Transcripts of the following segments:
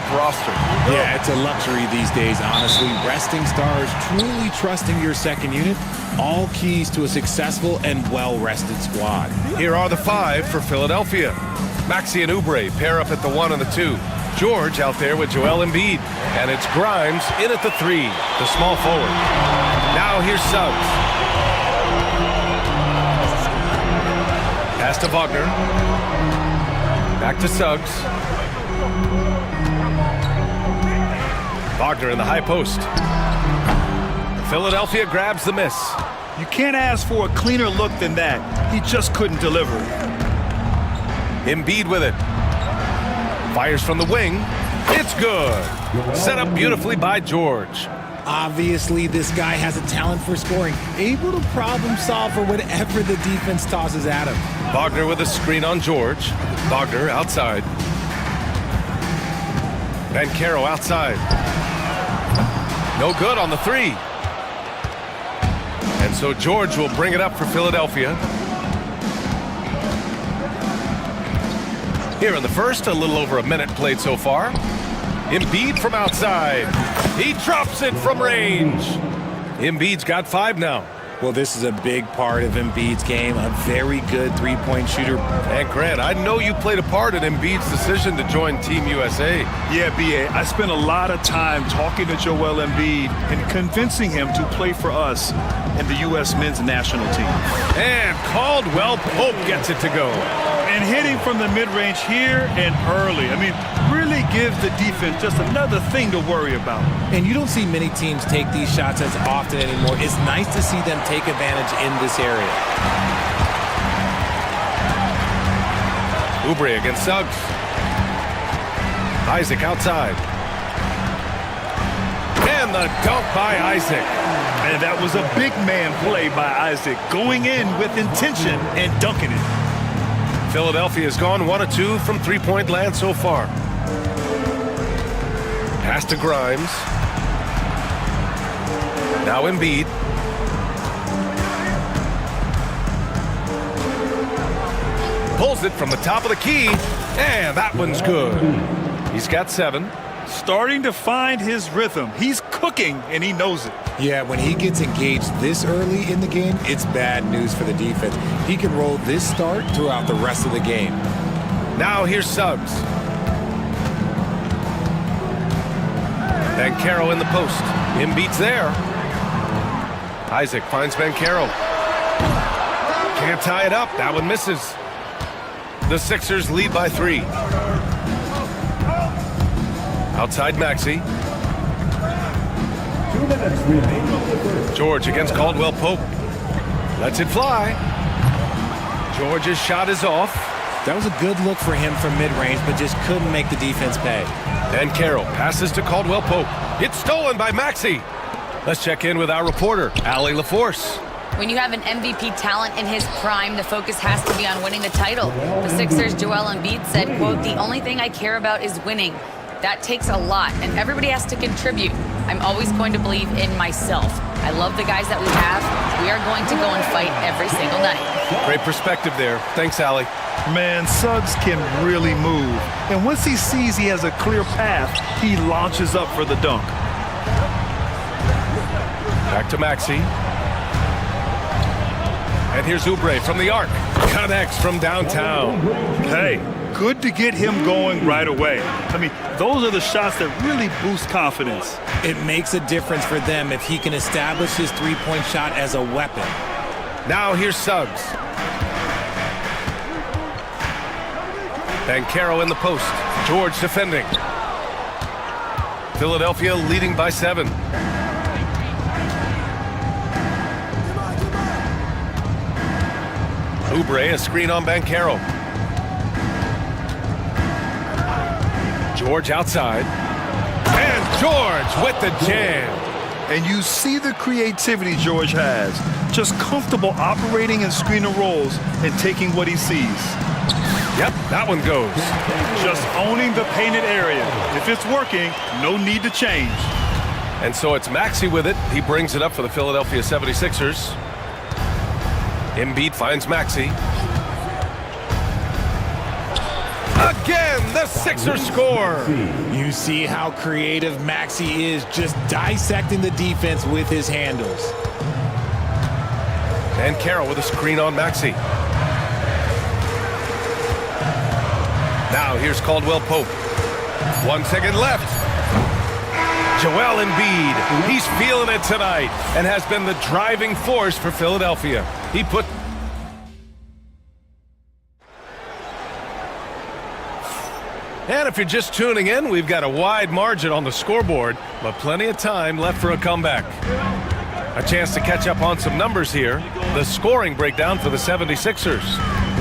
deep roster. Yeah, it's a luxury these days, honestly. Resting stars, truly trusting your second unit, all keys to a successful and well-rested squad. Here are the 5 for Philadelphia. Maxey and Oubre pair up at the 1 and the 2. George out there with Joel Embiid. And it's Grimes in at the 3, the small forward. Now here's Suggs. Pass to Wagner. Back to Suggs. Wagner in the high post. Philadelphia grabs the miss. You can't ask for a cleaner look than that. He just couldn't deliver. Embiid with it. Fires from the wing. It's good. Set up beautifully by George. Obviously, this guy has a talent for scoring, able to problem solve for whatever the defense tosses at him. Wagner with a screen on George. Wagner outside. Banchero outside. No good on the 3. And so George will bring it up for Philadelphia. Here in the first, a little over a minute played so far. Embiid from outside. He drops it from range. Embiid's got 5 now. Well, this is a big part of Embiid's game, a very good three-point shooter. And Grant, I know you played a part in Embiid's decision to join Team USA. Yeah, B.A., I spent a lot of time talking to Joel Embiid and convincing him to play for us in the U.S. men's national team. And Caldwell Pope gets it to go. And hitting from the mid-range here and early. I mean, really gives the defense just another thing to worry about. And you don't see many teams take these shots as often anymore. It's nice to see them take advantage in this area. Oubre against Suggs. Isaac outside. And the dunk by Isaac. And that was a big man play by Isaac, going in with intention and dunking it. Philadelphia has gone 1 of 2 from three-point land so far. Pass to Grimes. Now Embiid. Pulls it from the top of the key, and that one's good. He's got 7. Starting to find his rhythm. He's cooking, and he knows it. Yeah, when he gets engaged this early in the game, it's bad news for the defense. He can roll this start throughout the rest of the game. Now here's Suggs. Banchero in the post. Embiid's there. Isaac finds Banchero. Can't tie it up. That one misses. The Sixers lead by 3. Outside Maxey. George against Caldwell Pope. Lets it fly. George's shot is off. That was a good look for him from mid-range, but just couldn't make the defense pay. Banchero passes to Caldwell Pope. It's stolen by Maxey. Let's check in with our reporter, Allie LaForce. When you have an MVP talent in his prime, the focus has to be on winning the title. The Sixers' Joel Embiid said, quote, "The only thing I care about is winning. That takes a lot, and everybody has to contribute. I'm always going to believe in myself. I love the guys that we have. We are going to go and fight every single night." Great perspective there. Thanks, Allie. Man, Suggs can really move. And once he sees he has a clear path, he launches up for the dunk. Back to Maxey. And here's Oubre from the arc. Connects from downtown. Hey, good to get him going right away. I mean, those are the shots that really boost confidence. It makes a difference for them if he can establish his three-point shot as a weapon. Now here's Suggs. Banchero in the post. George defending. Philadelphia leading by 7. Oubre, a screen on Banchero. George outside. And George with the jam. And you see the creativity George has. Just comfortable operating in screen and rolls and taking what he sees. Yep, that one goes. Just owning the painted area. If it's working, no need to change. And so it's Maxey with it. He brings it up for the Philadelphia 76ers. Embiid finds Maxey. Again, the Sixers score. You see how creative Maxey is, just dissecting the defense with his handles. And Carroll with a screen on Maxey. Now here's Caldwell Pope. 1 second left. Joel Embiid, he's feeling it tonight and has been the driving force for Philadelphia. He put... And if you're just tuning in, we've got a wide margin on the scoreboard, but plenty of time left for a comeback. A chance to catch up on some numbers here. The scoring breakdown for the 76ers.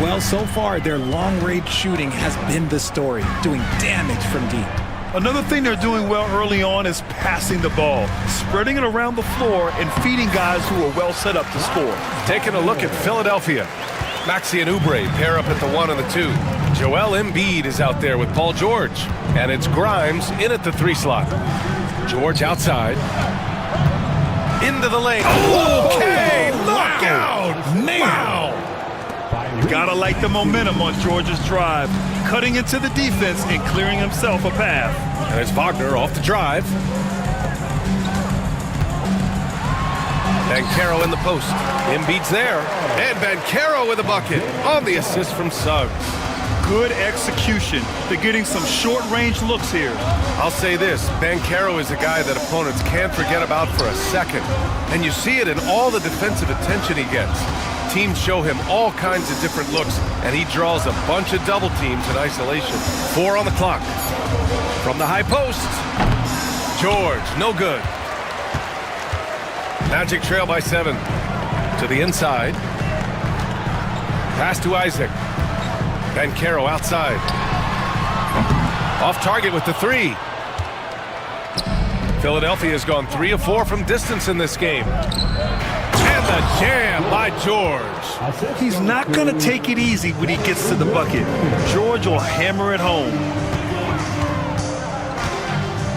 Well, so far, their long-range shooting has been the story, doing damage from deep. Another thing they're doing well early on is passing the ball, spreading it around the floor and feeding guys who are well set up to score. Taking a look at Philadelphia. Maxey and Oubre pair up at the 1 and the 2. Joel Embiid is out there with Paul George. And it's Grimes in at the 3 slot. George outside. Into the lane. Okay, look out! Man! You gotta like the momentum on George's drive, cutting into the defense and clearing himself a path. And it's Wagner off the drive. Banchero in the post. Embiid's there. And Banchero with a bucket on the assist from Suggs. Good execution. They're getting some short-range looks here. I'll say this, Banchero is a guy that opponents can't forget about for a second. And you see it in all the defensive attention he gets. Teams show him all kinds of different looks, and he draws a bunch of double teams in isolation. 4 on the clock. From the high post. George, no good. Magic trail by 7. To the inside. Pass to Isaac. Banchero outside. Off target with the 3. Philadelphia has gone 3 of 4 from distance in this game. And the jam by George. He's not going to take it easy when he gets to the bucket. George will hammer it home.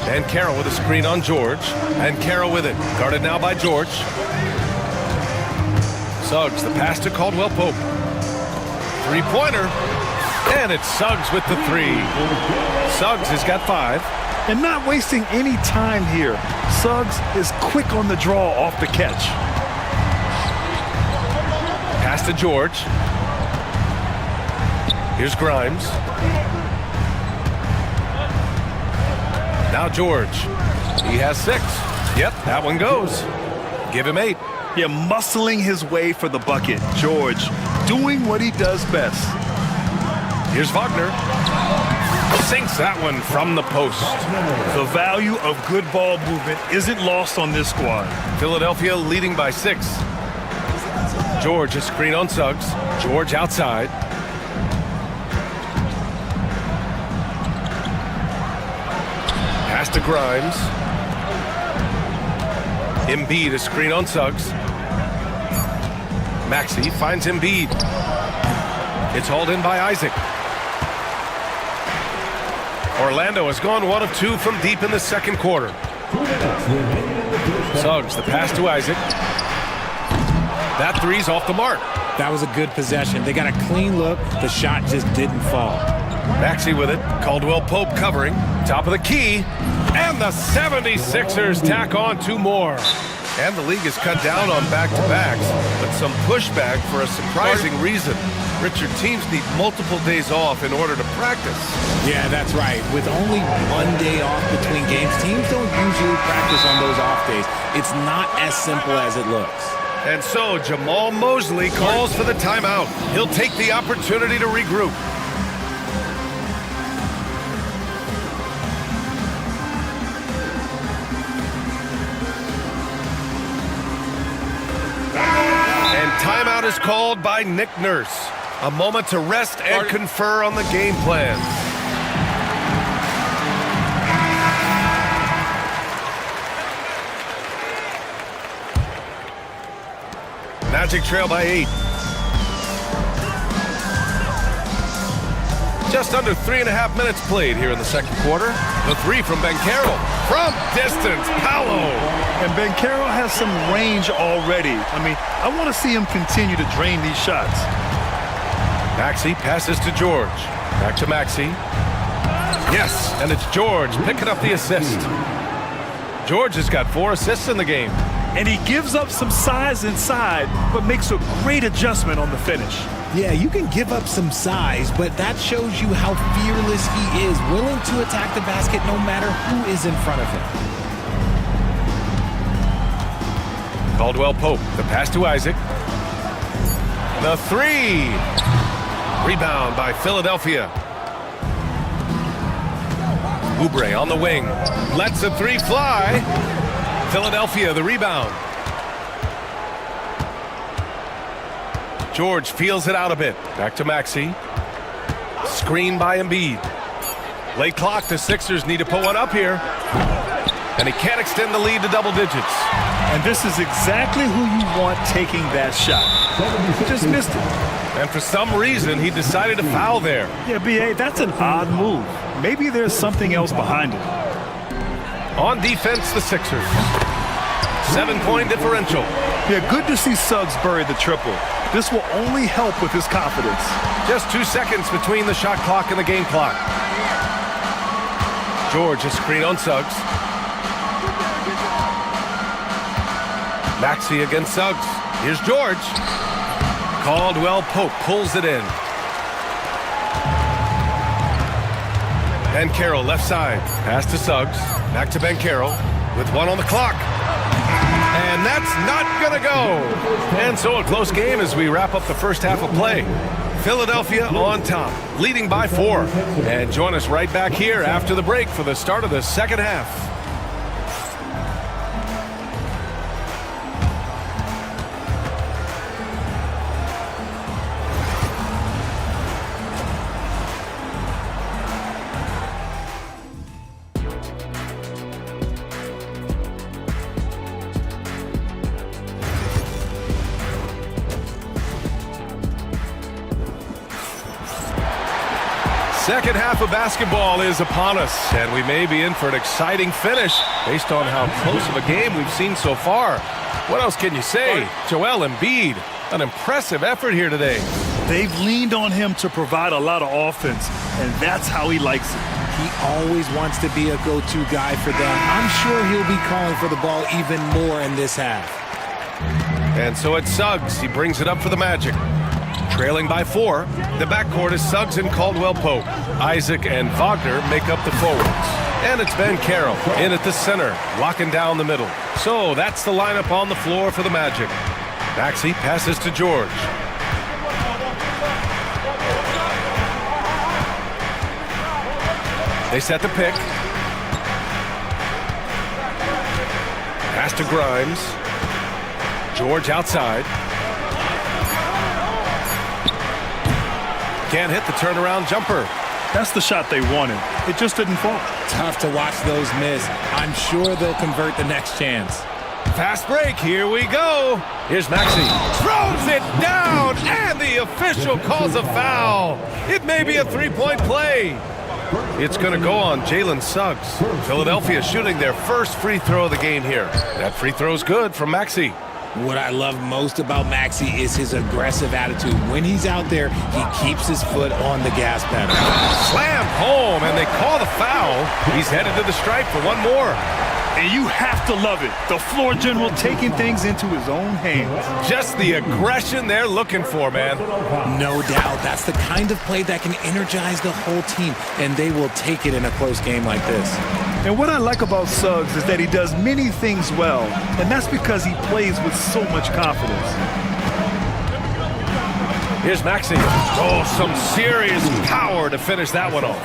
And Carroll with a screen on George. And Carroll with it. Guarded now by George. Suggs, the pass to Caldwell Pope. 3-pointer. And it's Suggs with the 3. Suggs has got 5. And not wasting any time here. Suggs is quick on the draw off the catch. Pass to George. Here's Grimes. Now George. He has 6. Yep, that one goes. Give him 8. Yeah, muscling his way for the bucket. George doing what he does best. Here's Wagner. Sinks that one from the post. The value of good ball movement isn't lost on this squad. Philadelphia leading by 6. George, a screen on Suggs. George outside. Pass to Grimes. Embiid, a screen on Suggs. Maxey finds Embiid. It's hauled in by Isaac. Orlando has gone 1 of 2 from deep in the second quarter. Suggs, the pass to Isaac. That 3's off the mark. That was a good possession. They got a clean look. The shot just didn't fall. Maxey with it. Caldwell Pope covering. Top of the key. And the 76ers tack on 2 more. And the league has cut down on back-to-backs, but some pushback for a surprising reason. Richard, teams need multiple days off in order to practice. Yeah, that's right. With only 1 day off between games, teams don't usually practice on those off days. It's not as simple as it looks. And so Jamal Mosley calls for the timeout. He'll take the opportunity to regroup. And timeout is called by Nick Nurse. A moment to rest and confer on the game plan. Magic trail by 8. Just under 3.5 minutes played here in the second quarter. The 3 from Banchero. From distance, Paolo. And Banchero has some range already. I mean, I want to see him continue to drain these shots. Maxey passes to George. Back to Maxey. Yes, and it's George picking up the assist. George has got 4 assists in the game. And he gives up some size inside, but makes a great adjustment on the finish. Yeah, you can give up some size, but that shows you how fearless he is, willing to attack the basket no matter who is in front of him. Caldwell Pope, the pass to Isaac. The 3. Rebound by Philadelphia. Oubre on the wing. Lets the 3 fly. Philadelphia, the rebound. George feels it out a bit. Back to Maxey. Screen by Embiid. Late clock, the Sixers need to put one up here. And he can't extend the lead to double digits. And this is exactly who you want taking that shot. He just missed it. And for some reason, he decided to foul there. Yeah, B.A., that's an odd move. Maybe there's something else behind it. On defense, the Sixers. 7-point differential. Yeah, good to see Suggs bury the triple. This will only help with his confidence. Just 2 seconds between the shot clock and the game clock. George, a screen on Suggs. Maxey against Suggs. Here's George. Caldwell Pope pulls it in. Ben Carroll left side. Pass to Suggs. Back to Ben Carroll with 1 on the clock. And that's not gonna go. And so a close game as we wrap up the first half of play. Philadelphia on top, leading by 4. And join us right back here after the break for the start of the second half. Second half of basketball is upon us, and we may be in for an exciting finish based on how close of a game we've seen so far. What else can you say? Joel Embiid, an impressive effort here today. They've leaned on him to provide a lot of offense, and that's how he likes it. He always wants to be a go-to guy for them. I'm sure he'll be calling for the ball even more in this half. And so it's Suggs. He brings it up for the Magic. Trailing by 4, the backcourt is Suggs and Caldwell Pope. Isaac and Wagner make up the forwards. And it's Ben Carroll in at the center, locking down the middle. So that's the lineup on the floor for the Magic. Maxey passes to George. They set the pick. Pass to Grimes. George outside. Can't hit the turnaround jumper. That's the shot they wanted. It just didn't fall. Tough to watch those miss. I'm sure they'll convert the next chance. Fast break, here we go. Here's Maxey. Throws it down, and the official calls a foul. It may be a 3-point play. It's going to go on Jalen Suggs. Philadelphia shooting their first free throw of the game here. That free throw's good from Maxey. What I love most about Maxey is his aggressive attitude. When he's out there, he keeps his foot on the gas pedal. Slam home, and they call the foul. He's headed to the stripe for one more. And you have to love it. The floor general taking things into his own hands. Just the aggression they're looking for, man. No doubt. That's the kind of play that can energize the whole team, and they will take it in a close game like this. And what I like about Suggs is that he does many things well, and that's because he plays with so much confidence. Here's Maxey. Oh, some serious power to finish that one off.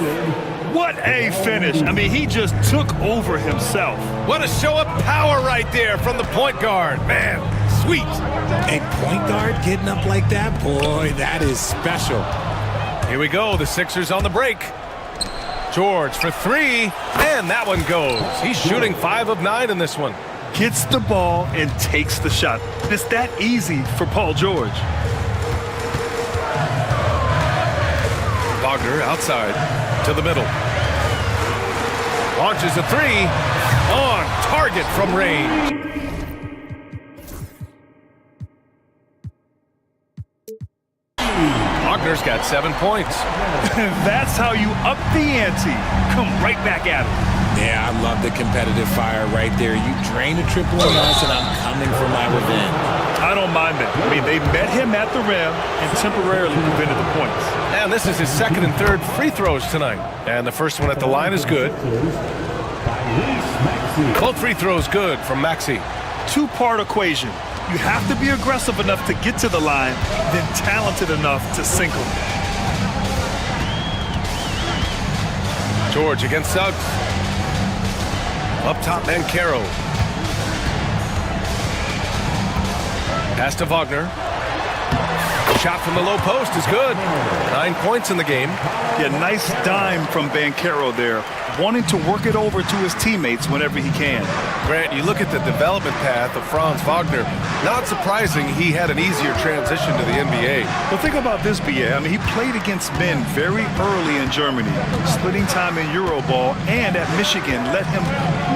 What a finish. I mean, he just took over himself. What a show of power right there from the point guard. Man, sweet. A point guard getting up like that? Boy, that is special. Here we go. The Sixers on the break. George for 3, and that one goes. He's shooting 5 of 9 in this one. Gets the ball and takes the shot. It's that easy for Paul George. Wagner outside to the middle. Launches a 3 on target from range. Wagner's got 7 points. That's how you up the ante. Come right back at it. Yeah, I love the competitive fire right there. You drain a triple on us, and I'm coming for my revenge. I don't mind that. I mean, they met him at the rim and temporarily prevented the points. And this is his second and third free throws tonight. And the first one at the line is good. Both free throws good from Maxey. Two-part equation. You have to be aggressive enough to get to the line, then talented enough to sink them. George against Suggs. Up top, Mancaro. Pass to Wagner. Shot from the low post is good. 9 points in the game. Yeah, nice dime from Bancaro there, wanting to work it over to his teammates whenever he can. Grant, you look at the development path of Franz Wagner. Not surprising he had an easier transition to the NBA. But think about this, B.A. I mean, he played against men very early in Germany, splitting time in Euroball, and at Michigan let him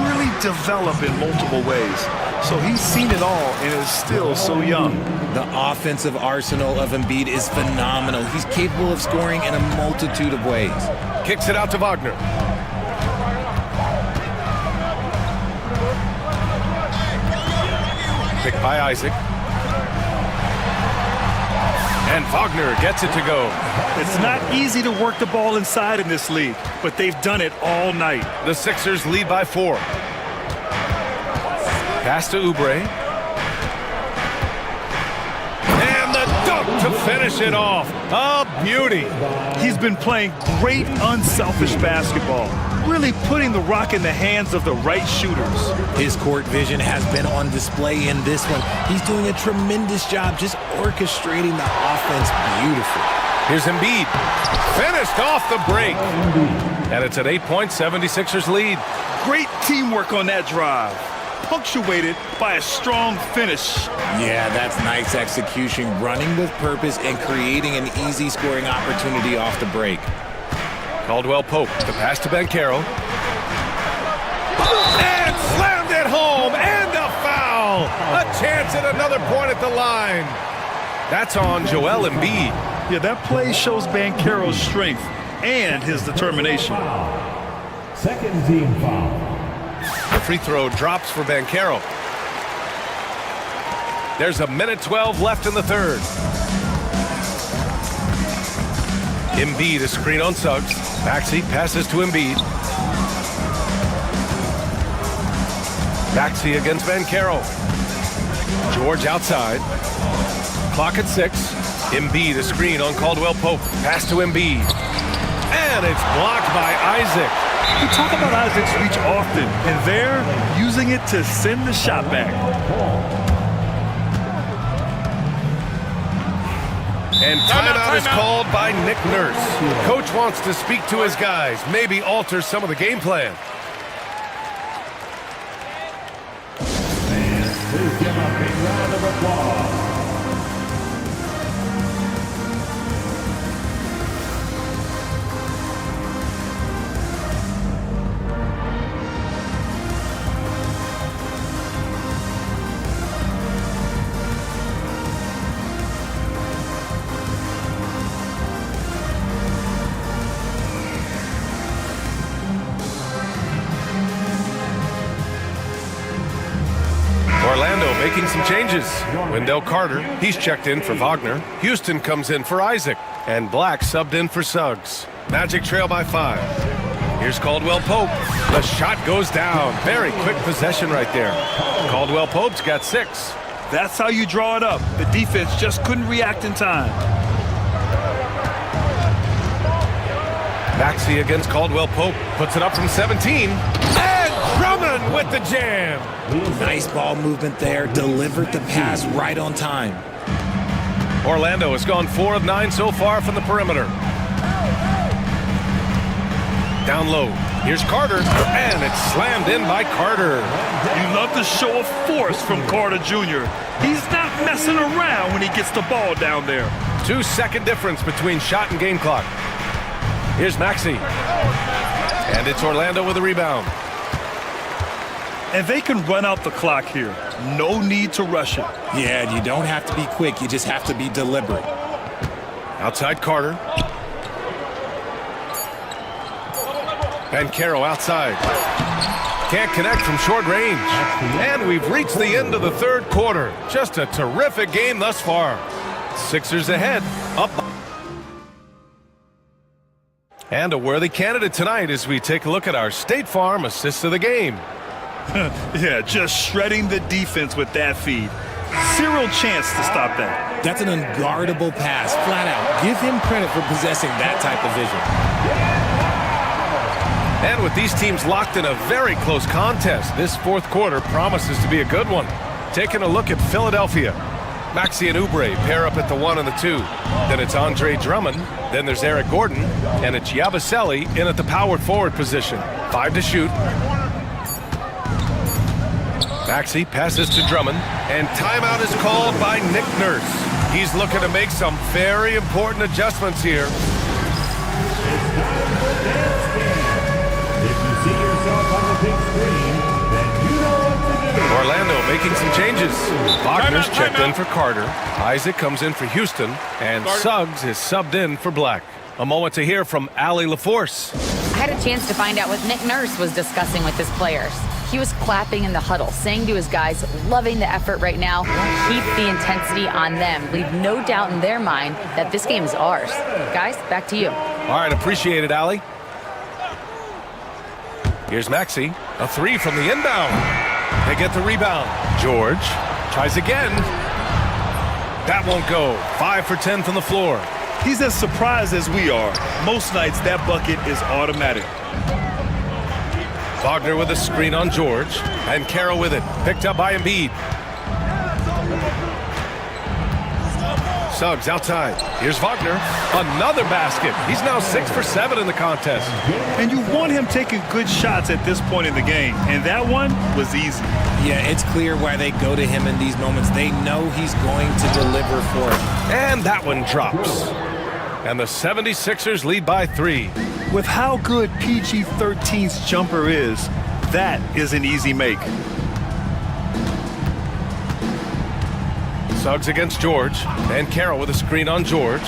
really develop in multiple ways. So he's seen it all and is still so young. The offensive arsenal of Embiid is phenomenal. He's capable of scoring in a multitude of ways. Kicks it out to Wagner. Picked by Isaac. And Wagner gets it to go. It's not easy to work the ball inside in this league, but they've done it all night. The Sixers lead by 4. Pass to Oubre. And the dunk to finish it off. A beauty. He's been playing great unselfish basketball, really putting the rock in the hands of the right shooters. His court vision has been on display in this one. He's doing a tremendous job just orchestrating the offense beautifully. Here's Embiid. Finished off the break. And it's an 8-point 76ers lead. Great teamwork on that drive, punctuated by a strong finish. Yeah, that's nice execution, running with purpose and creating an easy scoring opportunity off the break. Caldwell Pope, the pass to Bancaro. And slammed it home, and a foul! A chance at another point at the line. That's on Joel Embiid. Yeah, that play shows Bancaro's strength and his determination. Second team foul. The free throw drops for Bancaro. There's a minute 12 left in the third. Embiid, a screen on Suggs. Maxey passes to Embiid. Maxey against Bancaro. George outside. Clock at 6. Embiid, a screen on Caldwell Pope. Pass to Embiid. And it's blocked by Isaac. We talk about Isaac's reach often, and they're using it to send the shot back. And timeout is called by Nick Nurse. Coach wants to speak to his guys, maybe alter some of the game plan. Please give a big round of applause. Orlando making some changes. Wendell Carter, he's checked in for Wagner. Houston comes in for Isaac. And Black subbed in for Suggs. Magic trail by 5. Here's Caldwell Pope. The shot goes down. Very quick possession right there. Caldwell Pope's got 6. That's how you draw it up. The defense just couldn't react in time. Maxey against Caldwell Pope. Puts it up from 17. And Drummond with the jam. Nice ball movement there. Delivered the pass right on time. Orlando has gone 4 of 9 so far from the perimeter. Down low. Here's Carter. And it's slammed in by Carter. You love the show of force from Carter Jr. He's not messing around when he gets the ball down there. 2-second difference between shot and game clock. Here's Maxey. And it's Orlando with a rebound. And they can run out the clock here. No need to rush it. Yeah, you don't have to be quick. You just have to be deliberate. Outside Carter. Bankero outside. Can't connect from short range. And we've reached the end of the third quarter. Just a terrific game thus far. Sixers ahead, up. And a worthy candidate tonight as we take a look at our State Farm assist of the game. Yeah, just shredding the defense with that feed. Zero chance to stop that. That's an unguardable pass, flat out. Give him credit for possessing that type of vision. And with these teams locked in a very close contest, this fourth quarter promises to be a good one. Taking a look at Philadelphia. Maxey and Oubre pair up at the 1 and the 2. Then it's Andre Drummond. Then there's Eric Gordon. And it's Yabusele in at the power forward position. 5 to shoot. Maxey passes to Drummond. And timeout is called by Nick Nurse. He's looking to make some very important adjustments here. If you see yourself on the big screen, then you know what to do. Orlando making some changes. Wagner's checked in for Carter. Isaac comes in for Houston. And Suggs is subbed in for Black. A moment to hear from Allie LaForce. I had a chance to find out what Nick Nurse was discussing with his players. He was clapping in the huddle, saying to his guys, loving the effort right now, keep the intensity on them. Leave no doubt in their mind that this game is ours. Guys, back to you. All right, appreciate it, Allie. Here's Maxey, a 3 from the inbound. They get the rebound. George tries again. That won't go. 5 for 10 from the floor. He's as surprised as we are. Most nights, that bucket is automatic. Wagner with a screen on George. And Carroll with it. Picked up by Embiid. Suggs outside. Here's Wagner. Another basket. He's now 6 for 7 in the contest. And you want him taking good shots at this point in the game. And that one was easy. Yeah, it's clear why they go to him in these moments. They know he's going to deliver for them. And that one drops. And the 76ers lead by 3. With how good PG-13's jumper is, that is an easy make. Suggs against George. And Carroll with a screen on George.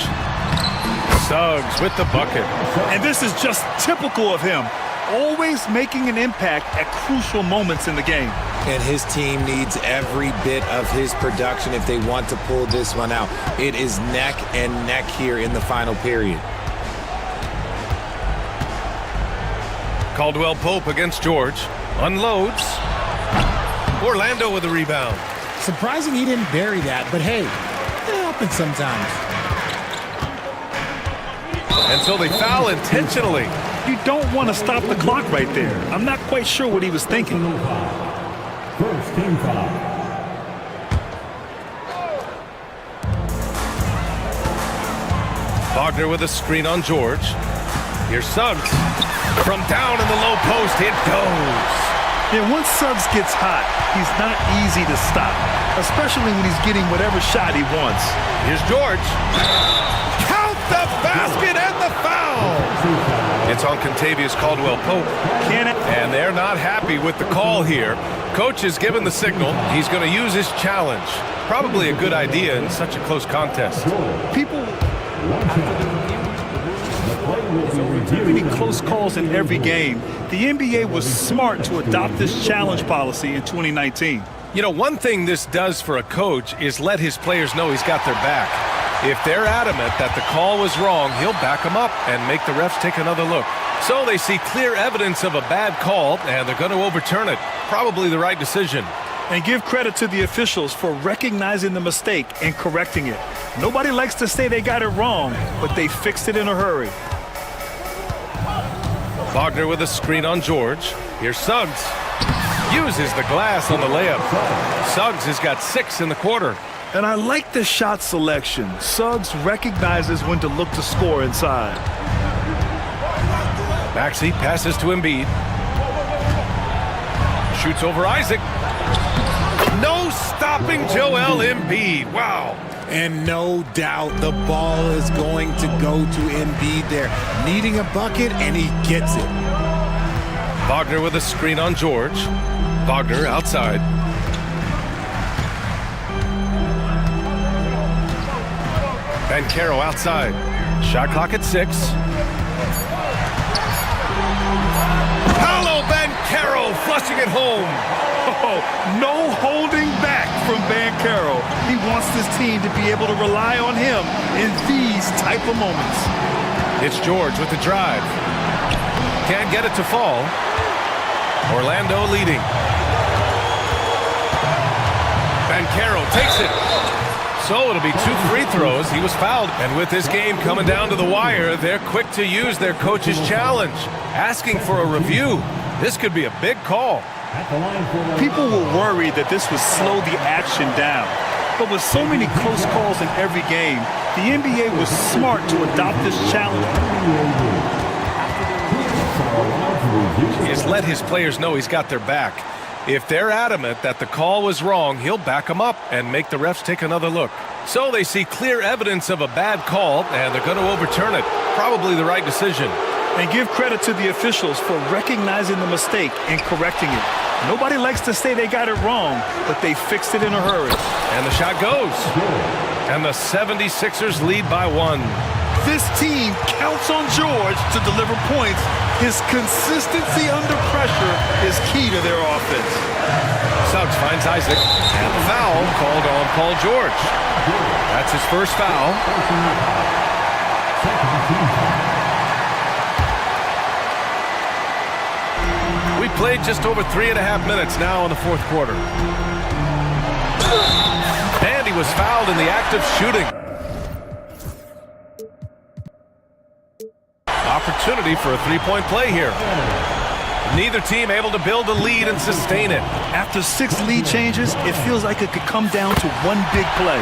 Suggs with the bucket. And this is just typical of him. Always making an impact at crucial moments in the game. And his team needs every bit of his production if they want to pull this one out. It is neck and neck here in the final period. Caldwell Pope against George. Unloads. Orlando with a rebound. Surprising he didn't bury that, but hey, it happens sometimes. And so they foul intentionally. You don't want to stop the clock right there. I'm not quite sure what he was thinking. First team foul. Wagner with a screen on George. Here's Suggs. From down in the low post, it goes. Yeah, once Suggs gets hot, he's not easy to stop, especially when he's getting whatever shot he wants. Here's George. Count the basket and the foul. It's on Contavious Caldwell-Pope. And they're not happy with the call here. Coach has given the signal. He's going to use his challenge. Probably a good idea in such a close contest. People... Many close calls in every game. The NBA was smart to adopt this challenge policy in 2019. You know, one thing this does for a coach is let his players know he's got their back. If they're adamant that the call was wrong, he'll back them up and make the refs take another look. So they see clear evidence of a bad call, and they're going to overturn it. Probably the right decision. And give credit to the officials for recognizing the mistake and correcting it. Nobody likes to say they got it wrong, but they fixed it in a hurry. Wagner with a screen on George. Here's Suggs. Uses the glass on the layup. Suggs has got 6 in the quarter. And I like the shot selection. Suggs recognizes when to look to score inside. Maxey passes to Embiid. Shoots over Isaac. No stopping Joel Embiid. Wow. And no doubt the ball is going to go to Embiid there. Needing a bucket, and he gets it. Wagner with a screen on George. Wagner outside. Caro outside. Shot clock at 6. Paolo Caro flushing it home. Oh, no holding back from Caro. He wants this team to be able to rely on him in these type of moments. It's George with the drive. Can't get it to fall. Orlando leading. Caro takes it. So it'll be 2 free throws. He was fouled. And with this game coming down to the wire, they're quick to use their coach's challenge, asking for a review. This could be a big call. People were worried that this would slow the action down. But with so many close calls in every game, the NBA was smart to adopt this challenge. He has let his players know he's got their back. If they're adamant that the call was wrong, he'll back them up and make the refs take another look. So they see clear evidence of a bad call, and they're going to overturn it. Probably the right decision. And give credit to the officials for recognizing the mistake and correcting it. Nobody likes to say they got it wrong, but they fixed it in a hurry. And the shot goes. And the 76ers lead by 1. This team counts on George to deliver points. His consistency under pressure is key to their offense. Suggs finds Isaac. And the foul called on Paul George. That's his first foul. We played just over 3.5 minutes now in the fourth quarter. And he was fouled in the act of shooting. Opportunity for a three-point play here. Neither team able to build a lead and sustain it. After 6 lead changes, it feels like it could come down to one big play.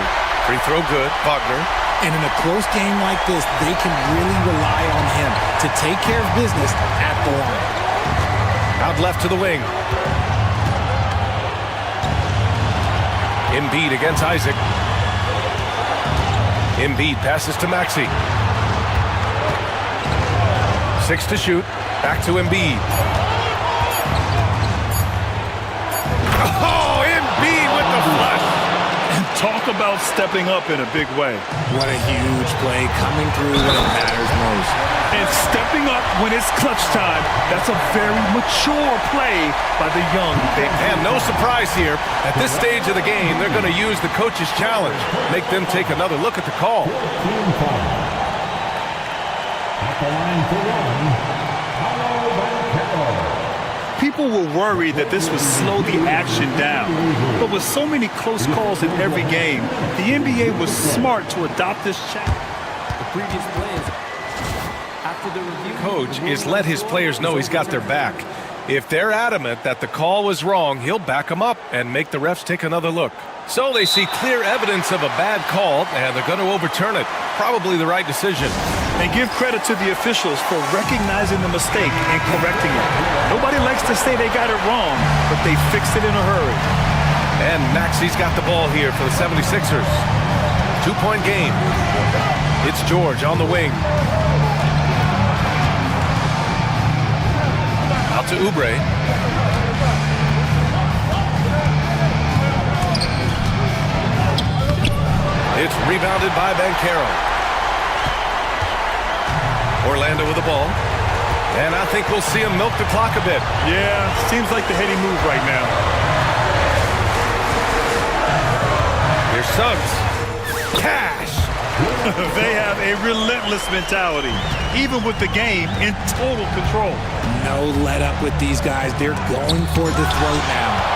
Free throw good, Wagner. And in a close game like this, they can really rely on him to take care of business at the line. Out left to the wing. Embiid against Isaac. Embiid passes to Maxey. 6 to shoot. Back to Embiid. Oh, Embiid with the flush. And talk about stepping up in a big way. What a huge play coming through when it matters most. And stepping up when it's clutch time. That's a very mature play by the young big man. And no surprise here. At this stage of the game, they're going to use the coach's challenge. Make them take another look at the call. At the line for 1, People were worried that this would slow the action down. But with so many close calls in every game, the NBA was smart to adopt this challenge. The previous plays, after the review, Coach is let his players know he's got their back. If they're adamant that the call was wrong, he'll back them up and make the refs take another look. So they see clear evidence of a bad call, and they're going to overturn it. Probably the right decision. And give credit to the officials for recognizing the mistake and correcting it. Nobody likes to say they got it wrong, but they fixed it in a hurry. And Maxey's got the ball here for the 76ers. 2-point game. It's George on the wing. Out to Oubre. It's rebounded by Caro. Orlando with the ball. And I think we'll see him milk the clock a bit. Yeah, seems like the heady move right now. Here's Suggs. Cash! They have a relentless mentality, even with the game in total control. No let up with these guys. They're going for the throat now.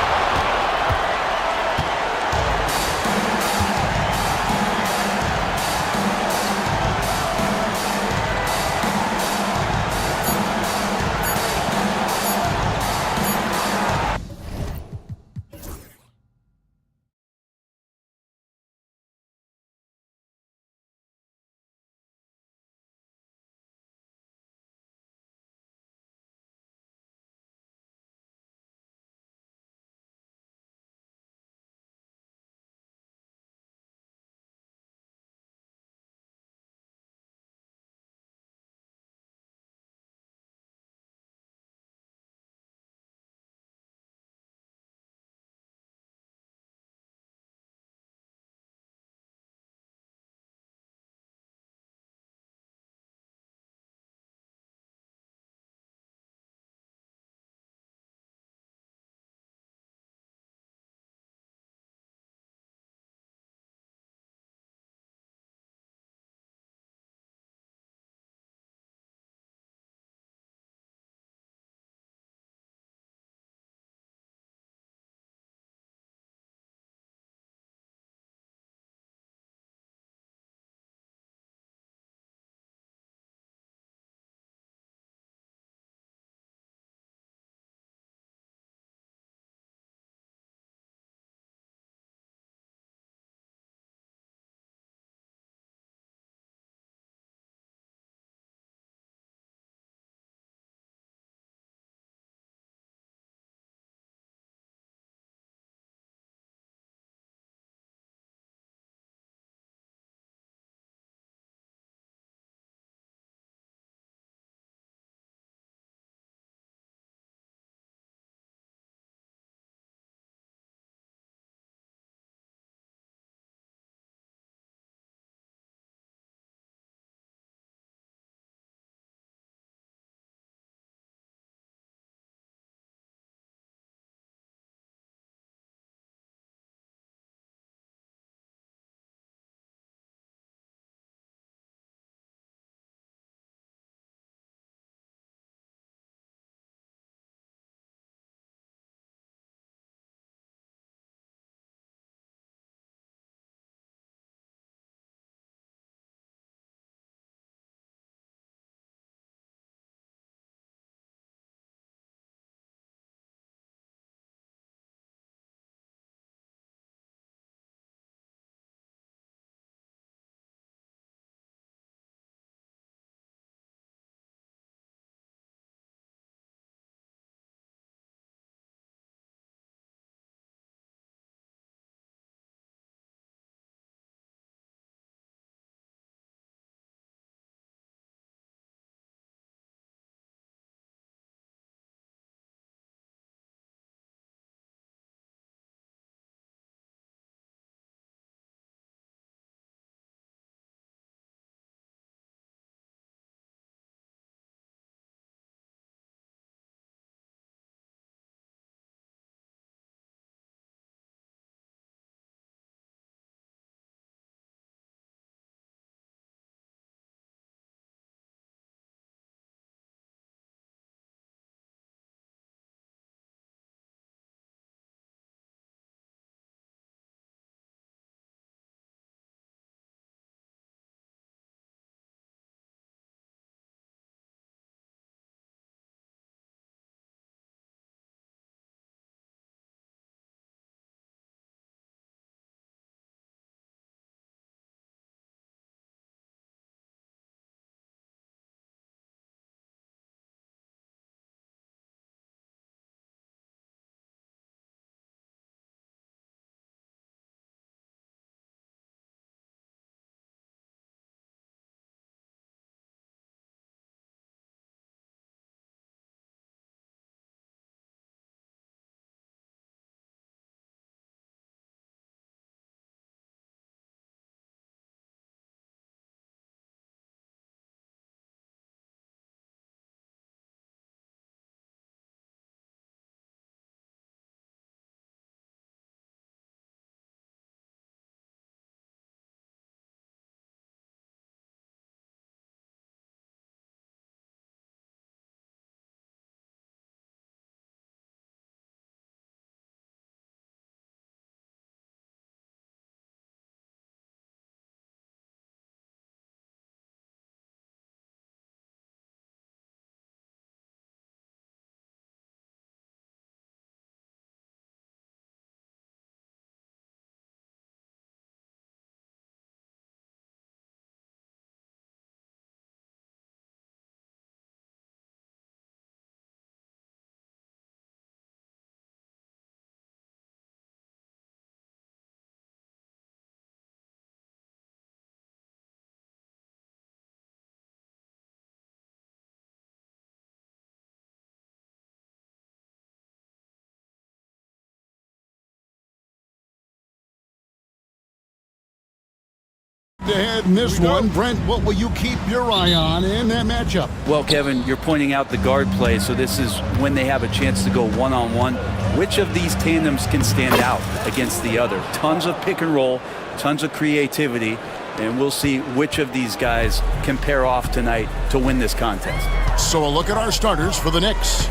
Ahead in this one, Brent, what will you keep your eye on in that matchup? Well, Kevin, you're pointing out the guard play, so this is when they have a chance to go one-on-one. Which of these tandems can stand out against the other? Tons of pick and roll, tons of creativity, and we'll see which of these guys can pair off tonight to win this contest. So a look at our starters for the Knicks.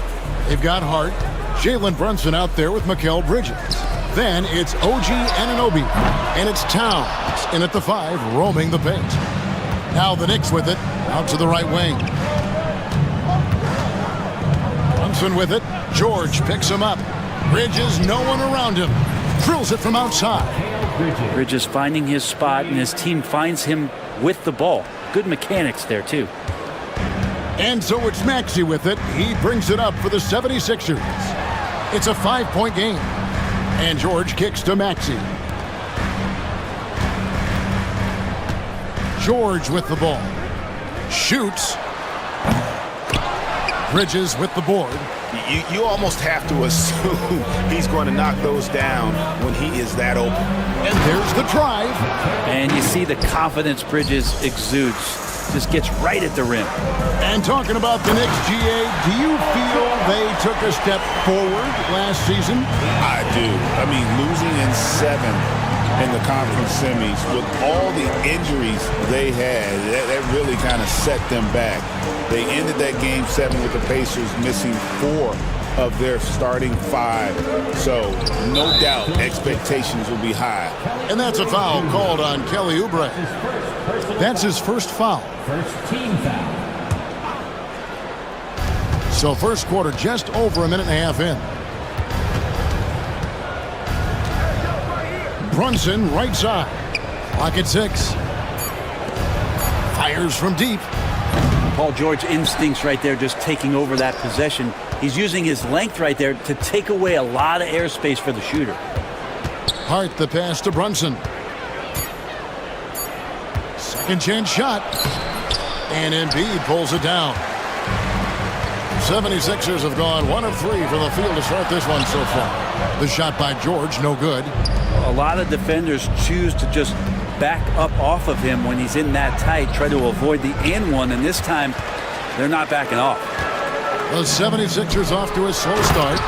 They've got Hart, Jalen Brunson out there with Mikal Bridges. Then it's OG Anunoby, and it's Towns in at the 5, roaming the paint. Now the Knicks with it, out to the right wing. Brunson with it, George picks him up. Bridges, no one around him. Drills it from outside. Bridges finding his spot, and his team finds him with the ball. Good mechanics there, too. And so it's Maxey with it. He brings it up for the 76ers. It's a 5-point game. And George kicks to Maxey. George with the ball. Shoots. Bridges with the board. You almost have to assume he's going to knock those down when he is that open. And there's the drive. And you see the confidence Bridges exudes. Just gets right at the rim. And talking about the Knicks, GA, do you feel they took a step forward last season? I do. I mean, losing in 7 in the conference semis with all the injuries they had, that really kind of set them back. They ended that game 7 with the Pacers missing 4 of their starting 5. So, no doubt, expectations will be high. And that's a foul called on Kelly Oubre. That's his first foul. First team foul. So first quarter just over a minute and a half in. Brunson right side. Clock at 6. Fires from deep. Paul George instincts right there, just taking over that possession. He's using his length right there to take away a lot of airspace for the shooter. Hart the pass to Brunson. Second chance shot. And Embiid pulls it down. 76ers have gone 1 of 3 from the field to start this one so far. The shot by George, no good. A lot of defenders choose to just back up off of him when he's in that tight, try to avoid the and one, and this time they're not backing off. The 76ers off to a slow start,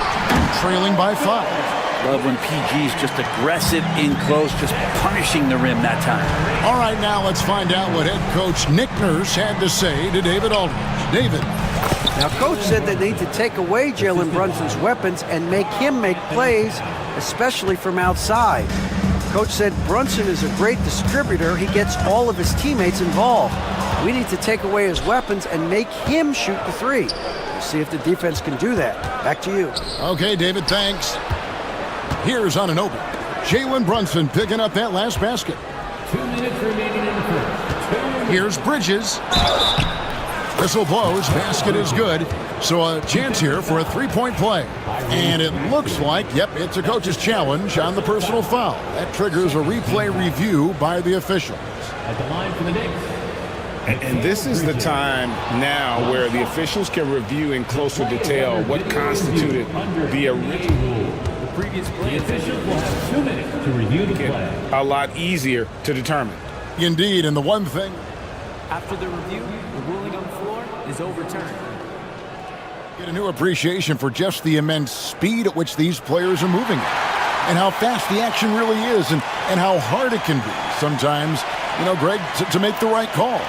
trailing by 5. Love when PG's just aggressive in close, just punishing the rim that time. All right, now let's find out what head coach Nick Nurse had to say to David Aldridge. David. Now, coach said they need to take away Jalen Brunson's weapons and make him make plays, especially from outside. Coach said Brunson is a great distributor. He gets all of his teammates involved. We need to take away his weapons and make him shoot the 3. We'll see if the defense can do that. Back to you. Okay, David, thanks. Here's Anunoby. Jalen Brunson picking up that last basket. 2 minutes remaining in the first. Here's Bridges. Whistle blows, basket is good. So a chance here for a 3-point play. And it looks like, yep, it's a coach's challenge on the personal foul. That triggers a replay review by the officials. At the line for the Knicks. And this is the time now where the officials can review in closer detail what constituted the original. The officials will have 2 minutes to review the play. A lot easier to determine. Indeed, and the one thing. After the review, the ruling on the floor is overturned. Get a new appreciation for just the immense speed at which these players are moving and how fast the action really is and how hard it can be sometimes, you know, Greg, to make the right call.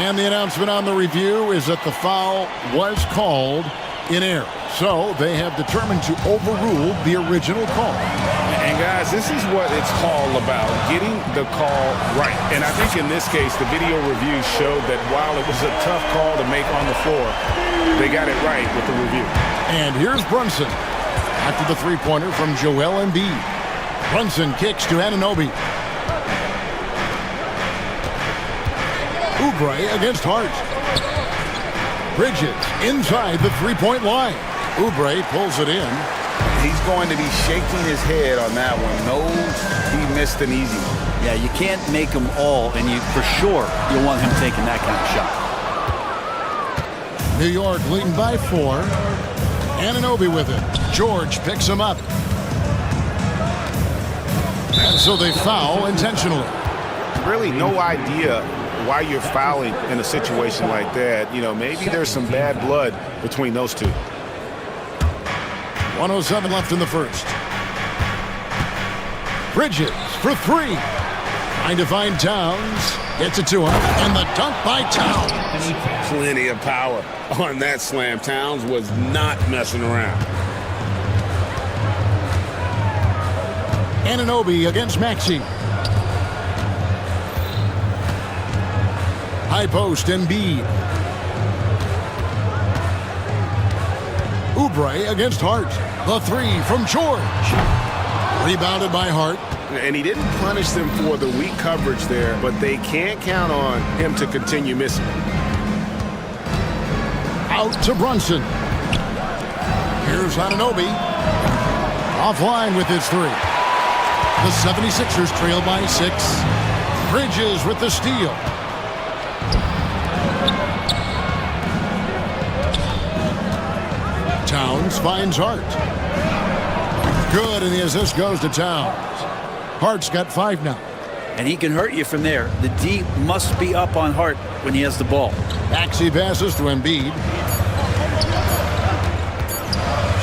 And the announcement on the review is that the foul was called in error. So they have determined to overrule the original call. And guys, this is what it's all about, getting the call right. And I think in this case, the video review showed that while it was a tough call to make on the floor, they got it right with the review. And here's Brunson after the three-pointer from Joel Embiid. Brunson kicks to Anunoby. Oubre against Hart. Bridges inside the three-point line. Oubre pulls it in. He's going to be shaking his head on that one. No, he missed an easy one. Yeah, you can't make them all, and you for sure you'll want him taking that kind of shot. New York leading by 4. Anunoby with it. George picks him up. And so they foul intentionally. really no idea why you're fouling in a situation like that. You know, maybe there's some bad blood between those two. 1:07 left in the first. Bridges for three. Trying to find Towns. Gets it to him. And the dunk by Towns. Plenty of power on that slam. Towns was not messing around. Anunoby against Maxey. High post, Embiid. Oubre against Hart. The three from George. Rebounded by Hart. And he didn't punish them for the weak coverage there, but they can't count on him to continue missing. Out to Brunson. Here's Anunoby. Offline with his three. The 76ers trail by 6. Bridges with the steal. Towns finds Hart. Good, and the assist goes to Towns. Hart's got 5 now. And he can hurt you from there. The D must be up on Hart when he has the ball. Maxey passes to Embiid.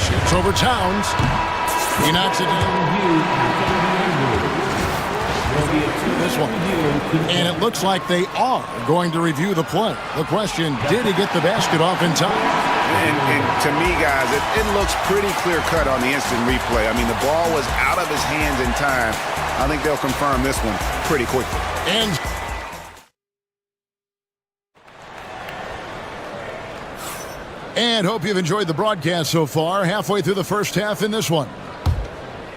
Shoots over Towns. He knocks it down. This one. And it looks like they are going to review the play. The question, did he get the basket off in time? And to me, guys, it looks pretty clear-cut on the instant replay. I mean, the ball was out of his hands in time. I think they'll confirm this one pretty quickly. And hope you've enjoyed the broadcast so far. Halfway through the first half in this one.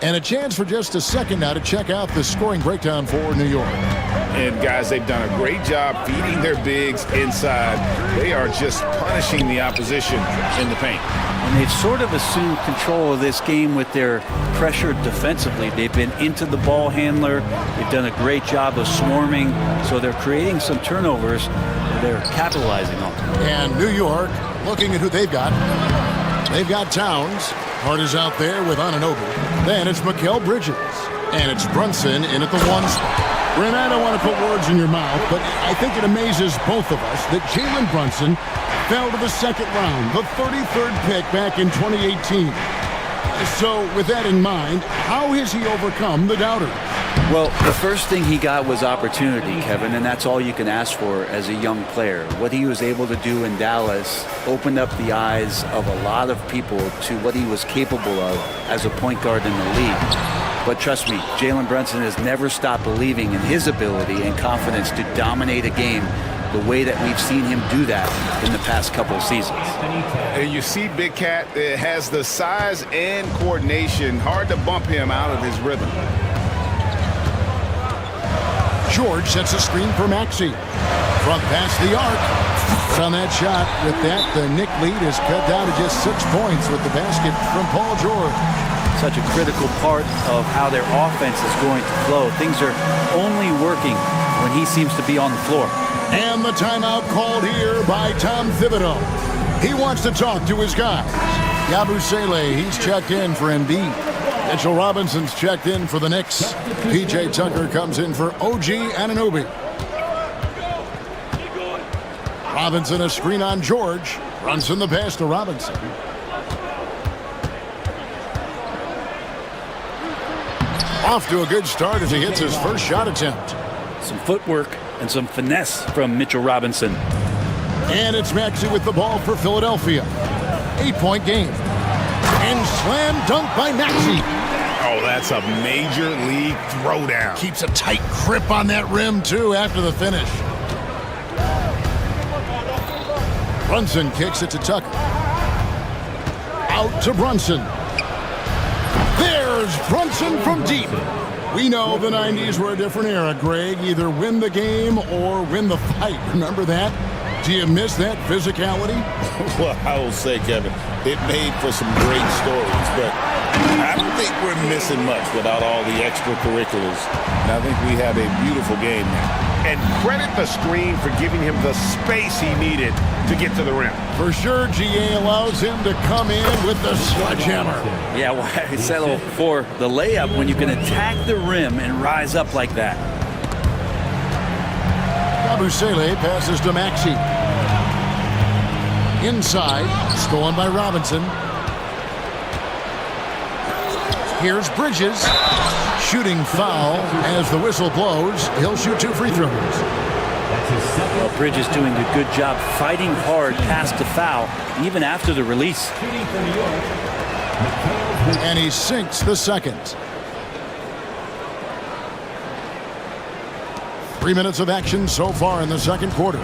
And a chance for just a second now to check out the scoring breakdown for New York. And, guys, they've done a great job feeding their bigs inside. They are just punishing the opposition in the paint. And they've sort of assumed control of this game with their pressure defensively. They've been into the ball handler. They've done a great job of swarming. So they're creating some turnovers. They're capitalizing on them. And New York, looking at who they've got. They've got Towns. Hart is out there with Anunoby. Then it's Mikal Bridges. And it's Brunson in at the 1 spot. Ren, I don't want to put words in your mouth, but I think it amazes both of us that Jalen Brunson fell to the second round, the 33rd pick back in 2018. So with that in mind, how has he overcome the doubters? Well, the first thing he got was opportunity, Kevin, and that's all you can ask for as a young player. What he was able to do in Dallas opened up the eyes of a lot of people to what he was capable of as a point guard in the league. But trust me, Jalen Brunson has never stopped believing in his ability and confidence to dominate a game the way that we've seen him do that in the past couple of seasons. And you see Big Cat has the size and coordination. Hard to bump him out of his rhythm. George sets a screen for Maxey. Front past the arc. On that shot, with that, the Knick lead is cut down to just 6 points with the basket from Paul George. Such a critical part of how their offense is going to flow. Things are only working when he seems to be on the floor. And the timeout called here by Tom Thibodeau. He wants to talk to his guys. Yabusele, he's checked in for Embiid. Mitchell Robinson's checked in for the Knicks. P.J. Tucker comes in for OG Anunoby. Robinson a screen on George. Brunson the pass to Robinson. Off to a good start as he hits his first shot attempt. Some footwork and some finesse from Mitchell Robinson. And it's Maxey with the ball for Philadelphia. 8-point game. And slam dunk by Maxey. Oh, that's a major league throwdown. Keeps a tight grip on that rim, too, after the finish. Brunson kicks it to Tucker. Out to Brunson. There's Brunson from deep. We know the 90s were a different era, Greg. Either win the game or win the fight. Remember that? Do you miss that physicality? Well, I will say, Kevin, it made for some great stories, but I don't think we're missing much without all the extracurriculars. And I think we have a beautiful game now. And credit the screen for giving him the space he needed to get to the rim. For sure, GA allows him to come in with the sledgehammer. Yeah, why settle for the layup when you can attack the rim and rise up like that? Yabusele passes to Maxey. Inside, stolen by Robinson. Here's Bridges. Shooting foul as the whistle blows. He'll shoot 2 free throws. Well, Bridges doing a good job fighting hard past the foul, even after the release. And he sinks the second. 3 minutes of action so far in the second quarter.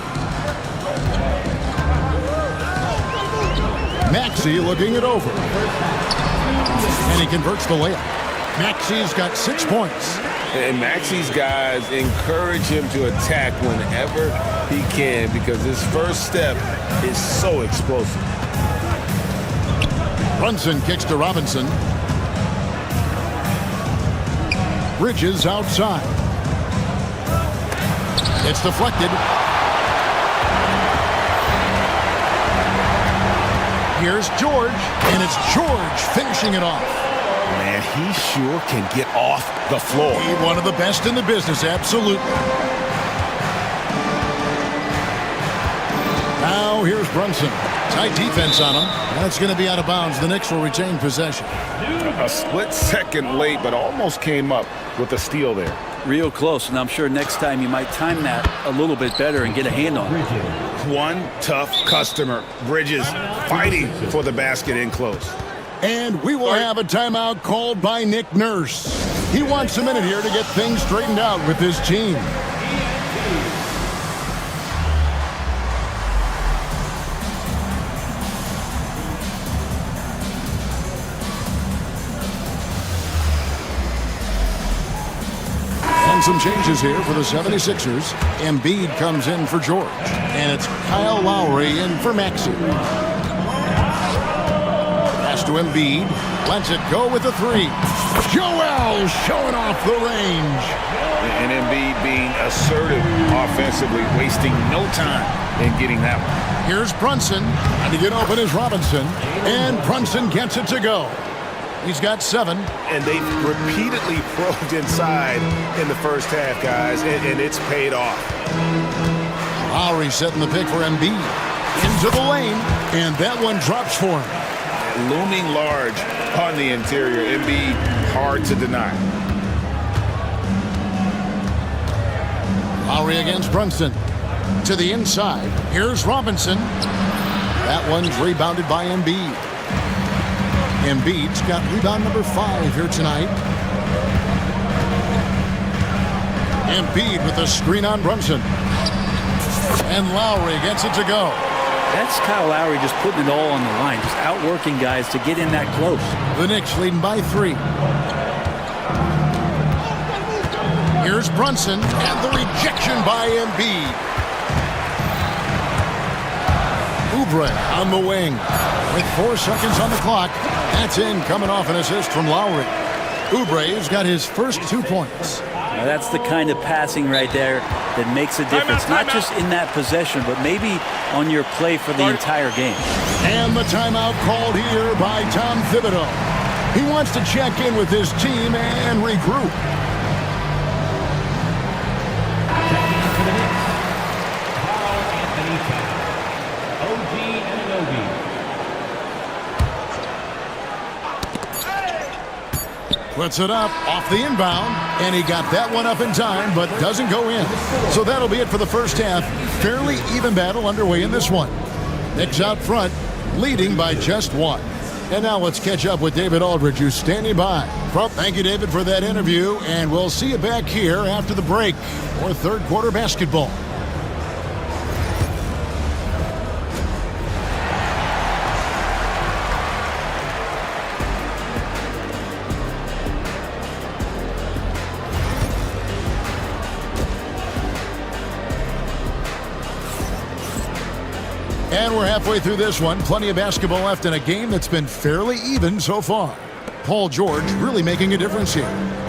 Maxey looking it over. And he converts the layup. Maxey's got 6 points. And Maxey's guys encourage him to attack whenever he can because his first step is so explosive. Brunson kicks to Robinson. Bridges outside. It's deflected. Here's George, and it's George finishing it off. Man, he sure can get off the floor. He's one of the best in the business, absolutely. Now here's Brunson. Tight defense on him. That's going to be out of bounds. The Knicks will retain possession. A split second late, but almost came up with a steal there. Real close, and I'm sure next time you might time that a little bit better and get a hand on it. One tough customer. Bridges fighting for the basket in close. And we will have a timeout called by Nick Nurse. He wants a minute here to get things straightened out with his team. And some changes here for the 76ers. Embiid comes in for George. And it's Kyle Lowry in for Maxey. Pass to Embiid. Lets it go with the 3. Joel showing off the range. And Embiid being assertive offensively, wasting no time in getting that one. Here's Brunson. And to get open is Robinson. And Brunson gets it to go. He's got 7. And they've repeatedly probed inside in the first half, guys, and it's paid off. Lowry setting the pick for Embiid. Into the lane. And that one drops for him. Looming large on the interior. Embiid hard to deny. Lowry against Brunson. To the inside. Here's Robinson. That one's rebounded by Embiid. Embiid's got rebound number 5 here tonight. Embiid with a screen on Brunson. And Lowry gets it to go. That's Kyle Lowry just putting it all on the line, just outworking guys to get in that close. The Knicks leading by 3. Here's Brunson, and the rejection by Embiid. Oubre on the wing. With 4 seconds on the clock, that's in, coming off an assist from Lowry. Oubre's got his first 2 points. Now that's the kind of passing right there that makes a difference, not just in that possession, but maybe on your play for the entire game. And the timeout called here by Tom Thibodeau. He wants to check in with his team and regroup. Puts it up off the inbound, and he got that one up in time, but doesn't go in. So that'll be it for the first half. Fairly even battle underway in this one. Knicks out front, leading by just 1. And now let's catch up with David Aldridge, who's standing by. Thank you, David, for that interview, and we'll see you back here after the break for third quarter basketball. And we're halfway through this one. Plenty of basketball left in a game that's been fairly even so far. Paul George really making a difference here.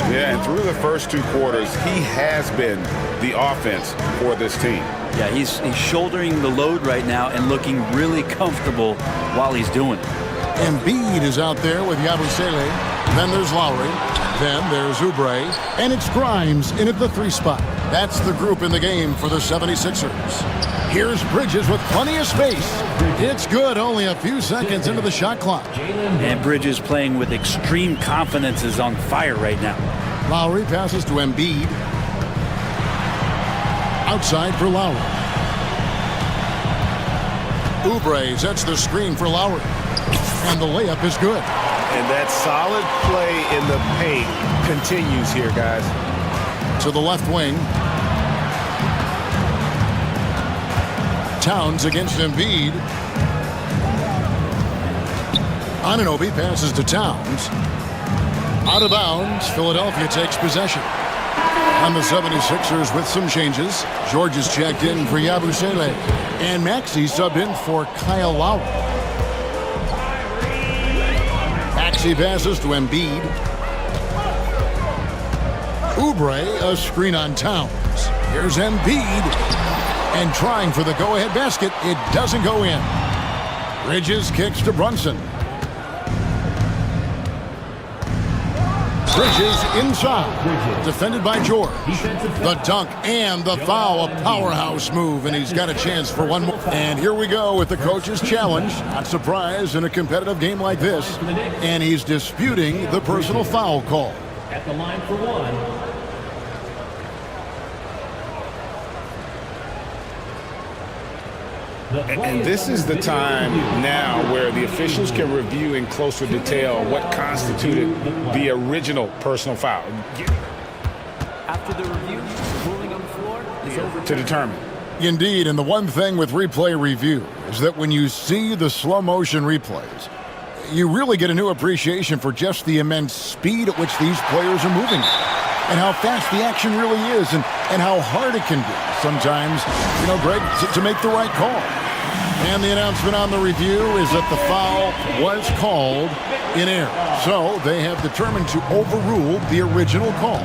Yeah, and through the first 2 quarters, he has been the offense for this team. Yeah, he's shouldering the load right now and looking really comfortable while he's doing it. Embiid is out there with Yabusele. Then there's Lowry. Then there's Oubre. And it's Grimes in at the 3 spot. That's the group in the game for the 76ers. Here's Bridges with plenty of space. It's good, only a few seconds into the shot clock. And Bridges playing with extreme confidence, is on fire right now. Lowry passes to Embiid. Outside for Lowry. Oubre sets the screen for Lowry. And the layup is good. And that solid play in the paint continues here, guys. To the left wing. Towns against Embiid. Anunoby passes to Towns. Out of bounds, Philadelphia takes possession. On the 76ers with some changes. George is checked in for Yabusele. And Maxey subbed in for Kyle Lowry. Maxey passes to Embiid. Oubre, a screen on Towns. Here's Embiid. And trying for the go-ahead basket. It doesn't go in. Bridges kicks to Brunson. Bridges inside. Defended by George. The dunk and the foul. A powerhouse move, and he's got a chance for one more. And here we go with the coach's challenge. Not surprised in a competitive game like this. And he's disputing the personal foul call. At the line for one. And this is the time now where the officials can review in closer detail what constituted the original personal foul. After the review, ruling on the floor is over To determine. Indeed, and the one thing with replay review is that when you see the slow motion replays, you really get a new appreciation for just the immense speed at which these players are moving and how fast the action really is and how hard it can be sometimes, Greg, to make the right call. And the announcement on the review is that the foul was called in error. So they have determined to overrule the original call.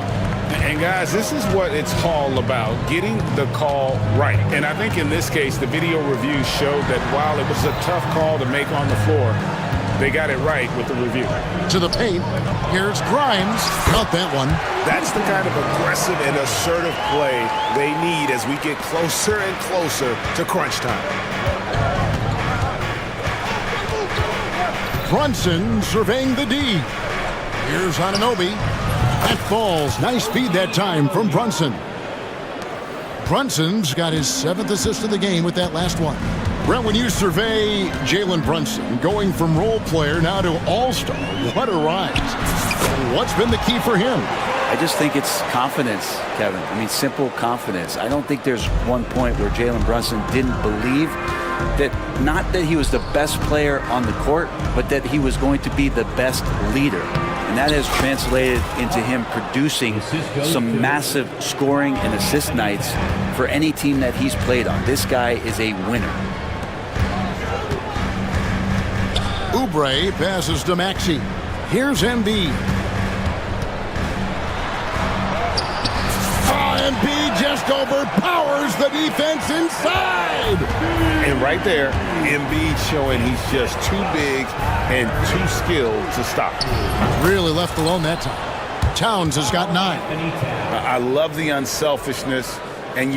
And guys, this is what it's all about, getting the call right. And I think in this case, the video review showed that while it was a tough call to make on the floor, they got it right with the review. To the paint, here's Grimes. Not that one. That's the kind of aggressive and assertive play they need as we get closer and closer to crunch time. Brunson surveying the D. Here's Anunoby. That falls. Nice feed that time from Brunson. Brunson's got his 7th assist of the game with that last one. Brent, when you survey Jalen Brunson, going from role player now to all-star, what a rise. What's been the key for him? I just think it's confidence, Kevin. I mean, simple confidence. I don't think there's one point where Jalen Brunson didn't believe that, not that he was the best player on the court, but that he was going to be the best leader. And that has translated into him producing some massive scoring and assist nights for any team that he's played on. This guy is a winner. Oubre passes to Maxey. Here's Embiid. Embiid just overpowers the defense inside. And right there, Embiid showing he's just too big and too skilled to stop. Really left alone that time. Towns has got 9. I love the unselfishness, and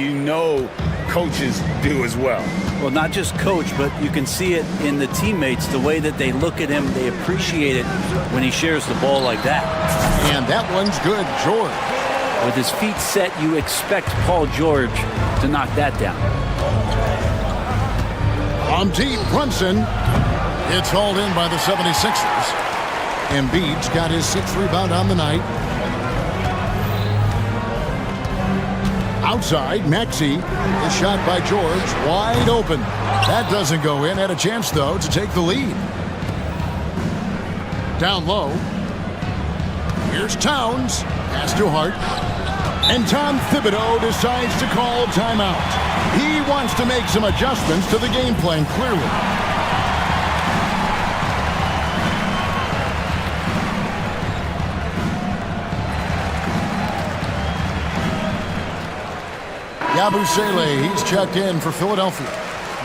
coaches do as well. Well, not just coach, but you can see it in the teammates, the way that they look at him. They appreciate it when he shares the ball like that. And that one's good, George. With his feet set, you expect Paul George to knock that down. On deep, Brunson. It's hauled in by the 76ers. Embiid's got his 6th rebound on the night. Outside, Maxey. The shot by George, wide open. That doesn't go in. Had a chance, though, to take the lead. Down low. Here's Towns. Pass to Hart. And Tom Thibodeau decides to call a timeout. He wants to make some adjustments to the game plan, clearly. Yabusele, he's checked in for Philadelphia.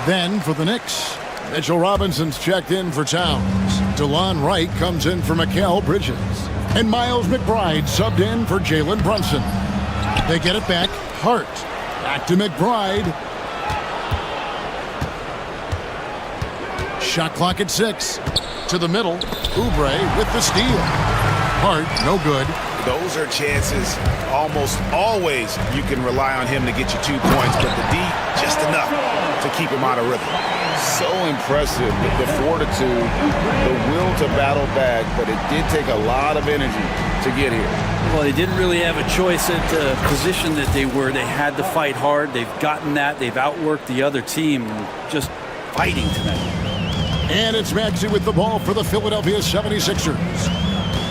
Then for the Knicks, Mitchell Robinson's checked in for Towns. DeLon Wright comes in for Mikal Bridges. And Miles McBride subbed in for Jalen Brunson. They get it back. Hart. Back to McBride. Shot clock at 6. To the middle. Oubre with the steal. Hart, no good. Those are chances almost always you can rely on him to get you 2 points, but the D, just enough to keep him out of rhythm. So impressive, the fortitude, the will to battle back, but it did take a lot of energy to get here. Well, they didn't really have a choice at the position that they were. They had to fight hard. They've gotten that. They've outworked the other team, just fighting tonight. And it's Maxey with the ball for the Philadelphia 76ers.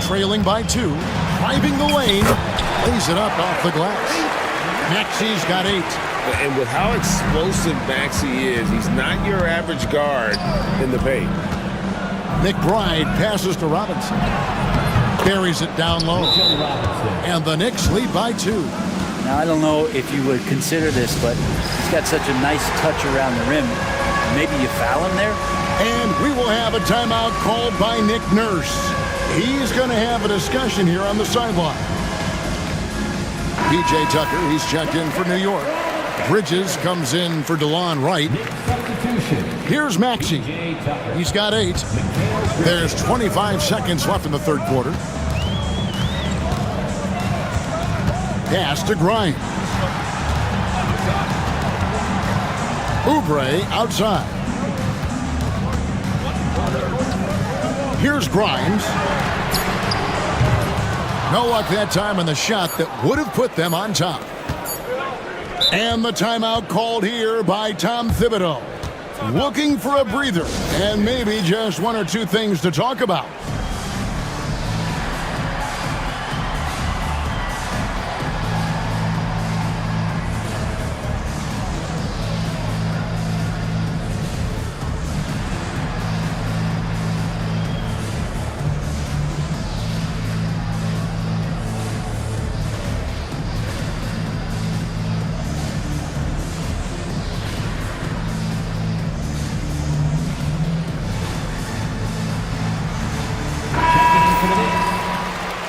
Trailing by 2, driving the lane, lays it up off the glass. Maxey's got 8. And with how explosive Maxey is, he's not your average guard in the paint. McBride passes to Robinson. Carries it down low. And the Knicks lead by 2. Now, I don't know if you would consider this, but he's got such a nice touch around the rim. Maybe you foul him there? And we will have a timeout called by Nick Nurse. He's going to have a discussion here on the sideline. P.J. Tucker, he's checked in for New York. Bridges comes in for DeLon Wright. Here's Maxey. He's got 8. There's 25 seconds left in the third quarter. Pass to Grimes. Oubre outside. Here's Grimes. No luck that time on the shot that would have put them on top. And the timeout called here by Tom Thibodeau. Looking for a breather and maybe just 1 or 2 things to talk about.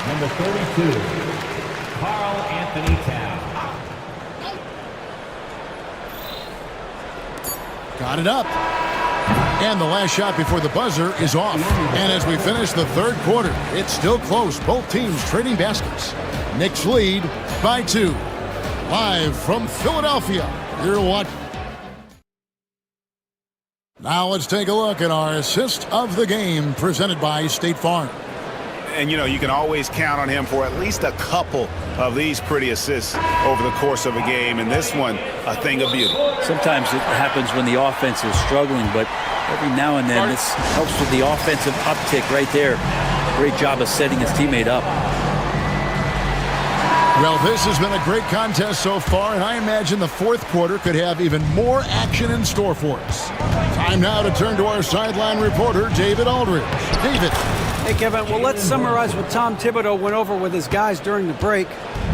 Number 32, Carl Anthony Towns. Got it up. And the last shot before the buzzer is off. And as we finish the third quarter, it's still close. Both teams trading baskets. Knicks lead by 2. Live from Philadelphia, you're watching. Now let's take a look at our assist of the game presented by State Farm. And, you know, you can always count on him for at least a couple of these pretty assists over the course of a game. And this one, a thing of beauty. Sometimes it happens when the offense is struggling, but every now and then this helps with the offensive uptick right there. Great job of setting his teammate up. Well, this has been a great contest so far, and I imagine the fourth quarter could have even more action in store for us. Time now to turn to our sideline reporter, David Aldridge. David. Hey, Kevin, well, let's summarize what Tom Thibodeau went over with his guys during the break.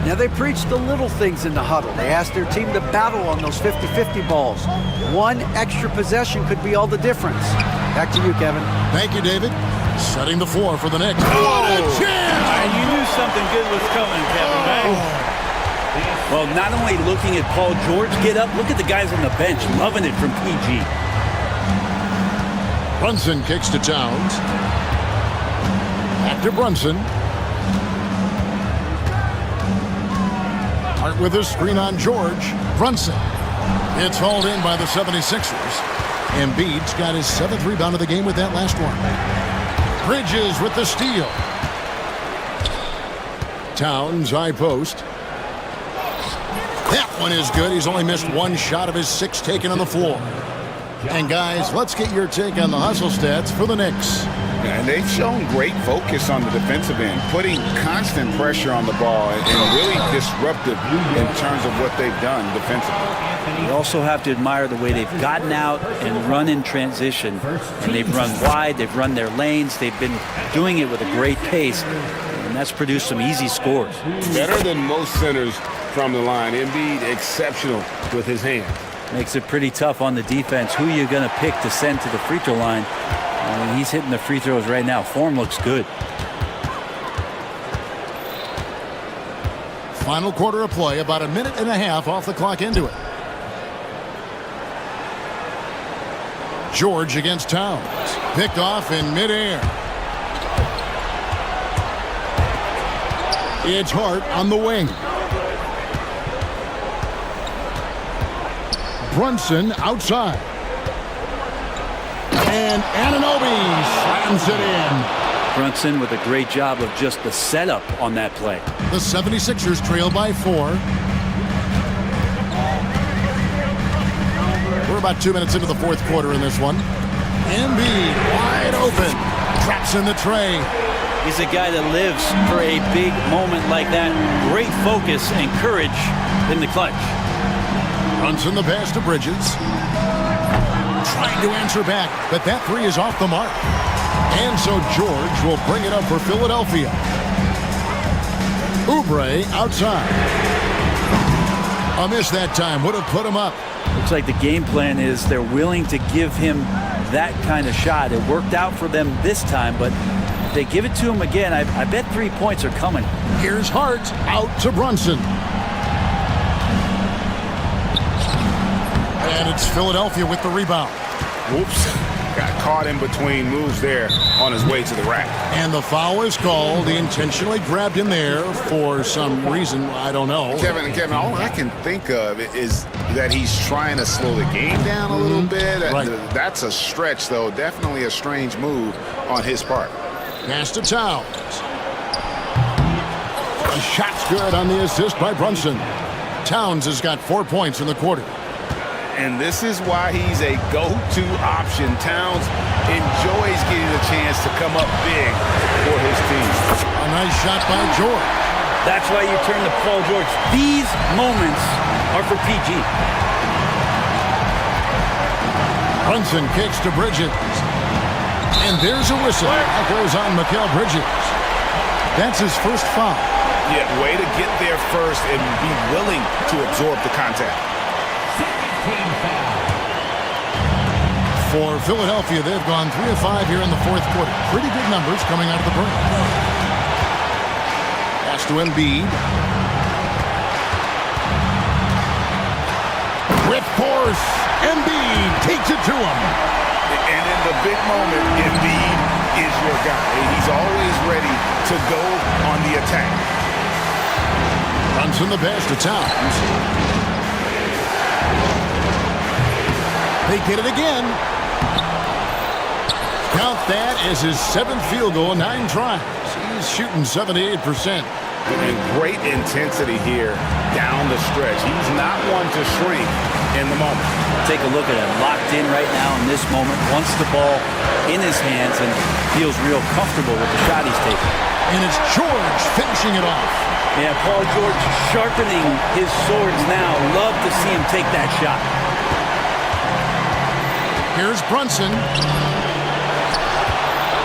Now, they preached the little things in the huddle. They asked their team to battle on those 50-50 balls. One extra possession could be all the difference. Back to you, Kevin. Thank you, David. Setting the floor for the Knicks. What a chance! You knew something good was coming, Kevin, right? Well, not only looking at Paul George get up, look at the guys on the bench loving it from PG. Brunson kicks to Towns. Back to Brunson. Hart with a screen on George. Brunson. It's hauled in by the 76ers. Embiid's got his 7th rebound of the game with that last one. Bridges with the steal. Towns, high post. That one is good. He's only missed 1 shot of his 6 taken on the floor. And guys, let's get your take on the hustle stats for the Knicks. And they've shown great focus on the defensive end, putting constant pressure on the ball and really disruptive in terms of what they've done defensively. You also have to admire the way they've gotten out and run in transition. And they've run wide, they've run their lanes, they've been doing it with a great pace. And that's produced some easy scores. Better than most centers from the line. Embiid exceptional with his hands. Makes it pretty tough on the defense. Who are you going to pick to send to the free throw line? I mean, he's hitting the free throws right now. Form looks good. Final quarter of play, about a minute and a half off the clock into it. George against Towns. Picked off in midair. It's Hart on the wing. Brunson outside. And Anunoby slams it in. Brunson with a great job of just the setup on that play. The 76ers trail by 4. We're about 2 minutes into the fourth quarter in this one. Embiid wide open. Traps in the tray. He's a guy that lives for a big moment like that. Great focus and courage in the clutch. Runs in the pass to Bridges. Trying to answer back, but that three is off the mark. And so George will bring it up for Philadelphia. Oubre outside. A miss that time would have put him up. Looks like the game plan is they're willing to give him that kind of shot. It worked out for them this time, but if they give it to him again, I bet 3 points are coming. Here's Hart out to Brunson. And it's Philadelphia with the rebound. Whoops. Got caught in between moves there on his way to the rack. And the foul is called. He intentionally grabbed him there for some reason. I don't know. Kevin, all I can think of is that he's trying to slow the game down a little bit. Right. That's a stretch, though. Definitely a strange move on his part. Pass to Towns. The shot's good on the assist by Brunson. Towns has got 4 points in the quarter. And this is why he's a go-to option. Towns enjoys getting a chance to come up big for his team. A nice shot by George. That's why you turn to Paul George. These moments are for PG. Brunson kicks to Bridges. And there's a whistle. That goes on Mikal Bridges. That's his first foul. Yeah, way to get there first and be willing to absorb the contact. For Philadelphia, they've gone 3 of 5 here in the fourth quarter. Pretty good numbers coming out of the break. Pass to Embiid. With force, Embiid takes it to him. And in the big moment, Embiid is your guy. He's always ready to go on the attack. Runs in the pass to Towns. They get it again. Count that as his 7th field goal, 9 tries. He's shooting 78%. And great intensity here down the stretch. He's not one to shrink in the moment. Take a look at it. Locked in right now in this moment. Wants the ball in his hands and feels real comfortable with the shot he's taking. And it's George finishing it off. Yeah, Paul George sharpening his swords now. Love to see him take that shot. Here's Brunson.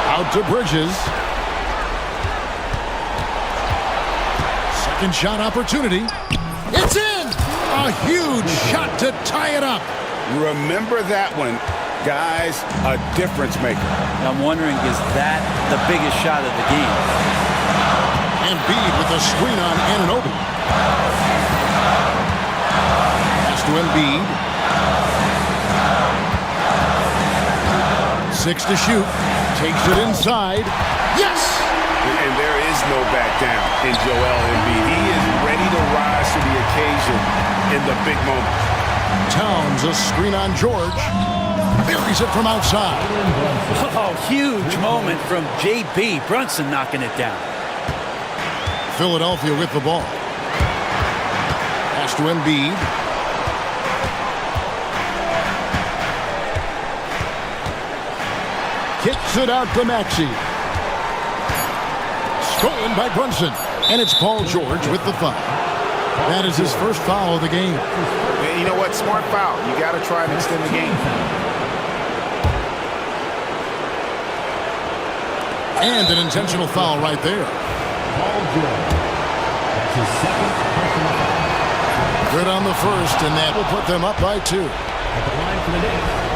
Out to Bridges. Second shot opportunity. It's in! A huge shot to tie it up. Remember that one. Guys, a difference maker. I'm wondering, is that the biggest shot of the game? Embiid with the screen on Anunoby. Pass to Embiid. 6 to shoot. Takes it inside. Yes! And there is no back down in Joel Embiid. He is ready to rise to the occasion in the big moment. Towns, a screen on George. Buries it from outside. Oh, huge moment from JB. Brunson knocking it down. Philadelphia with the ball. Pass to Embiid. Kicks it out to Maxey. Stolen by Brunson. And it's Paul George with the foul. That is his first foul of the game. And you know what? Smart foul. You got to try and extend the game. And an intentional foul right there. Paul George. That's his second personal foul. Good on the first, and that will put them up by 2. At the line for the Knicks,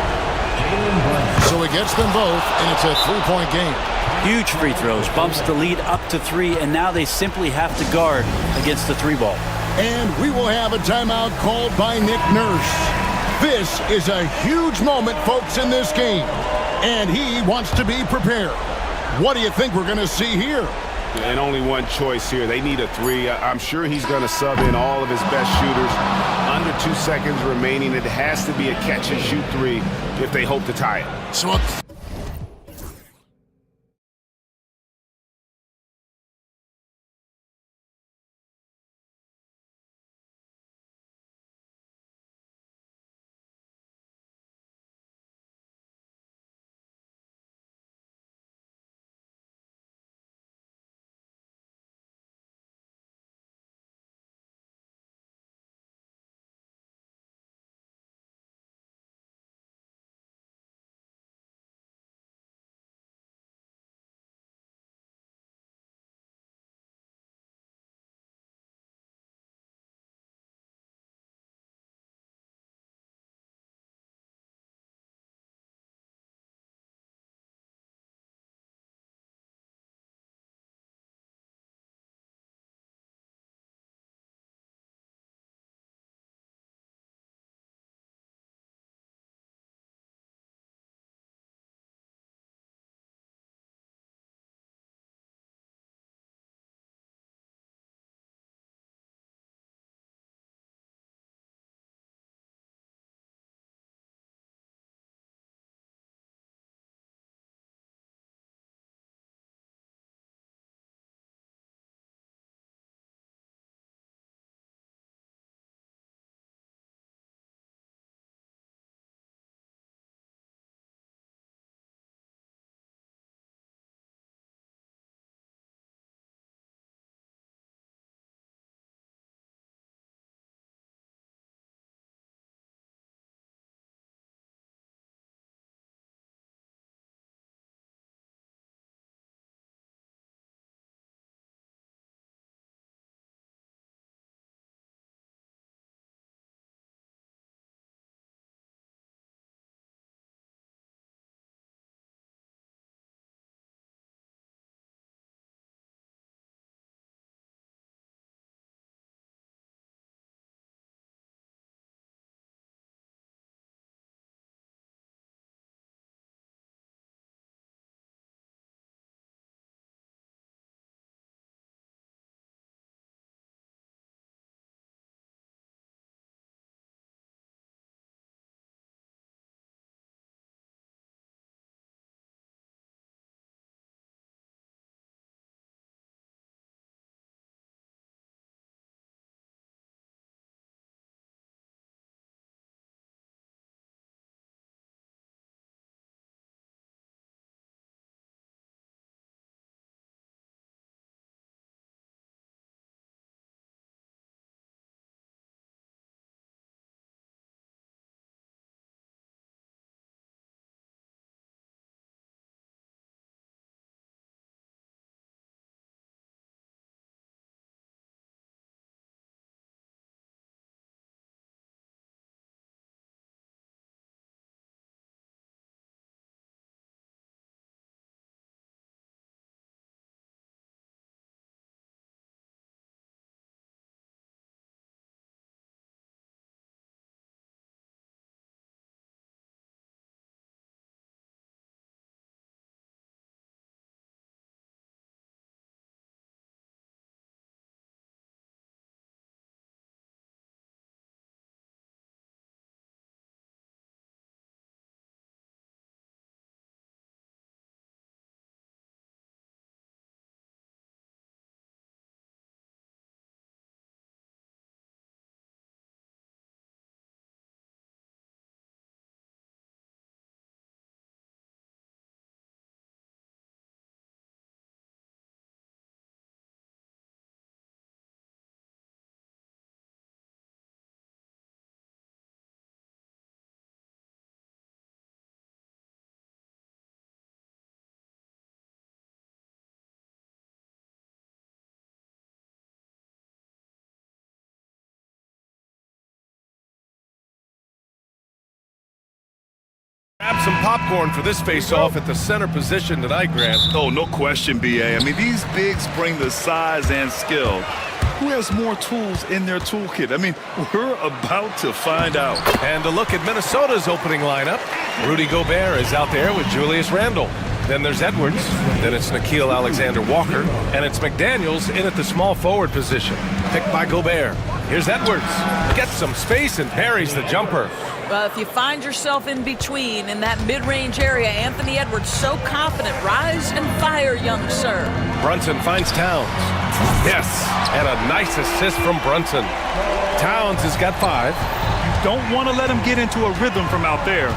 Jalen Brunson. So he gets them both, and it's a 3-point game. Huge free throws, bumps the lead up to 3, and now they simply have to guard against the 3 ball. And we will have a timeout called by Nick Nurse. This is a huge moment, folks, in this game. And he wants to be prepared. What do you think we're going to see here? And only one choice here. They need a 3. I'm sure he's going to sub in all of his best shooters. Under 2 seconds remaining. It has to be a catch-and-shoot 3 if they hope to tie it. So Grab some popcorn for this face-off at the center position tonight, Grant. Oh, no question, B.A. I mean, these bigs bring the size and skill. Who has more tools in their toolkit? I mean, we're about to find out. And a look at Minnesota's opening lineup. Rudy Gobert is out there with Julius Randle. Then there's Edwards. Then it's Nickeil Alexander-Walker. And it's McDaniels in at the small forward position. Picked by Gobert. Here's Edwards. Gets some space and parries the jumper. Well, if you find yourself in between in that mid-range area, Anthony Edwards so confident. Rise and fire, young sir. Brunson finds Towns. Yes, and a nice assist from Brunson. Towns has got 5. Don't want to let him get into a rhythm from out there.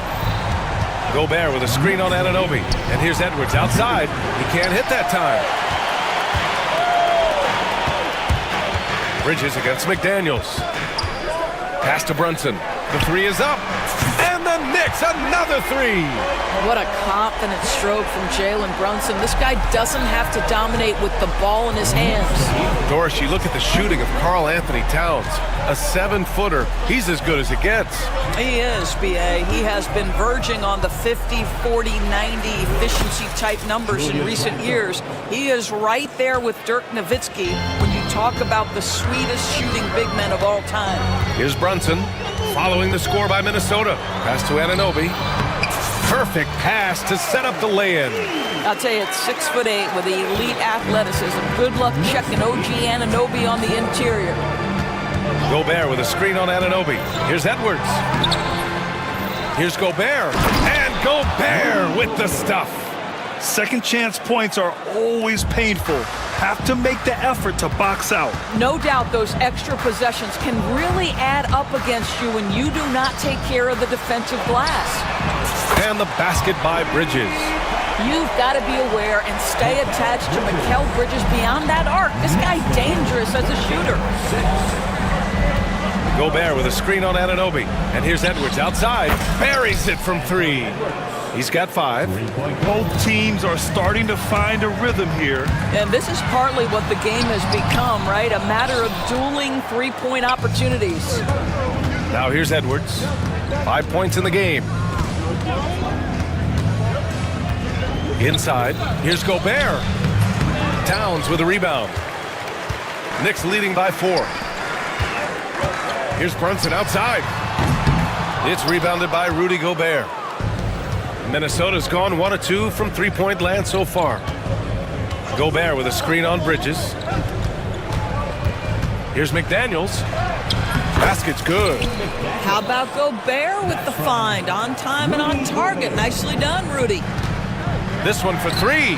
Gobert with a screen on Anunoby. And here's Edwards outside. He can't hit that time. Bridges against McDaniels. Pass to Brunson. The 3 is up. And the Knicks, another 3. What a confident stroke from Jalen Brunson. This guy doesn't have to dominate with the ball in his hands. Doris, you look at the shooting of Karl Anthony Towns. A 7-footer. He's as good as it gets. He is, B.A. He has been verging on the 50, 40, 90 efficiency type numbers in recent years. He is right there with Dirk Nowitzki when you talk about the sweetest shooting big men of all time. Here's Brunson, following the score by Minnesota. Pass to Anunoby. Perfect pass to set up the lay-in. I'll tell you, it's 6'8" with elite athleticism. Good luck checking OG Anunoby on the interior. Gobert with a screen on Anunoby. Here's Edwards. Here's Gobert. And Gobert with the stuff. Second chance points are always painful. Have to make the effort to box out. No doubt those extra possessions can really add up against you when you do not take care of the defensive glass. And the basket by Bridges. You've got to be aware and stay attached to Mikal Bridges beyond that arc. This guy's dangerous as a shooter. Gobert with a screen on Anunoby. And here's Edwards outside. Buries it from 3. He's got 5. Both teams are starting to find a rhythm here. And this is partly what the game has become, right? A matter of dueling three-point opportunities. Now here's Edwards. 5 points in the game. Inside, here's Gobert. Towns with a rebound. Knicks leading by 4. Here's Brunson outside. It's rebounded by Rudy Gobert. Minnesota's gone 1 of 2 from three-point land so far. Gobert with a screen on Bridges. Here's McDaniels. Basket's good. How about Gobert with the find? On time and on target. Nicely done, Rudy. This one for 3.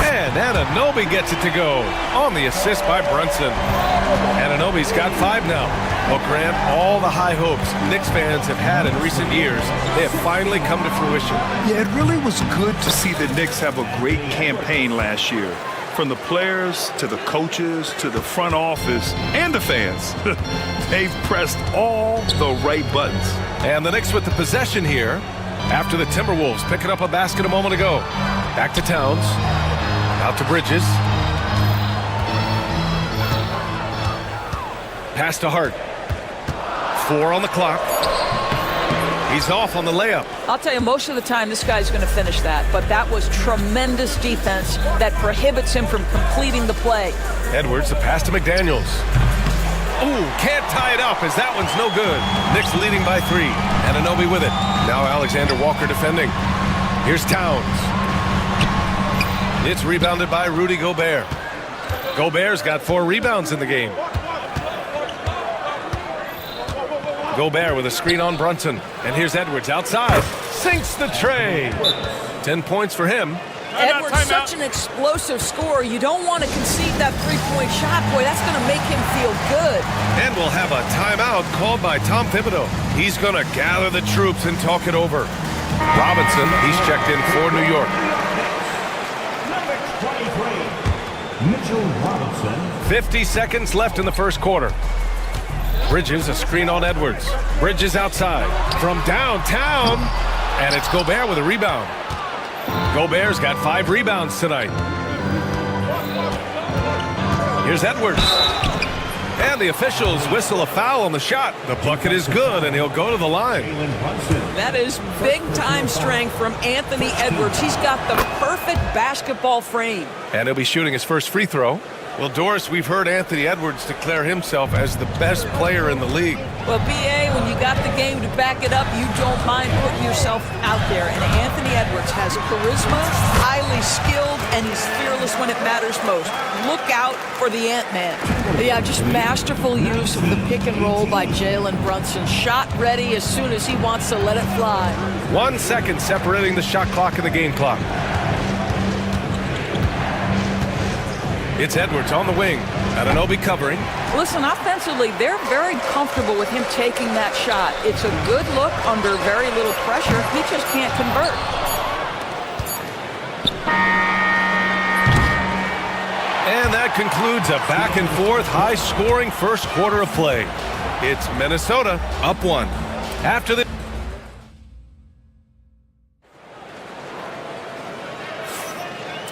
And Anunoby gets it to go on the assist by Brunson. Anunoby's got 5 now. Well, Grant, all the high hopes Knicks fans have had in recent years, they have finally come to fruition. Yeah, it really was good to see the Knicks have a great campaign last year. From the players to the coaches to the front office and the fans. They've pressed all the right buttons. And the Knicks with the possession here after the Timberwolves picking up a basket a moment ago. Back to Towns. Out to Bridges. Pass to Hart. 4 on the clock. He's off on the layup. I'll tell you, most of the time this guy's going to finish that, but that was tremendous defense that prohibits him from completing the play. Edwards, the pass to McDaniels. Ooh, can't tie it up as that one's no good. Knicks leading by 3. Anunoby with it. Now Alexander Walker defending. Here's Towns. It's rebounded by Rudy Gobert. Gobert's got 4 rebounds in the game. Gobert with a screen on Brunson. And here's Edwards outside. Sinks the tray. 10 points for him. Edwards, such an explosive scorer. You don't want to concede that three-point shot. Boy, that's going to make him feel good. And we'll have a timeout called by Tom Thibodeau. He's going to gather the troops and talk it over. Robinson, he's checked in for New York. Mitchell Robinson. 50 seconds left in the first quarter. Bridges, a screen on Edwards. Bridges outside from downtown. And it's Gobert with a rebound. Gobert's got 5 rebounds tonight. Here's Edwards. And the officials whistle a foul on the shot. The bucket is good, and he'll go to the line. That is big-time strength from Anthony Edwards. He's got the perfect basketball frame. And he'll be shooting his first free throw. Well, Doris, we've heard Anthony Edwards declare himself as the best player in the league. Well, BA, when you got the game to back it up, you don't mind putting yourself out there. And Anthony Edwards has charisma, highly skilled, and he's fearless when it matters most. Look out for the Ant-Man. Yeah, just masterful use of the pick and roll by Jalen Brunson. Shot ready as soon as he wants to let it fly. 1 second separating the shot clock and the game clock. It's Edwards on the wing. Anunoby covering. Listen, offensively, they're very comfortable with him taking that shot. It's a good look under very little pressure. He just can't convert. And that concludes a back-and-forth, high-scoring first quarter of play. It's Minnesota up 1. After the...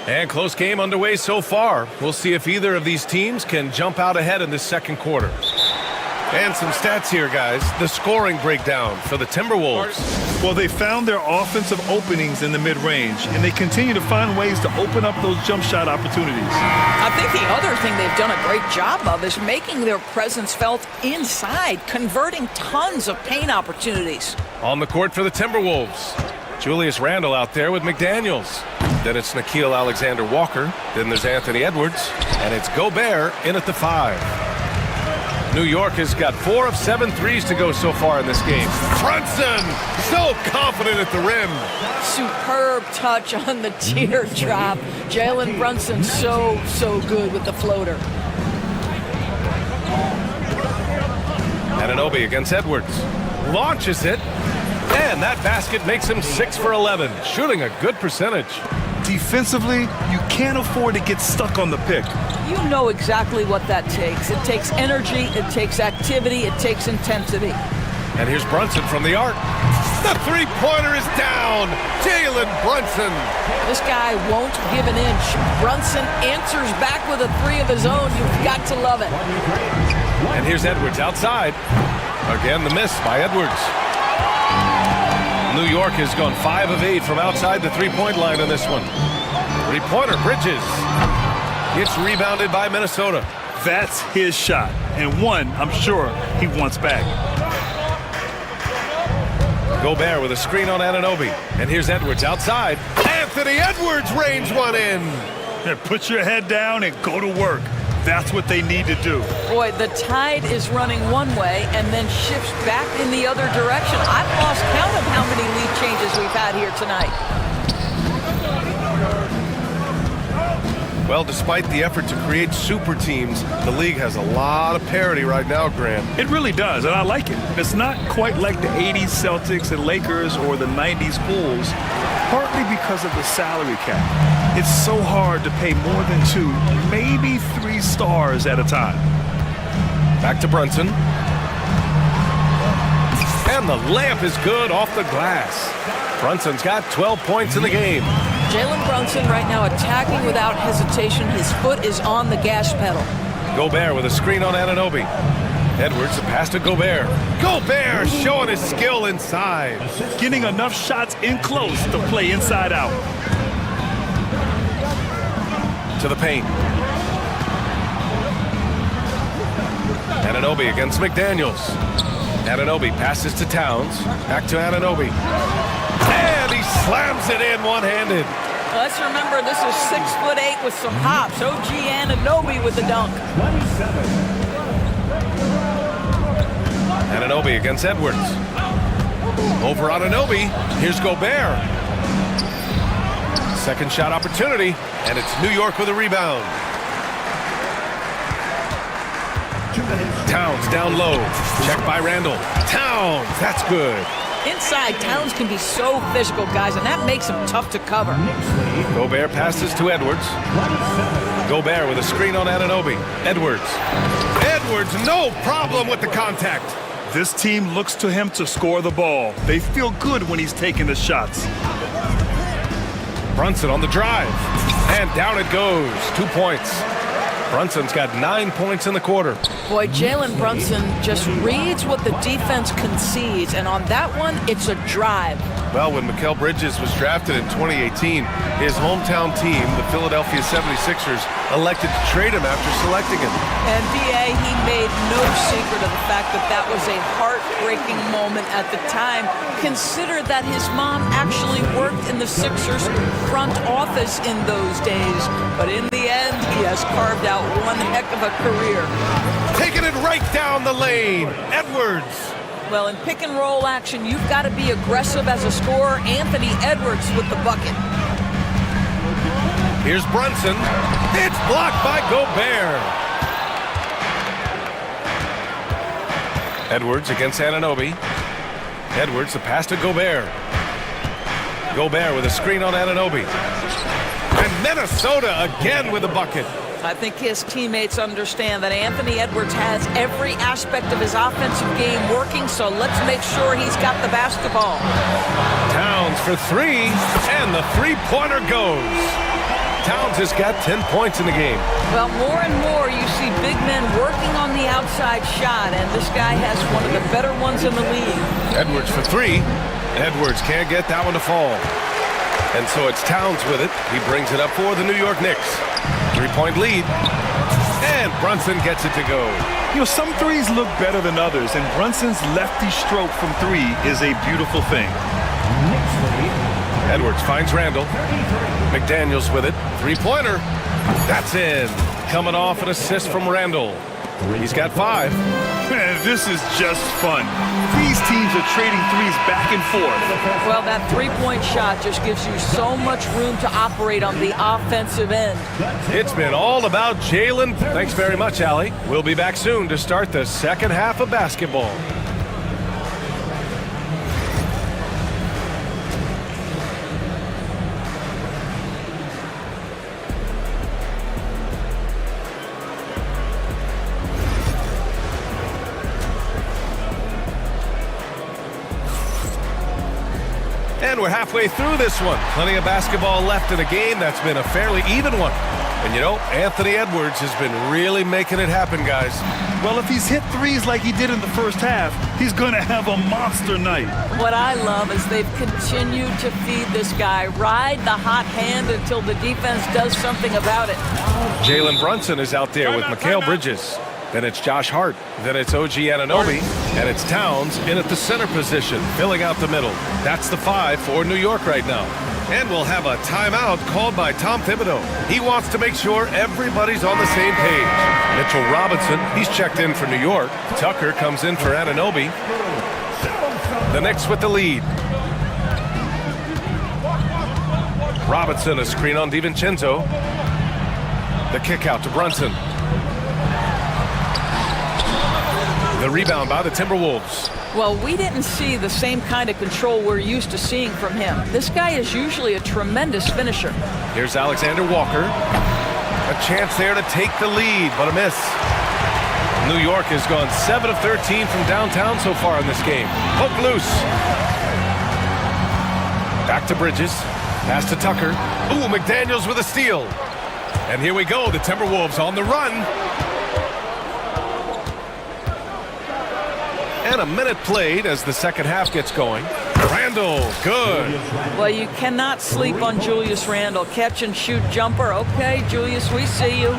And close game underway so far. We'll see if either of these teams can jump out ahead in this second quarter. And some stats here, guys. The scoring breakdown for the Timberwolves. Well, they found their offensive openings in the mid-range, and they continue to find ways to open up those jump shot opportunities. I think the other thing they've done a great job of is making their presence felt inside, converting tons of paint opportunities. On the court for the Timberwolves, Julius Randle out there with McDaniels. Then it's Nickeil Alexander-Walker. Then there's Anthony Edwards. And it's Gobert in at the 5. New York has got 4 of 7 threes to go so far in this game. Brunson, so confident at the rim. Superb touch on the teardrop. Jalen Brunson so good with the floater. Anunoby against Edwards. Launches it. And that basket makes him 6 for 11, shooting a good percentage. Defensively, you can't afford to get stuck on the pick. You know exactly what that takes. It takes energy, it takes activity, it takes intensity. And here's Brunson from the arc. The three-pointer is down. Jalen Brunson. This guy won't give an inch. Brunson answers back with a 3 of his own. You've got to love it. And here's Edwards outside. Again, the miss by Edwards. New York has gone 5 of 8 from outside the three-point line in this one. Three-pointer, Bridges. It's rebounded by Minnesota. That's his shot, and one I'm sure he wants back. Gobert with a screen on Anunoby. And here's Edwards outside. Anthony Edwards rains one in. Yeah, put your head down and go to work. That's what they need to do. Boy, the tide is running one way and then shifts back in the other direction. I've lost count of how many lead changes we've had here tonight. Well, despite the effort to create super teams, the league has a lot of parity right now, Grant. It really does, and I like it. It's not quite like the 80s Celtics and Lakers or the 90s Bulls, partly because of the salary cap. It's so hard to pay more than 2, maybe 3 stars at a time. Back to Brunson. And the layup is good off the glass. Brunson's got 12 points in the game. Jalen Brunson right now attacking without hesitation. His foot is on the gas pedal. Gobert with a screen on Anunoby. Edwards, the pass to Gobert. Gobert showing his skill inside. Getting enough shots in close to play inside out. To the paint. Anunoby against McDaniels. Anunoby passes to Towns. Back to Anunoby. And he slams it in one-handed. Let's remember, this is 6'8" with some hops. OG Anunoby with the dunk. Anunoby against Edwards. Over Anunoby. Here's Gobert. Second shot opportunity, and it's New York with a rebound. Towns down low. Check by Randle. Towns, that's good. Inside, Towns can be so physical, guys, and that makes him tough to cover. Gobert passes to Edwards. Gobert with a screen on Anunoby. Edwards. Edwards, no problem with the contact. This team looks to him to score the ball. They feel good when he's taking the shots. Brunson on the drive. And down it goes. 2 points. Brunson's got 9 points in the quarter. Boy, Jalen Brunson just reads what the defense concedes, and on that one, it's a drive. Well, when Mikal Bridges was drafted in 2018, his hometown team, the Philadelphia 76ers, elected to trade him after selecting him. And B.A., he made no secret of the fact that that was a heartbreaking moment at the time. Consider that his mom actually worked in the Sixers front office in those days. But in the end, he has carved out one heck of a career. Taking it right down the lane. Edwards. Well, in pick and roll action, you've got to be aggressive as a scorer. Anthony Edwards with the bucket. Here's Brunson. It's blocked by Gobert. Edwards against Anunoby. Edwards, the pass to Gobert. Gobert with a screen on Anunoby. And Minnesota again with a bucket. I think his teammates understand that Anthony Edwards has every aspect of his offensive game working, so let's make sure he's got the basketball. Towns for three, and the three-pointer goes. Towns has got 10 points in the game. Well, more and more you see big men working on the outside shot, and this guy has one of the better ones in the league. Edwards for three. Edwards can't get that one to fall. And so it's Towns with it. He brings it up for the New York Knicks. 3-point lead. And Brunson gets it to go. You know, some threes look better than others, and Brunson's lefty stroke from three is a beautiful thing. Edwards finds Randall. McDaniels with it. Three-pointer. That's in. Coming off an assist from Randall. He's got 5. Man, this is just fun. These teams are trading threes back and forth. Well, that three-point shot just gives you so much room to operate on the offensive end. It's been all about Jalen. Thanks very much, Allie. We'll be back soon to start the second half of basketball. And we're halfway through this one. Plenty of basketball left in a game that's been a fairly even one. And you know, Anthony Edwards has been really making it happen, guys. Well, if he's hit threes like he did in the first half, he's going to have a monster night. What I love is they've continued to feed this guy. Ride the hot hand until the defense does something about it. Jalen Brunson is out there with Mikal Bridges. Then it's Josh Hart. Then it's OG Anunoby. And it's Towns in at the center position, filling out the middle. That's the 5 for New York right now. And we'll have a timeout called by Tom Thibodeau. He wants to make sure everybody's on the same page. Mitchell Robinson, he's checked in for New York. Tucker comes in for Anunoby. The Knicks with the lead. Robinson, a screen on DiVincenzo. The kick out to Brunson. The rebound by the Timberwolves. Well, we didn't see the same kind of control we're used to seeing from him. This guy is usually a tremendous finisher. Here's Alexander Walker. A chance there to take the lead, but a miss. New York has gone 7 of 13 from downtown so far in this game. Poke loose. Back to Bridges. Pass to Tucker. Ooh, McDaniels with a steal. And here we go, the Timberwolves on the run. And a minute played as the second half gets going. Randall, good. Well, you cannot sleep on Julius Randall. Catch and shoot jumper. Okay, Julius, we see you.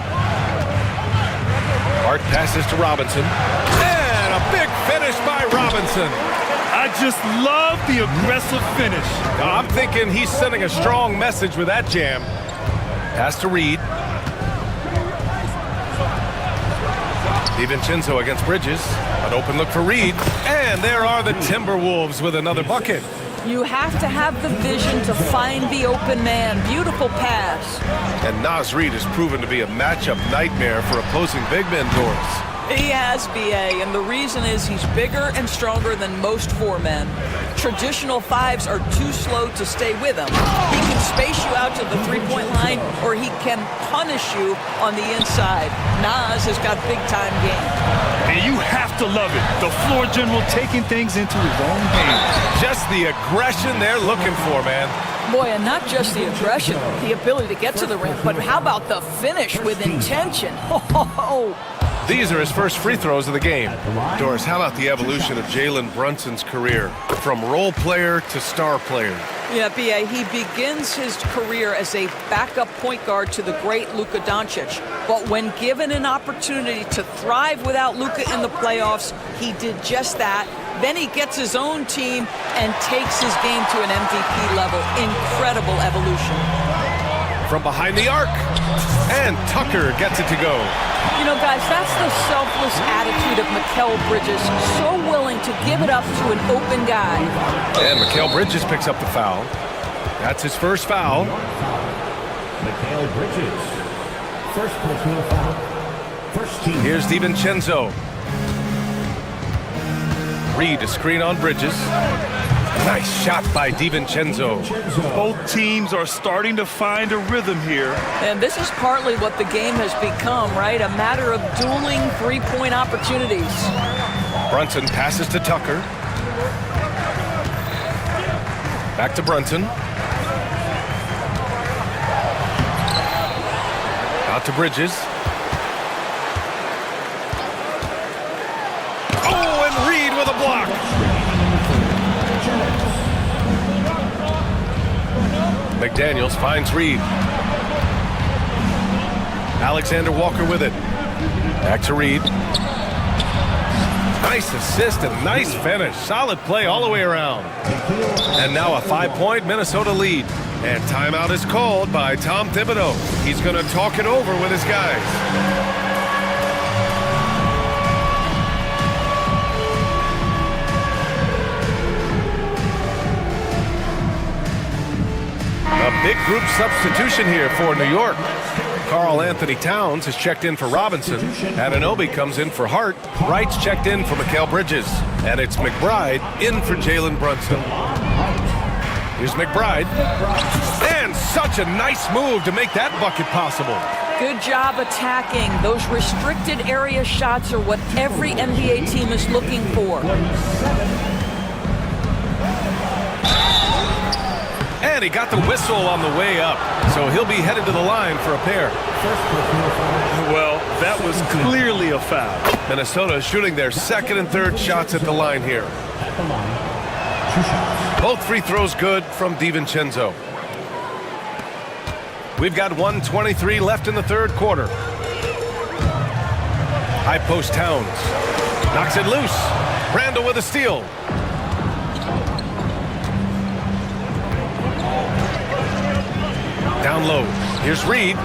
Hart passes to Robinson. And a big finish by Robinson. I just love the aggressive finish. I'm thinking he's sending a strong message with that jam. Pass to Reed. DiVincenzo against Bridges. An open look for Reed. And there are the Timberwolves with another bucket. You have to have the vision to find the open man. Beautiful pass. And Naz Reid has proven to be a matchup nightmare for opposing big men doors. He has, B.A., and the reason is he's bigger and stronger than most 4 men. Traditional 5s are too slow to stay with him. He can space you out to the three-point line, or he can punish you on the inside. Naz has got big-time game. And you have to love it. The floor general taking things into his own hands. Just the aggression they're looking for, man. Boy, and not just the aggression, the ability to get to the rim, but how about the finish with intention? Oh. These are his first free throws of the game. Doris, how about the evolution of Jalen Brunson's career? From role player to star player. Yeah, B.A., he begins his career as a backup point guard to the great Luka Doncic. But when given an opportunity to thrive without Luka in the playoffs, he did just that. Then he gets his own team and takes his game to an MVP level. Incredible evolution. From behind the arc. And Tucker gets it to go. You know, guys, that's the selfless attitude of Mikal Bridges. So willing to give it up to an open guy. And Mikal Bridges picks up the foul. That's his first foul. Mikal Bridges. First personal foul. First team. Here's DiVincenzo. Reed, a screen on Bridges. Nice shot by DiVincenzo. Both teams are starting to find a rhythm here. And this is partly what the game has become, right? A matter of dueling three-point opportunities. Brunson passes to Tucker. Back to Brunson. Out to Bridges. Oh, and Reed with a block. McDaniels finds Reed. Alexander Walker with it. Back to Reed. Nice assist and nice finish. Solid play all the way around. And now a 5-point Minnesota lead. And timeout is called by Tom Thibodeau. He's going to talk it over with his guys. A big group substitution here for New York. Karl Anthony Towns is checked in for Robinson. Anunoby comes in for Hart. Wright's checked in for Mikal Bridges. And it's McBride in for Jalen Brunson. Here's McBride. And such a nice move to make that bucket possible. Good job attacking. Those restricted area shots are what every NBA team is looking for. And he got the whistle on the way up, so he'll be headed to the line for a pair. Well, that was clearly a foul. Minnesota is shooting their second and third shots at the line here. Both free throws good from DiVincenzo. We've got 1:23 left in the third quarter. High post Towns. Knocks it loose. Randall with a steal. Down low. Here's Reed.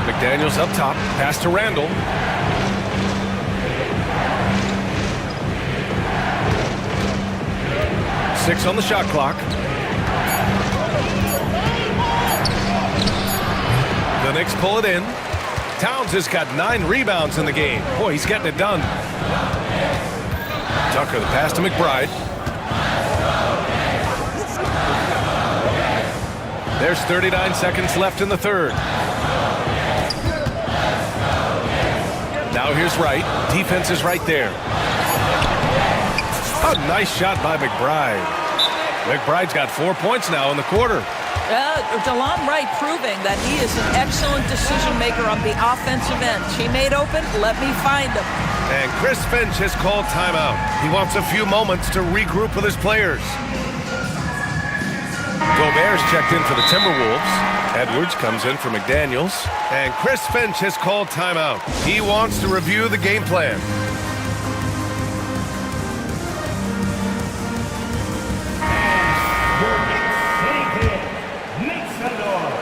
McDaniels up top. Pass to Randall. Six on the shot clock. The Knicks pull it in. Towns has got 9 rebounds in the game. Boy, he's getting it done. Tucker, the pass to McBride. There's 39 seconds left in the third. Now here's Wright. Defense is right there. A nice shot by McBride. McBride's got 4 points now in the quarter. DeLon Wright proving that he is an excellent decision maker on the offensive end. He made open, let me find him. And Chris Finch has called timeout. He wants a few moments to regroup with his players. Gobert's checked in for the Timberwolves. Edwards comes in for McDaniels. And Chris Finch has called timeout. He wants to review the game plan.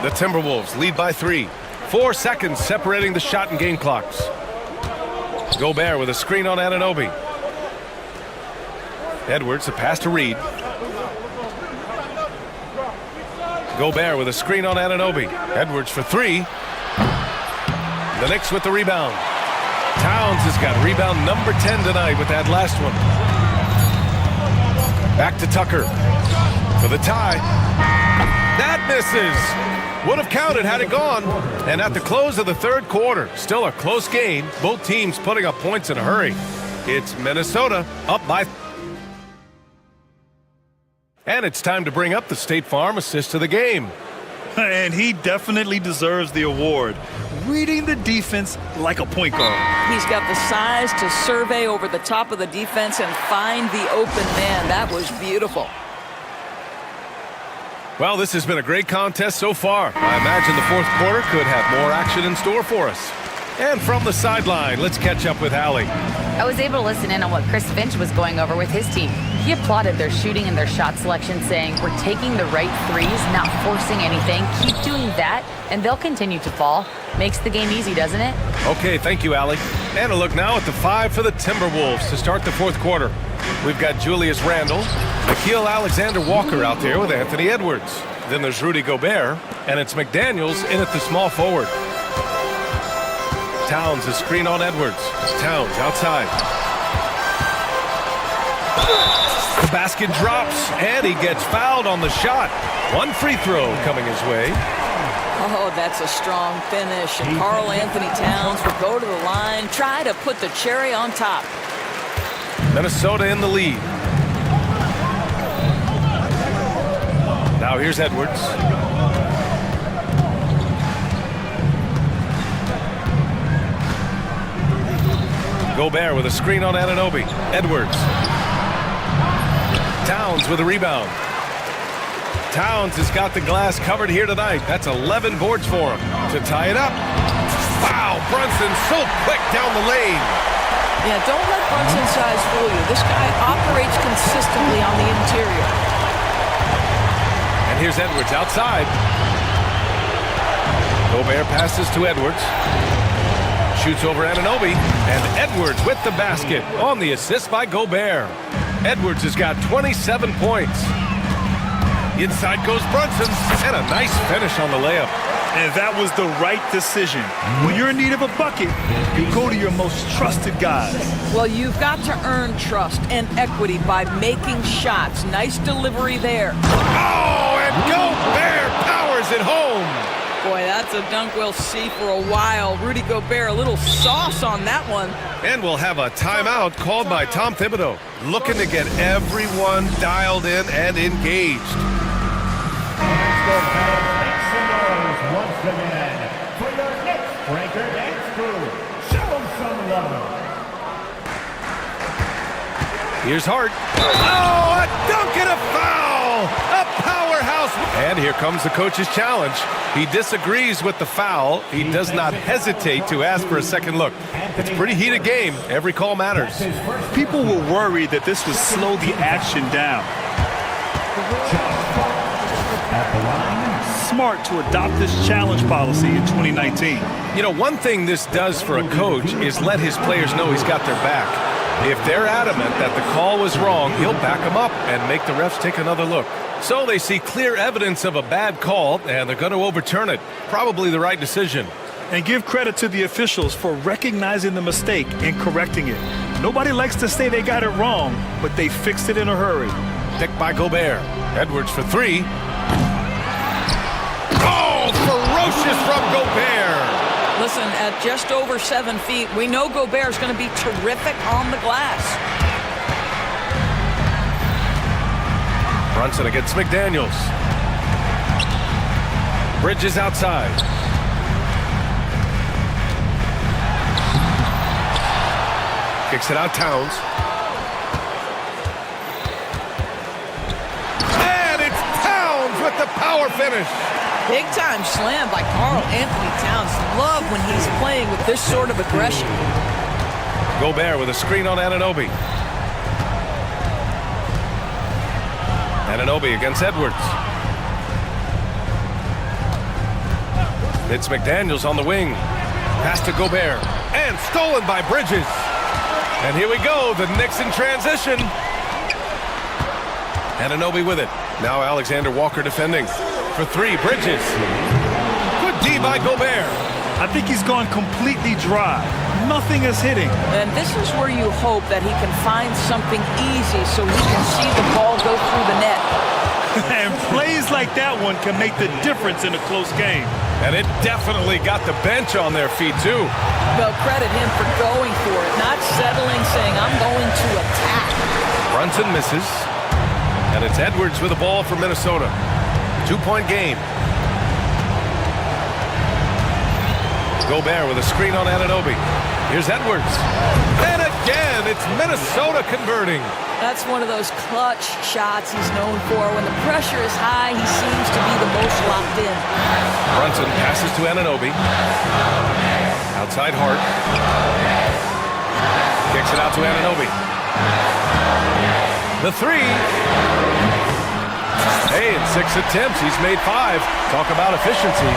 The Timberwolves lead by 3. 4 seconds separating the shot and game clocks. Gobert with a screen on Anunoby. Edwards, the pass to Reed. Gobert with a screen on Anunoby. Edwards for 3. The Knicks with the rebound. Towns has got rebound number 10 tonight with that last one. Back to Tucker for the tie. That misses. Would have counted had it gone. And at the close of the third quarter, still a close game. Both teams putting up points in a hurry. It's Minnesota up by And it's time to bring up the State Farm assist of the game. And he definitely deserves the award. Reading the defense like a point guard. He's got the size to survey over the top of the defense and find the open man. That was beautiful. Well, this has been a great contest so far. I imagine the fourth quarter could have more action in store for us. And from the sideline, let's catch up with Allie. I was able to listen in on what Chris Finch was going over with his team. He applauded their shooting and their shot selection, saying, "We're taking the right threes, not forcing anything. Keep doing that, and they'll continue to fall." Makes the game easy, doesn't it? Okay, thank you, Allie. And a look now at the 5 for the Timberwolves to start the fourth quarter. We've got Julius Randle, Nickeil Alexander-Walker out there with Anthony Edwards. Then there's Rudy Gobert, and it's McDaniels in at the small forward. Towns a screen on Edwards. Towns outside. The basket drops, and he gets fouled on the shot. One free throw coming his way. Oh, that's a strong finish. And Karl Anthony Towns will go to the line, try to put the cherry on top. Minnesota in the lead. Now here's Edwards. Gobert with a screen on Anunoby. Edwards. Towns with a rebound. Towns has got the glass covered here tonight. That's 11 boards for him to tie it up. Wow, Brunson so quick down the lane. Yeah, don't let Brunson's size fool you. This guy operates consistently on the interior. And here's Edwards outside. Gobert passes to Edwards. Shoots over Anunoby. And Edwards with the basket on the assist by Gobert. Edwards has got 27 points. Inside goes Brunson, and a nice finish on the layup. And that was the right decision. When you're in need of a bucket, you go to your most trusted guys. Well, you've got to earn trust and equity by making shots. Nice delivery there. Oh, and Gobert powers it home. Boy, that's a dunk we'll see for a while. Rudy Gobert, a little sauce on that one. And we'll have a timeout called by Tom Thibodeau, looking to get everyone dialed in and engaged. Once again, for your next breaker dance crew, show them some love. Here's Hart. Oh, a dunk and a foul! A powerhouse! And here comes the coach's challenge. He disagrees with the foul. He does not hesitate to ask for a second look. It's a pretty heated game. Every call matters. People were worried that this would slow the action down. At the line. Smart to adopt this challenge policy in 2019. You know, one thing this does for a coach is let his players know he's got their back. If they're adamant that the call was wrong, he'll back them up and make the refs take another look. So they see clear evidence of a bad call, and they're going to overturn it. Probably the right decision. And give credit to the officials for recognizing the mistake and correcting it. Nobody likes to say they got it wrong, but they fixed it in a hurry. Picked by Gobert. Edwards for three. Oh, ferocious from Gobert. Listen, at just over 7 feet, we know Gobert's going to be terrific on the glass. Brunson against McDaniels. Bridges outside. Kicks it out, Towns. And it's Towns with the power finish. Big time slam by Karl Anthony Towns. Love when he's playing with this sort of aggression. Gobert with a screen on Anunoby. Anunoby against Edwards. It's McDaniels on the wing. Pass to Gobert. And stolen by Bridges. And here we go, the Knicks in transition. Anunoby with it. Now Alexander-Walker defending. For three, Bridges. Good D by Gobert. I think he's gone completely dry. Nothing is hitting. And this is where you hope that he can find something easy so he can see the ball go through the net. And plays like that one can make the difference in a close game. And it definitely got the bench on their feet, too. Well, credit him for going for it, not settling, saying, I'm going to attack. Brunson misses. And it's Edwards with the ball for Minnesota. 2-point game. Gobert with a screen on Anunoby. Here's Edwards. And again, it's Minnesota converting. That's one of those clutch shots he's known for. When the pressure is high, he seems to be the most locked in. Brunson passes to Anunoby. Outside Hart. Kicks it out to Anunoby. The three. Hey, in 6 attempts, he's made 5. Talk about efficiency.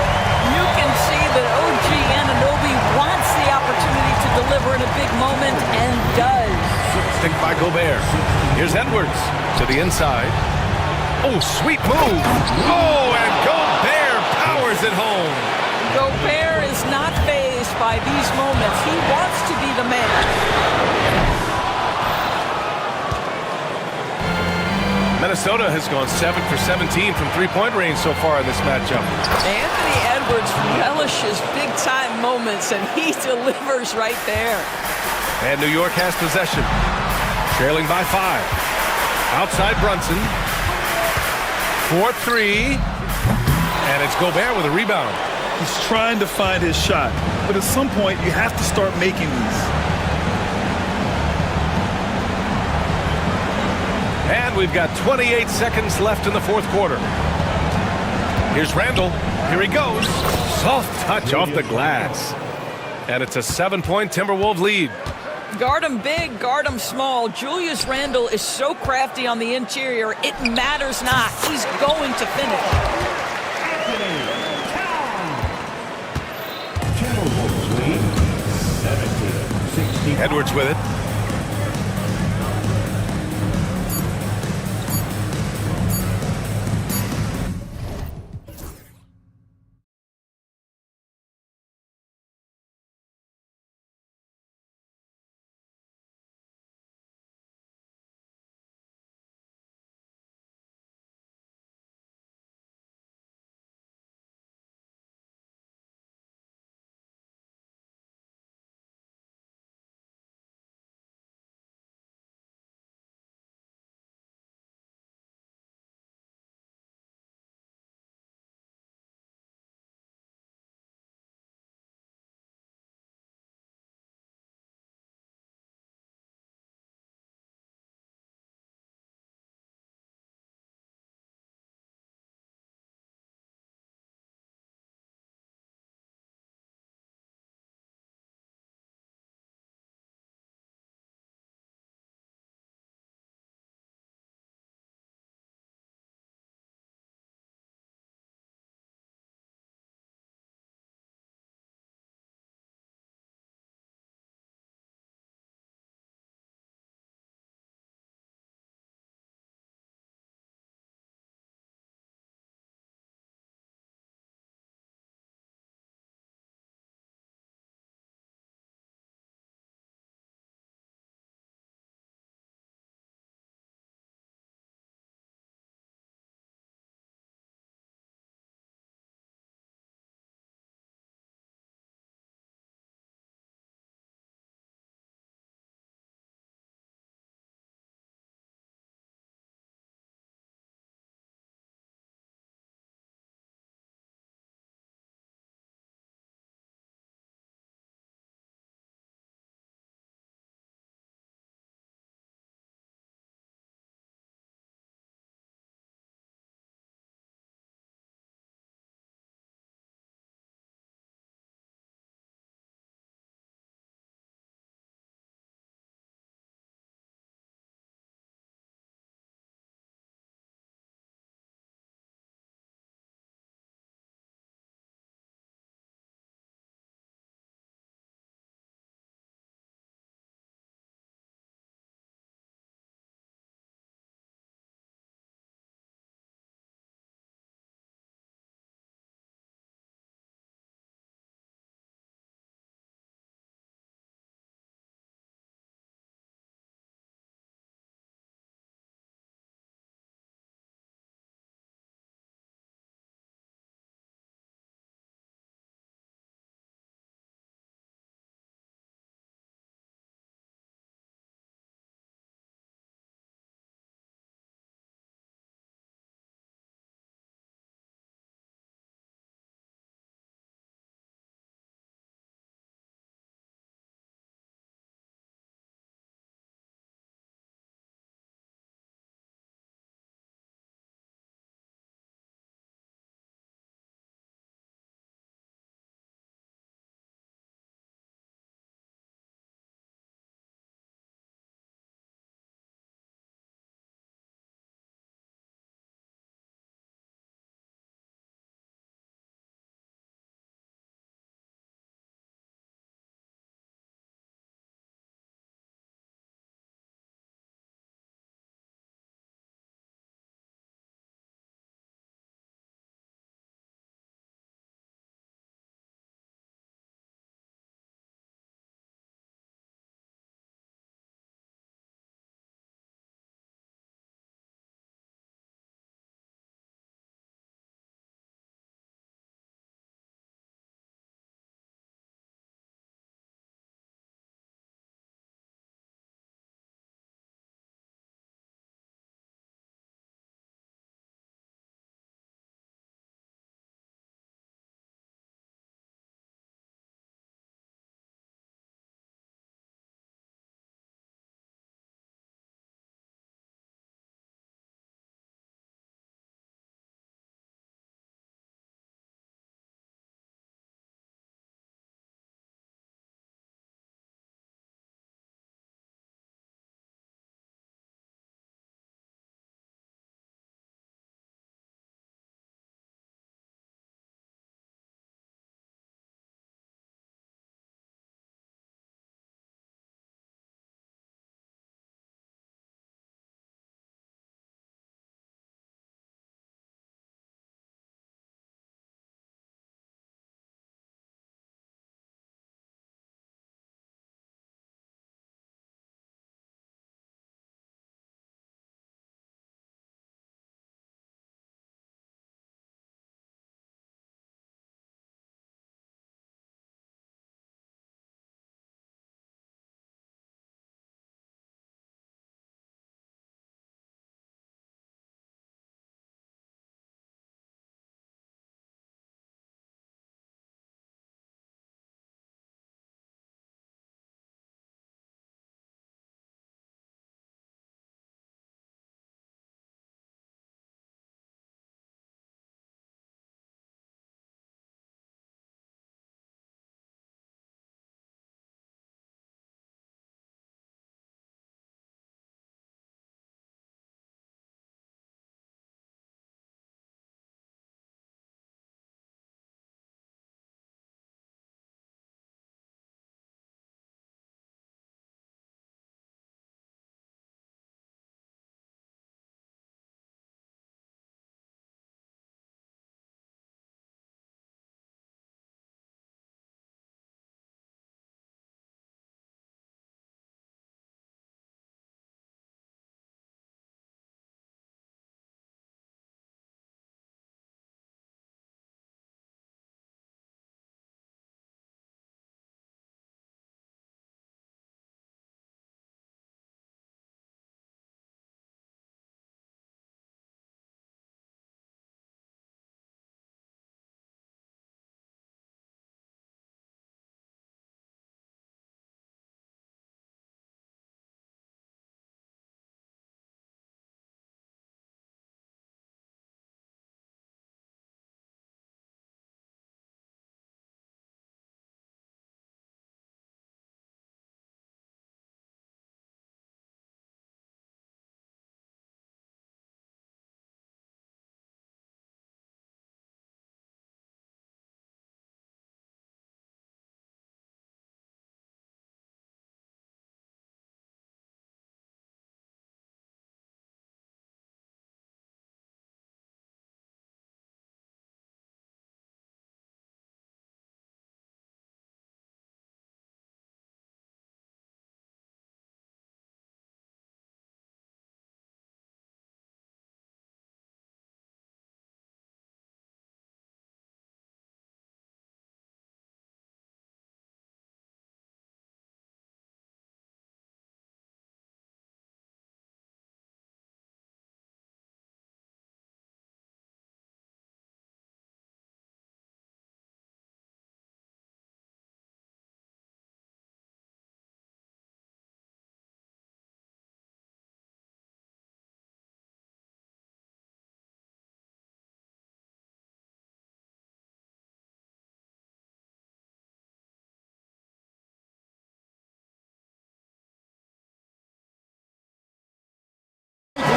You can see that OG Anunoby wants the opportunity to deliver in a big moment and does. Stick by Gobert. Here's Edwards to the inside. Oh, sweet move. Oh, and Gobert powers it home. Gobert is not fazed by these moments. He wants to be the man. Minnesota has gone 7 for 17 from three-point range so far in this matchup. Anthony Edwards relishes big-time moments, and he delivers right there. And New York has possession. Trailing by 5. Outside Brunson. 4-3. And it's Gobert with a rebound. He's trying to find his shot, but at some point you have to start making these. And we've got 28 seconds left in the fourth quarter. Here's Randall. Here he goes. Soft touch off the glass. And it's a 7-point Timberwolves lead. Guard him big, guard him small. Julius Randle is so crafty on the interior, it matters not. He's going to finish. Edwards with it.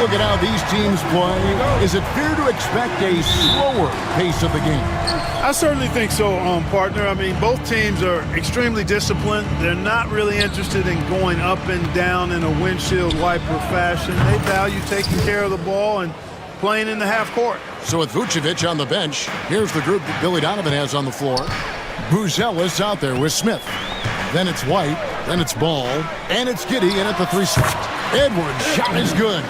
look at how these teams play, is it fair to expect a slower pace of the game? I certainly think so, partner. I mean, both teams are extremely disciplined. They're not really interested in going up and down in a windshield wiper fashion. They value taking care of the ball and playing in the half court. So with Vucevic on the bench, here's the group that Billy Donovan has on the floor. Buzelis out there with Smith. Then it's White, then it's Ball, and it's Giddey in at the 3 spot. Edwards' shot is good.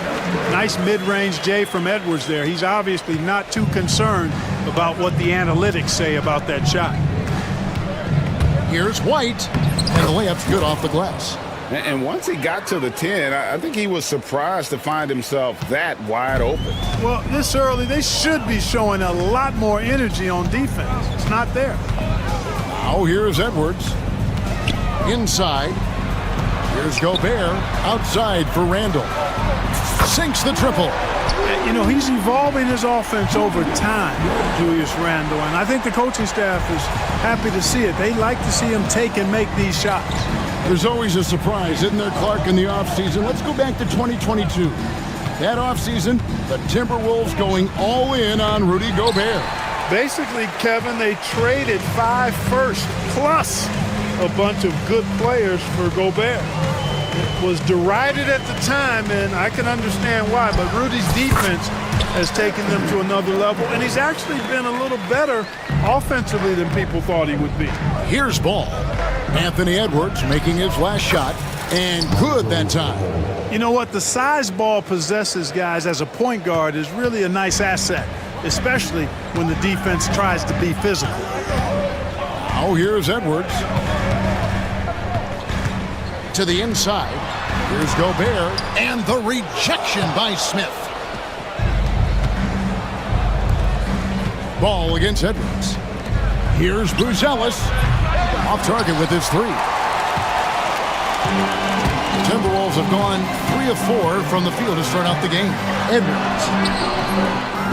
Nice mid-range J from Edwards there. He's obviously not too concerned about what the analytics say about that shot. Here's White, and the layup's good off the glass. And once he got to the 10, I think he was surprised to find himself that wide open. Well, this early, they should be showing a lot more energy on defense. It's not there. Now here's Edwards. Inside. Here's Gobert. Outside for Randall. Sinks the triple. You know, he's evolving his offense over time, Julius Randle, and I think the coaching staff is happy to see it. They like to see him take and make these shots. There's always a surprise, isn't there, Clark, in the offseason? Let's go back to 2022. That offseason, the Timberwolves going all in on Rudy Gobert. Basically, Kevin, they traded 5 firsts plus a bunch of good players for Gobert. It was derided at the time, and I can understand why, but Rudy's defense has taken them to another level, and he's actually been a little better offensively than people thought he would be. Here's Ball. Anthony Edwards making his last shot, and good that time. You know what? The size Ball possesses, guys, as a point guard is really a nice asset, especially when the defense tries to be physical. Now here's Edwards. To the inside. Here's Gobert, and the rejection by Smith. Ball against Edwards. Here's Buzelis. Off target with his 3. The Timberwolves have gone 3 of 4 from the field to start out the game. Edwards.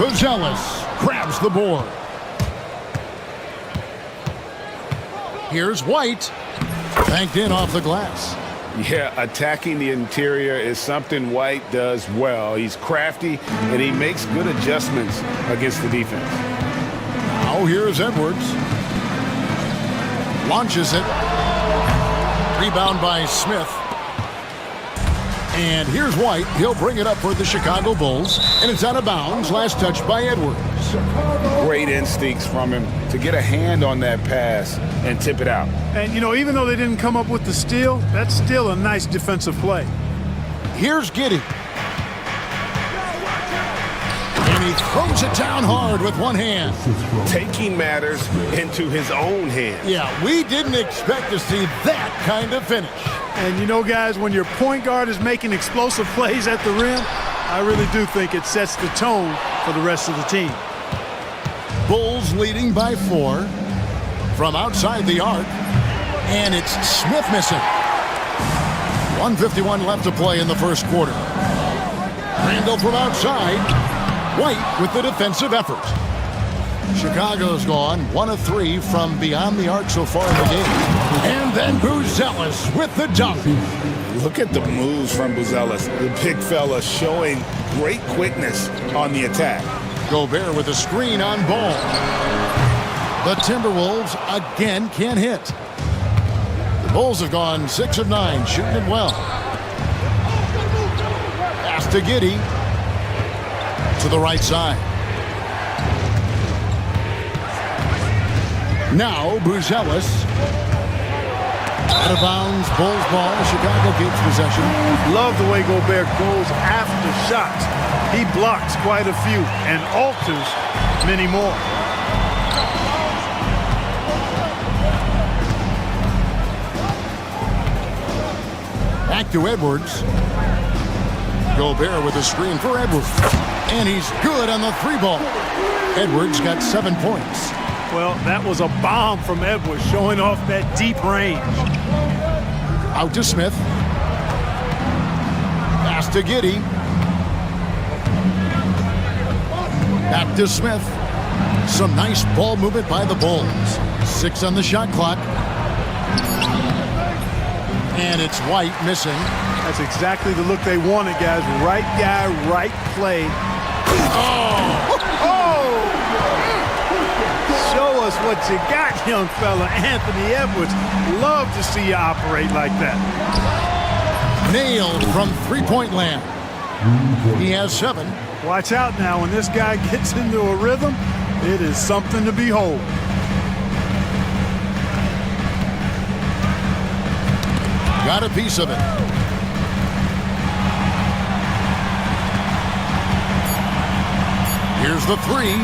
Buzelis grabs the board. Here's White. Banked in off the glass. Yeah, attacking the interior is something White does well. He's crafty, and he makes good adjustments against the defense. Now here's Edwards. Launches it. Rebound by Smith. And here's White. He'll bring it up for the Chicago Bulls. And it's out of bounds. Last touch by Edwards. Great instincts from him to get a hand on that pass and tip it out. And, you know, even though they didn't come up with the steal, that's still a nice defensive play. Here's Giddey. And he throws it down hard with one hand. Taking matters into his own hands. Yeah, we didn't expect to see that kind of finish. And, you know, guys, when your point guard is making explosive plays at the rim, I really do think it sets the tone for the rest of the team. Bulls leading by 4 from outside the arc, and it's Smith missing. 1:51 left to play in the first quarter. Randall from outside. White with the defensive effort. Chicago's gone 1 of 3 from beyond the arc so far in the game. And then Buzelis with the dunk. Look at the moves from Buzelis. The big fella showing great quickness on the attack. Gobert with a screen on Ball. The Timberwolves again can't hit. The Bulls have gone 6 of 9, shooting it well. Pass to Giddey. To the right side. Now Buzelis. Out of bounds, Bulls ball. Chicago keeps possession. Love the way Gobert goes after shots. He blocks quite a few and alters many more. Back to Edwards. Gobert with a screen for Edwards. And he's good on the 3-ball. Edwards got 7 points. Well, that was a bomb from Edwards, showing off that deep range. Out to Smith. Pass to Giddey. Back to Smith. Some nice ball movement by the Bulls. 6 on the shot clock. And it's White missing. That's exactly the look they wanted, guys. Right guy, right play. Oh! Show us what you got, young fella. Anthony Edwards, love to see you operate like that. Nailed from three-point land. He has 7. Watch out now. When this guy gets into a rhythm, it is something to behold. Got a piece of it. Here's the 3.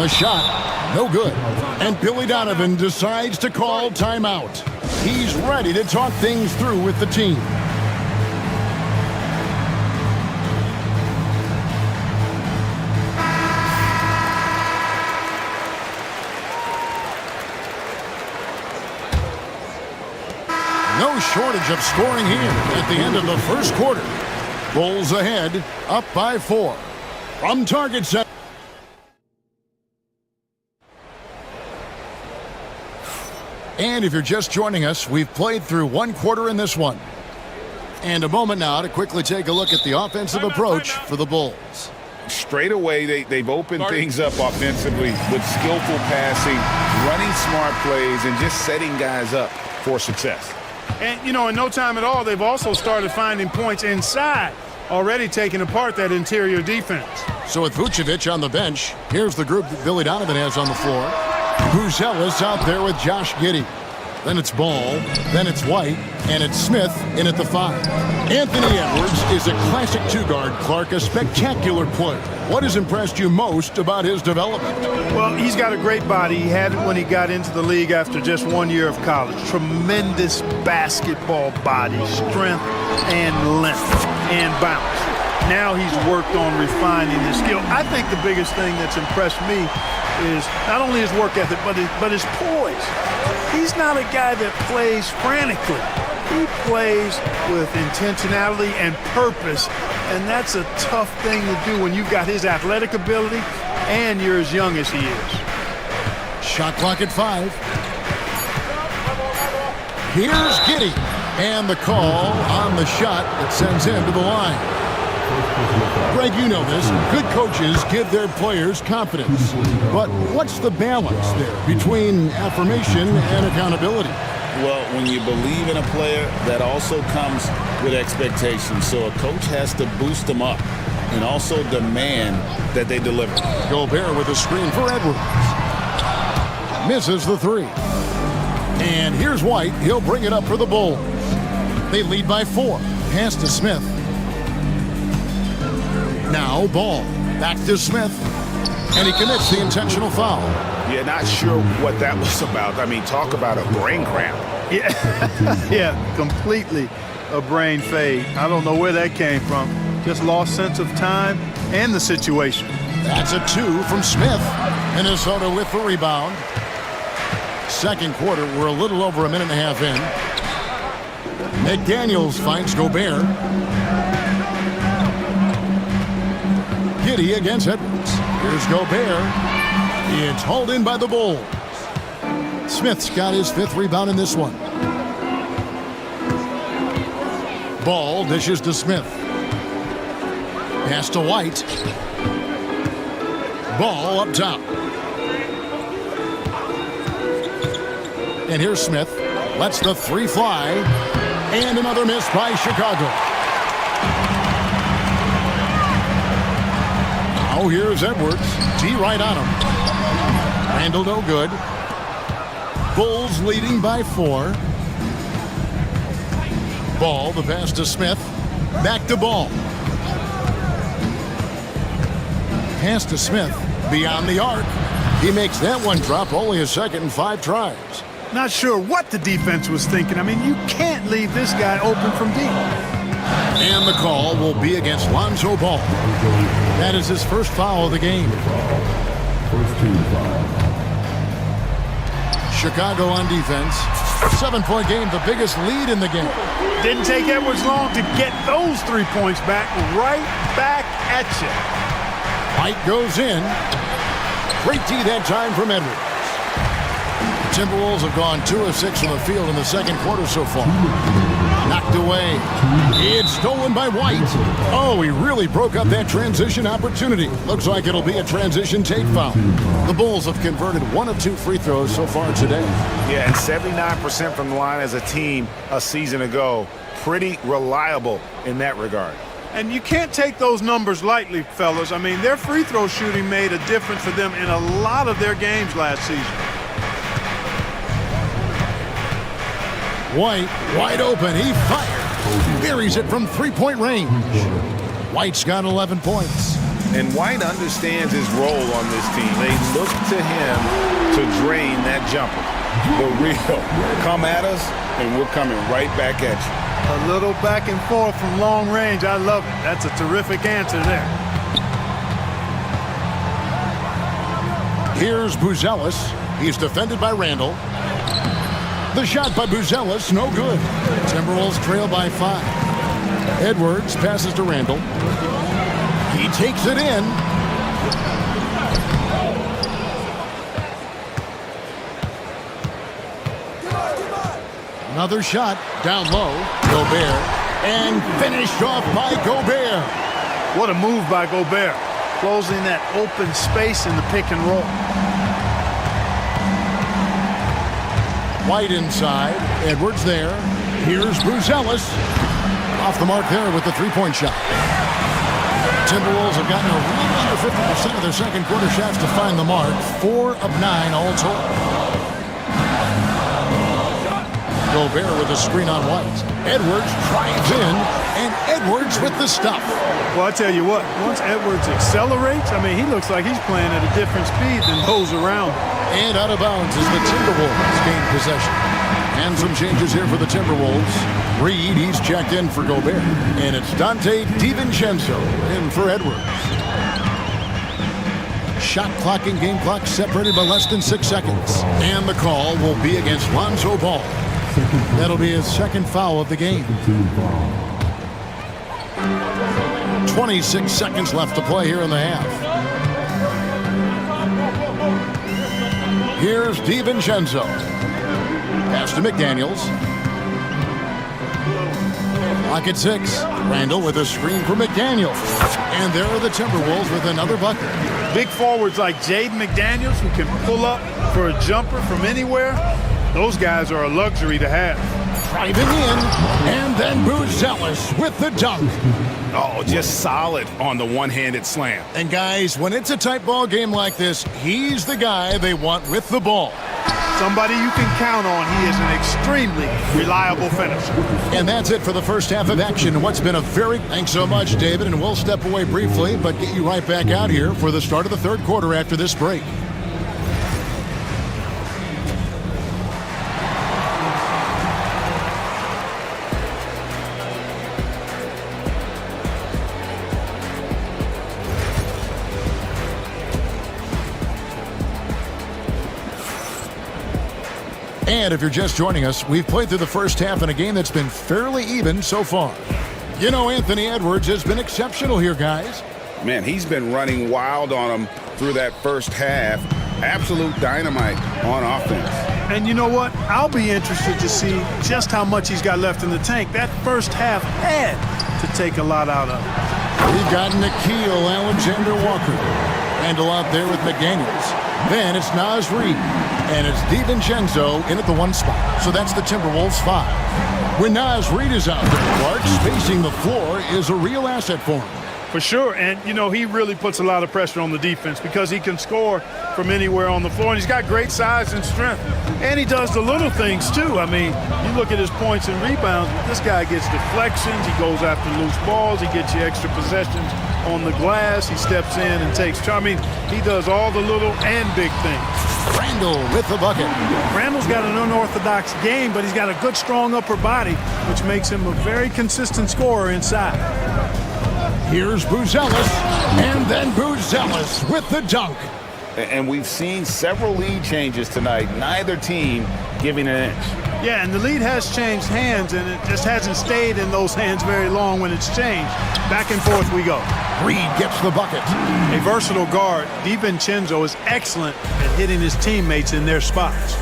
The shot, no good. And Billy Donovan decides to call timeout. He's ready to talk things through with the team. No shortage of scoring here at the end of the first quarter. Bulls ahead, up by 4. From target set. And if you're just joining us, we've played through one quarter in this one. And a moment now to quickly take a look at the offensive approach for the Bulls. Straight away, they've opened things up offensively with skillful passing, running smart plays, and just setting guys up for success. And, you know, in no time at all, they've also started finding points inside, already taking apart that interior defense. So with Vucevic on the bench, here's the group that Billy Donovan has on the floor. Buzelis out there with Josh Giddey. Then it's Ball, then it's White, and it's Smith in at the 5. Anthony Edwards is a classic 2-guard, Clark, a spectacular player. What has impressed you most about his development? Well, he's got a great body. He had it when he got into the league after just 1 year of college. Tremendous basketball body, strength and length and bounce. Now he's worked on refining his skill. I think the biggest thing that's impressed me is not only his work ethic, but his poise. He's not a guy that plays frantically. He plays with intentionality and purpose, and that's a tough thing to do when you've got his athletic ability and you're as young as he is. Shot clock at 5. Here's Giddey, and the call on the shot that sends him to the line. Greg, you know this. Good coaches give their players confidence. But what's the balance there between affirmation and accountability? Well, when you believe in a player, that also comes with expectations. So a coach has to boost them up and also demand that they deliver. Gobert with a screen for Edwards. Misses the 3. And here's White. He'll bring it up for the Bulls. They lead by 4. Pass to Smith. Now Ball. Back to Smith. And he commits the intentional foul. Yeah, not sure what that was about. I mean, talk about a brain cramp. Yeah, yeah, completely a brain fade. I don't know where that came from. Just lost sense of time and the situation. That's a 2 from Smith. Minnesota with the rebound. Second quarter, we're a little over a minute and a half in. McDaniels finds Gobert. Giddey against Edwards. Here's Gobert. It's hauled in by the Bulls. Smith's got his 5th rebound in this one. Ball dishes to Smith. Pass to White. Ball up top. And here's Smith. Lets the 3 fly. And another miss by Chicago. Now here's Edwards. D right on him. Randall no good. Bulls leading by 4. Ball, the pass to Smith. Back to Ball. Pass to Smith. Beyond the arc. He makes that one drop, only a second and 5 tries. Not sure what the defense was thinking. I mean, you can't leave this guy open from deep. And the call will be against Lonzo Ball. That is his first foul of the game. First team foul. Chicago on defense. 7-point game, the biggest lead in the game. Didn't take Edwards long to get those 3 points back. Right back at you. White goes in. Great D that time from Edwards. Timberwolves have gone 2 of 6 from the field in the second quarter so far. Knocked away. It's stolen by White. Oh, he really broke up that transition opportunity. Looks like it'll be a transition take foul. The Bulls have converted 1 of 2 free throws so far today. Yeah, and 79% from the line as a team a season ago. Pretty reliable in that regard. And you can't take those numbers lightly, fellas. I mean, their free throw shooting made a difference for them in a lot of their games last season. White, wide open, he fired. Buries it from three-point range. White's got 11 points. And White understands his role on this team. They look to him to drain that jumper. The real, come at us, and we're coming right back at you. A little back and forth from long range. I love it. That's a terrific answer there. Here's Buzelis. He's defended by Randall. The shot by Buzelis, no good. Timberwolves trail by 5. Edwards passes to Randall. He takes it in. Another shot down low. Gobert. And finished off by Gobert. What a move by Gobert. Closing that open space in the pick and roll. White inside. Edwards there. Here's Buzelis. Off the mark there with the three-point shot. Timberwolves have gotten a little under 50% of their second quarter shots to find the mark. 4 of 9 all told. Gobert with a screen on White. Edwards drives in, and Edwards with the stuff. Well, I tell you what, once Edwards accelerates, I mean, he looks like he's playing at a different speed than those around him. And out of bounds as the Timberwolves gain possession. And some changes here for the Timberwolves. Reed, he's checked in for Gobert. And it's Dante DiVincenzo in for Edwards. Shot clock and game clock separated by less than 6 seconds. And the call will be against Lonzo Ball. That'll be his second foul of the game. 26 seconds left to play here in the half. Here's DiVincenzo. Pass to McDaniels. Clock at 6. Randall with a screen for McDaniels. And there are the Timberwolves with another bucket. Big forwards like Jaden McDaniels who can pull up for a jumper from anywhere. Those guys are a luxury to have. Driving in, and then Buzelis with the dunk. Oh, just solid on the one-handed slam. And guys, when it's a tight ball game like this, he's the guy they want with the ball. Somebody you can count on. He is an extremely reliable finisher. And that's it for the first half of action. What's been a very... Thanks so much, David, and we'll step away briefly, but get you right back out here for the start of the third quarter after this break. And if you're just joining us, we've played through the first half in a game that's been fairly even so far. You know, Anthony Edwards has been exceptional here, guys. Man, he's been running wild on them through that first half. Absolute dynamite on offense. And you know what? I'll be interested to see just how much he's got left in the tank. That first half had to take a lot out of it. We've got Nickeil Alexander-Walker. Randall out there with McDaniels. Then it's Naz Reid. And it's DiVincenzo in at the 1 spot. So that's the Timberwolves 5. When Naz Reid is out there, Clark, spacing the floor is a real asset for him. For sure, and you know, he really puts a lot of pressure on the defense because he can score from anywhere on the floor, and he's got great size and strength. And he does the little things too. I mean, you look at his points and rebounds, but this guy gets deflections, he goes after loose balls, he gets you extra possessions on the glass, he steps in and takes charge. I mean, he does all the little and big things. Randall with the bucket. Randall's got an unorthodox game, but he's got a good, strong upper body, which makes him a very consistent scorer inside. Here's Buzelis, and then Buzelis with the dunk. And we've seen several lead changes tonight, neither team giving an inch. Yeah, and the lead has changed hands, and it just hasn't stayed in those hands very long when it's changed. Back and forth we go. Reed gets the bucket. A versatile guard, DiVincenzo is excellent at hitting his teammates in their spots.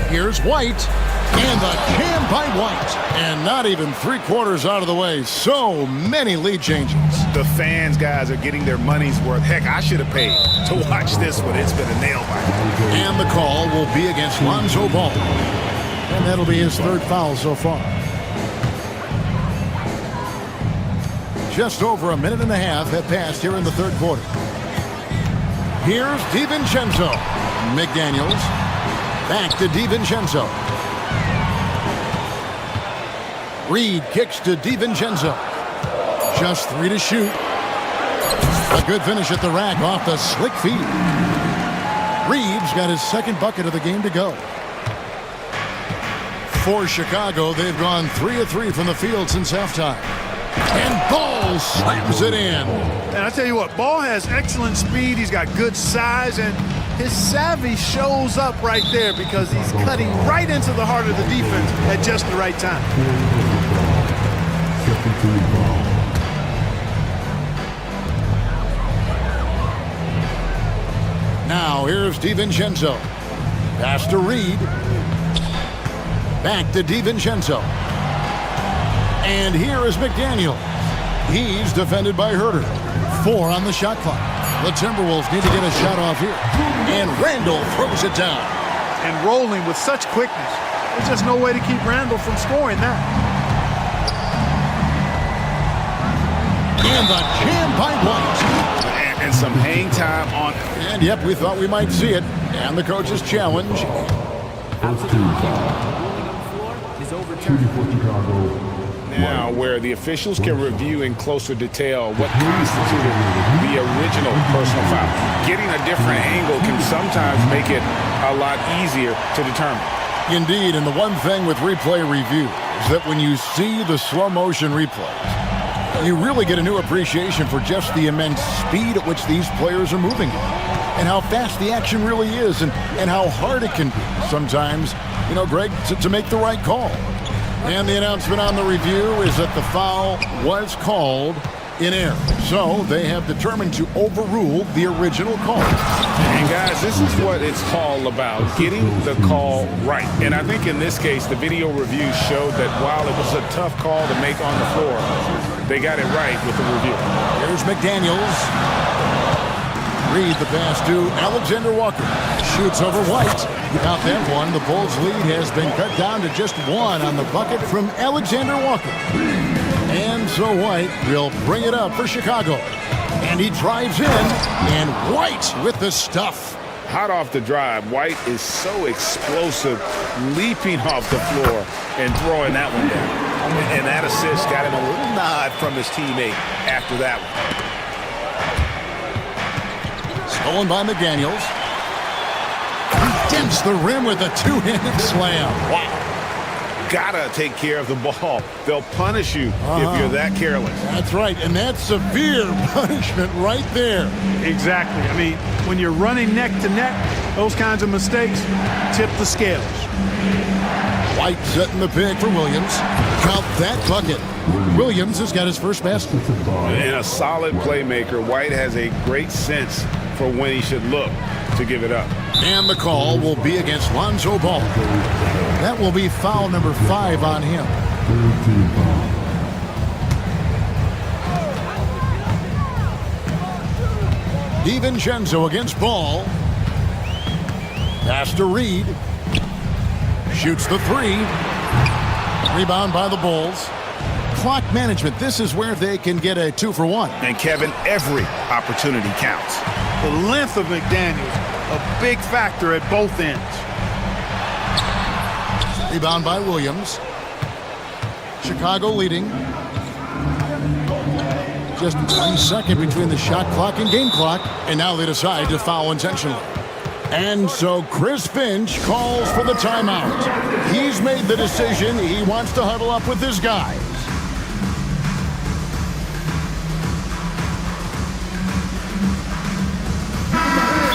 Here's White. And the jam by White. And not even 3/4 out of the way. So many lead changes. The fans, guys, are getting their money's worth. Heck, I should have paid to watch this one. It's been a nail-biter. And the call will be against Lonzo Ball. And that'll be his 3rd foul so far. Just over a minute and a half have passed here in the 3rd quarter. Here's DiVincenzo. McDaniels. Back to DiVincenzo. Reed kicks to DiVincenzo. Just 3 to shoot. A good finish at the rack off the slick feed. Reeves got his 2nd bucket of the game to go. For Chicago, they've gone 3 of 3 from the field since halftime. And Ball slams it in. And I tell you what, Ball has excellent speed. He's got good size, and his savvy shows up right there because he's cutting right into the heart of the defense at just the right time. Now here's DiVincenzo. Pass to Reed. Back to DiVincenzo. And here is McDaniel. He's defended by Herter. 4 on the shot clock. The Timberwolves need to get a shot off here. And Randall throws it down. And rolling with such quickness. There's just no way to keep Randall from scoring that. And the jam by White. And some hang time on. And yep, we thought we might see it. And the coach's challenge. Now, where the officials can review in closer detail what constituted the original personal foul. Getting a different angle can sometimes make it a lot easier to determine. Indeed, and the one thing with replay review is that when you see the slow motion replays, you really get a new appreciation for just the immense speed at which these players are moving and how fast the action really is and how hard it can be sometimes, you know, Greg, to make the right call. And the announcement on the review is that the foul was called in error. So they have determined to overrule the original call. And guys, this is what it's all about, getting the call right. And I think in this case, the video review showed that while it was a tough call to make on the floor, they got it right with the review. Here's McDaniels. Reed the pass to Alexander Walker. Shoots over White. Without that one, the Bulls' lead has been cut down to just 1 on the bucket from Alexander Walker. And so White will bring it up for Chicago. And he drives in, and White with the stuff. Hot off the drive, White is so explosive, leaping off the floor and throwing that one down. And that assist got him a little nod from his teammate after that one. Stolen by McDaniels. He dents the rim with a 2-handed slam. Wow. Gotta take care of the ball. They'll punish you if you're that careless. That's right, and that's severe punishment right there. Exactly. I mean, when you're running neck to neck, those kinds of mistakes tip the scales. White setting the pick for Williams. Count that bucket. Williams has got his first basket. And a solid playmaker, White has a great sense for when he should look to give it up. And the call will be against Lonzo Ball. That will be foul number 5 on him. DiVincenzo against Ball. Pass to Reed. Shoots the 3. Rebound by the Bulls. Clock management. This is where they can get a 2-for-1. And Kevin, every opportunity counts. The length of McDaniels, a big factor at both ends. Rebound by Williams. Chicago leading. Just 1 second between the shot clock and game clock. And now they decide to foul intentionally. And so Chris Finch calls for the timeout. He's made the decision. He wants to huddle up with his guys.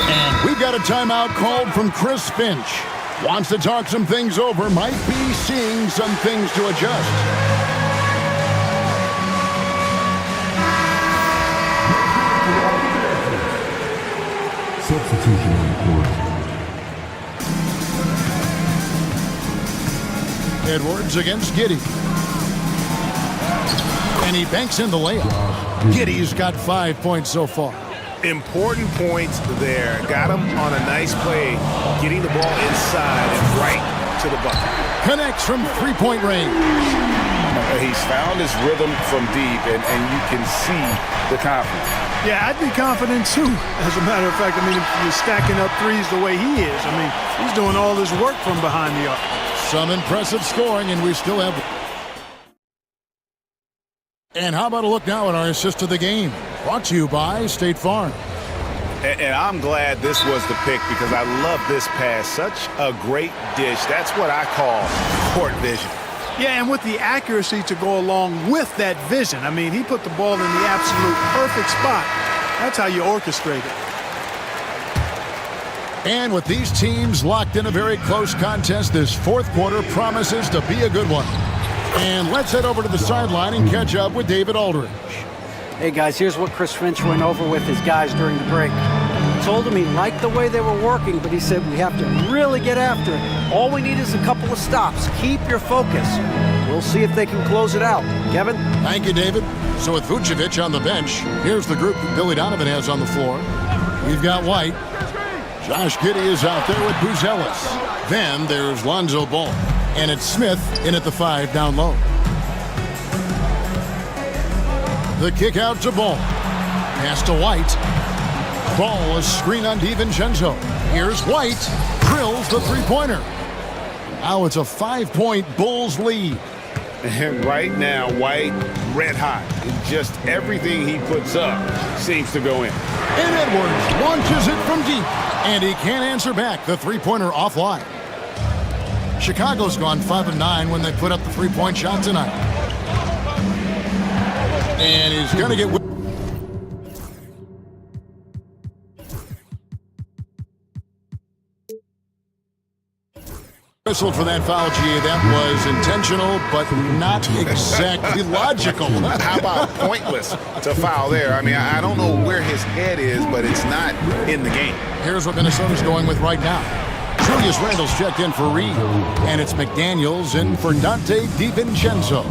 And we've got a timeout called from Chris Finch. Wants to talk some things over. Might be seeing some things to adjust. Substitution report. Edwards against Giddy. And he banks in the layup. Giddy's got 5 points so far. Important points there. Got him on a nice play, getting the ball inside and right to the bucket. Connects from three-point range. He's found his rhythm from deep, and you can see the confidence. Yeah, I'd be confident too. As a matter of fact, I mean, if you're stacking up threes the way he is, I mean, he's doing all this work from behind the arc. Some impressive scoring, and we still have... And how about a look now at our assist of the game? Brought to you by State Farm. And I'm glad this was the pick because I love this pass. Such a great dish. That's what I call court vision. Yeah, and with the accuracy to go along with that vision. I mean, he put the ball in the absolute perfect spot. That's how you orchestrate it. And with these teams locked in a very close contest, this fourth quarter promises to be a good one. And let's head over to the sideline and catch up with David Aldridge. Hey guys, here's what Chris Finch went over with his guys during the break. He told them he liked the way they were working, but he said we have to really get after it. All we need is a couple of stops. Keep your focus. We'll see if they can close it out. Kevin? Thank you, David. So with Vucevic on the bench, here's the group that Billy Donovan has on the floor. We've got White. Josh Giddey is out there with Buzelis. Then there's Lonzo Ball. And it's Smith in at the 5 down low. The kick out to Ball. Pass to White. Ball is screen on DiVincenzo. Here's White. Drills the three-pointer. Now it's a 5-point Bulls lead. And right now, White red hot. Just everything he puts up seems to go in. And Edwards launches it from deep. And he can't answer back. The three-pointer offline. Chicago's gone 5 of 9 when they put up the three-point shot tonight. And he's going to get... Whistled for that foul, G. That was intentional, but not exactly logical. How about pointless to foul there? I mean, I don't know where his head is, but it's not in the game. Here's what Minnesota's going with right now. Julius Randle's checked in for Reed, and it's McDaniels in for Dante DiVincenzo.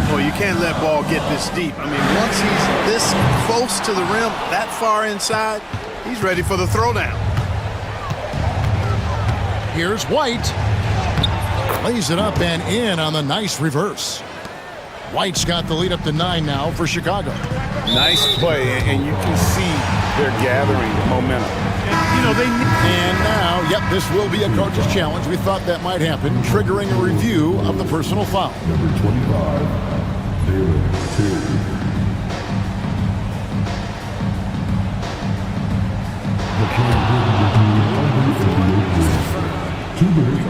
Well, you can't let Ball get this deep. I mean, once he's this close to the rim, that far inside, he's ready for the throwdown. Here's White. Lays it up and in on the nice reverse. White's got the lead up to 9 now for Chicago. Nice play, and you can see they're gathering momentum. You know, and now, yep, this will be a coach's challenge. We thought that might happen, triggering a review of the personal foul. Number 25,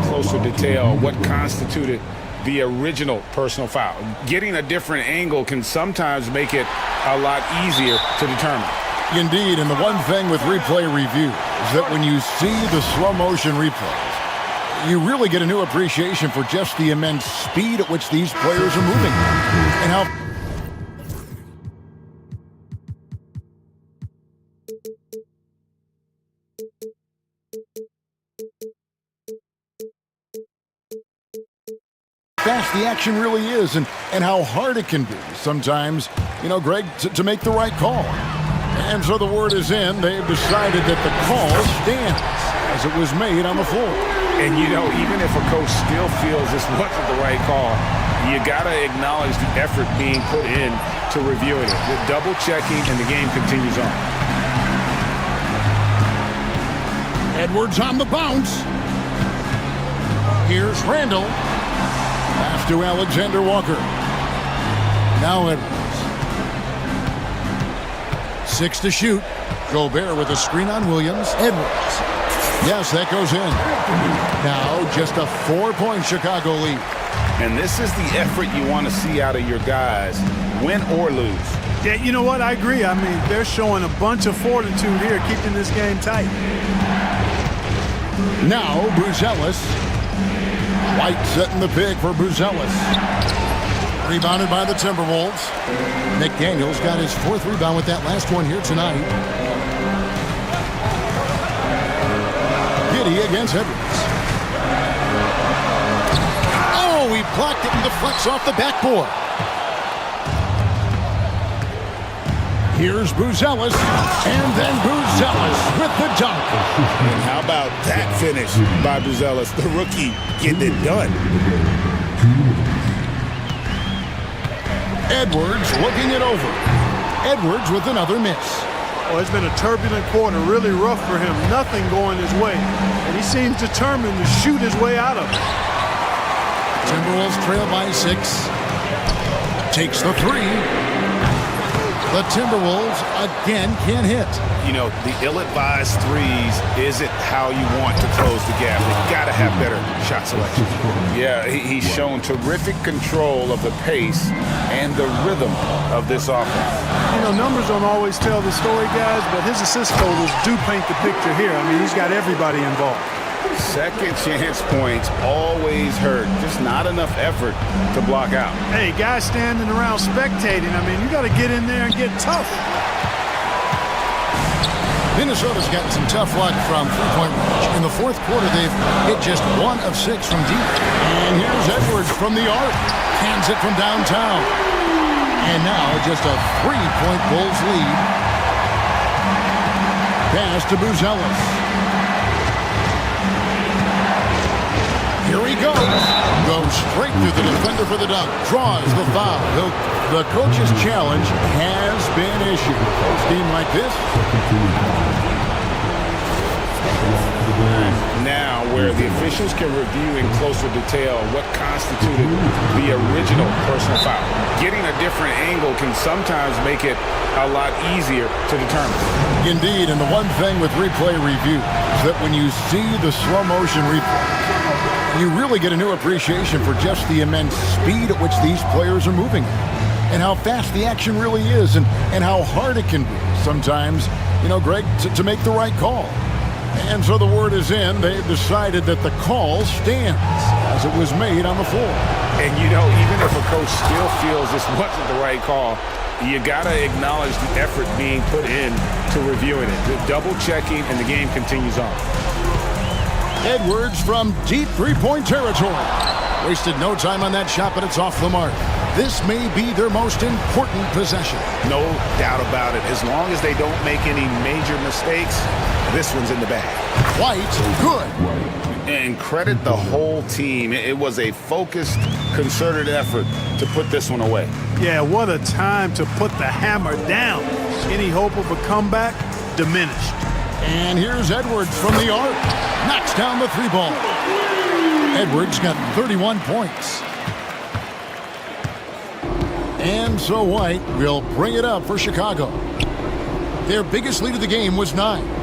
closer detail what constituted the original personal foul. Getting a different angle can sometimes make it a lot easier to determine. Indeed, and the one thing with replay review is that when you see the slow motion replays, you really get a new appreciation for just the immense speed at which these players are moving and how fast the action really is and how hard it can be sometimes, you know, Greg, to make the right call. And so the word is in. They've decided that the call stands as it was made on the floor. And, you know, even if a coach still feels this wasn't the right call, you got to acknowledge the effort being put in to reviewing it. The double-checking, and the game continues on. Edwards on the bounce. Here's Randle. Pass to Alexander Walker. Now Edwards. 6 to shoot. Gobert with a screen on Williams. Edwards. Yes, that goes in. Now just a 4-point Chicago lead. And this is the effort you want to see out of your guys, win or lose. Yeah, you know what? I agree. I mean, they're showing a bunch of fortitude here, keeping this game tight. Now Buzelis. White setting the pick for Buzelis. Rebounded by the Timberwolves. McDaniels got his 4th rebound with that last one here tonight. Giddey against Edwards. Oh, he clock getting deflects off the backboard. Here's Buzelis, and then Buzelis with the dunk. And how about that finish by Buzelis, the rookie, getting it done. Edwards looking it over. Edwards with another miss. Oh, it's been a turbulent quarter, really rough for him. Nothing going his way. And he seems determined to shoot his way out of it. Timberwolves trail by 6. Takes the 3. The Timberwolves again can't hit. You know, the ill-advised threes isn't how you want to close the gap. They've got to have better shot selection. Yeah, he's shown terrific control of the pace and the rhythm of this offense. You know, numbers don't always tell the story, guys, but his assist totals do paint the picture here. I mean, he's got everybody involved. Second chance points always hurt. Just not enough effort to block out. Hey, guys standing around spectating, I mean, you got to get in there and get tough. Minnesota's gotten some tough luck from three-point range. In the fourth quarter, they've hit just 1 of 6 from deep. And here's Edwards from the arc. Hands it from downtown. And now just a 3-point Bulls lead. Pass to Buzelis. Here he goes. Goes straight through the defender for the dunk. Draws the foul. The coach's challenge has been issued. Post game like this. Now, where the officials can review in closer detail what constituted the original personal foul. Getting a different angle can sometimes make it a lot easier to determine. Indeed, and the one thing with replay review is that when you see the slow motion replay, you really get a new appreciation for just the immense speed at which these players are moving and how fast the action really is and how hard it can be sometimes, you know, Greg, to make the right call. And so the word is in. They've decided that the call stands as it was made on the floor. And, you know, even if a coach still feels this wasn't the right call, you got to acknowledge the effort being put in to reviewing it, the double checking, and the game continues on. Edwards from deep three-point territory. Wasted no time on that shot, but it's off the mark. This may be their most important possession. No doubt about it. As long as they don't make any major mistakes, this one's in the bag. White, good. And credit the whole team. It was a focused, concerted effort to put this one away. Yeah, what a time to put the hammer down. Any hope of a comeback? Diminished. And here's Edwards from the arc. Knocks down the 3-ball. Edwards got 31 points. And so White will bring it up for Chicago. Their biggest lead of the game was 9.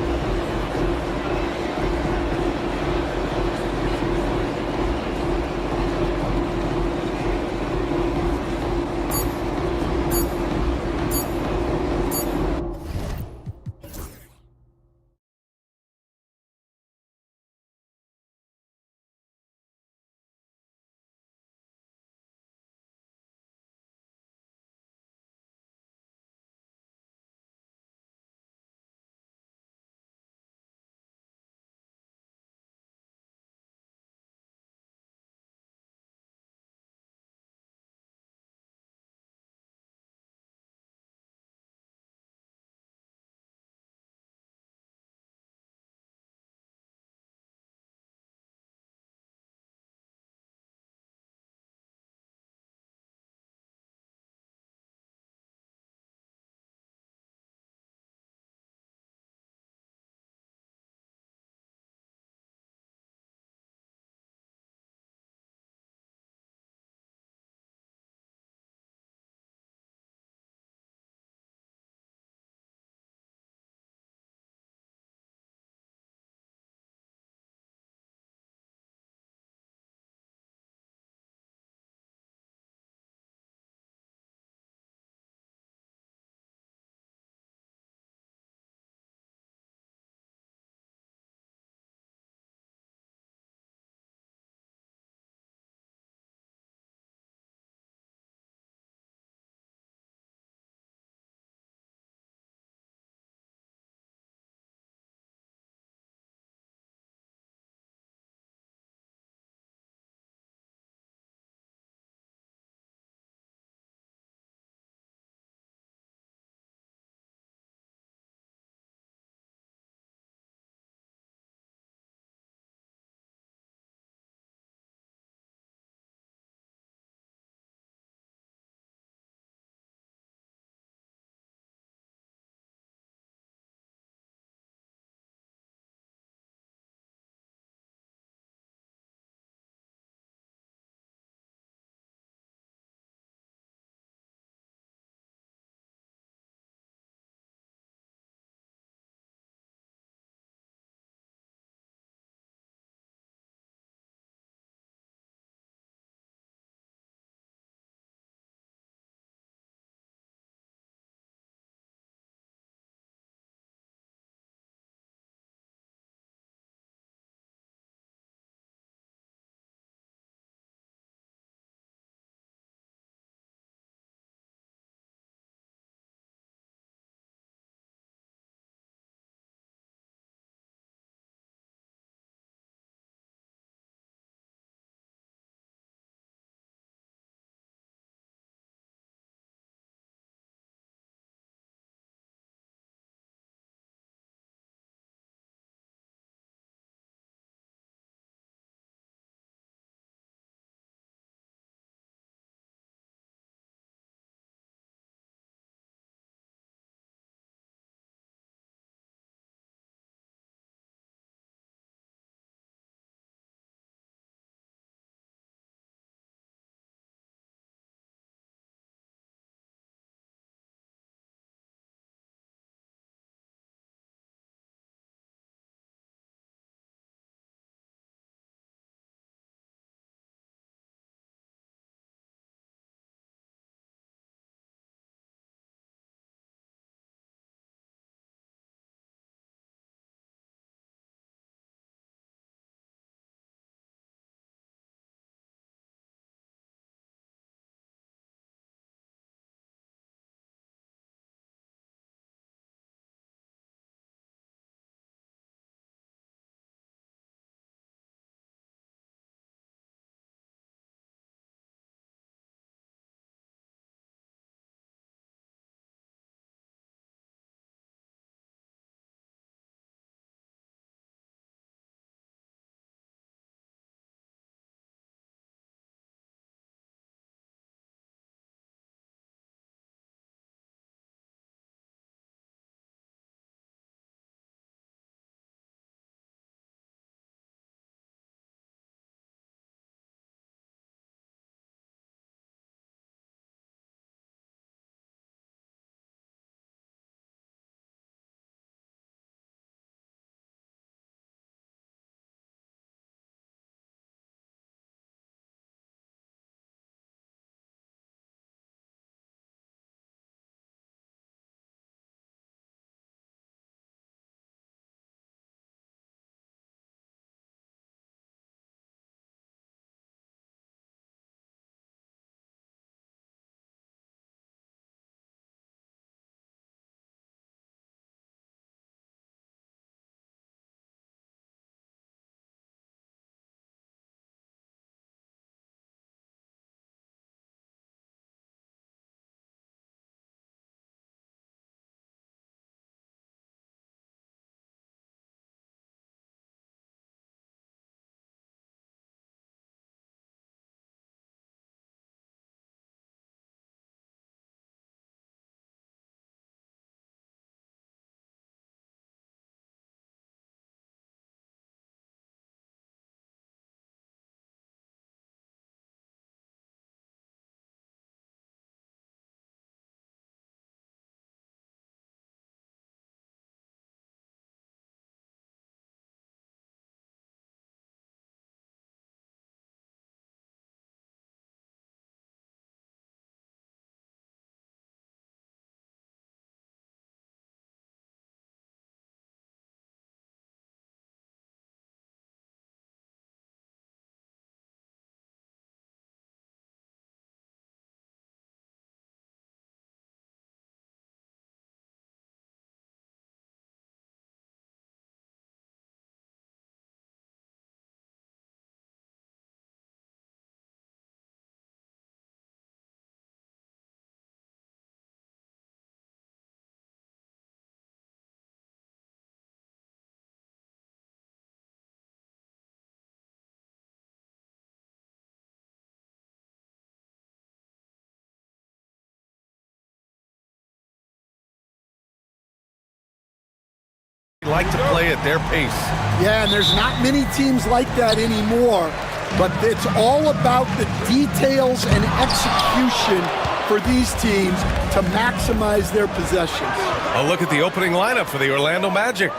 like to play at their pace. Yeah, and there's not many teams like that anymore, but it's all about the details and execution for these teams to maximize their possessions. A look at the opening lineup for the Orlando Magic.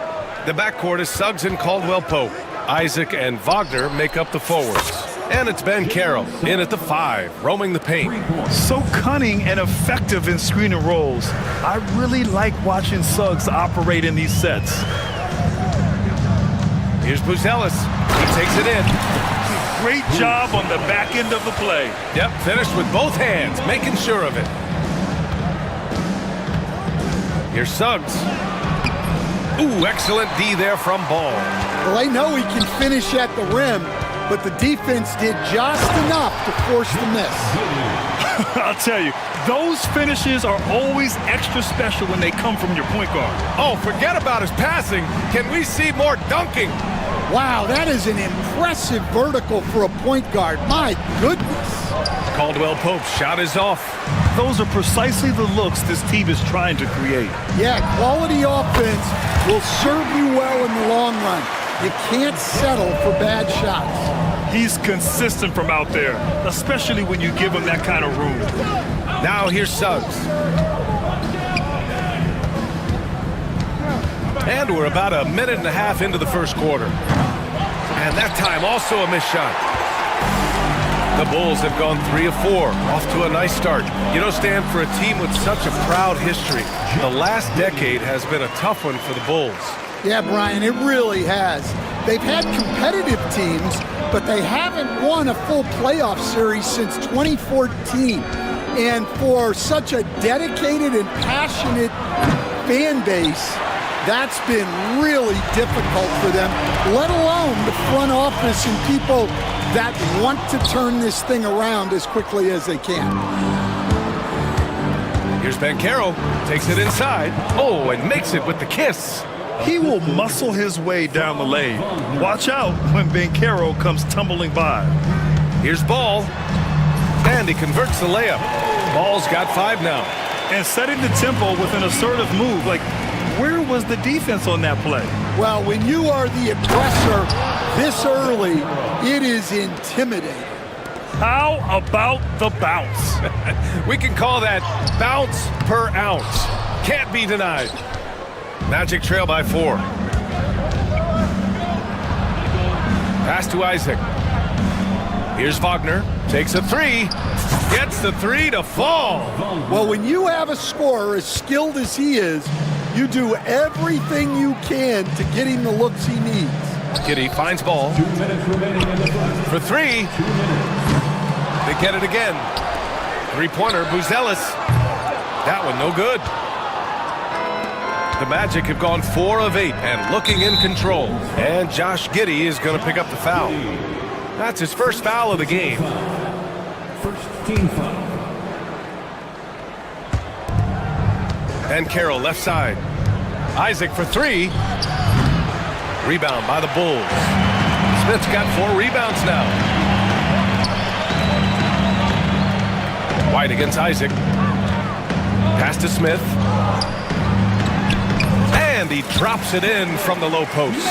The backcourt is Suggs and Caldwell-Pope. Isaac and Wagner make up the forwards. And it's Ben Carroll in at the 5, roaming the paint. So cunning and effective in screen and rolls. I really like watching Suggs operate in these sets. Here's Buzelis. He takes it in. Great job on the back end of the play. Yep, finished with both hands, making sure of it. Here's Suggs. Ooh, excellent D there from Ball. Well, they know he can finish at the rim, but the defense did just enough to force the miss. I'll tell you, those finishes are always extra special when they come from your point guard. Oh, forget about his passing. Can we see more dunking? Wow, that is an impressive vertical for a point guard. My goodness. Caldwell-Pope's shot is off. Those are precisely the looks this team is trying to create. Yeah, quality offense will serve you well in the long run. You can't settle for bad shots. He's consistent from out there, especially when you give him that kind of room. Now here's Suggs. And we're about a minute and a half into the first quarter. And that time also a missed shot. The Bulls have gone 3 of 4, off to a nice start. You know, Stan, for a team with such a proud history, the last decade has been a tough one for the Bulls. Yeah, Brian, it really has. They've had competitive teams, but they haven't won a full playoff series since 2014. And for such a dedicated and passionate fan base, that's been really difficult for them, let alone the front office and people that want to turn this thing around as quickly as they can. Here's Ben Carroll, takes it inside. Oh, and makes it with the kiss. He will muscle his way down the lane. Watch out when Ben Carroll comes tumbling by. Here's Ball, and he converts the layup. Ball's got 5 now. And setting the tempo with an assertive move. Like, where was the defense on that play? Well, when you are the aggressor this early, it is intimidating. How about the bounce? We can call that bounce per ounce. Can't be denied. Magic trail by 4. Pass to Isaac. Here's Wagner. Takes a 3. Gets the 3 to fall. Well, when you have a scorer as skilled as he is, you do everything you can to get him the looks he needs. Giddey finds Ball. 2 minutes remaining in the first. For 3. They get it again. 3-pointer, Buzelis. That one no good. The Magic have gone 4 of 8 and looking in control. And Josh Giddey is going to pick up the foul. That's his first foul of the game. First team foul. And Carroll left side. Isaac for 3. Rebound by the Bulls. Smith's got 4 rebounds now. White against Isaac. Pass to Smith. And he drops it in from the low post.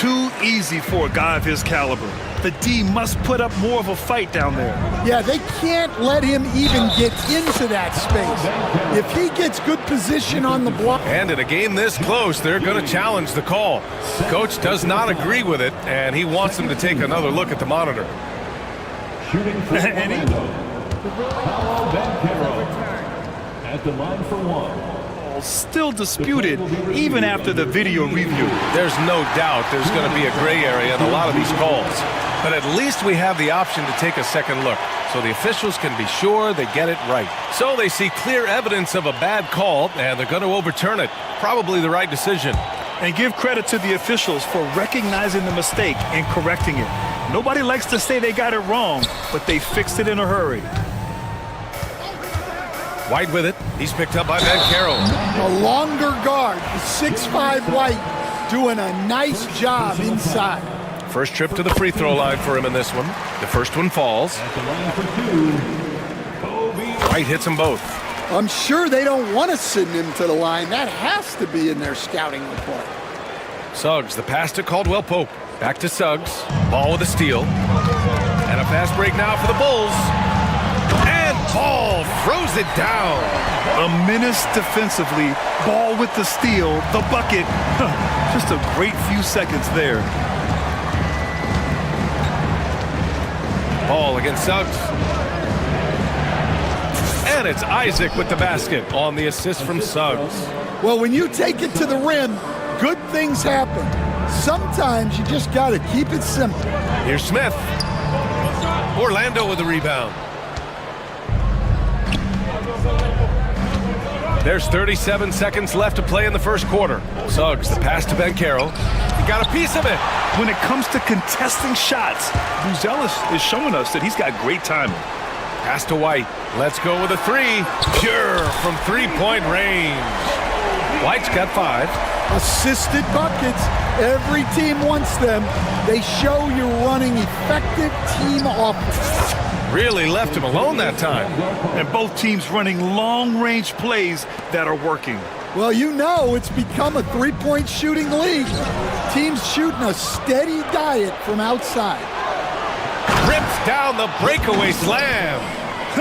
Too easy for a guy of his caliber. The D must put up more of a fight down there. Yeah, they can't let him even get into that space. If he gets good position on the block. And in a game this close, they're going to challenge the call. Coach does not agree with it, and he wants him to take another look at the monitor. Shooting for Orlando. Paolo Banchero at the line for 1. Still disputed even after the video review. There's no doubt there's going to be a gray area in a lot of these calls. But at least we have the option to take a second look, so the officials can be sure they get it right. So they see clear evidence of a bad call, and they're going to overturn it. Probably the right decision. And give credit to the officials for recognizing the mistake and correcting it. Nobody likes to say they got it wrong, but they fixed it in a hurry. White with it. He's picked up by Ben Carroll. A longer guard, the 6'5" White, doing a nice job inside. First trip to the free throw line for him in this one. The first one falls. At the line for 2. White hits them both. I'm sure they don't want to send him to the line. That has to be in their scouting report. Suggs, the pass to Caldwell Pope. Back to Suggs. Ball with a steal. And a fast break now for the Bulls. And Ball throws it down. A menace defensively. Ball with the steal. The bucket. Just a great few seconds there. Ball against Suggs. And it's Isaac with the basket on the assist from Suggs. Well, when you take it to the rim, good things happen. Sometimes you just got to keep it simple. Here's Smith. Orlando with the rebound. There's 37 seconds left to play in the first quarter. Suggs, the pass to Banchero. He got a piece of it. When it comes to contesting shots, Buzelis is showing us that he's got great timing. Pass to White. Let's go with a three. Pure from three-point range. White's got 5. Assisted buckets. Every team wants them. They show you're running effective team offense. Really left him alone that time. And both teams running long-range plays that are working. Well, you know it's become a three-point shooting league. Teams shooting a steady diet from outside. Rips down the breakaway slam.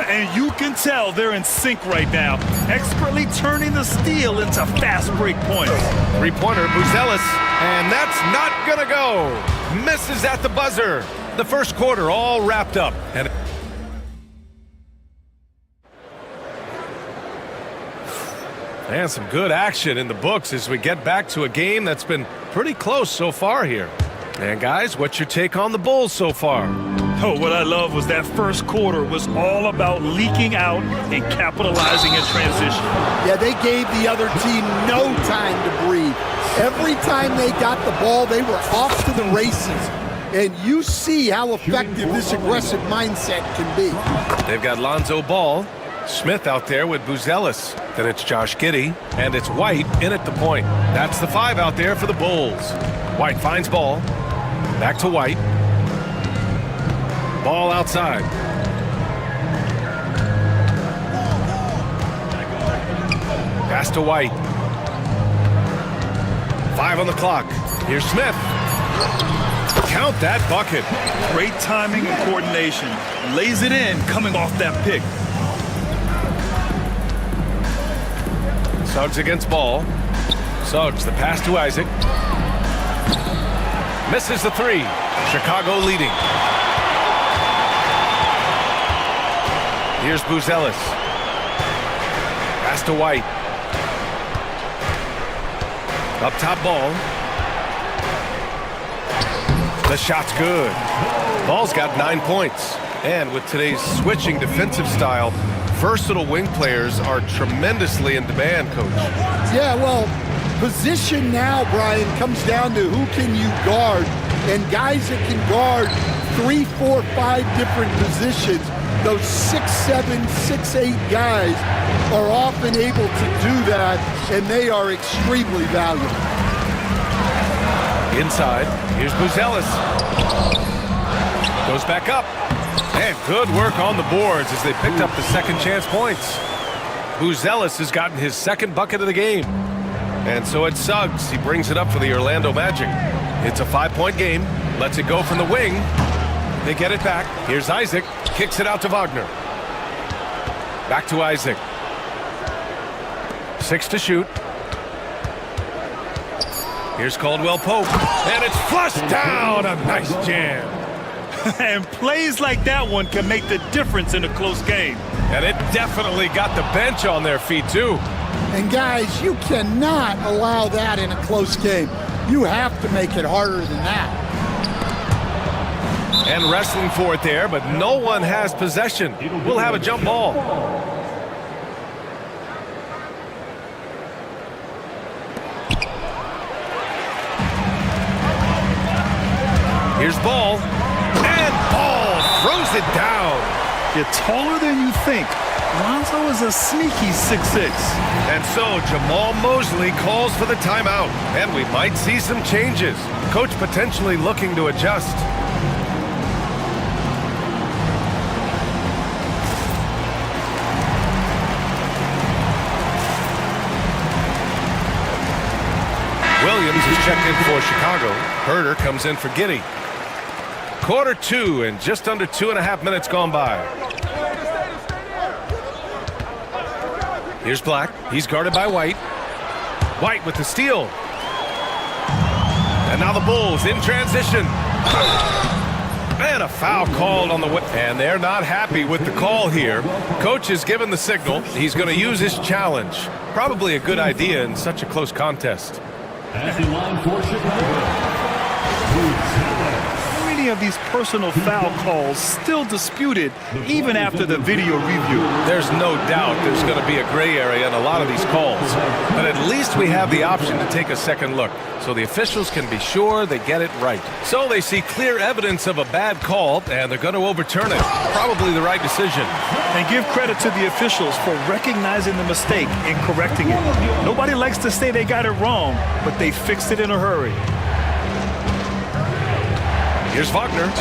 And you can tell they're in sync right now, expertly turning the steal into fast break points. Three-pointer, Buzelis, and that's not gonna go. Misses at the buzzer. The first quarter all wrapped up. And some good action in the books as we get back to a game that's been pretty close so far here. And guys, what's your take on the Bulls so far? Oh, what I love was that first quarter was all about leaking out and capitalizing in transition. Yeah, they gave the other team no time to breathe. Every time they got the ball, they were off to the races. And you see how effective this aggressive mindset can be. They've got Lonzo Ball, Smith out there with Buzelis. Then it's Josh Giddey, and it's White in at the point. That's the 5 out there for the Bulls. White finds Ball. Back to White. Ball outside. Pass to White. 5 on the clock. Here's Smith. Count that bucket. Great timing and coordination. Lays it in coming off that pick. Suggs against Ball. Suggs, the pass to Isaac. Misses the 3. Chicago leading. Here's Buzelis. Pass to White. Up top Ball. The shot's good. Ball's got 9 points. And with today's switching defensive style, versatile wing players are tremendously in demand, Coach. Yeah, well, position now, Brian, comes down to who can you guard. And guys that can guard 3, 4, 5 different positions, those 6'7", 6'8" guys are often able to do that, and they are extremely valuable. Inside, here's Buzelis. Goes back up. And good work on the boards as they picked up the second chance points. Buzelis has gotten his second bucket of the game. And so it's Suggs. He brings it up for the Orlando Magic. It's a 5-point game. Lets it go from the wing. They get it back. Here's Isaac. Kicks it out to Wagner. Back to Isaac. 6 to shoot. Here's Caldwell Pope. And it's flushed down. A nice jam. And plays like that one can make the difference in a close game. And it definitely got the bench on their feet, too. And guys, you cannot allow that in a close game. You have to make it harder than that. And wrestling for it there, but no one has possession. We'll have a jump ball. Here's Ball. And Ball throws it down. You're taller than you think. Lonzo is a sneaky 6'6". And so Jamal Mosley calls for the timeout. And we might see some changes. Coach potentially looking to adjust. Williams is checked in for Chicago. Herder comes in for Giddey. Quarter 2 and just under 2.5 minutes gone by. Here's Black. He's guarded by White. White with the steal. And now the Bulls in transition. And a foul called on the way. And they're not happy with the call here. Coach has given the signal. He's going to use his challenge. Probably a good idea in such a close contest. At the line for Chicago. Many of these personal foul calls still disputed even after the video review. There's no doubt there's going to be a gray area in a lot of these calls. But at least we have the option to take a second look, so the officials can be sure they get it right. So they see clear evidence of a bad call, and they're going to overturn it. Probably the right decision. And give credit to the officials for recognizing the mistake and correcting it. Nobody likes to say they got it wrong, but they fixed it in a hurry. Here's Wagner.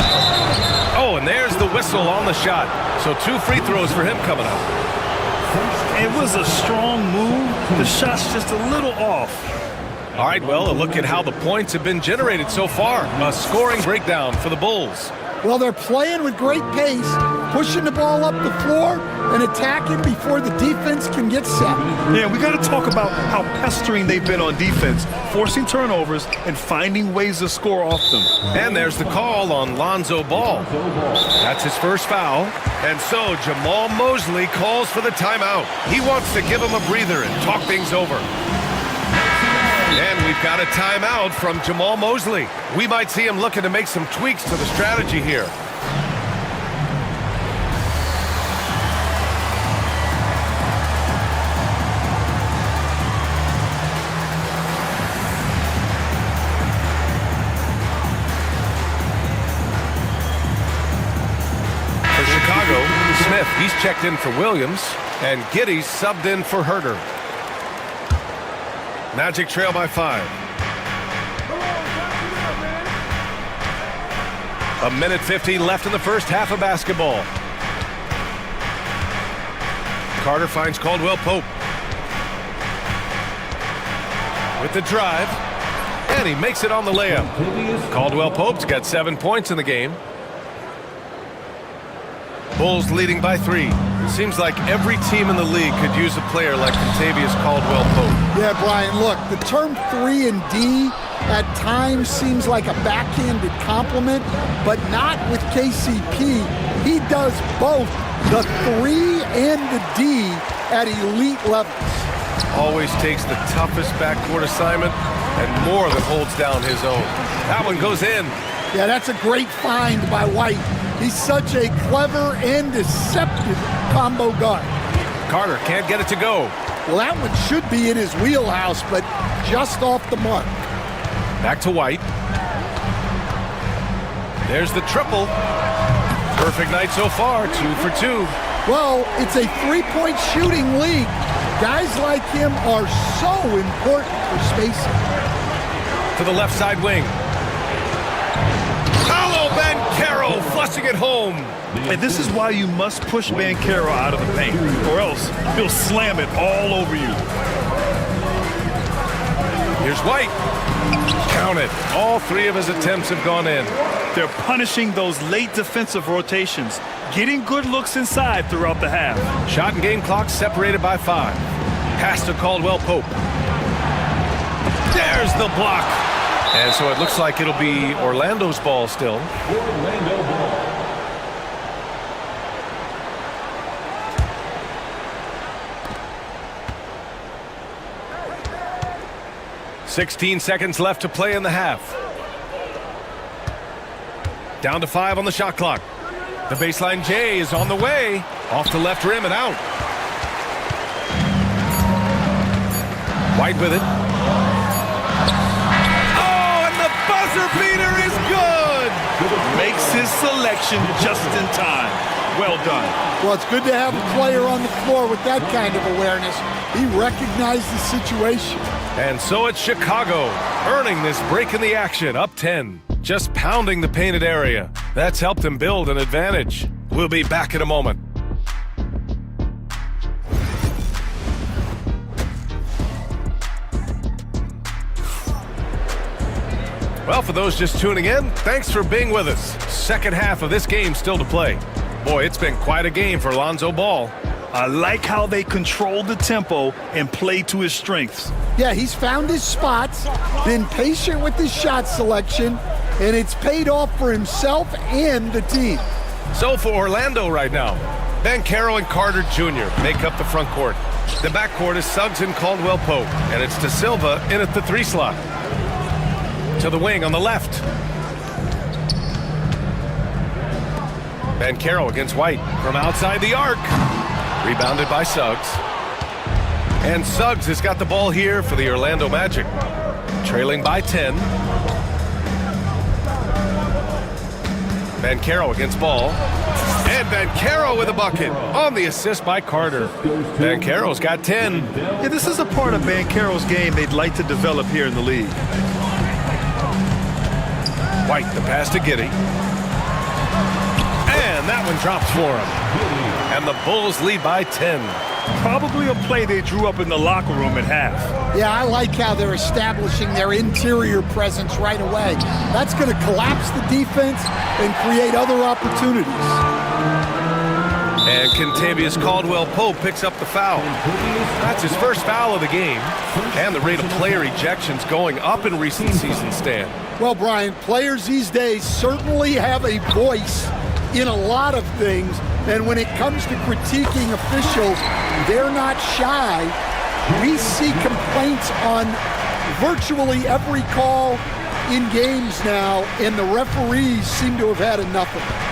Oh, and there's the whistle on the shot. So 2 free throws for him coming up. It was a strong move. The shot's just a little off. All right, well, a look at how the points have been generated so far. A scoring breakdown for the Bulls. Well, they're playing with great pace, pushing the ball up the floor and attacking before the defense can get set. Yeah, we got to talk about how pestering they've been on defense, forcing turnovers and finding ways to score off them. And there's the call on Lonzo Ball. That's his first foul. And so Jamal Mosley calls for the timeout. He wants to give him a breather and talk things over. And we've got a timeout from Jamal Mosley. We might see him looking to make some tweaks to the strategy here. For Chicago, Smith, he's checked in for Williams, and Giddey's subbed in for Herder. Magic trail by 5. A minute 50 left in the first half of basketball. Carter finds Caldwell Pope. With the drive. And he makes it on the layup. Caldwell Pope's got 7 points in the game. Bulls leading by 3. It seems like every team in the league could use a player like Contavious Caldwell Pope. Yeah, Brian, look, the term 3 and D at times seems like a backhanded compliment, but not with KCP. He does both the 3 and the D at elite levels. Always takes the toughest backcourt assignment and more than holds down his own. That one goes in. Yeah, that's a great find by White. He's such a clever and deceptive combo guard. Carter can't get it to go. Well, that one should be in his wheelhouse, but just off the mark. Back to White. There's the triple. Perfect night so far, 2 for 2. Well, it's a three-point shooting league. Guys like him are so important for spacing. To the left side wing. Bancaro flushing it home. And this is why you must push Bancaro out of the paint, or else he'll slam it all over you. Here's White. Count it. All 3 of his attempts have gone in. They're punishing those late defensive rotations, getting good looks inside throughout the half. Shot and game clock separated by 5. Pass to Caldwell Pope. There's the block. And so it looks like it'll be Orlando's ball still. Orlando ball. 16 seconds left to play in the half. Down to 5 on the shot clock. The baseline J is on the way. Off the left rim and out. White with it. Buzzer beater is good. Makes his selection just in time. Well done. Well, it's good to have a player on the floor with that kind of awareness. He recognized the situation. And so it's Chicago, earning this break in the action, up 10. Just pounding the painted area. That's helped them build an advantage. We'll be back in a moment. Well, for those just tuning in, thanks for being with us. Second half of this game still to play. Boy, it's been quite a game for Lonzo Ball. I like how they control the tempo and play to his strengths. Yeah, he's found his spots, been patient with his shot selection, and it's paid off for himself and the team. So for Orlando right now, Banchero and Carter Jr. make up the front court. The backcourt is Suggs and Caldwell Pope, and it's De Silva in at the 3 slot. To the wing on the left. Banchero against White from outside the arc. Rebounded by Suggs. And Suggs has got the ball here for the Orlando Magic. Trailing by 10. Banchero against Ball. And Banchero with a bucket on the assist by Carter. Banchero's got 10. Yeah, this is a part of Banchero's game they'd like to develop here in the league. White, the pass to Giddey. And that one drops for him. And the Bulls lead by 10. Probably a play they drew up in the locker room at half. Yeah, I like how they're establishing their interior presence right away. That's going to collapse the defense and create other opportunities. And Kentavious Caldwell-Pope picks up the foul. That's his first foul of the game. And the rate of player ejections going up in recent seasons, Stan. Well, Brian, players these days certainly have a voice in a lot of things. And when it comes to critiquing officials, they're not shy. We see complaints on virtually every call in games now, and the referees seem to have had enough of it.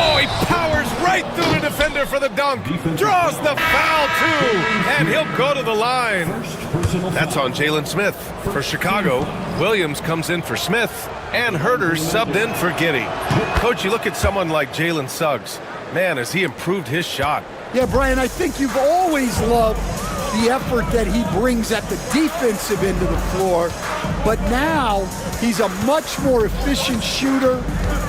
Oh, he powers right through the defender for the dunk. Draws the foul, too. And he'll go to the line. That's on Jalen Smith. For Chicago, Williams comes in for Smith. And Herter's subbed in for Giddey. Coach, you look at someone like Jalen Suggs. Man, has he improved his shot. Yeah, Brian, I think you've always loved the effort that he brings at the defensive end of the floor. But now he's a much more efficient shooter,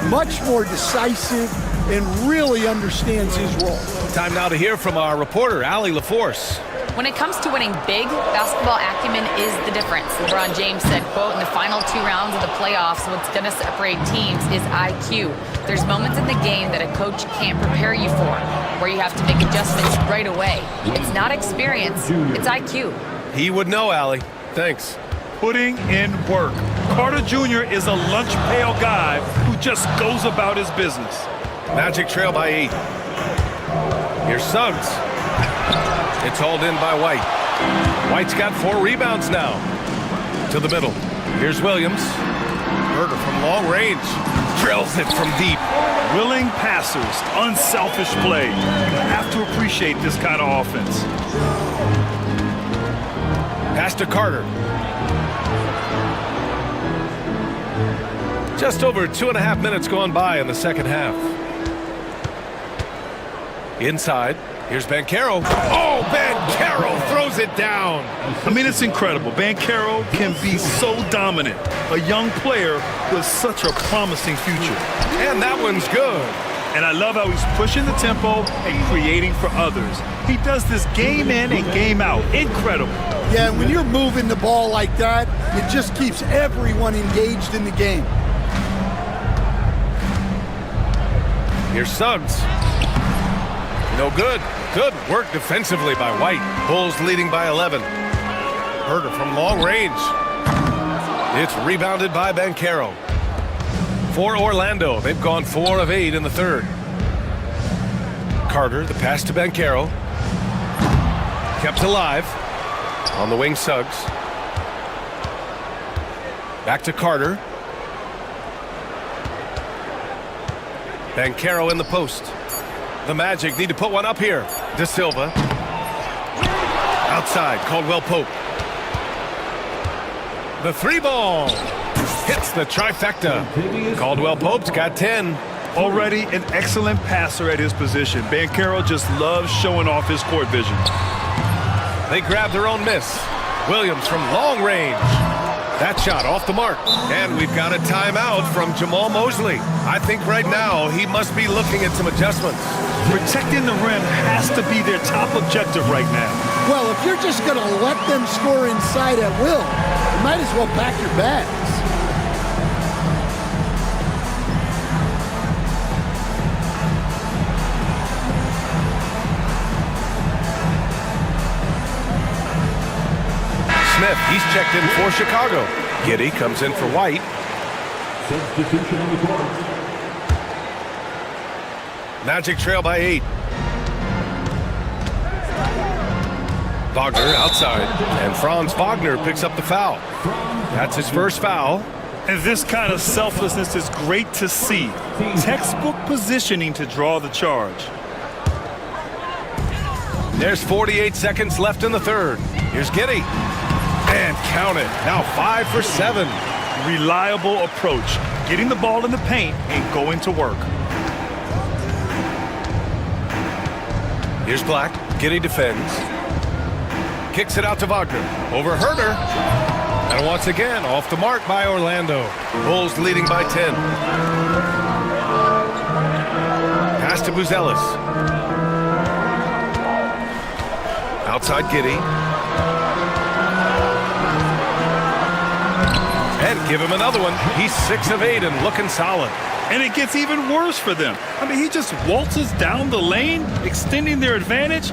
much more decisive, and really understands his role. Time now to hear from our reporter, Allie LaForce. When it comes to winning big, basketball acumen is the difference. LeBron James said, quote, in the final 2 rounds of the playoffs, what's going to separate teams is IQ. There's moments in the game that a coach can't prepare you for, where you have to make adjustments right away. It's not experience, it's IQ. He would know, Allie. Thanks. Putting in work. Carter Jr. is a lunch pail guy who just goes about his business. Magic trail by 8. Here's Suggs. It's hauled in by White. White's got 4 rebounds now. To the middle. Here's Williams. Herter from long range. Drills it from deep. Willing passers, unselfish play. You have to appreciate this kind of offense. Pass to Carter. Just over 2.5 minutes gone by in the second half. Inside. Here's Banchero. Oh, Banchero throws it down. I mean, it's incredible. Banchero can be so dominant. A young player with such a promising future. And that one's good. And I love how he's pushing the tempo and creating for others. He does this game in and game out. Incredible. Yeah, when you're moving the ball like that, it just keeps everyone engaged in the game. Here's Suggs. No good. Good work defensively by White. Bulls leading by 11. Herter from long range. It's rebounded by Banchero. For Orlando, they've gone 4 of 8 in the third. Carter, the pass to Banchero. Kept alive. On the wing, Suggs. Back to Carter. Banchero in the post. The Magic need to put one up here. De Silva. Outside, Caldwell Pope. The 3 ball. Hits the trifecta. Caldwell Pope's got 10. Already an excellent passer at his position. Banchero just loves showing off his court vision. They grab their own miss. Williams from long range. That shot off the mark. And we've got a timeout from Jamal Mosley. I think right now he must be looking at some adjustments. Protecting the rim has to be their top objective right now. Well, if you're just going to let them score inside at will, you might as well pack your bags. Smith, he's checked in for Chicago. Giddey comes in for White. Substitution on the court. Magic trail by 8. Wagner outside, and Franz Wagner picks up the foul. That's his first foul. And this kind of selflessness is great to see. Textbook positioning to draw the charge. There's 48 seconds left in the third. Here's Giddey. And count it. Now 5 for 7. Reliable approach. Getting the ball in the paint and going to work. Here's Black. Giddey defends. Kicks it out to Wagner. Over Herder. And once again, off the mark by Orlando. Bulls leading by 10. Pass to Buzelis. Outside Giddey. And give him another one. He's 6 of 8 and looking solid. And it gets even worse for them. I mean, he just waltzes down the lane, extending their advantage.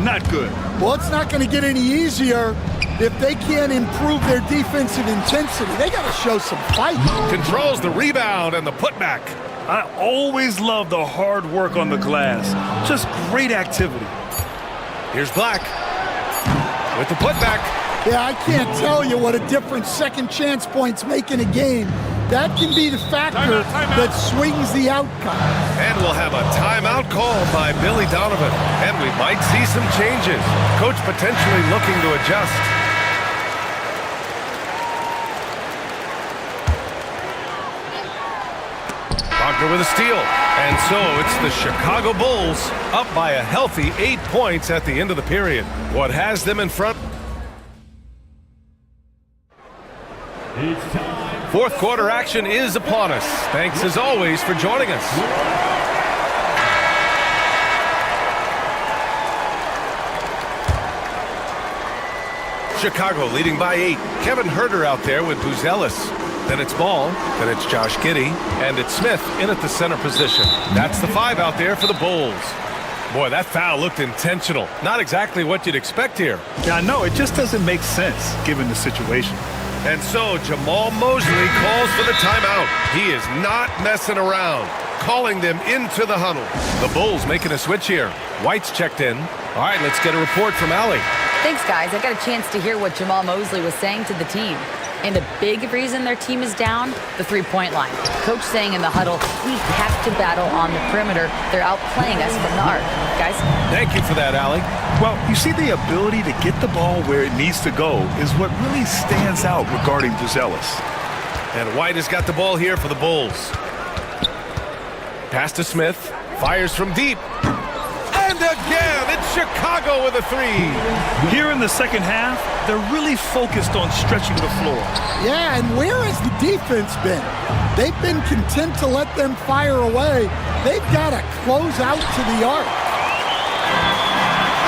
Not good. Well, it's not going to get any easier if they can't improve their defensive intensity. They got to show some fight. Controls the rebound and the putback. I always love the hard work on the glass. Just great activity. Here's Black with the putback. Yeah, I can't tell you what a difference second chance points make in a game. That can be the factor that swings the outcome. And we'll have a timeout called by Billy Donovan. And we might see some changes. Coach potentially looking to adjust. Wagner with a steal. And so it's the Chicago Bulls up by a healthy 8 points at the end of the period. What has them in front? It's time. Fourth quarter action is upon us. Thanks as always for joining us. Chicago leading by 8. Kevin Herder out there with Buzelis. Then it's Ball. Then it's Josh Giddey. And it's Smith in at the center position. That's the 5 out there for the Bulls. Boy, that foul looked intentional. Not exactly what you'd expect here. Yeah, I know. It just doesn't make sense given the situation. And so Jamal Mosley calls for the timeout. He is not messing around, calling them into the huddle. The Bulls making a switch here. White's checked in. All right, let's get a report from Allie. Thanks, guys. I got a chance to hear what Jamal Mosley was saying to the team. And a big reason their team is down, the three-point line. Coach saying in the huddle, we have to battle on the perimeter. They're outplaying us from the arc. Guys? Thank you for that, Allie. Well, you see, the ability to get the ball where it needs to go is what really stands out regarding Buzelis. And White has got the ball here for the Bulls. Pass to Smith. Fires from deep. And again, it's Chicago with a 3. Here in the second half, they're really focused on stretching the floor. Yeah, and where has the defense been? They've been content to let them fire away. They've got to close out to the arc.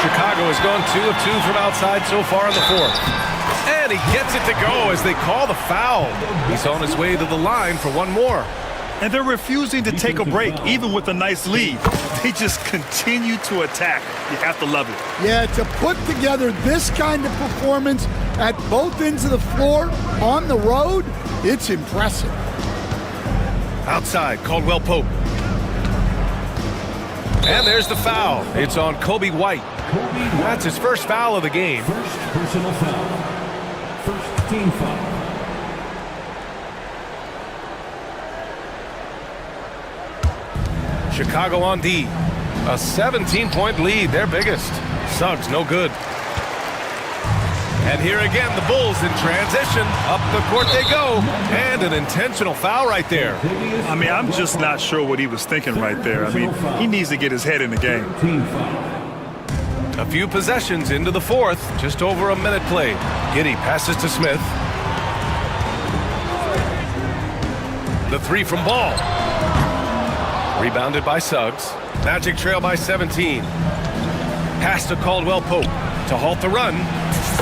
Chicago has gone 2 of 2 from outside so far in the fourth. And he gets it to go as they call the foul. He's on his way to the line for one more. And they're refusing to take a break, even with a nice lead. They just continue to attack. You have to love it. Yeah, to put together this kind of performance at both ends of the floor on the road, it's impressive. Outside, Caldwell Pope. And there's the foul. It's on Kobe White. That's his first foul of the game. First personal foul. First team foul. Chicago on D. A 17-point lead, their biggest. Suggs, no good. And here again, the Bulls in transition. Up the court they go. And an intentional foul right there. I mean, I'm just not sure what he was thinking right there. I mean, he needs to get his head in the game. A few possessions into the fourth. Just over a minute played. Giddey passes to Smith. The 3 from Ball. Rebounded by Suggs. Magic trail by 17. Pass to Caldwell Pope. to halt the run,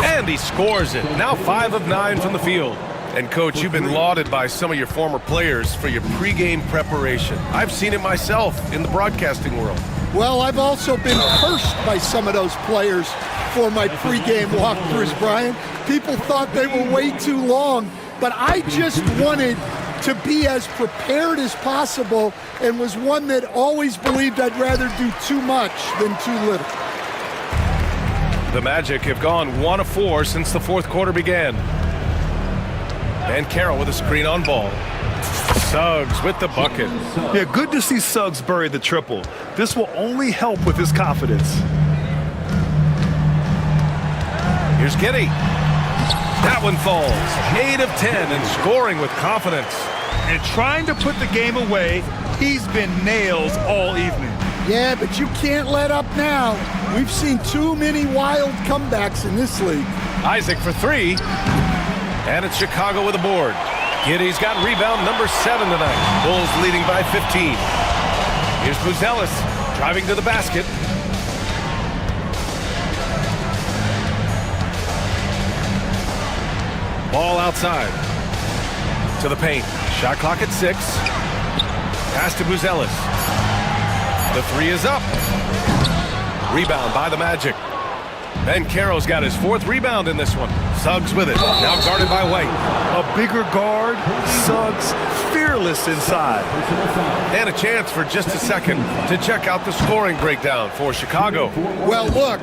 and he scores it. Now 5 of 9 from the field. And, Coach, you've been lauded by some of your former players for your pregame preparation. I've seen it myself in the broadcasting world. Well, I've also been cursed by some of those players for my pregame walkthroughs, Brian. People thought they were way too long, but I just wanted to be as prepared as possible and was one that always believed I'd rather do too much than too little. The Magic have gone 1 of 4 since the fourth quarter began. And Carroll with a screen on ball. Suggs with the bucket. Yeah, good to see Suggs bury the triple. This will only help with his confidence. Here's Giddey. That one falls. 8 of 10 and scoring with confidence. And trying to put the game away, he's been nails all evening. Yeah, but you can't let up now. We've seen too many wild comebacks in this league. Isaac for 3. And it's Chicago with a board. Giddey's got rebound number 7 tonight. Bulls leading by 15. Here's Buzelis driving to the basket. Ball outside. To the paint. Shot clock at 6. Pass to Buzelis. The 3 is up. Rebound by the Magic. Ben Carroll's got his 4th rebound in this one. Suggs with it. Now guarded by White. A bigger guard. Suggs fearless inside. And a chance for just a second to check out the scoring breakdown for Chicago. Well, look,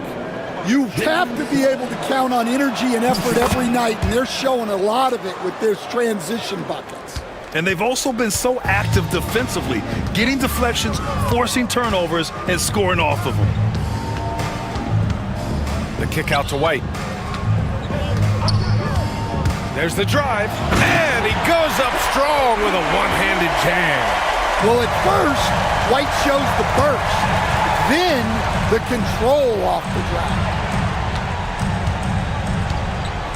you have to be able to count on energy and effort every night, and they're showing a lot of it with their transition buckets. And they've also been so active defensively, getting deflections, forcing turnovers, and scoring off of them. The kick out to White. There's the drive, and he goes up strong with a one-handed jam. Well, at first, White shows the burst, then the control off the drive.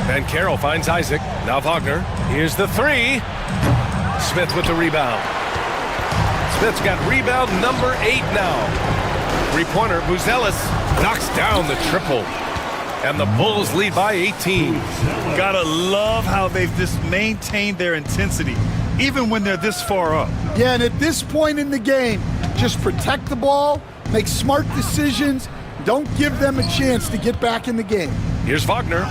Ben Carroll finds Isaac. Now Wagner. Here's the 3. Smith with the rebound. Smith's got rebound number 8 now. Three-pointer, Buzelis knocks down the triple. And the Bulls lead by 18. Gotta love how they've just maintained their intensity, even when they're this far up. Yeah, and at this point in the game, just protect the ball, make smart decisions, don't give them a chance to get back in the game. Here's Wagner.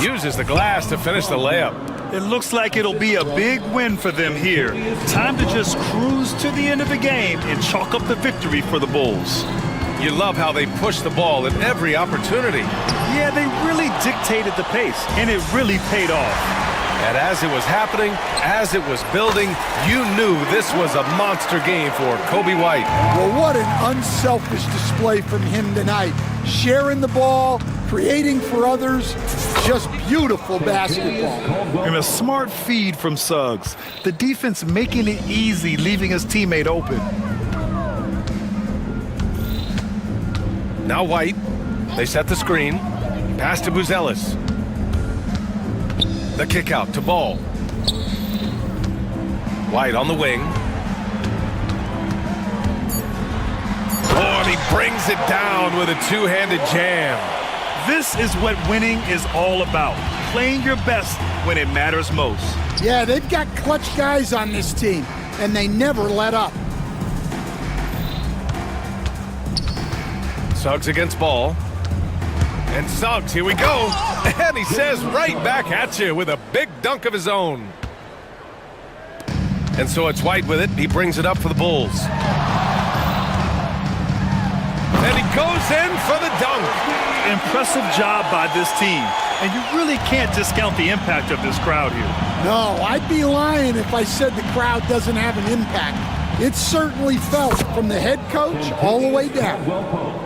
Uses the glass to finish the layup. It looks like it'll be a big win for them here. Time to just cruise to the end of the game and chalk up the victory for the Bulls. You love how they push the ball at every opportunity. Yeah, they really dictated the pace, and it really paid off. And as it was happening, as it was building, you knew this was a monster game for Kobe White. Well, what an unselfish display from him tonight. Sharing the ball, creating for others, just beautiful basketball. And a smart feed from Suggs. The defense making it easy, leaving his teammate open. Now White. They set the screen. Pass to Buzelis. The kick out to Ball. White on the wing. Oh, and he brings it down with a two-handed jam. This is what winning is all about. Playing your best when it matters most. Yeah, they've got clutch guys on this team, and they never let up. Suggs against Ball. And Suggs, here we go. And he says right back at you with a big dunk of his own. And so it's White with it. He brings it up for the Bulls. And he goes in for the dunk. Impressive job by this team. And you really can't discount the impact of this crowd here. No, I'd be lying if I said the crowd doesn't have an impact. It's certainly felt from the head coach all the way down.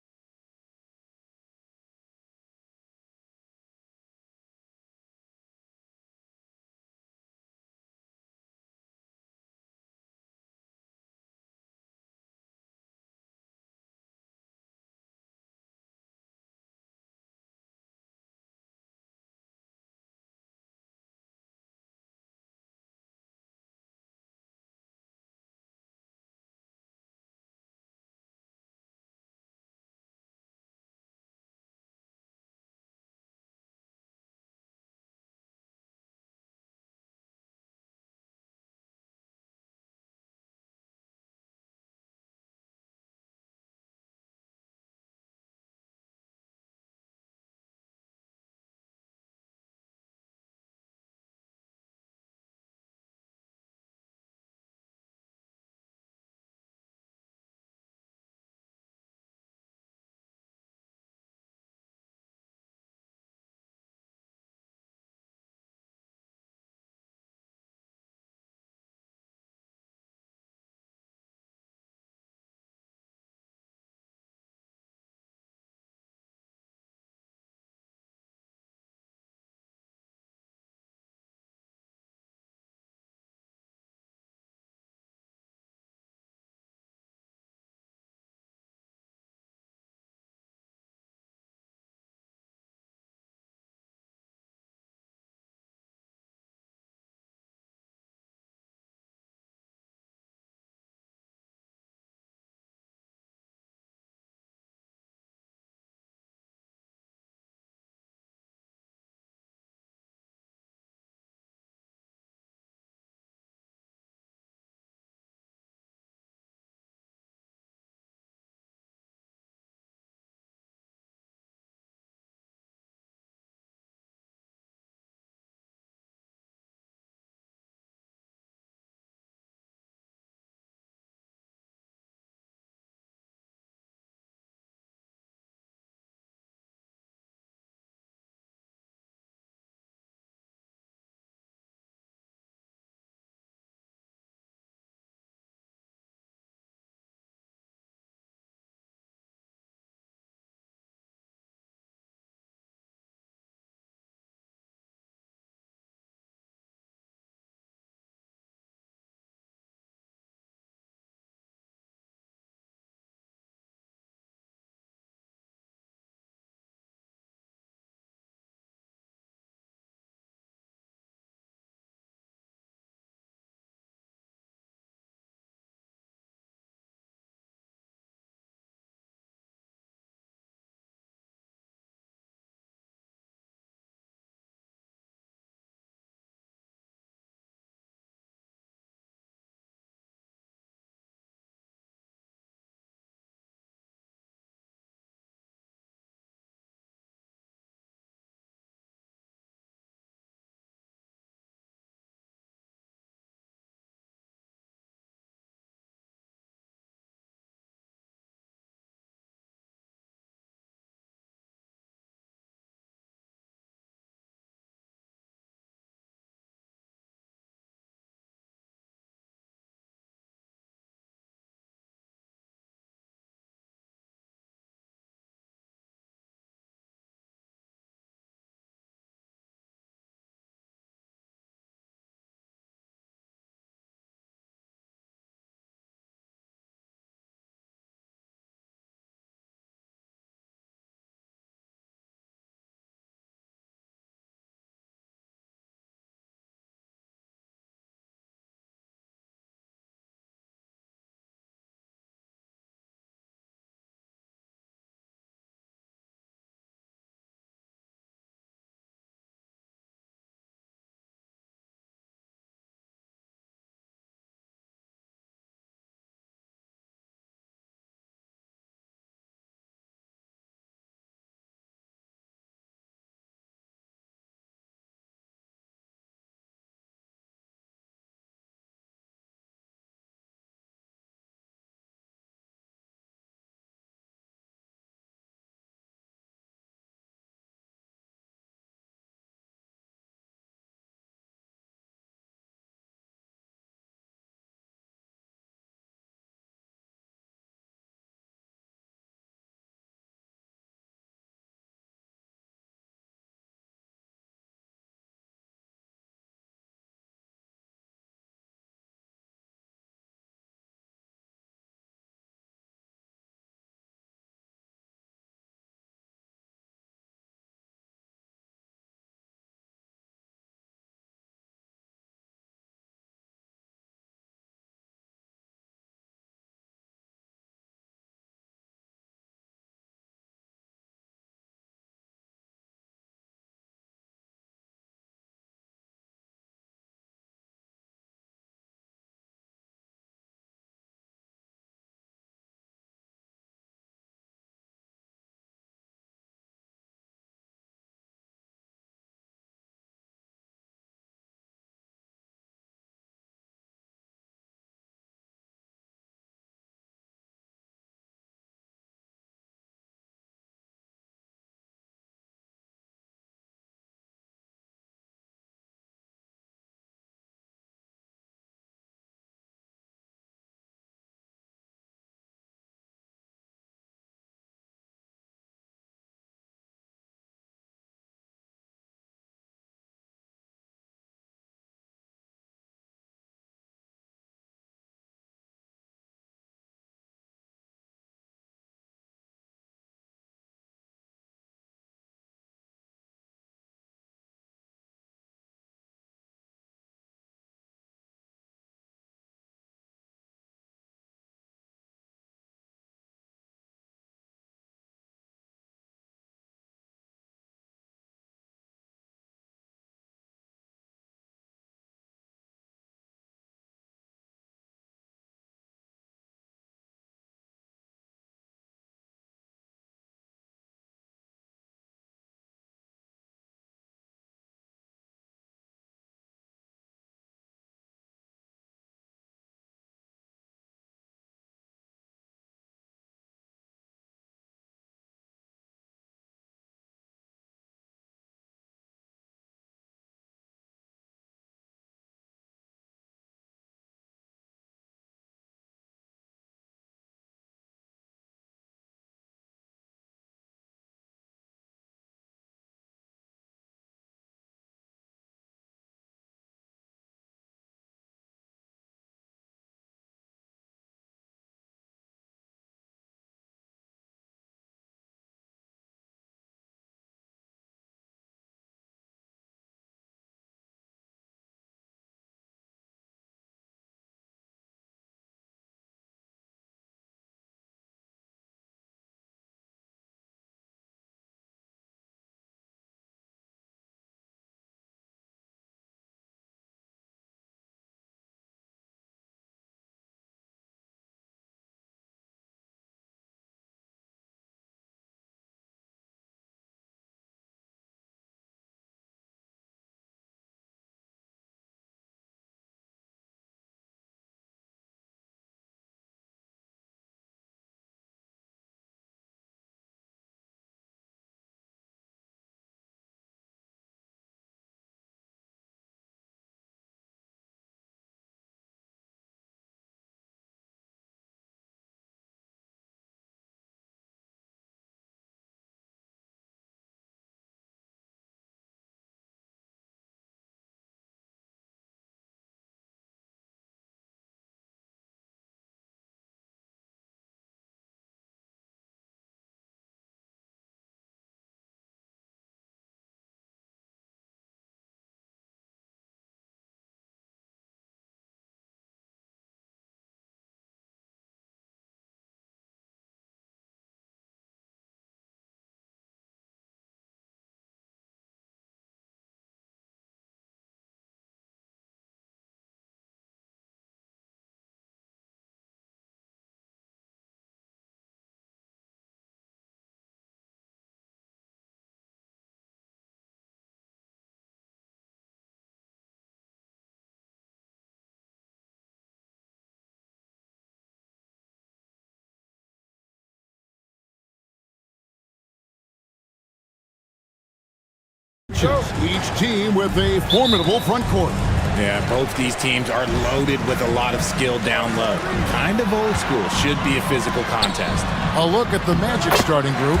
coaches, each team with a formidable front court. Yeah, both these teams are loaded with a lot of skill down low. Kind of old school. Should be a physical contest. A look at the Magic starting group.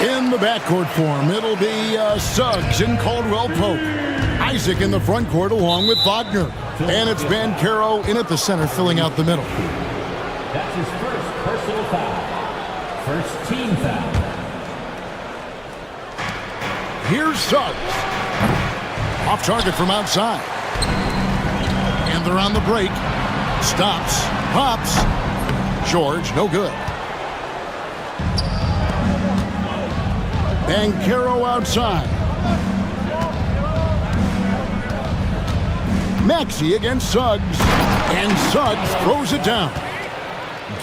In the backcourt form, it'll be Suggs and Caldwell Pope. Isaac in the front court along with Wagner. And it's Bancaro in at the center, filling out the middle. That's his first personal foul. First team foul. Here's Suggs. Off target from outside. And they're on the break. Stops. Pops. George, no good. Bancaro outside. Maxey against Suggs. And Suggs throws it down.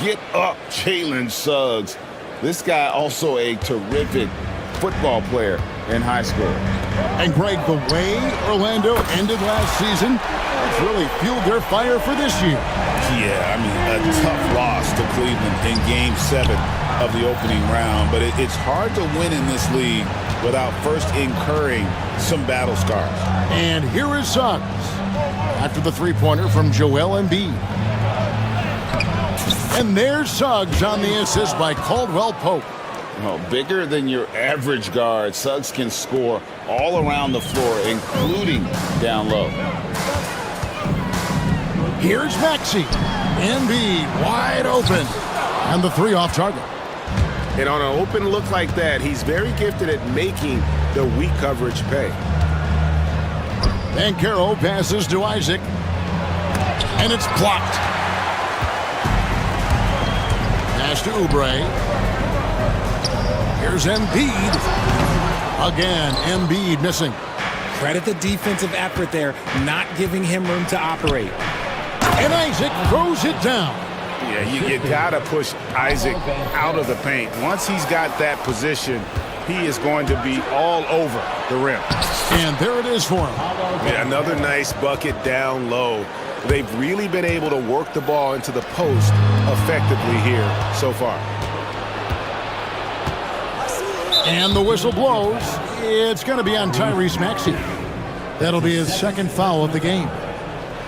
Get up, Jalen Suggs. This guy also a terrific football player in high school. And Greg, the way Orlando ended last season, it's really fueled their fire for this year. Yeah, I mean, a tough loss to Cleveland in Game 7 of the opening round, but it's hard to win in this league without first incurring some battle scars. And here is Suggs after the three-pointer from Joel Embiid. And there's Suggs on the assist by Caldwell Pope. Oh, bigger than your average guard, Suggs can score all around the floor, including down low. Here's Maxey. Embiid wide open. And the three off target. And on an open look like that, he's very gifted at making the weak coverage pay. Bancaro passes to Isaac. And it's blocked. Pass to Oubre. Here's Embiid. Again, Embiid missing. Credit the defensive effort there, not giving him room to operate. And Isaac throws it down. Yeah, you gotta push Isaac out of the paint. Once he's got that position, he is going to be all over the rim. And there it is for him. Yeah, another nice bucket down low. They've really been able to work the ball into the post effectively here so far. And the whistle blows. It's going to be on Tyrese Maxey. That'll be his second foul of the game.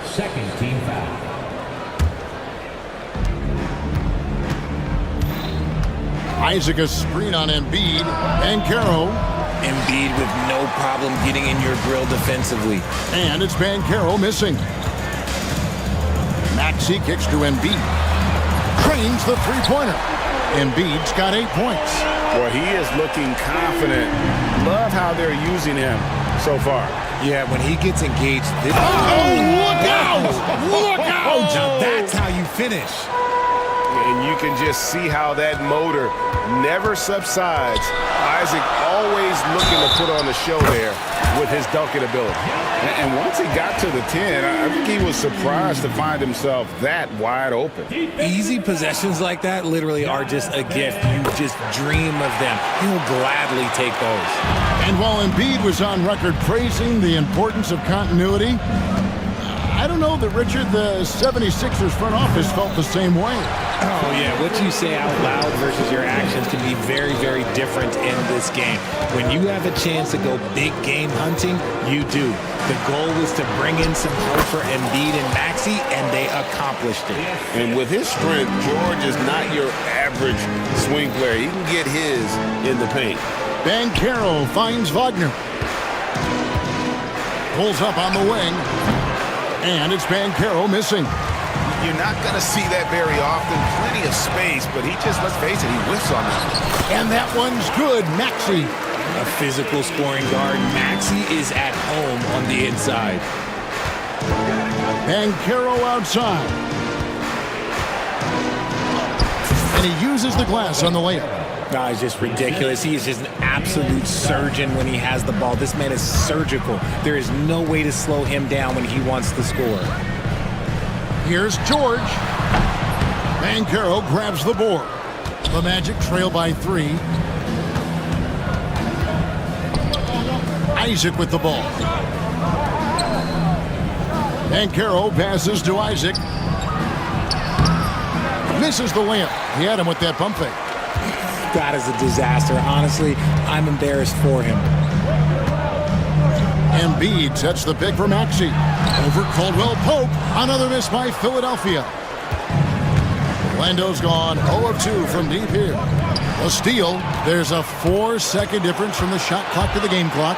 Second team foul. Isaac a screen on Embiid. Bancaro. Embiid with no problem getting in your grill defensively. And it's Bancaro missing. Maxey kicks to Embiid. Trains the three-pointer. Embiid's got 8 points. Boy, he is looking confident. Love how they're using him so far. Yeah, when he gets engaged. Look out! Look out! Now that's how you finish. And you can just see how that motor never subsides. Isaac always looking to put on the show there with his dunking ability. And once he got to the 10, I think he was surprised to find himself that wide open. Easy possessions like that literally are just a gift. You just dream of them. He'll gladly take those. And while Embiid was on record praising the importance of continuity, I don't know that, Richard, the 76ers front office felt the same way. Oh, yeah. What you say out loud versus your actions can be very, very different in this game. When you have a chance to go big game hunting, you do. The goal was to bring in some hope for Embiid and Maxey, and they accomplished it. And with his strength, George is not your average swing player. He can get his in the paint. Bancaro finds Wagner. Pulls up on the wing. And it's Bancaro missing. You're not going to see that very often. Plenty of space, but he just, let's face it, he whiffs on that. And that one's good. Maxey. A physical scoring guard. Maxey is at home on the inside. Bancaro outside. And he uses the glass on the layup. No, it's just ridiculous. He is just an absolute surgeon when he has the ball. This man is surgical. There is no way to slow him down when he wants to score. Here's George. Bancaro grabs the board. The Magic trail by 3. Isaac with the ball. Bancaro passes to Isaac. Misses the layup. He had him with that pump fake. That is a disaster. Honestly, I'm embarrassed for him. Embiid sets the pick for Maxey. Over Caldwell Pope. Another miss by Philadelphia. Orlando's gone 0 of 2 from deep here. A steal. There's a 4-second difference from the shot clock to the game clock.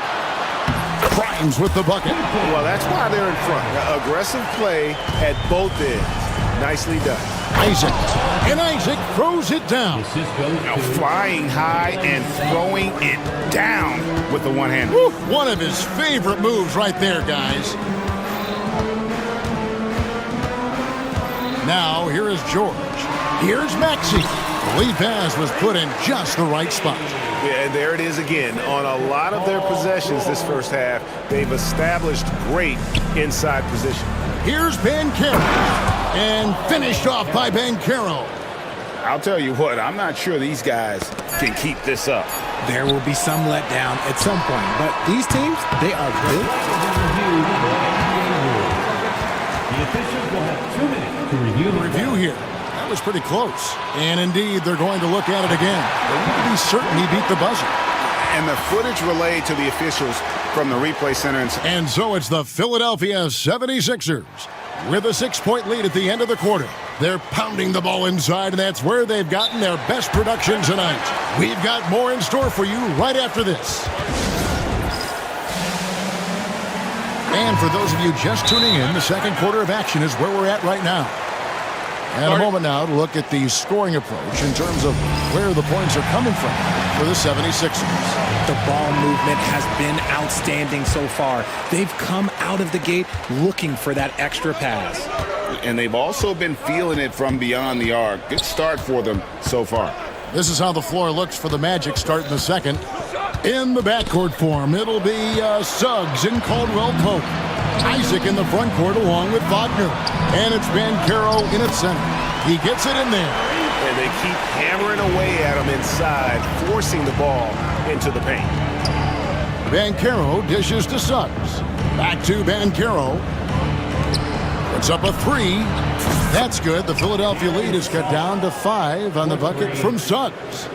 Grimes with the bucket. Well, that's why they're in front. Aggressive play at both ends. Nicely done. Isaac. And Isaac throws it down. Now flying high and throwing it down with the one-hand. One of his favorite moves right there, guys. Now, here is George. Here's Maxey. The lead pass was put in just the right spot. Yeah, and there it is again. On a lot of their possessions this first half, they've established great inside position. Here's Banchero. And finished off by Banchero. I'll tell you what, I'm not sure these guys can keep this up. There will be some letdown at some point, but these teams, they are good. The officials will have 2 minutes to review the review here. That was pretty close. And indeed, they're going to look at it again. They need to be certain he beat the buzzer. And the footage relayed to the officials from the replay center. And so it's the Philadelphia 76ers with a 6-point lead at the end of the quarter. They're pounding the ball inside, and that's where they've gotten their best production tonight. We've got more in store for you right after this. And for those of you just tuning in, the second quarter of action is where we're at right now. And a moment now to look at the scoring approach in terms of where the points are coming from for the 76ers. The ball movement has been outstanding so far. They've come out of the gate looking for that extra pass. And they've also been feeling it from beyond the arc. Good start for them so far. This is how the floor looks for the Magic starting the second. In the backcourt form, it'll be Suggs and Caldwell Pope. Isaac in the front court along with Wagner. And it's Banchero in its center. He gets it in there. And they keep hammering away at him inside, forcing the ball into the paint. Banchero dishes to Suggs. Back to Banchero. Puts up a 3. That's good. The Philadelphia lead is cut down to 5 on the bucket from Suggs.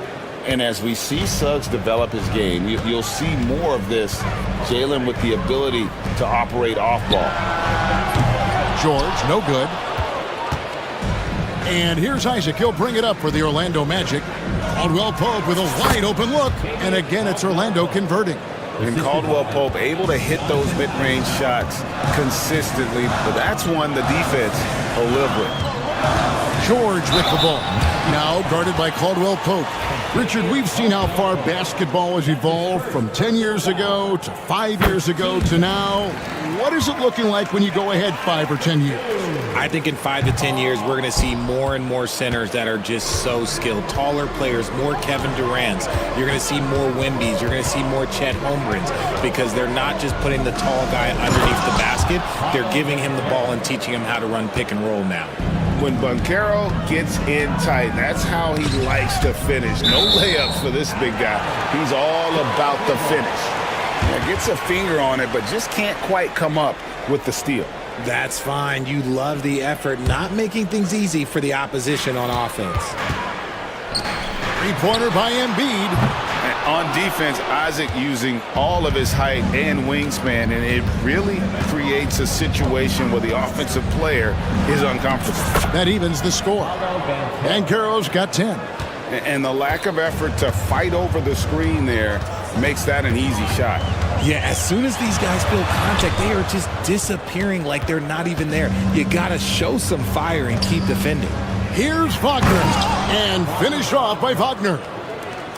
And as we see Suggs develop his game, you'll see more of this. Jalen with the ability to operate off ball. George, no good. And here's Isaac. He'll bring it up for the Orlando Magic. Caldwell Pope with a wide open look. And again, it's Orlando converting. And Caldwell Pope able to hit those mid-range shots consistently. But that's one the defense will live with. George with the ball. Now guarded by Caldwell Pope. Richard, we've seen how far basketball has evolved from 10 years ago to 5 years ago to now. What is it looking like when you go ahead 5 or 10 years? I think in 5 to 10 years, we're going to see more and more centers that are just so skilled. Taller players, more Kevin Durant's. You're going to see more Wembys. You're going to see more Chet Holmgrens because they're not just putting the tall guy underneath the basket. They're giving him the ball and teaching him how to run pick and roll now. When Banchero gets in tight, that's how he likes to finish. No layups for this big guy. He's all about the finish. Yeah, gets a finger on it, but just can't quite come up with the steal. That's fine. You love the effort, not making things easy for the opposition on offense. Three-pointer by Embiid. And on defense, Isaac using all of his height and wingspan, and it really creates a situation where the offensive player is uncomfortable. That evens the score. Banchero's got 10. And the lack of effort to fight over the screen there makes that an easy shot. Yeah, as soon as these guys feel contact, they are just disappearing like they're not even there. You got to show some fire and keep defending. Here's Wagner, and finished off by Wagner.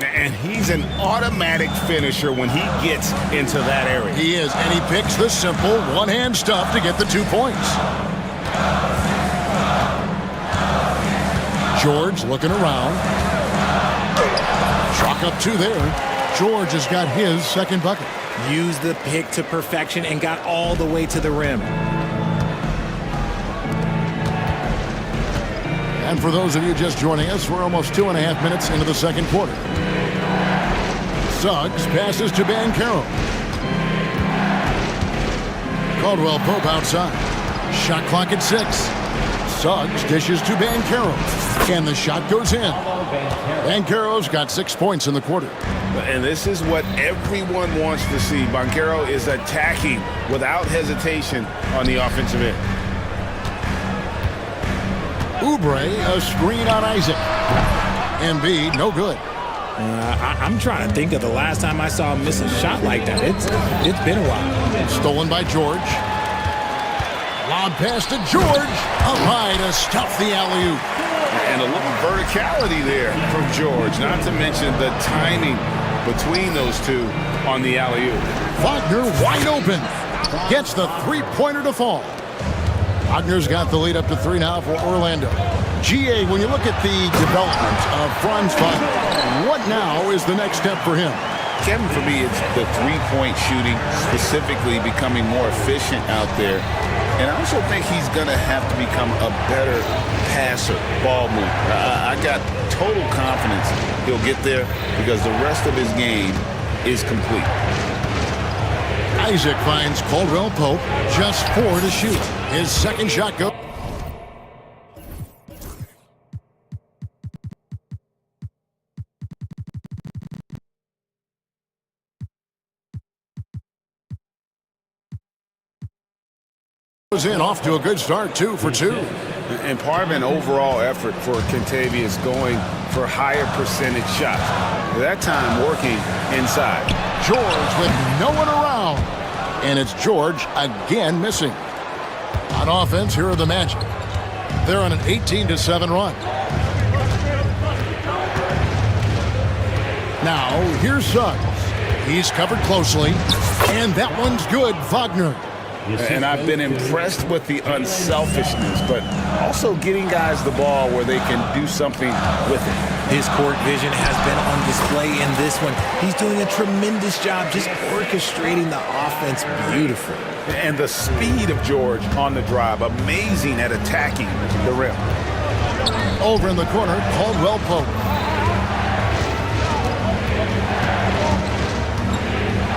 And he's an automatic finisher when he gets into that area. He is, and he picks the simple one-hand stuff to get the 2 points. George looking around. Chalk up 2 there. George has got his second bucket. Used the pick to perfection and got all the way to the rim. And for those of you just joining us, we're almost 2.5 minutes into the second quarter. Suggs passes to Banchero. Caldwell Pope outside. Shot clock at 6. Suggs dishes to Banchero, and the shot goes in. Banchero's got 6 points in the quarter. And this is what everyone wants to see. Banchero is attacking without hesitation on the offensive end. Oubre, a screen on Isaac. Embiid, no good. I'm trying to think of the last time I saw him miss a shot like that. It's been a while. Stolen by George. Lob pass to George. Up high to stuff the alley-oop. And a little verticality there from George, not to mention the timing between those two on the alley-oop. Wagner wide open. Gets the three-pointer to fall. Wagner's got the lead up to 3 now for Orlando. GA, when you look at the development of Franz Wagner, what now is the next step for him? Kevin, for me, it's the three-point shooting, specifically becoming more efficient out there. And I also think he's going to have to become a better passer, ball mover. I got total confidence he'll get there because the rest of his game is complete. Isaac finds Caldwell Pope, just 4 to shoot. His second shot goes. In off to a good start, 2 for 2. And part of an overall effort for Kentavious going for higher percentage shots. That time working inside. George with no one around. And it's George again missing. On offense, here are the Magic. They're on an 18-7 run. Now, here's Suggs. He's covered closely. And that one's good, Wagner. And I've been impressed with the unselfishness, but also getting guys the ball where they can do something with it. His court vision has been on display in this one. He's doing a tremendous job just orchestrating the offense beautifully. And the speed of George on the drive, amazing at attacking the rim. Over in the corner, Caldwell Pope.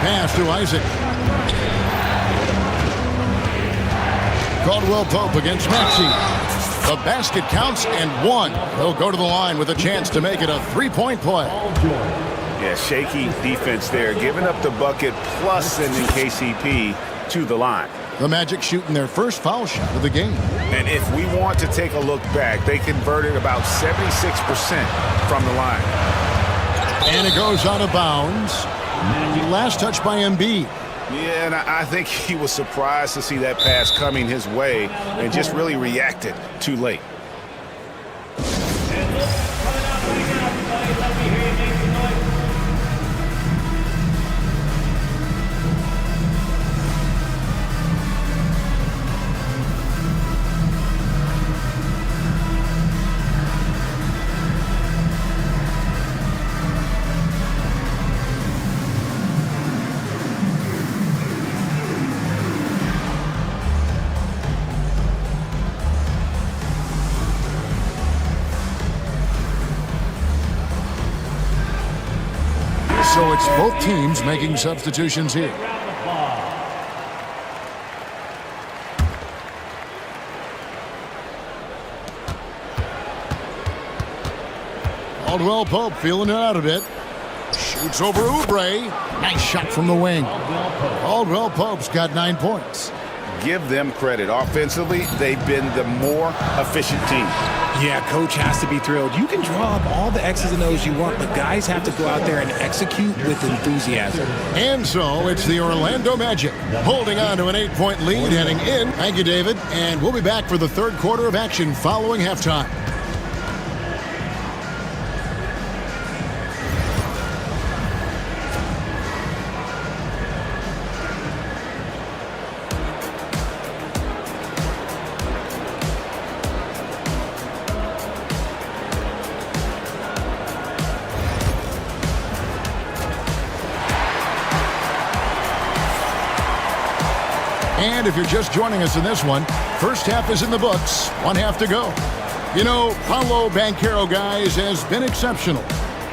Pass to Isaac. Caldwell Pope against Maxey. The basket counts and 1. He'll go to the line with a chance to make it a 3-point play. Yeah, shaky defense there, giving up the bucket plus sending KCP to the line. The Magic shooting their first foul shot of the game. And if we want to take a look back, they converted about 76% from the line. And it goes out of bounds. Last touch by Embiid. Yeah, and I think he was surprised to see that pass coming his way and just really reacted too late. So it's both teams making substitutions here. Caldwell Pope feeling it out a bit. Shoots over Oubre. Nice shot from the wing. Caldwell Pope's got 9 points. Give them credit. Offensively, they've been the more efficient team. Yeah, coach has to be thrilled. You can draw up all the X's and O's you want, but guys have to go out there and execute with enthusiasm. And so it's the Orlando Magic holding on to an 8-point lead heading in. Thank you, David. And we'll be back for the third quarter of action following halftime. And if you're just joining us in this one, first half is in the books, 1 half to go. You know, Paolo Banchero, guys, has been exceptional.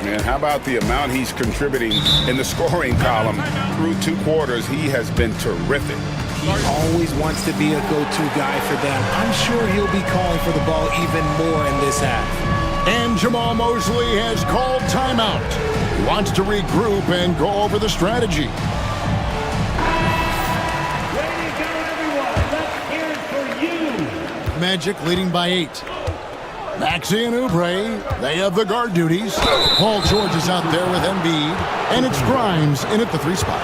Man, how about the amount he's contributing in the scoring column? Through 2 quarters, he has been terrific. He always wants to be a go-to guy for them. I'm sure he'll be calling for the ball even more in this half. And Jamal Mosley has called timeout. He wants to regroup and go over the strategy. Way to go, everyone. Let's hear it for you. Magic leading by 8. Maxey and Oubre, they have the guard duties. Paul George is out there with Embiid. And it's Grimes in at the 3 spot.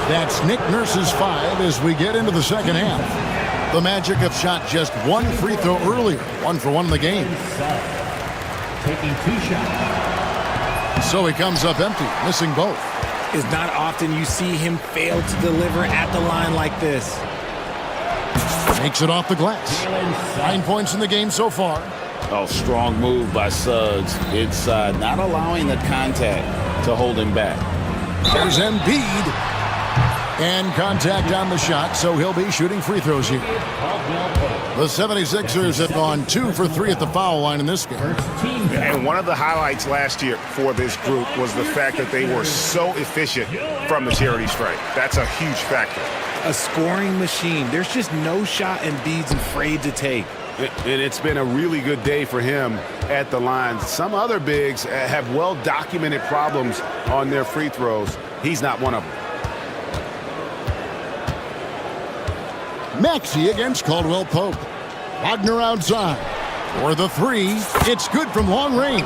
That's Nick Nurse's 5 as we get into the second half. The Magic have shot just 1 free throw earlier. 1 for 1 in the game. Taking 2 shots. So he comes up empty, missing both. It's not often you see him fail to deliver at the line like this. Takes it off the glass. 9 points in the game so far. Oh, strong move by Suggs inside, not allowing the contact to hold him back. There's Embiid. And contact on the shot, so he'll be shooting free throws here. The 76ers have gone 2 for 3 at the foul line in this game. And one of the highlights last year for this group was the fact that they were so efficient from the charity stripe. That's a huge factor. A scoring machine. There's just no shot Embiid's afraid to take. And it's been a really good day for him at the line. Some other bigs have well-documented problems on their free throws. He's not one of them. Maxey against Caldwell Pope. Wagner outside. For the 3, it's good from long range.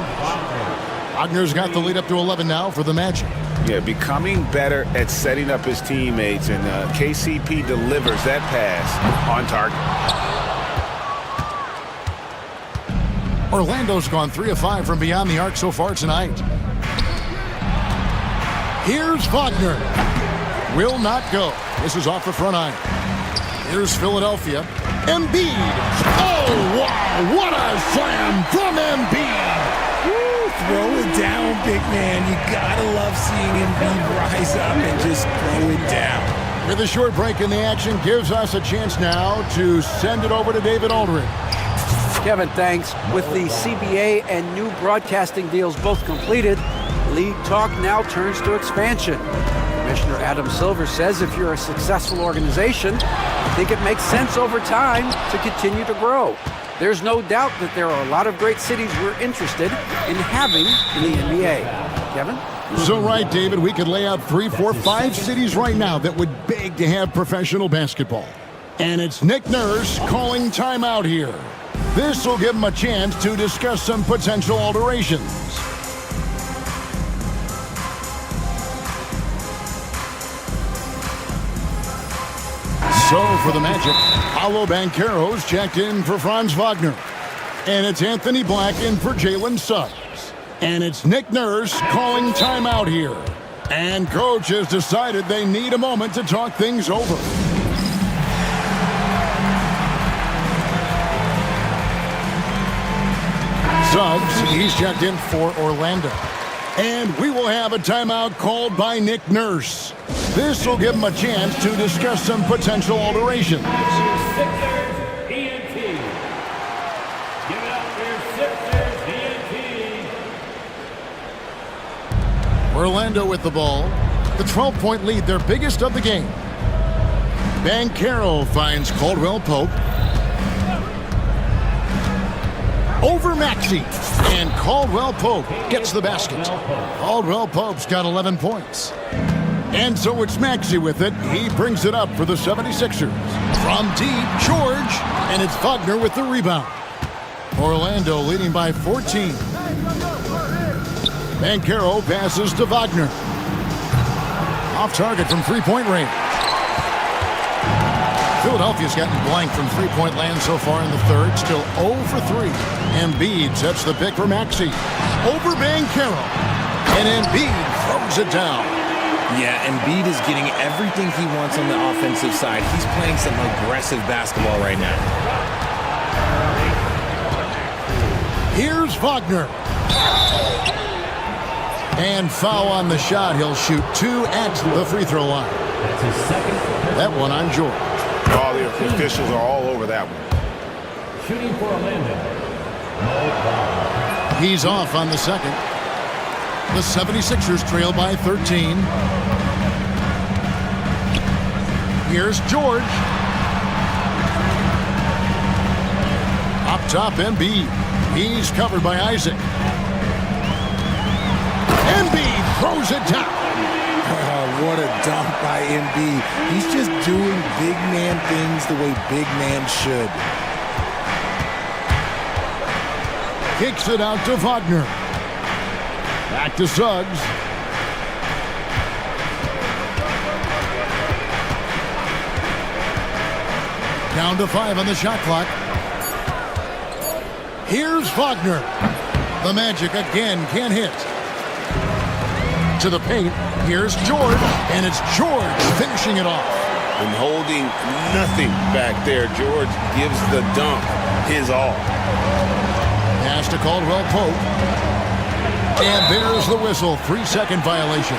Wagner's got the lead up to 11 now for the Magic. Yeah, becoming better at setting up his teammates, and KCP delivers that pass on target. Orlando's gone 3 of 5 from beyond the arc so far tonight. Here's Wagner. Will not go. This is off the front iron. Here's Philadelphia. Embiid. Oh, wow. What a slam from Embiid. Woo, throw it down, big man. You gotta love seeing Embiid rise up and just throw it down. With a short break in the action, gives us a chance now to send it over to David Aldridge. Kevin, thanks. With the CBA and new broadcasting deals both completed, league talk now turns to expansion. Commissioner Adam Silver says if you're a successful organization, I think it makes sense over time to continue to grow. There's no doubt that there are a lot of great cities we're interested in having in the NBA. Kevin? So right, David, we could lay out 3, 4, 5 cities right now that would beg to have professional basketball. And it's Nick Nurse calling timeout here. This will give him a chance to discuss some potential alterations. So for the Magic, Paolo Banchero's checked in for Franz Wagner. And it's Anthony Black in for Jalen Suggs. And it's Nick Nurse calling timeout here. And coach has decided they need a moment to talk things over. Suggs, he's checked in for Orlando. And we will have a timeout called by Nick Nurse. This will give him a chance to discuss some potential alterations. Sixers, ENT. Give it up for your Sixers, ENT. Orlando with the ball. The 12-point lead, their biggest of the game. Banchero finds Caldwell Pope. Over Maxey. And Caldwell Pope gets the basket. Caldwell Pope's got 11 points. And so it's Maxey with it. He brings it up for the 76ers. From deep, George. And it's Wagner with the rebound. Orlando leading by 14. Banchero passes to Wagner. Off target from three-point range. Philadelphia's gotten blank from three-point land so far in the third. Still 0 for 3. Embiid sets the pick for Maxey. Over Banchero. And Embiid throws it down. Yeah, Embiid is getting everything he wants on the offensive side. He's playing some aggressive basketball right now. Here's Wagner. And foul on the shot. He'll shoot 2 at the free throw line. That's his second. That one on George. All the officials are all over that one. Shooting for Orlando. He's off on the second. The 76ers trail by 13. Here's George. top, Embiid. He's covered by Isaac. Embiid throws it down. What a dunk by Embiid. He's just doing big man things the way big man should. Kicks it out to Wagner. Back to Suggs. Down to 5 on the shot clock. Here's Wagner. The Magic again can't hit. To the paint. Here's George. And it's George finishing it off. And holding nothing back there. George gives the dunk his all. Pass to Caldwell Pope. And there's the whistle. 3-second violation.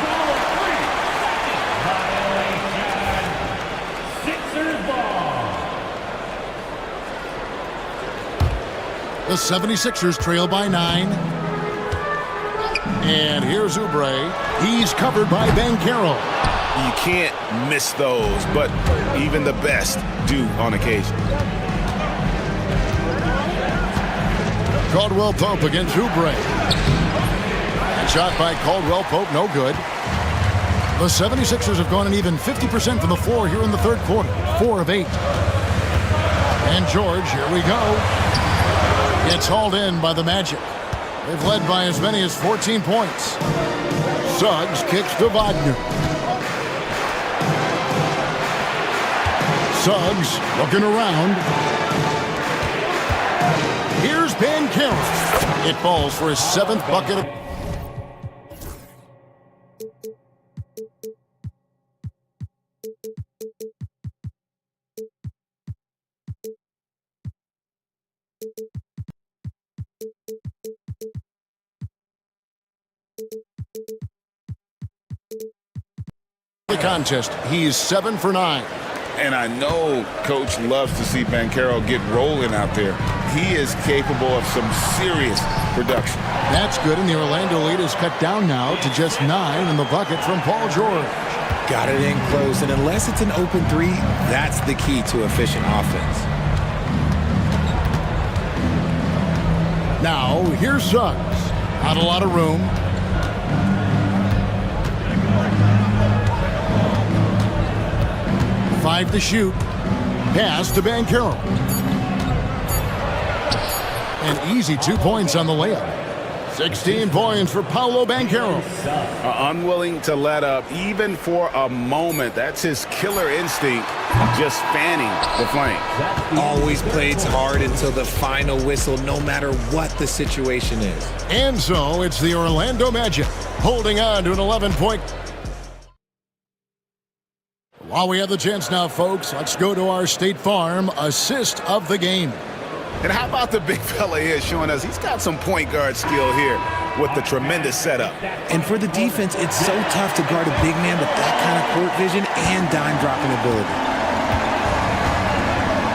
The 76ers trail by 9. And here's Oubre. He's covered by Banchero. You can't miss those, but even the best do on occasion. Caldwell Pope against Oubre. And shot by Caldwell Pope, no good. The 76ers have gone an even 50% from the floor here in the third quarter. 4 of 8. And George, here we go. It's hauled in by the Magic. They've led by as many as 14 points. Suggs kicks to Wagner. Suggs looking around. Here's Banchero. It falls for his 7th bucket. The contest. He's 7 for 9. And I know Coach loves to see Banchero get rolling out there. He is capable of some serious production. That's good, and the Orlando lead is cut down now to just 9 in the bucket from Paul George. Got it in close, and unless it's an open 3, that's the key to efficient offense. Now, here's Suggs. Not a lot of room. Five to shoot. Pass to Banchero. An easy 2 points on the layup. 16 points for Paolo Banchero. Unwilling to let up even for a moment. That's his killer instinct, just fanning the flame. Always plays hard until the final whistle, no matter what the situation is. And so it's the Orlando Magic holding on to an 11-point. While we have the chance now, folks, let's go to our State Farm assist of the game. And how about the big fella here showing us he's got some point guard skill here with the tremendous setup. And for the defense, it's so tough to guard a big man with that kind of court vision and dime dropping ability.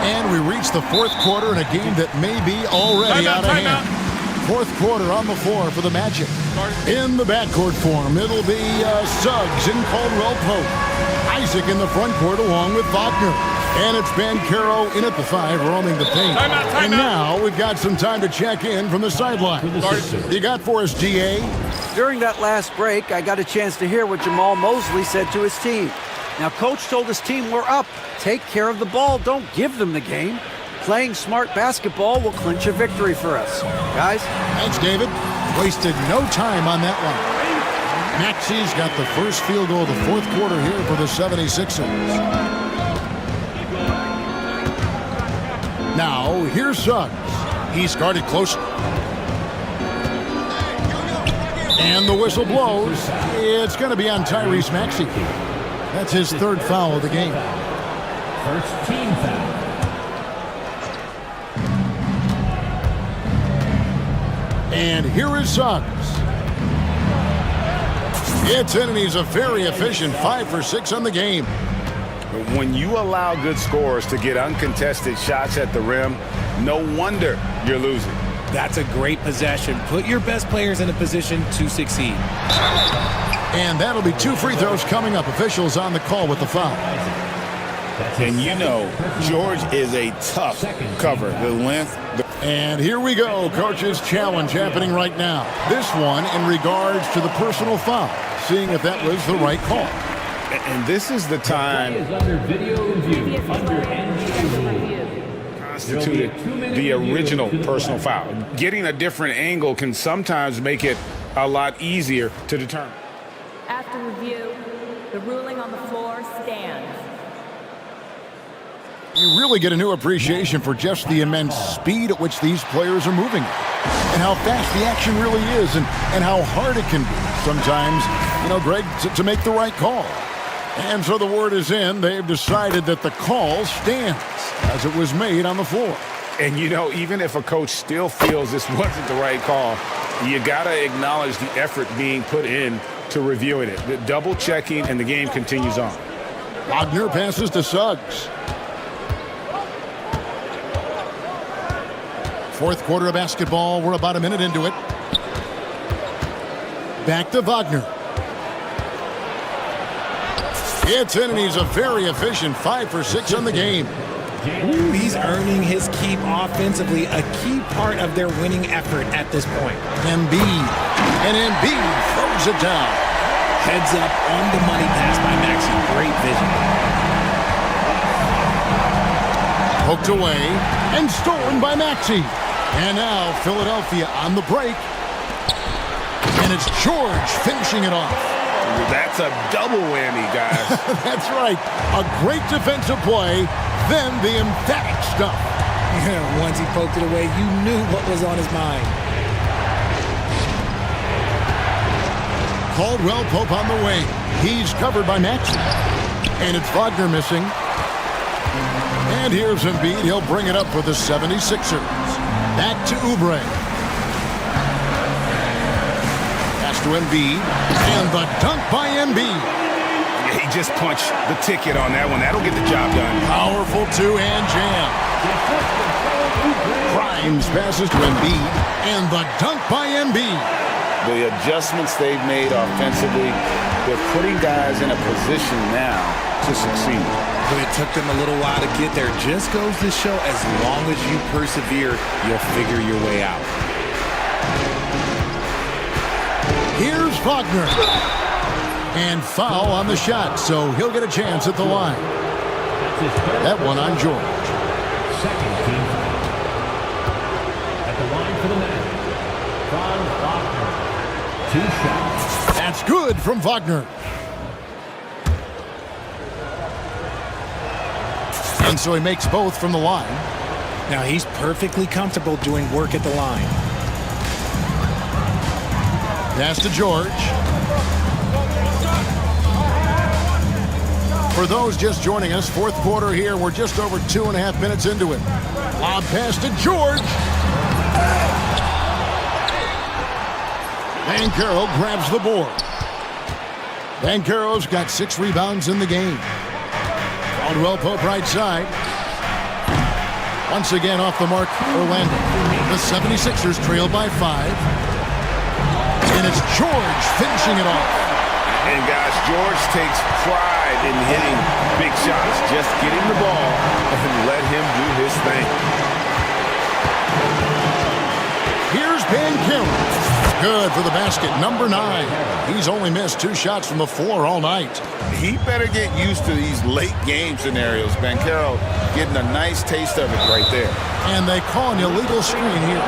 And we reach the fourth quarter in a game that may be already out of hand. Fourth quarter on the floor for the Magic. In the backcourt form, it'll be Suggs and Caldwell Pope. Isaac in the front court along with Wagner. And it's Banchero in at the 5, roaming the paint. And now we've got some time to check in from the sideline. You got for us, DA? During that last break, I got a chance to hear what Jamal Mosley said to his team. Now, Coach told his team, we're up. Take care of the ball. Don't give them the game. Playing smart basketball will clinch a victory for us. Guys? Thanks, David. Wasted no time on that one. Maxi's got the first field goal of the fourth quarter here for the 76ers. Now, here's Suggs. He's guarded close. And the whistle blows. It's going to be on Tyrese Maxey. That's his third foul of the game. First team foul. And here is Suggs. It's in, and he's a very efficient 5 for 6 on the game. When you allow good scorers to get uncontested shots at the rim, no wonder you're losing. That's a great possession. Put your best players in a position to succeed. And that'll be 2 free throws coming up. Officials on the call with the foul. And you know, George is a tough cover. The length, And here we go, coach's challenge happening right now. This one in regards to the personal foul, seeing if that was the right call. And this is the time constituted the original personal foul. Getting a different angle can sometimes make it a lot easier to determine. After review, the ruling on the floor stands. You really get a new appreciation for just the immense speed at which these players are moving and how fast the action really is and how hard it can be sometimes, Greg, to make the right call. And so the word is in. They've decided that the call stands as it was made on the floor. And, even if a coach still feels this wasn't the right call, you got to acknowledge the effort being put in to reviewing it. The double checking, and the game continues on. Wagner passes to Suggs. Fourth quarter of basketball. We're about a minute into it. Back to Wagner. It's in, and he's a very efficient 5 for 6 on the game. He's earning his keep offensively, a key part of their winning effort at this point. Embiid. And Embiid throws it down. Heads up on the money pass by Maxey. Great vision. Poked away and stolen by Maxey. And now Philadelphia on the break. And it's George finishing it off. That's a double whammy, guys. That's right. A great defensive play, then the emphatic stuff. Yeah, once he poked it away, you knew what was on his mind. Caldwell Pope on the wing. He's covered by Maxey. And it's Wagner missing. And here's Embiid. He'll bring it up for the 76ers. Back to Oubre. Pass to Embiid. And the dunk by Embiid. Yeah, he just punched the ticket on that one. That'll get the job done. Powerful two-hand jam. Grimes passes to Embiid. And the dunk by Embiid. The adjustments they've made offensively, they're putting guys in a position now to succeed. But it took them a little while to get there. Just goes to show as long as you persevere, you'll figure your way out. Here's Wagner. And foul on the shot, so he'll get a chance at the line. That one on George. Second team foul. At the line for the man, Wagner. 2 shots. That's good from Wagner. And so he makes both from the line. Now he's perfectly comfortable doing work at the line. Pass to George. For those just joining us, fourth quarter here. We're just over 2.5 minutes into it. Lob pass to George. Banchero grabs the board. Banchero's got 6 rebounds in the game. Caldwell Pope right side. Once again off the mark, Orlando. The 76ers trail by 5. And it's George finishing it off. And guys, George takes pride in hitting big shots. Just get him the ball and let him do his thing. Here's Banchero. Good for the basket, number 9. He's only missed 2 shots from the floor all night. He better get used to these late game scenarios. Banchero getting a nice taste of it right there. And they call an illegal screen here.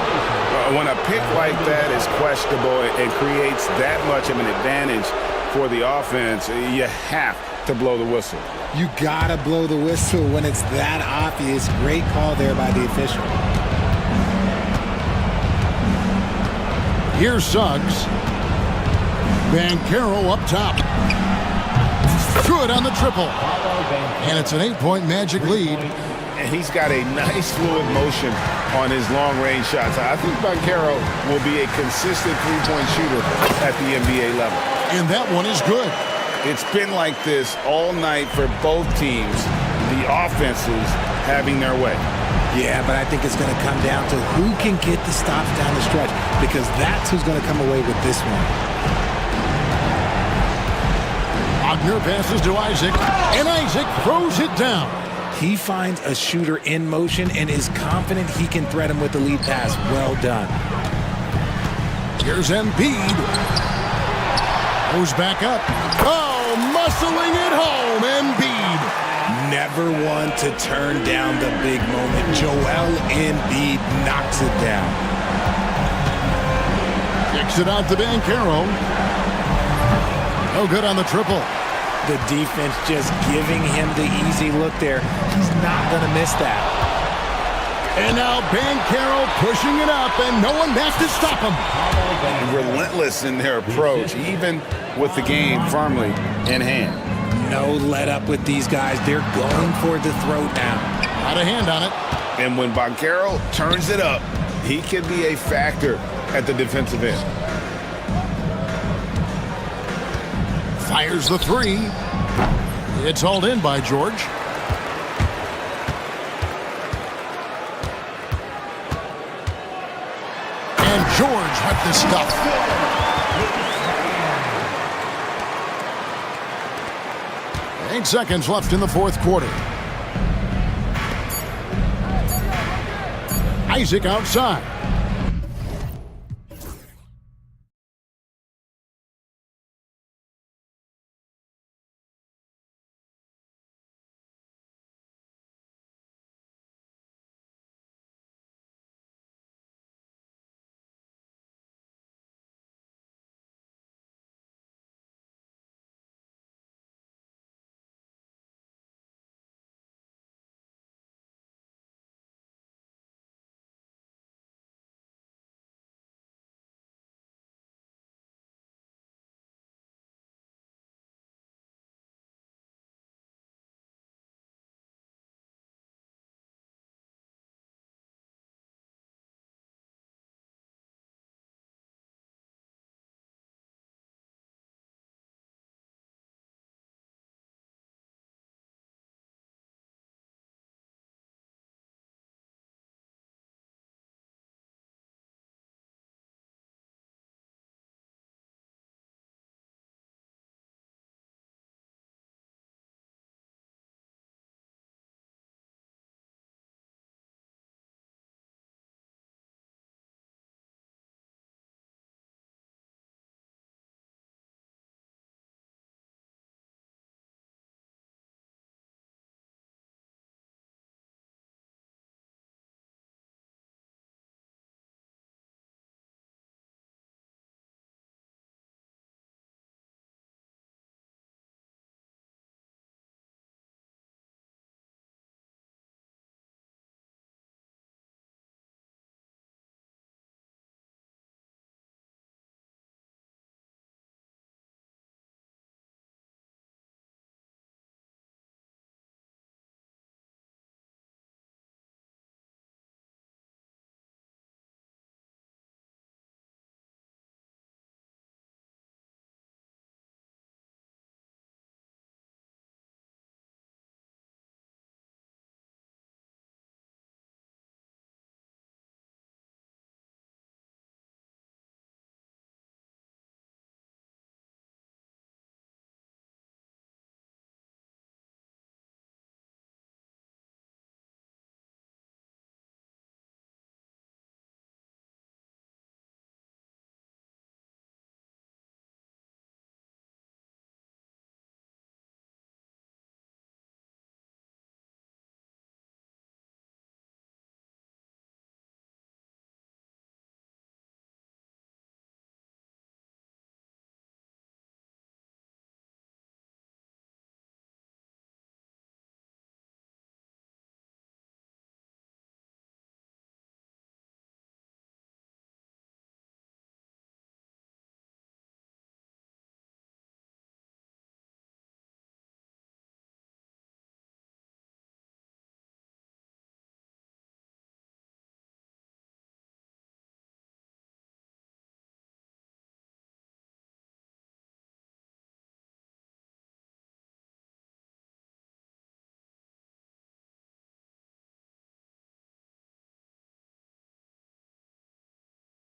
When a pick like that is questionable and creates that much of an advantage for the offense, you have to blow the whistle. You gotta blow the whistle when it's that obvious. Great call there by the official. Here's Suggs. Banchero up top. Good on the triple. And it's an 8-point Magic lead. And he's got a nice fluid motion on his long-range shots. I think Banchero will be a consistent three-point shooter at the NBA level. And that one is good. It's been like this all night for both teams. The offenses having their way. Yeah, but I think it's going to come down to who can get the stops down the stretch, because that's who's going to come away with this one. Wagner passes to Isaac, and Isaac throws it down. He finds a shooter in motion and is confident he can thread him with the lead pass. Well done. Here's Embiid. Goes back up. Oh, muscling it home, Embiid. Never one to turn down the big moment. Joel Embiid knocks it down. Kicks it out to Banchero. No good on the triple. The defense just giving him the easy look there. He's not going to miss that. And now Banchero pushing it up, and no one has to stop him. Relentless in their approach, even with the game firmly in hand. No let up with these guys. They're going for the throat now. Out of hand on it. And when Banchero turns it up, he can be a factor at the defensive end. Fires the three. It's hauled in by George. And George with the stuff. Eight seconds left in the fourth quarter. Isaac outside.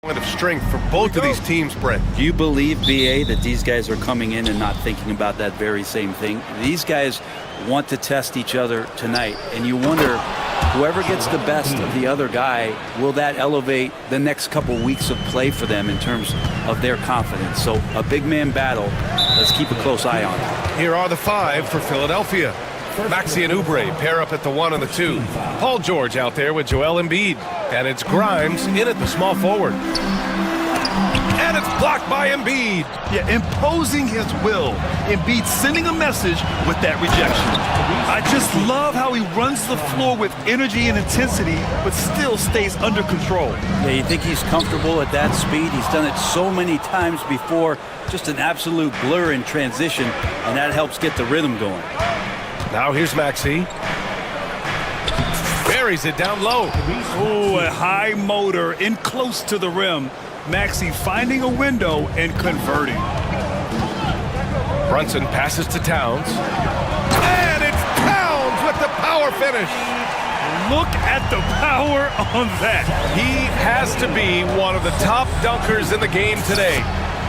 Point of strength for both of these teams, Brent. Do you believe, BA, that these guys are coming in and not thinking about that very same thing? These guys want to test each other tonight. And you wonder, whoever gets the best of the other guy, will that elevate the next couple weeks of play for them in terms of their confidence? So a big man battle. Let's keep a close eye on it. Here are the 5 for Philadelphia. Maxey and Oubre pair up at the 1 and the 2. Paul George out there with Joel Embiid. And it's Grimes in at the small forward. And it's blocked by Embiid. Yeah, imposing his will. Embiid sending a message with that rejection. I just love how he runs the floor with energy and intensity, but still stays under control. Yeah, you think he's comfortable at that speed? He's done it so many times before. Just an absolute blur in transition, and that helps get the rhythm going. Now here's Maxey. Buries it down low. Oh, a high motor in close to the rim. Maxey finding a window and converting. Brunson passes to Towns. And it's Towns with the power finish. Look at the power on that. He has to be one of the top dunkers in the game today.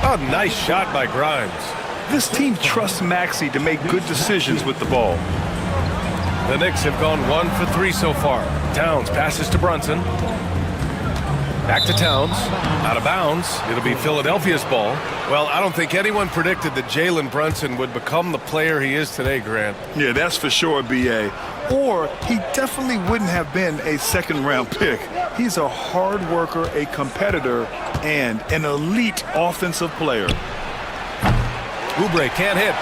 A nice shot by Grimes. This team trusts Maxey to make good decisions with the ball. The Knicks have gone 1 for 3 so far. Towns passes to Brunson. Back to Towns. Out of bounds. It'll be Philadelphia's ball. Well, I don't think anyone predicted that Jalen Brunson would become the player he is today, Grant. Yeah, that's for sure, B.A. Or he definitely wouldn't have been a second-round pick. He's a hard worker, a competitor, and an elite offensive player. Oubre can't hit.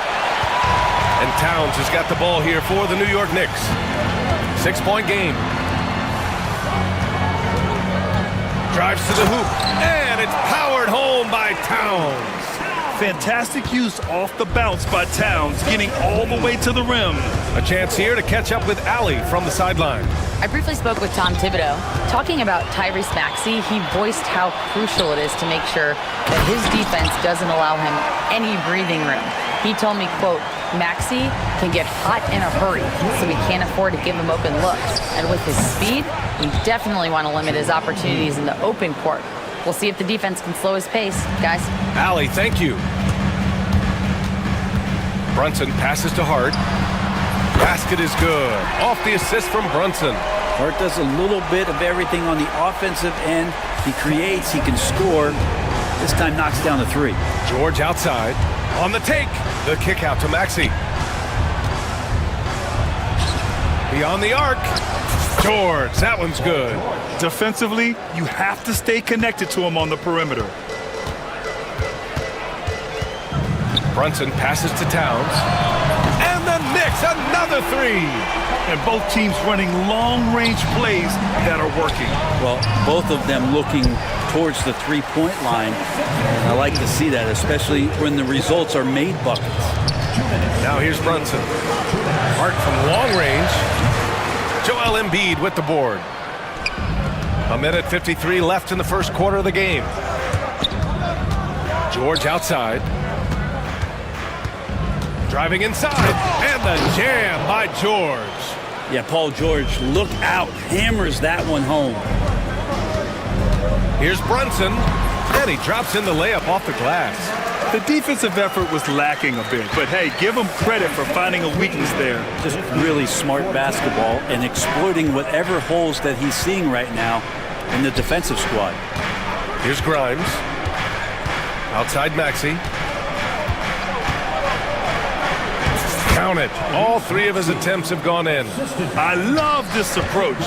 And Towns has got the ball here for the New York Knicks. 6-point game. Drives to the hoop, and it's powered home by Towns. Fantastic use off the bounce by Towns, getting all the way to the rim. A chance here to catch up with Allie from the sideline. I briefly spoke with Tom Thibodeau. Talking about Tyrese Maxey, he voiced how crucial it is to make sure that his defense doesn't allow him any breathing room. He told me, quote, Maxey can get hot in a hurry, so we can't afford to give him open looks. And with his speed, we definitely want to limit his opportunities in the open court. We'll see if the defense can slow his pace, guys. Allie, thank you. Brunson passes to Hart. Basket is good. Off the assist from Brunson. Hart does a little bit of everything on the offensive end. He creates, he can score. This time knocks down the 3. George outside. On the take. The kick out to Maxey. Beyond the arc. George, that one's good. Defensively, you have to stay connected to him on the perimeter. Brunson passes to Towns. And the Knicks, another 3. And both teams running long-range plays that are working. Well, both of them looking towards the three-point line. And I like to see that, especially when the results are made buckets. Now here's Brunson. Hart from long range. Joel Embiid with the board. 1:53 left in the first quarter of the game. George outside. Driving inside. And the jam by George. Yeah, Paul George, look out. Hammers that one home. Here's Brunson. And he drops in the layup off the glass. The defensive effort was lacking a bit, but hey, give him credit for finding a weakness there. Just really smart basketball and exploiting whatever holes that he's seeing right now in the defensive squad. Here's Grimes. Outside Maxey. Count it. All 3 of his attempts have gone in. I love this approach.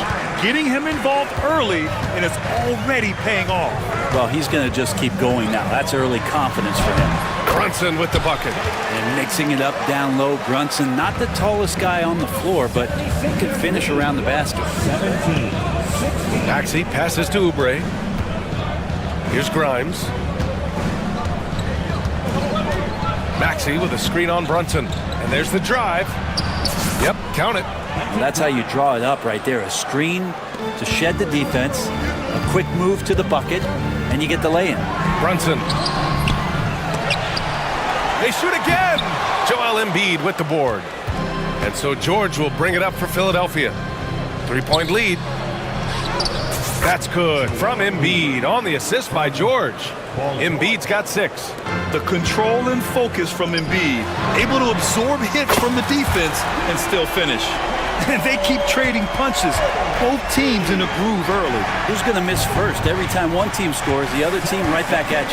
Getting him involved early, and it's already paying off. Well, he's going to just keep going now. That's early confidence for him. Brunson with the bucket. And mixing it up down low. Brunson, not the tallest guy on the floor, but he can finish around the basket. Maxey passes to Oubre. Here's Grimes. Maxey with a screen on Brunson. And there's the drive. Yep, count it. And that's how you draw it up right there. A screen to shed the defense, a quick move to the bucket, and you get the lay-in. Brunson. They shoot again. Joel Embiid with the board. And so George will bring it up for Philadelphia. 3-point lead. That's good from Embiid on the assist by George. Embiid's got 6. The control and focus from Embiid, able to absorb hits from the defense and still finish. And they keep trading punches, both teams in a groove early. Who's going to miss first? Every time one team scores, the other team right back at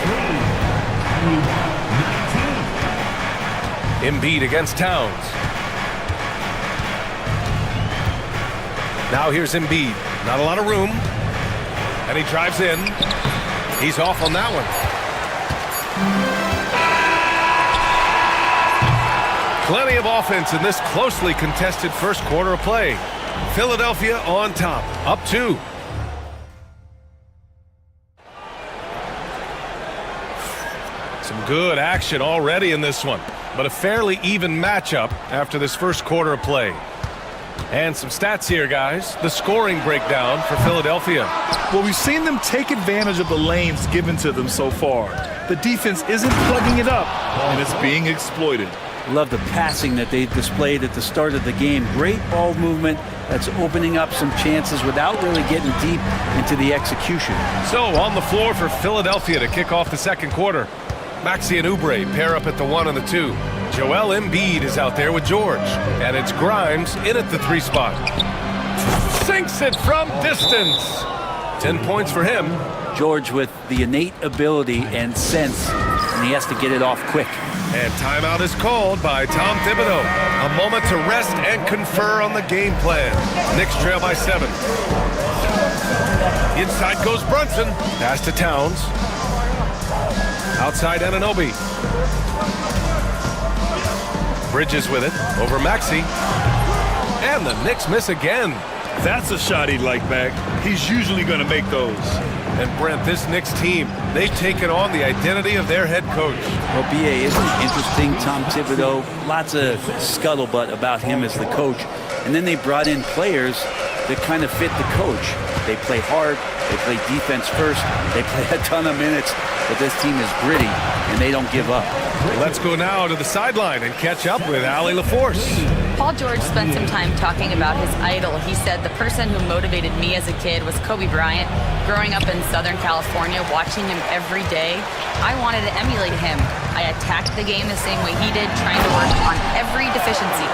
you. Embiid against Towns. Now here's Embiid. Not a lot of room. And he drives in. He's off on that one. Plenty of offense in this closely contested first quarter of play. Philadelphia on top, up 2. Some good action already in this one, but a fairly even matchup after this first quarter of play. And some stats here, guys. The scoring breakdown for Philadelphia. Well, we've seen them take advantage of the lanes given to them so far. The defense isn't plugging it up, and it's being exploited. Love the passing that they displayed at the start of the game. Great ball movement that's opening up some chances without really getting deep into the execution. So on the floor for Philadelphia to kick off the second quarter. Maxey and Oubre pair up at the 1 and the 2. Joel Embiid is out there with George. And it's Grimes in at the 3 spot. Sinks it from distance. 10 points for him. George with the innate ability and sense, and he has to get it off quick. And timeout is called by Tom Thibodeau. A moment to rest and confer on the game plan. Knicks trail by 7. Inside goes Brunson. Pass to Towns. Outside Anunoby. Bridges with it. Over Maxey. And the Knicks miss again. That's a shot he'd like back. He's usually going to make those. And Brent, this Knicks team, they've taken on the identity of their head coach. Well, BA, isn't it interesting? Tom Thibodeau, lots of scuttlebutt about him as the coach. And then they brought in players that kind of fit the coach. They play hard, they play defense first, they play a ton of minutes, but this team is gritty, and they don't give up. Let's go now to the sideline and catch up with Allie LaForce. Paul George spent some time talking about his idol. He said, the person who motivated me as a kid was Kobe Bryant. Growing up in Southern California, watching him every day, I wanted to emulate him. I attacked the game the same way he did, trying to work on every deficiency,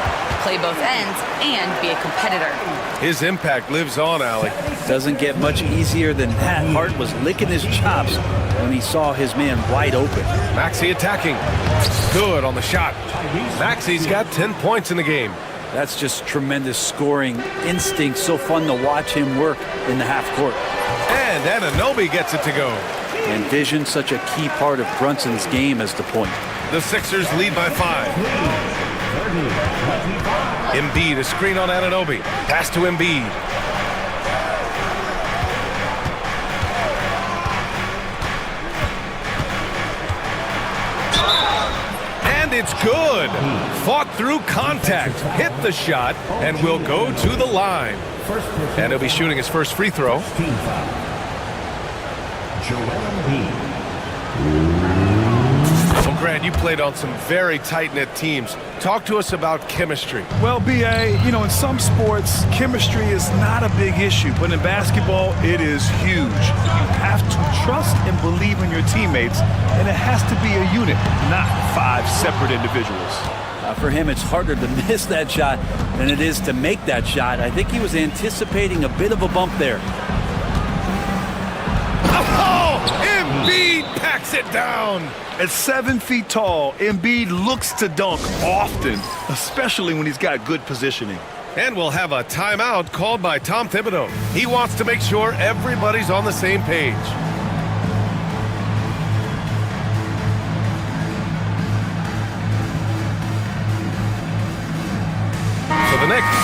play both ends, and be a competitor. His impact lives on, Allie. Doesn't get much easier than that. Hart was licking his chops when he saw his man wide open. Maxey attacking. Good on the shot. Maxey's got 10 points in the game. That's just tremendous scoring instinct. So fun to watch him work in the half court. And Anunoby gets it to go. And vision, such a key part of Brunson's game as the point. The Sixers lead by 5. Embiid, a screen on Anunoby. Pass to Embiid. And it's good. Fought through contact, hit the shot, and will go to the line. And he'll be shooting his first free throw. Well, Grant, you played on some very tight-knit teams. Talk to us about chemistry. Well, BA, you know, in some sports, chemistry is not a big issue, but in basketball, it is huge. You have to trust and believe in your teammates, and it has to be a unit, not 5 separate individuals. For him, it's harder to miss that shot than it is to make that shot. I think he was anticipating a bit of a bump there. Oh, Embiid packs it down. At 7 feet tall, Embiid looks to dunk often, especially when he's got good positioning. And we'll have a timeout called by Tom Thibodeau. He wants to make sure everybody's on the same page. For the Knicks,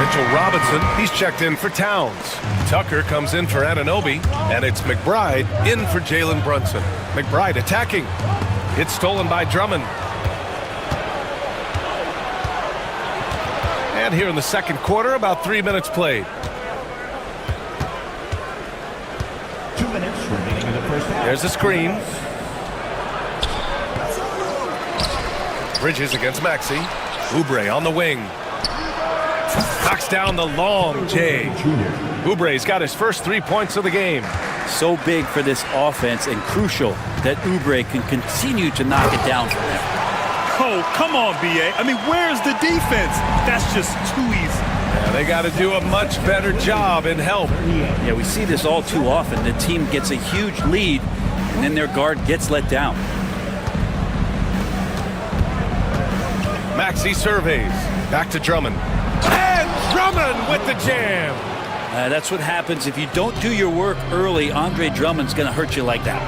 Mitchell Robinson, he's checked in for Towns. Tucker comes in for Anunoby, and it's McBride in for Jalen Brunson. McBride attacking. It's stolen by Drummond. And here in the second quarter, about 3 minutes played. 2 minutes remaining in the first half. There's the screen. Bridges against Maxey. Oubre on the wing. Knocks down the long J. Oubre's got his first 3 points of the game. So big for this offense and crucial that Oubre can continue to knock it down from there. Oh, come on, B.A. I mean, where's the defense? That's just too easy. Yeah, they got to do a much better job in help. Yeah, we see this all too often. The team gets a huge lead, and then their guard gets let down. Maxey surveys. Back to Drummond. And Drummond with the jam. That's what happens if you don't do your work early. Andre Drummond's going to hurt you like that.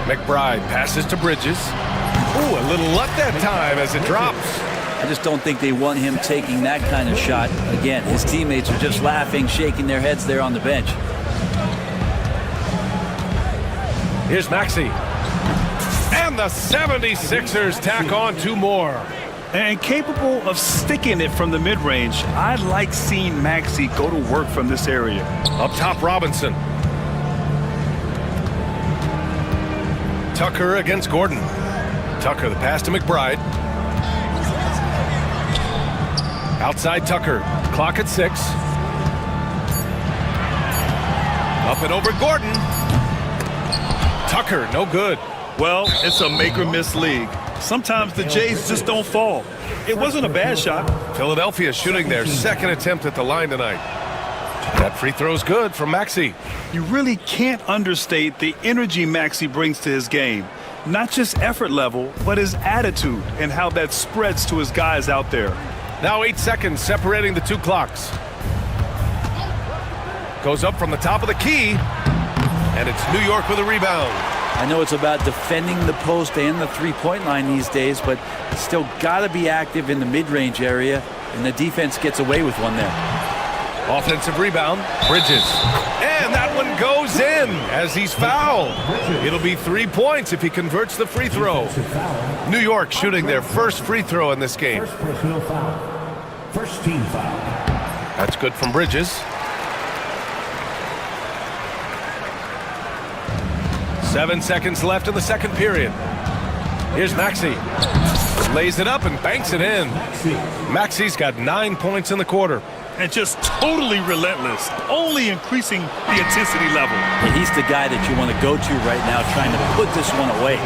McBride passes to Bridges. Ooh, a little luck that time as it drops. I just don't think they want him taking that kind of shot. Again, his teammates are just laughing, shaking their heads there on the bench. Here's Maxey. And the 76ers tack on 2 more. And capable of sticking it from the mid-range. I like seeing Maxey go to work from this area. Up top, Robinson. Tucker against Gordon. Tucker, the pass to McBride. Outside Tucker. Clock at 6. Up and over Gordon. Tucker, no good. Well, it's a make-or-miss league. Sometimes the Jays just don't fall. It wasn't a bad shot. Philadelphia shooting their second attempt at the line tonight. That free throw's good from Maxey. You really can't understate the energy Maxey brings to his game. Not just effort level, but his attitude and how that spreads to his guys out there. Now 8 seconds separating the 2 clocks. Goes up from the top of the key. And it's New York with a rebound. I know it's about defending the post and the three-point line these days, but still got to be active in the mid-range area, and the defense gets away with one there. Offensive rebound, Bridges. And that one goes in as he's fouled. It'll be 3 points if he converts the free throw. New York shooting their first free throw in this game. First personal foul. First team foul. That's good from Bridges. 7 seconds left in the second period. Here's Maxey. Lays it up and banks it in. Maxey's got 9 points in the quarter. And just totally relentless, only increasing the intensity level. Yeah, he's the guy that you want to go to right now, trying to put this one away.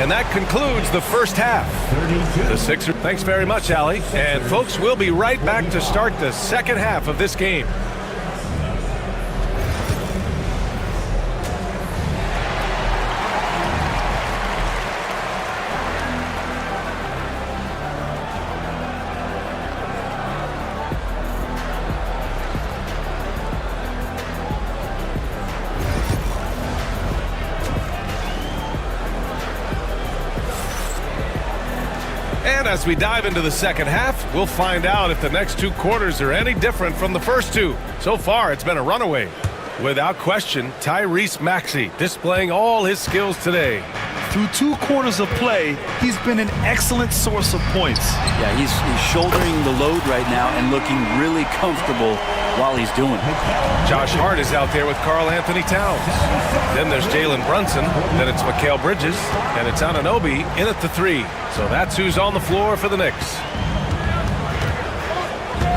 And that concludes the first half. The Sixers. Thanks very much, Allie. And folks, we'll be right back to start the second half of this game. And as we dive into the second half, we'll find out if the next 2 quarters are any different from the first 2. So far, it's been a runaway. Without question, Tyrese Maxey displaying all his skills today. Through 2 quarters of play, he's been an excellent source of points. Yeah, he's shouldering the load right now and looking really comfortable while he's doing it. Josh Hart is out there with Karl Anthony Towns. Then there's Jalen Brunson. Then it's Mikal Bridges. And it's Anunoby in at the 3. So that's who's on the floor for the Knicks.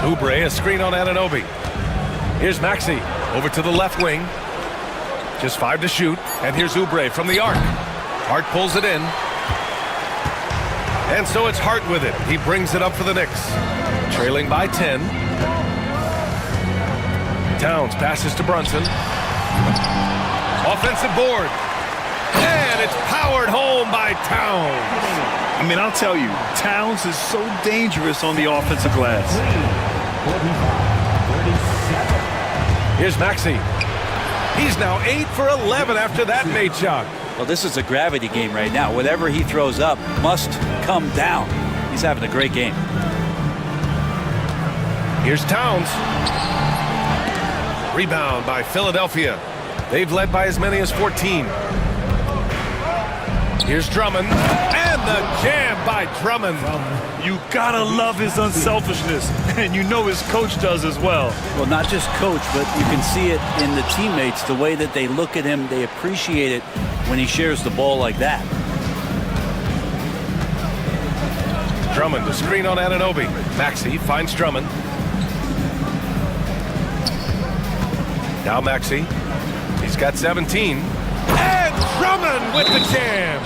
Oubre, a screen on Anunoby. Here's Maxey over to the left wing. Just 5 to shoot. And here's Oubre from the arc. Hart pulls it in. And so it's Hart with it. He brings it up for the Knicks. Trailing by 10. Towns passes to Brunson. Offensive board. And it's powered home by Towns. I mean, I'll tell you, Towns is so dangerous on the offensive glass. Here's Maxey. He's now 8 for 11 after that made shot. Well, this is a gravity game right now. Whatever he throws up must come down. He's having a great game. Here's Towns. Rebound by Philadelphia. They've led by as many as 14. Here's Drummond. And the jam by Drummond. You gotta love his unselfishness. And you know his coach does as well. Well, not just coach, but you can see it in the teammates. The way that they look at him, they appreciate it when he shares the ball like that. Drummond, the screen on Anunoby. Maxey finds Drummond. Now Maxey. He's got 17. And Drummond with the jam.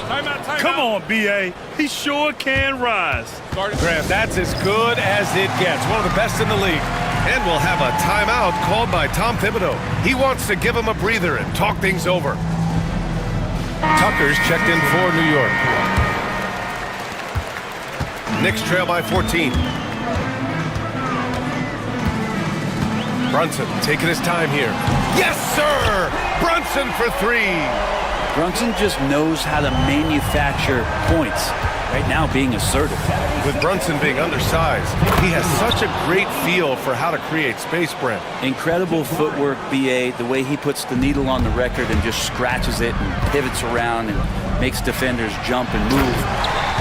Come on, B.A. He sure can rise. Graham, that's as good as it gets. One of the best in the league. And we'll have a timeout called by Tom Thibodeau. He wants to give him a breather and talk things over. Tucker's checked in for New York. Knicks trail by 14. Brunson taking his time here. Yes, sir! Brunson for three. Brunson just knows how to manufacture points. Right now being assertive. With Brunson being undersized, he has such a great feel for how to create space, Brent. Incredible footwork, BA, the way he puts the needle on the record and just scratches it and pivots around and makes defenders jump and move.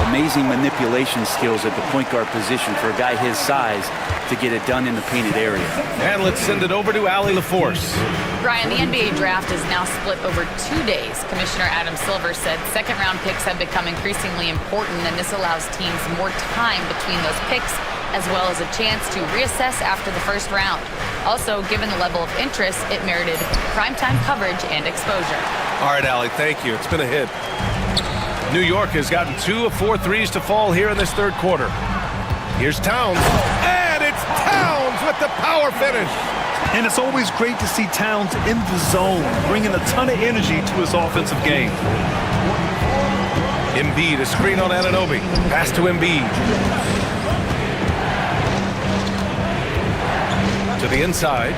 Amazing manipulation skills at the point guard position for a guy his size to get it done in the painted area. And let's send it over to Allie LaForce. Brian, the NBA draft is now split over 2 days. Commissioner Adam Silver said second-round picks have become increasingly important, and this allows teams more time between those picks, as well as a chance to reassess after the first round. Also, given the level of interest, it merited primetime coverage and exposure. All right, Allie, thank you. It's been a hit. New York has gotten 2 of 4 threes to fall here in this third quarter. Here's Towns. And it's Towns with the power finish. And it's always great to see Towns in the zone, bringing a ton of energy to his offensive game. Embiid, a screen on Anunoby. Pass to Embiid. To the inside.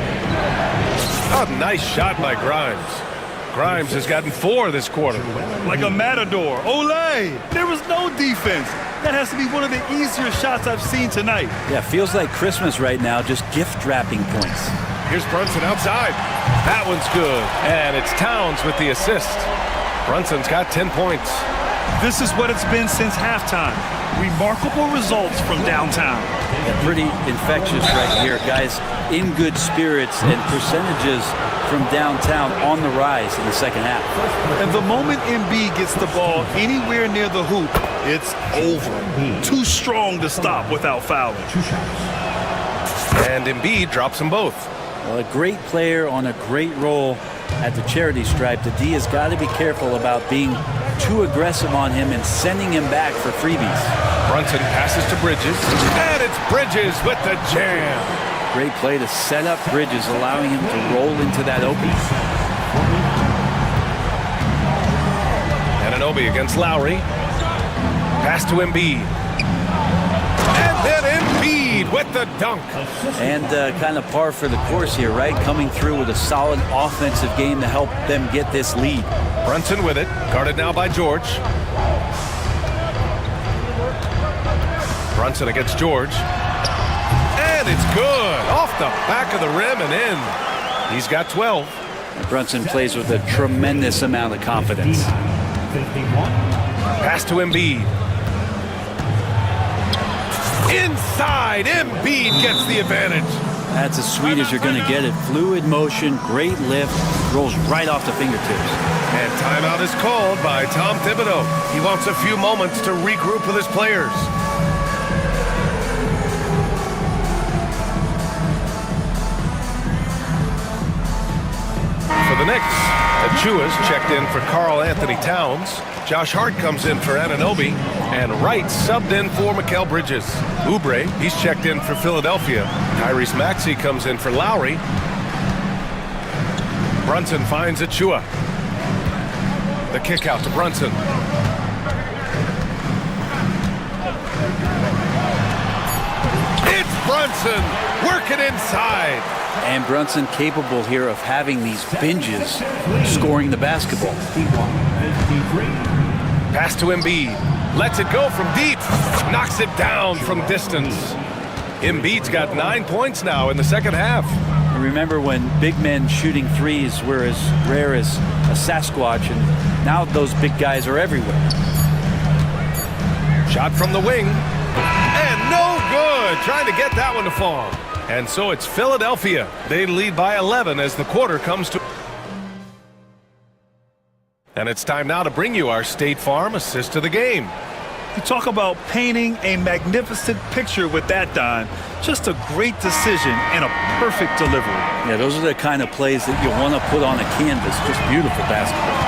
Oh, nice shot by Grimes. Grimes has gotten 4 this quarter. Like a matador. Olay! There was no defense. That has to be one of the easier shots I've seen tonight. Yeah, feels like Christmas right now, just gift wrapping points. Here's Brunson outside. That one's good. And it's Towns with the assist. Brunson's got 10 points. This is what it's been since halftime. Remarkable results from downtown. Yeah, pretty infectious right here. Guys in good spirits and percentages from downtown on the rise in the second half. And the moment Embiid gets the ball anywhere near the hoop, it's over. Too strong to stop without fouling. And Embiid drops them both. Well, a great player on a great role at the charity stripe. The D has got to be careful about being too aggressive on him and sending him back for freebies. Brunson passes to Bridges. And it's Bridges with the jam. Great play to set up Bridges, allowing him to roll into that opening. Anunoby against Lowry. Pass to Embiid. And then Embiid with the dunk. And kind of par for the course here, right? Coming through with a solid offensive game to help them get this lead. Brunson with it. Guarded now by George. Brunson against George. And it's good. Off the back of the rim and in. He's got 12. And Brunson plays with a tremendous amount of confidence. Pass to Embiid. Inside, Embiid gets the advantage. That's as sweet as you're going to get it. Fluid motion, great lift, rolls right off the fingertips. And timeout is called by Tom Thibodeau. He wants a few moments to regroup with his players. For the Knicks, Achua's checked in for Karl Anthony Towns. Josh Hart comes in for Anunoby. And Wright subbed in for Mikal Bridges. Oubre, he's checked in for Philadelphia. Tyrese Maxey comes in for Lowry. Brunson finds Achua. The kick out to Brunson. It's Brunson working inside. And Brunson capable here of having these binges, scoring the basketball. Pass to Embiid. Lets it go from deep. Knocks it down from distance. Embiid's got 9 points now in the second half. Remember when big men shooting threes were as rare as a Sasquatch, and now those big guys are everywhere. Shot from the wing. And no good. Trying to get that one to fall. And so it's Philadelphia. They lead by 11 as the quarter comes to... And it's time now to bring you our State Farm assist of the game. You talk about painting a magnificent picture with that, Don. Just a great decision and a perfect delivery. Yeah, those are the kind of plays that you want to put on a canvas. Just beautiful basketball.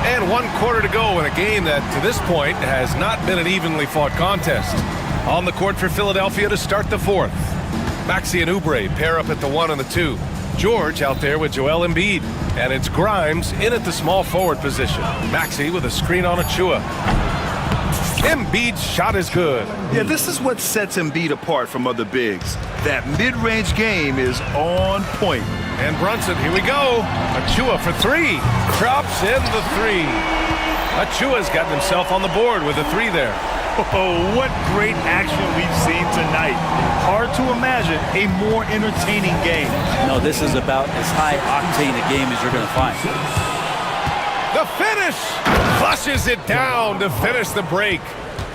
And 1 quarter to go in a game that, to this point, has not been an evenly fought contest. On the court for Philadelphia to start the fourth. Maxey and Oubre pair up at the 1 and the 2. George out there with Joel Embiid. And it's Grimes in at the small forward position. Maxey with a screen on Achua. Embiid's shot is good. Yeah, this is what sets Embiid apart from other bigs. That mid-range game is on point. And Brunson, here we go. Achua for 3. Drops in the 3. Achua's gotten himself on the board with a 3 there. Oh, what great action we've seen tonight. Hard to imagine a more entertaining game. No, this is about as high-octane a game as you're going to find. The finish! Flushes it down to finish the break.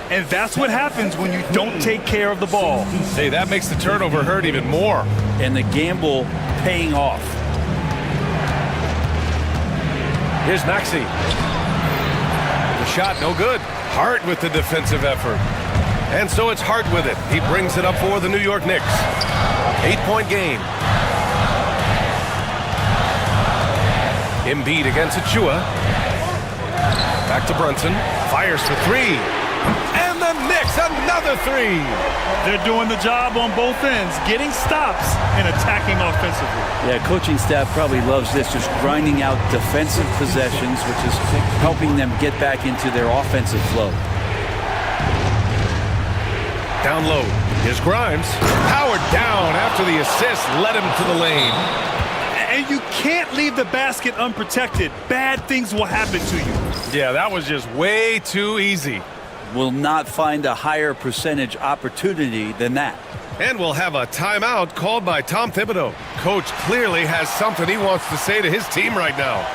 And that's what happens when you don't take care of the ball. Hey, that makes the turnover hurt even more. And the gamble paying off. Here's Maxey. The shot, no good. Hart with the defensive effort. And so it's Hart with it. He brings it up for the New York Knicks. 8-point game. Embiid against Achua. Back to Brunson. Fires for 3. And the Knicks, another 3. They're doing the job on both ends, getting stops and attacking offensively. Yeah, coaching staff probably loves this, just grinding out defensive possessions, which is helping them get back into their offensive flow. Down low. Here's Grimes. Powered down after the assist led him to the lane. And you can't leave the basket unprotected. Bad things will happen to you. Yeah, that was just way too easy. Will not find a higher percentage opportunity than that. And we'll have a timeout called by Tom Thibodeau. Coach clearly has something he wants to say to his team right now.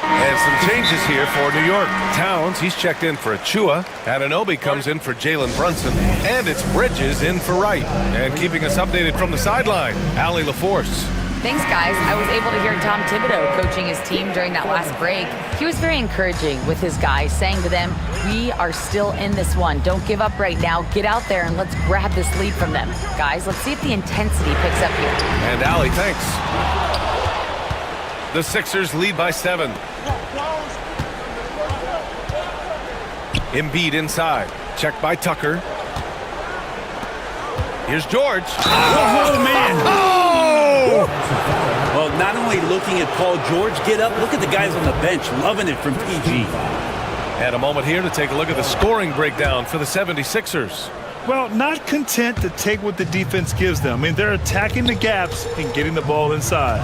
And some changes here for New York. Towns, he's checked in for Achua. Anunoby comes in for Jalen Brunson. And it's Bridges in for Wright. And keeping us updated from the sideline, Allie LaForce. Thanks, guys. I was able to hear Tom Thibodeau coaching his team during that last break. He was very encouraging with his guys, saying to them, we are still in this one. Don't give up right now. Get out there and let's grab this lead from them. Guys, let's see if the intensity picks up here. And Allie, thanks. The Sixers lead by 7. Embiid inside. Checked by Tucker. Here's George. Oh, man. Oh! Well, not only looking at Paul George get up, look at the guys on the bench loving it from PG. And a moment here to take a look at the scoring breakdown for the 76ers. Well, not content to take what the defense gives them. I mean, they're attacking the gaps and getting the ball inside.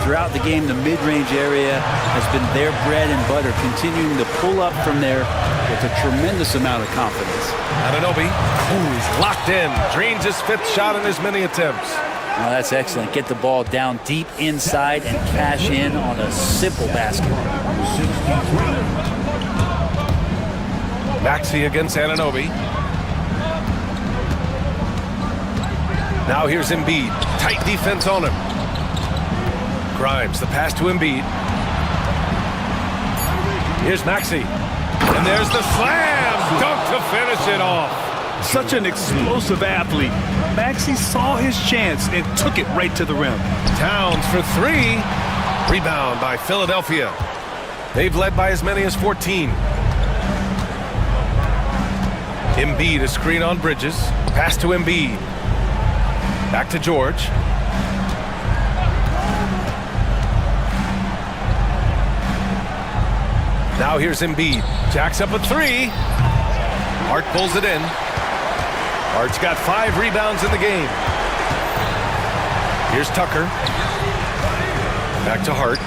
Throughout the game, the mid-range area has been their bread and butter, continuing to pull up from there with a tremendous amount of confidence. Anunoby, he's locked in, drains his 5th shot in as many attempts. Oh, that's excellent. Get the ball down deep inside and cash in on a simple basket. Maxey against Anunoby. Now here's Embiid. Tight defense on him. Grimes, the pass to Embiid. Here's Maxey. And there's the slam! Dunk to finish it off. Such an explosive athlete. Maxey saw his chance and took it right to the rim. Towns for 3. Rebound by Philadelphia. They've led by as many as 14. Embiid, a screen on Bridges. Pass to Embiid. Back to George. Now here's Embiid. Jacks up a 3. Hart pulls it in. Hart's got 5 rebounds in the game. Here's Tucker. Back to Hart.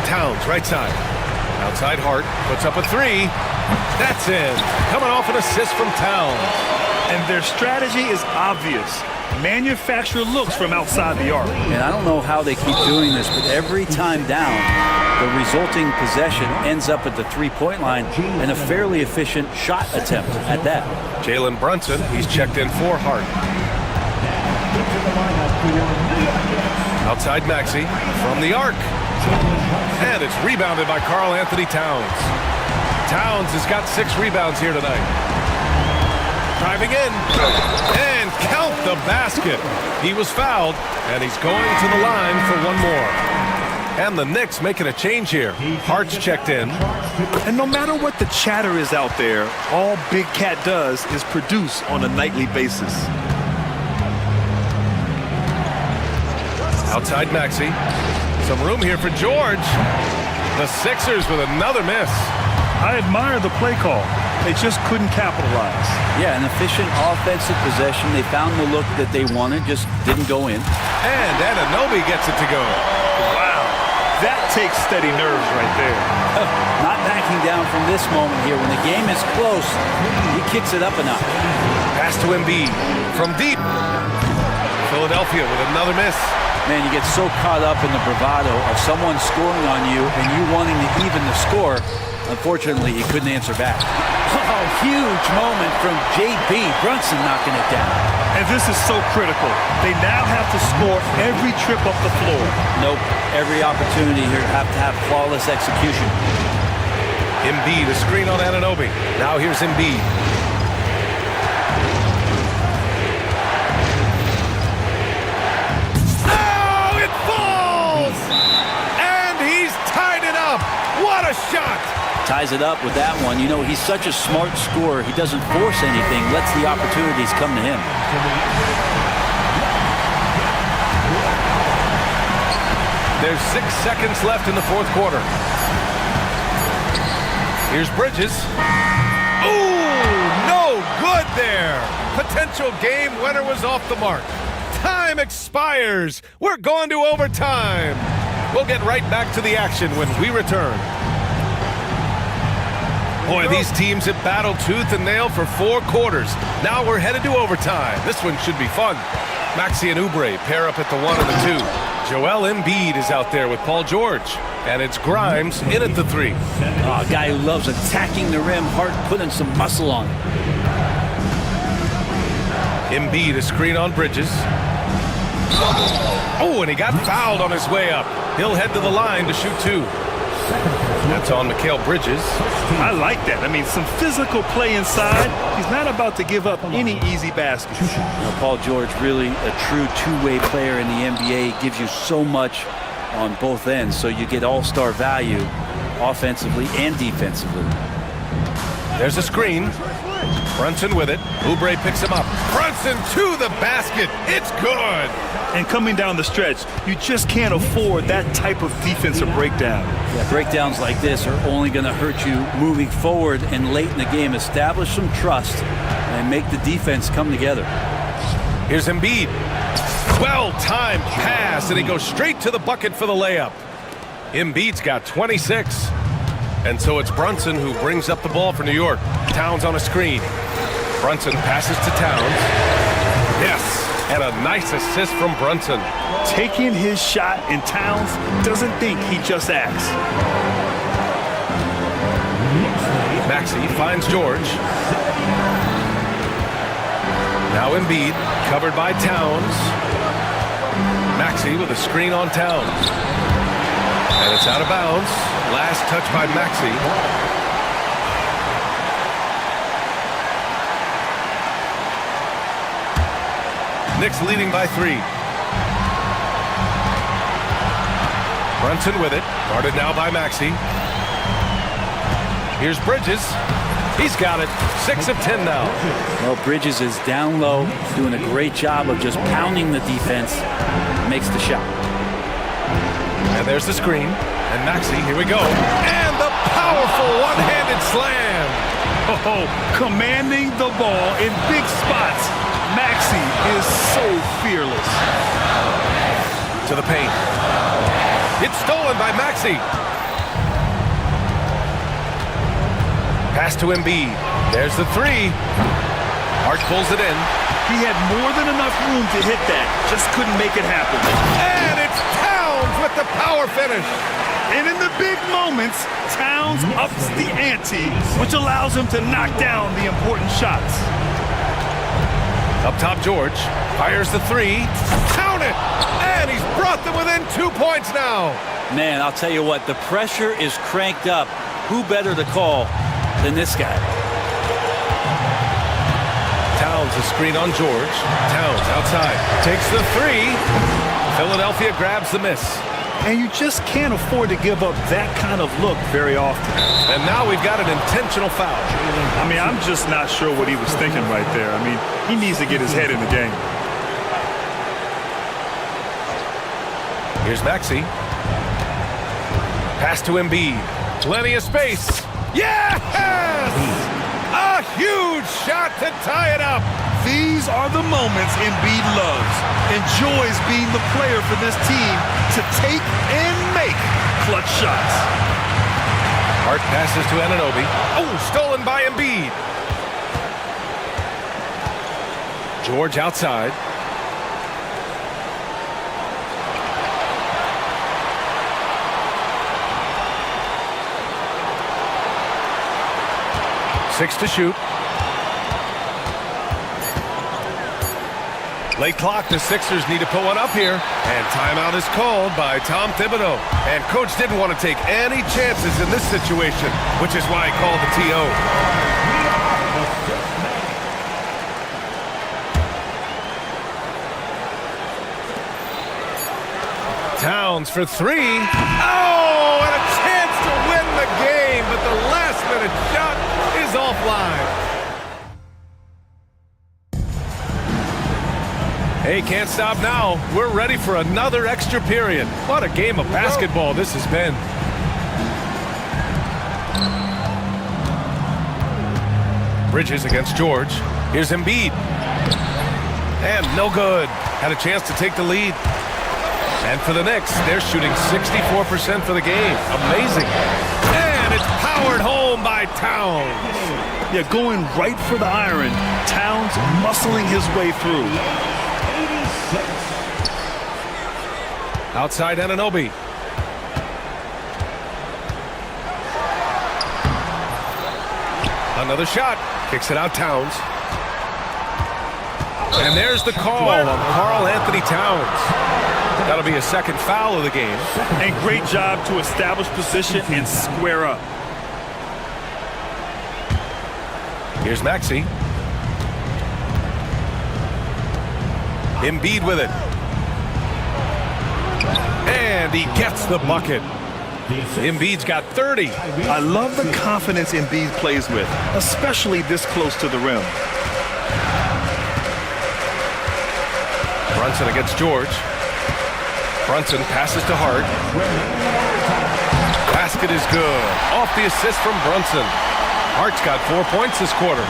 Towns, right side. Outside Hart, puts up a 3. That's in. Coming off an assist from Towns. And their strategy is obvious. Manufacture looks from outside the arc. And I don't know how they keep doing this, but every time down, the resulting possession ends up at the three-point line and a fairly efficient shot attempt at that. Jalen Brunson, he's checked in for Hart. Outside Maxey from the arc. And it's rebounded by Karl Anthony Towns. Towns has got 6 rebounds here tonight. Driving in. And count the basket. He was fouled, and he's going to the line for one more. And the Knicks making a change here. Hart's checked in. And no matter what the chatter is out there, all Big Cat does is produce on a nightly basis. Outside Maxey. Some room here for George. The Sixers with another miss. I admire the play call. They just couldn't capitalize. Yeah, an efficient offensive possession. They found the look that they wanted, just didn't go in. And Anunoby gets it to go. Wow, that takes steady nerves right there. Not backing down from this moment here. When the game is close, he kicks it up a notch. Pass to Embiid from deep. Philadelphia with another miss. Man, you get so caught up in the bravado of someone scoring on you and you wanting to even the score. Unfortunately, he couldn't answer back. Oh, huge moment from J.B. Brunson knocking it down. And this is so critical. They now have to score every trip up the floor. Nope. Every opportunity here to have flawless execution. Embiid, a screen on Anunoby. Now here's Embiid. Oh, it falls! And he's tied it up. What a shot! Ties it up with that one. You know, he's such a smart scorer. He doesn't force anything, lets the opportunities come to him. There's 6 seconds left in the fourth quarter. Here's Bridges. Ooh, no good there. Potential game winner was off the mark. Time expires. We're going to overtime. We'll get right back to the action when we return. Boy, these teams have battled tooth and nail for 4 quarters. Now we're headed to overtime. This one should be fun. Maxey and Oubre pair up at the 1 and the 2. Joel Embiid is out there with Paul George. And it's Grimes in at the 3. Oh, a guy who loves attacking the rim. Hart putting some muscle on it. Embiid, a screen on Bridges. Oh, and he got fouled on his way up. He'll head to the line to shoot 2. That's on Mikal Bridges. I like that. I mean, some physical play inside. He's not about to give up any easy baskets. Now, Paul George, really a true two-way player in the NBA. He gives you so much on both ends, so you get all-star value offensively and defensively. There's a screen. Brunson with it. Oubre picks him up. Brunson to the basket. It's good. And coming down the stretch, you just can't afford that type of defensive breakdown. Yeah, breakdowns like this are only going to hurt you moving forward and late in the game. Establish some trust and make the defense come together. Here's Embiid. Well-timed pass, and he goes straight to the bucket for the layup. Embiid's got 26. And so it's Brunson who brings up the ball for New York. Towns on a screen. Brunson passes to Towns. Yes, and a nice assist from Brunson. Taking his shot, and Towns doesn't think, he just acts. Maxey finds George. Now Embiid, covered by Towns. Maxey with a screen on Towns. And it's out of bounds. Last touch by Maxey. Knicks leading by 3. Brunson with it. Guarded now by Maxey. Here's Bridges. He's got it. 6 of 10 now. Well, Bridges is down low, doing a great job of just pounding the defense. Makes the shot. And there's the screen. And Maxey, here we go. And the powerful one-handed slam. Oh, commanding the ball in big spots. Maxey is so fearless. To the paint. It's stolen by Maxey. Pass to Embiid. There's the 3. Hart pulls it in. He had more than enough room to hit that. Just couldn't make it happen. And it's Towns with the power finish. And in the big moments, Towns ups the ante, which allows him to knock down the important shots. Up top, George fires the 3. Count it! And he's brought got them within 2 points now. Man, I'll tell you what, the pressure is cranked up. Who better to call than this guy? Towns a screen on George. Towns outside. Takes the three. Philadelphia grabs the miss. And you just can't afford to give up that kind of look very often. And now we've got an intentional foul. I mean, I'm just not sure what he was thinking right there. I mean, he needs to get his head in the game. Here's Maxey. Pass to Embiid. Plenty of space. Yes! A huge shot to tie it up. These are the moments Embiid loves. Enjoys being the player for this team to take and make clutch shots. Hart passes to Anunoby. Oh, stolen by Embiid. George outside. Six to shoot. Late clock, the Sixers need to put one up here. And timeout is called by Tom Thibodeau. And coach didn't want to take any chances in this situation, which is why he called the TO. Towns for three. Oh, and a chance to win the game, but the last-minute shot is offline. Hey, can't stop now. We're ready for another extra period. What a game of basketball this has been. Bridges against George. Here's Embiid. And no good. Had a chance to take the lead. And for the Knicks, they're shooting 64% for the game. Amazing. And it's powered home by Towns. Yeah, going right for the iron. Towns muscling his way through. Outside Anunoby. Another shot. Kicks it out Towns. And there's the call on Karl Anthony Towns. That'll be a second foul of the game. And great job to establish position and square up. Here's Maxey. Embiid with it. And he gets the bucket. Embiid's got 30. I love the confidence Embiid plays with, especially this close to the rim. Brunson against George. Brunson passes to Hart. Basket is good. Off the assist from Brunson. Hart's got 4 points this quarter.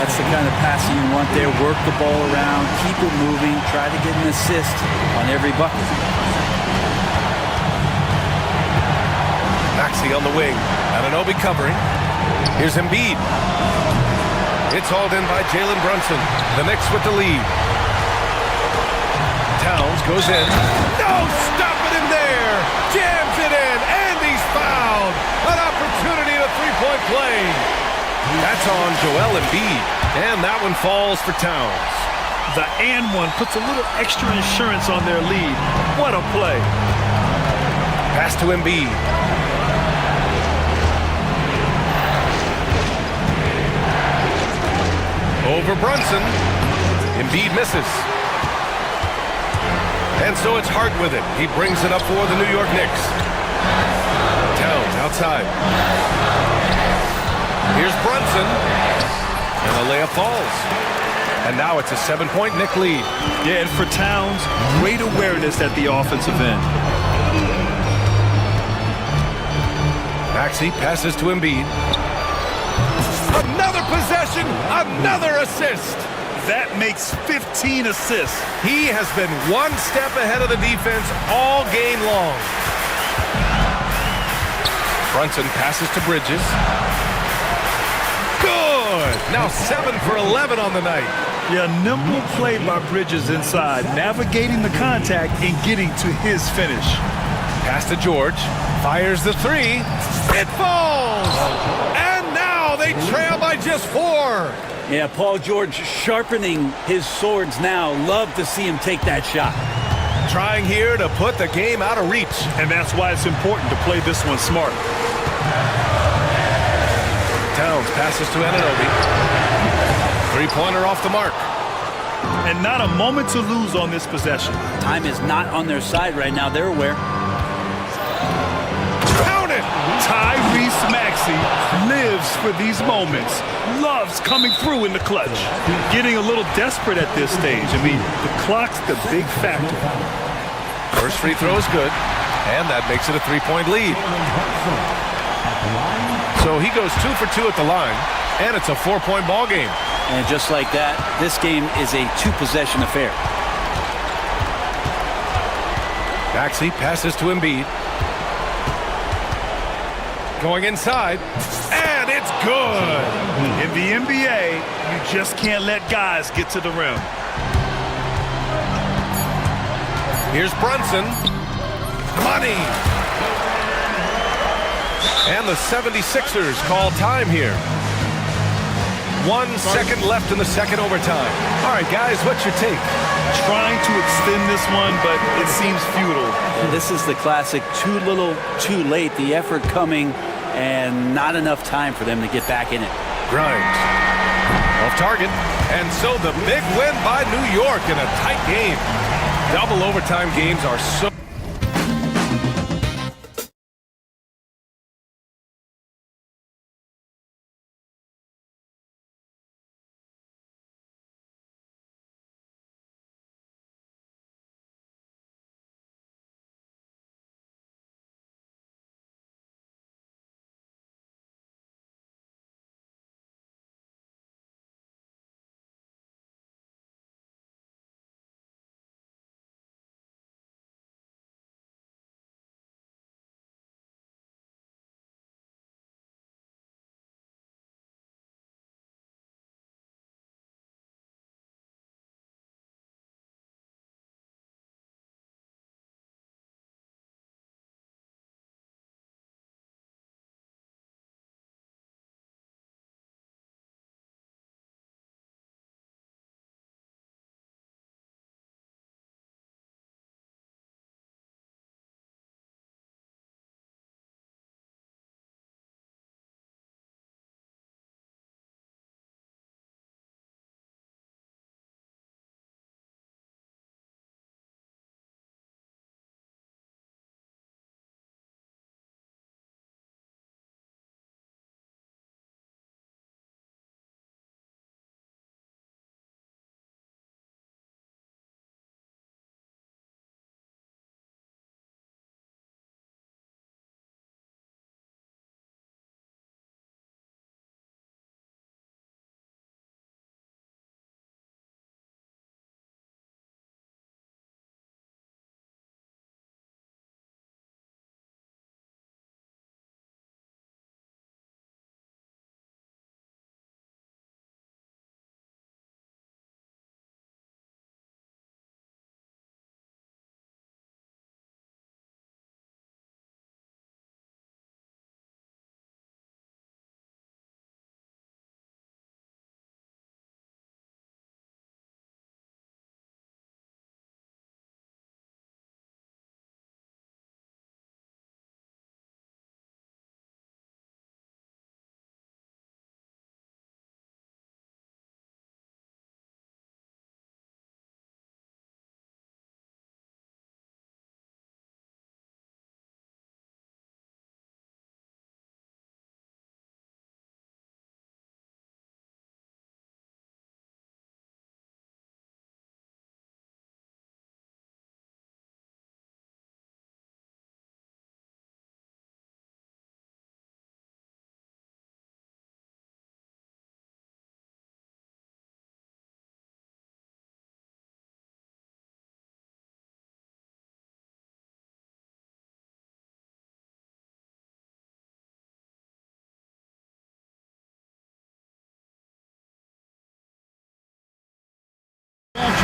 That's the kind of passing you want there. Work the ball around, keep it moving, try to get an assist on every bucket. Maxey on the wing. Anunoby covering. Here's Embiid. It's hauled in by Jalen Brunson. The Knicks with the lead. Towns goes in. No, stop it in there. Jams it in, and he's fouled. An opportunity to three-point play. That's on Joel Embiid, and that one falls for Towns. The and one puts a little extra insurance on their lead. What a play. Pass to Embiid. Over Brunson. Embiid misses. And so it's Hart with it. He brings it up for the New York Knicks. Towns outside. Here's Brunson. And the layup falls. And now it's a 7-point Knick lead. Yeah, and for Towns, great awareness at the offensive end. Maxey passes to Embiid. Another possession, another assist. That makes 15 assists. He has been one step ahead of the defense all game long. Brunson passes to Bridges. Good. Now 7 for 11 on the night. Yeah, nimble play by Bridges inside, navigating the contact and getting to his finish. Pass to George. Fires the three. It falls. And now they trail by just 4. Yeah, Paul George sharpening his swords now. Love to see him take that shot. Trying here to put the game out of reach. And that's why it's important to play this one smart. Towns passes to Anunoby. Three-pointer off the mark. And not a moment to lose on this possession. Time is not on their side right now. They're aware. Count it! Tyrese Maxey lives for these moments. Loves coming through in the clutch. Getting a little desperate at this stage. I mean, the clock's the big factor. First free throw is good, and that makes it a three-point lead. So he goes 2 for 2 at the line, and it's a 4-point ball game. And just like that, this game is a two-possession affair. Maxey passes to Embiid. Going inside, and it's good. In the NBA, you just can't let guys get to the rim. Here's Brunson. Money. And the 76ers call time here. 1 second left in the second overtime. All right, guys, what's your take? Trying to extend this one, but it seems futile. This is the classic too little, too late. The effort coming and not enough time for them to get back in it. Grimes. Off target. And so the big win by New York in a tight game. Double overtime games are so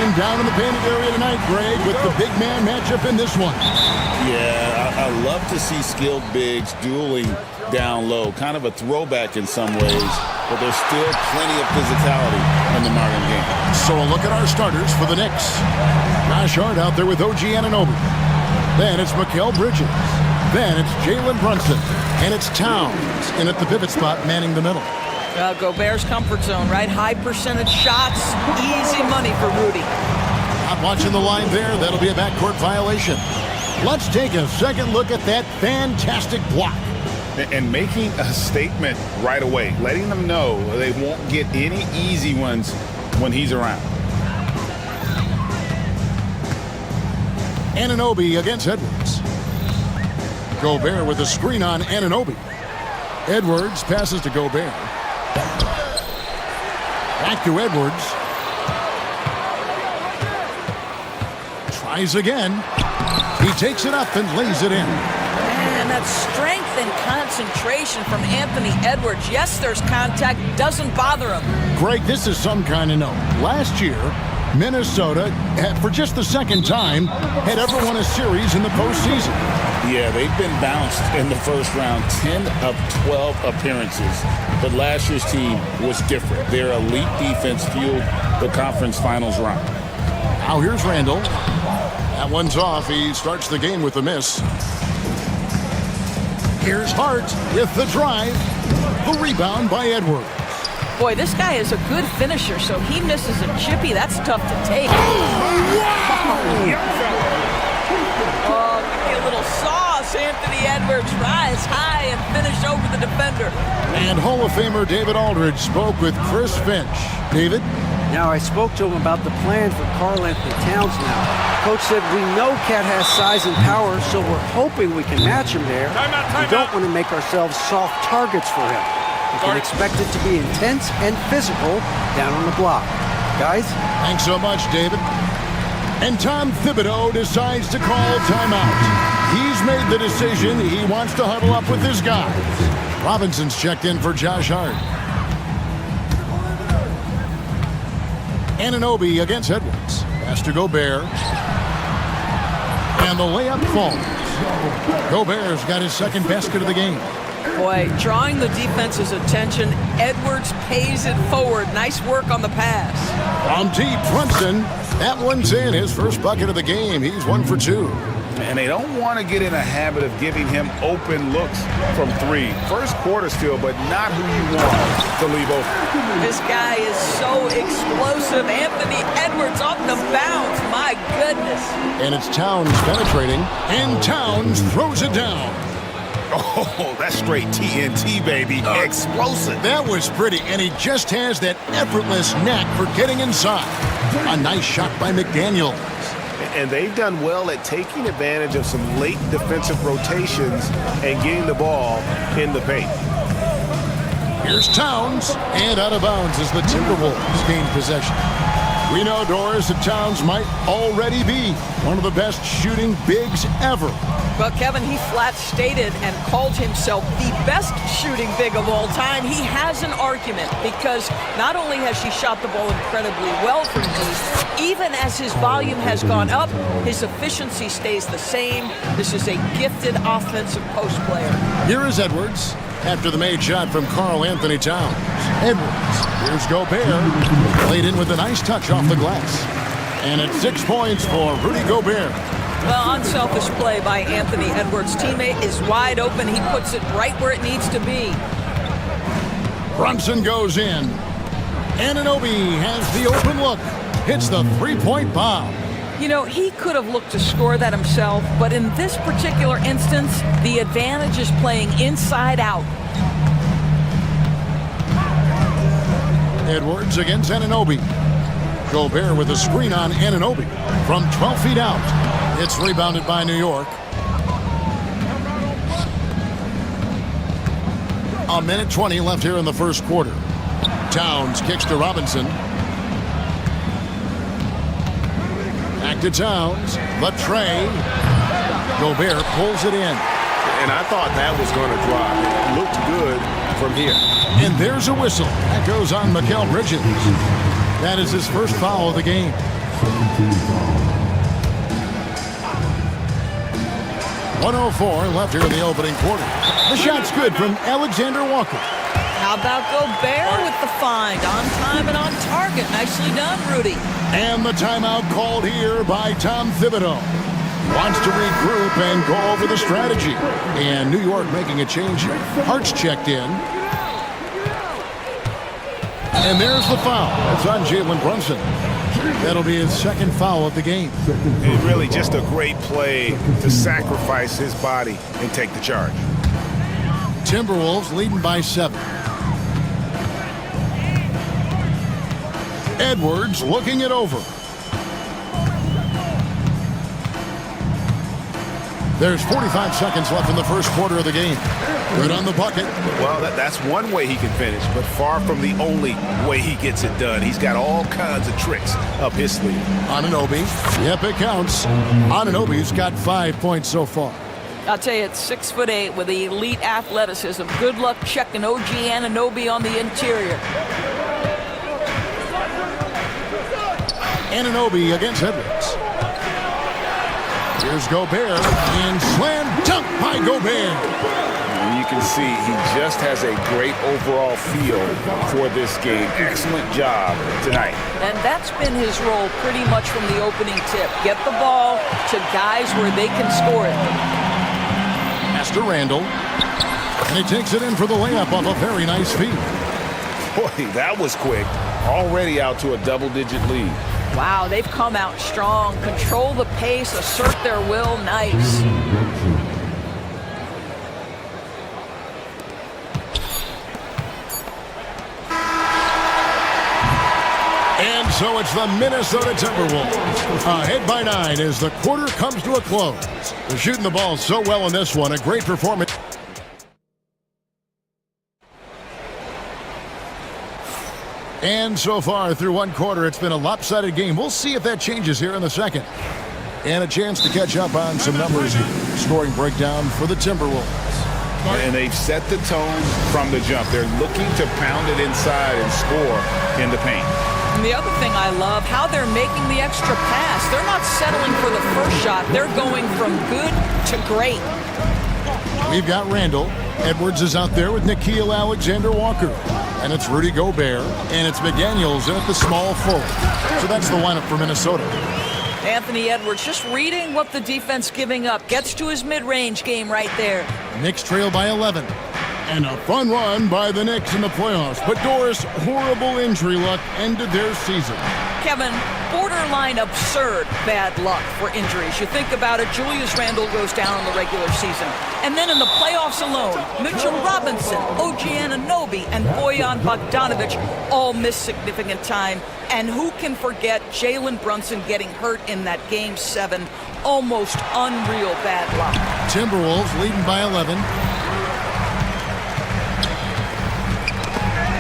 action down in the painted area tonight, Greg, with the big man matchup in this one. Yeah, I love to see skilled bigs dueling down low. Kind of a throwback in some ways, but there's still plenty of physicality in the modern game. So a look at our starters for the Knicks. Josh Hart out there with OG Anunoby. Then it's Mikal Bridges. Then it's Jalen Brunson. And it's Towns in at the pivot spot, manning the middle. Gobert's comfort zone, right? High percentage shots, easy money for Rudy. Not watching the line there. That'll be a backcourt violation. Let's take a second look at that fantastic block. And making a statement right away, letting them know they won't get any easy ones when he's around. Anunoby against Edwards. Gobert with a screen on Anunoby. Edwards passes to Gobert. Back to Edwards. Tries again. He takes it up and lays it in. And that strength and concentration from Anthony Edwards. Yes, there's contact. Doesn't bother him. Greg, this is some kind of note. Last year, Minnesota, for just the second time, had ever won a series in the postseason. Yeah, they've been bounced in the first round, 10 of 12 appearances. But last year's team was different. Their elite defense fueled the conference finals run. Now here's Randall. That one's off. He starts the game with a miss. Here's Hart with the drive. The rebound by Edwards. Boy, this guy is a good finisher, so he misses a chippy. That's tough to take. Oh, give me a little sauce. Anthony Edwards rise high and finish over the defender. And Hall of Famer David Aldridge spoke with Chris Finch. David? Now, I spoke to him about the plan for Karl Anthony Towns now. Coach said, we know Cat has size and power, so we're hoping we can match him there. We don't want to make ourselves soft targets for him. You can expect it to be intense and physical down on the block. Guys? Thanks so much, David. And Tom Thibodeau decides to call timeout. He's made the decision. He wants to huddle up with his guys. Robinson's checked in for Josh Hart. Anunoby against Edwards. Pass to Gobert. And the layup falls. Gobert's got his second basket of the game. Boy, drawing the defense's attention, Edwards pays it forward. Nice work on the pass. From deep, Brunson. That one's in. His first bucket of the game. He's 1 for 2. And they don't want to get in a habit of giving him open looks from three. First quarter still, but not who you want to leave open. This guy is so explosive. Anthony Edwards off the bounce. My goodness. And it's Towns penetrating. And Towns throws it down. Oh, that's straight TNT, baby. Explosive. That was pretty, and he just has that effortless knack for getting inside. A nice shot by McDaniels. And they've done well at taking advantage of some late defensive rotations and getting the ball in the paint. Here's Towns, and out of bounds as the Timberwolves gain possession. We know, Doris, that Towns might already be one of the best shooting bigs ever. Well, Kevin, he flat stated and called himself the best shooting big of all time. He has an argument because not only has he shot the ball incredibly well from deep, even as his volume has gone up, his efficiency stays the same. This is a gifted offensive post player. Here is Edwards after the made shot from Karl Anthony Towns. Edwards, here's Gobert, laid in with a nice touch off the glass. And it's 6 points for Rudy Gobert. Well, unselfish play by Anthony Edwards. Teammate is wide open. He puts it right where it needs to be. Brunson goes in. Anunoby has the open look. Hits the three-point bomb. You know, he could have looked to score that himself, but in this particular instance, the advantage is playing inside out. Edwards against Anunoby. Gobert with a screen on Anunoby from 12 feet out. It's rebounded by New York. A minute 20 left here in the first quarter. Towns kicks to Robinson. Back to Towns. The tray. Gobert pulls it in. And I thought that was going to drop. It looked good from here. And there's a whistle. That goes on Mikal Bridges. That is his first foul of the game. .104 left here in the opening quarter. The shot's good from Alexander Walker. How about Gobert with the find? On time and on target. Nicely done, Rudy. And the timeout called here by Tom Thibodeau. Wants to regroup and go over the strategy. And New York making a change here. Hart's checked in. And there's the foul. It's on Jalen Brunson. That'll be his second foul of the game. And really just a great play to sacrifice his body and take the charge. Timberwolves leading by 7. Edwards looking it over. There's 45 seconds left in the first quarter of the game. Good on the bucket. Well, that's one way he can finish, but far from the only way he gets it done. He's got all kinds of tricks up his sleeve. Anunoby. Yep, it counts. Anunoby's got 5 points so far. I'll tell you, it's 6'8" with elite athleticism. Good luck checking OG Anunoby on the interior. Anunoby against Edwards. Here's Gobert, and slam dunk by Gobert. And you can see he just has a great overall feel for this game. Excellent job tonight. And that's been his role pretty much from the opening tip. Get the ball to guys where they can score it. Pass to Randall, and he takes it in for the layup off a very nice feed. Boy, that was quick. Already out to a double-digit lead. Wow, they've come out strong. Control the pace, assert their will. Nice. And so it's the Minnesota Timberwolves ahead by 9 as the quarter comes to a close. They're shooting the ball so well in this one. A great performance. And so far through one quarter, it's been a lopsided game. We'll see if that changes here in the second. And a chance to catch up on some numbers here. Scoring breakdown for the Timberwolves. And they've set the tone from the jump. They're looking to pound it inside and score in the paint. And the other thing I love, how they're making the extra pass. They're not settling for the first shot. They're going from good to great. We've got Randall. Edwards is out there with Nickeil Alexander-Walker. And it's Rudy Gobert. And it's McDaniels in at the small forward. So that's the lineup for Minnesota. Anthony Edwards just reading what the defense giving up. Gets to his mid-range game right there. Knicks trail by 11. And a fun run by the Knicks in the playoffs. But Doris, horrible injury luck ended their season. Kevin, borderline absurd bad luck for injuries. You think about it, Julius Randle goes down in the regular season. And then in the playoffs alone, Mitchell Robinson, OG Anunoby, and Bojan Bogdanovic all miss significant time. And who can forget Jalen Brunson getting hurt in that Game 7? Almost unreal bad luck. Timberwolves leading by 11.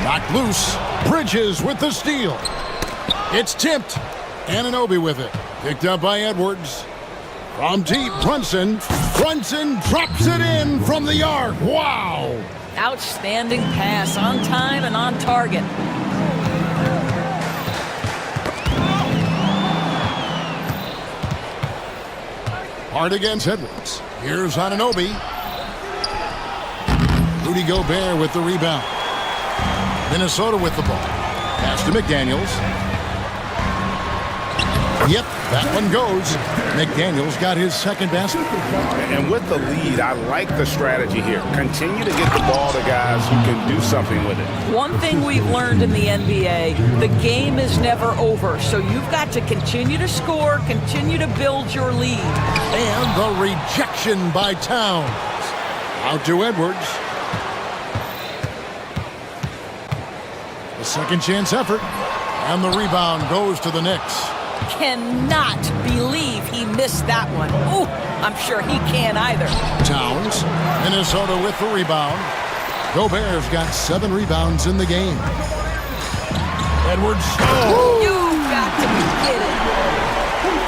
Knocked loose. Bridges with the steal. It's tipped. Anunoby with it. Picked up by Edwards. From deep, Brunson. Brunson drops it in from the arc. Wow! Outstanding pass, on time and on target. Hard against Edwards. Here's Anunoby. Rudy Gobert with the rebound. Minnesota with the ball. Pass to McDaniels. Yep, that one goes. McDaniels got his second basket. And with the lead, I like the strategy here. Continue to get the ball to guys who can do something with it. One thing we've learned in the NBA, the game is never over. So you've got to continue to score, continue to build your lead. And the rejection by Towns. Out to Edwards. The second chance effort. And the rebound goes to the Knicks. Cannot believe he missed that one. Oh, I'm sure he can't either. Towns, Minnesota with the rebound. Gobert's got 7 rebounds in the game. Edwards. You got to be kidding.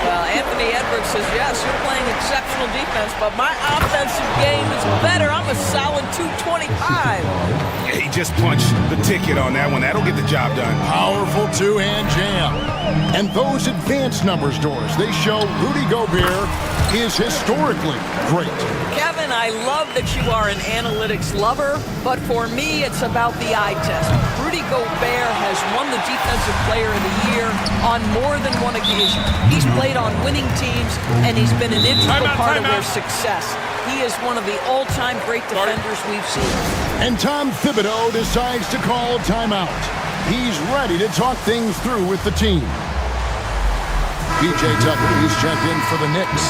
Well, Anthony Edwards says, yes, you're playing exceptional defense, but my offensive game is better. I'm a solid 225. Yeah, he just punched the ticket on that one. That'll get the job done. Powerful two-hand jam. And those advanced numbers, Doris, they show Rudy Gobert is historically great. Kevin, I love that you are an analytics lover, but for me, it's about the eye test. Rudy Gobert has won the Defensive Player of the Year on more than one occasion. He's played on winning teams, and he's been an integral part of their success. He is one of the all-time great defenders we've seen. And Tom Thibodeau decides to call timeout. He's ready to talk things through with the team. PJ Tucker, he's checked in for the Knicks.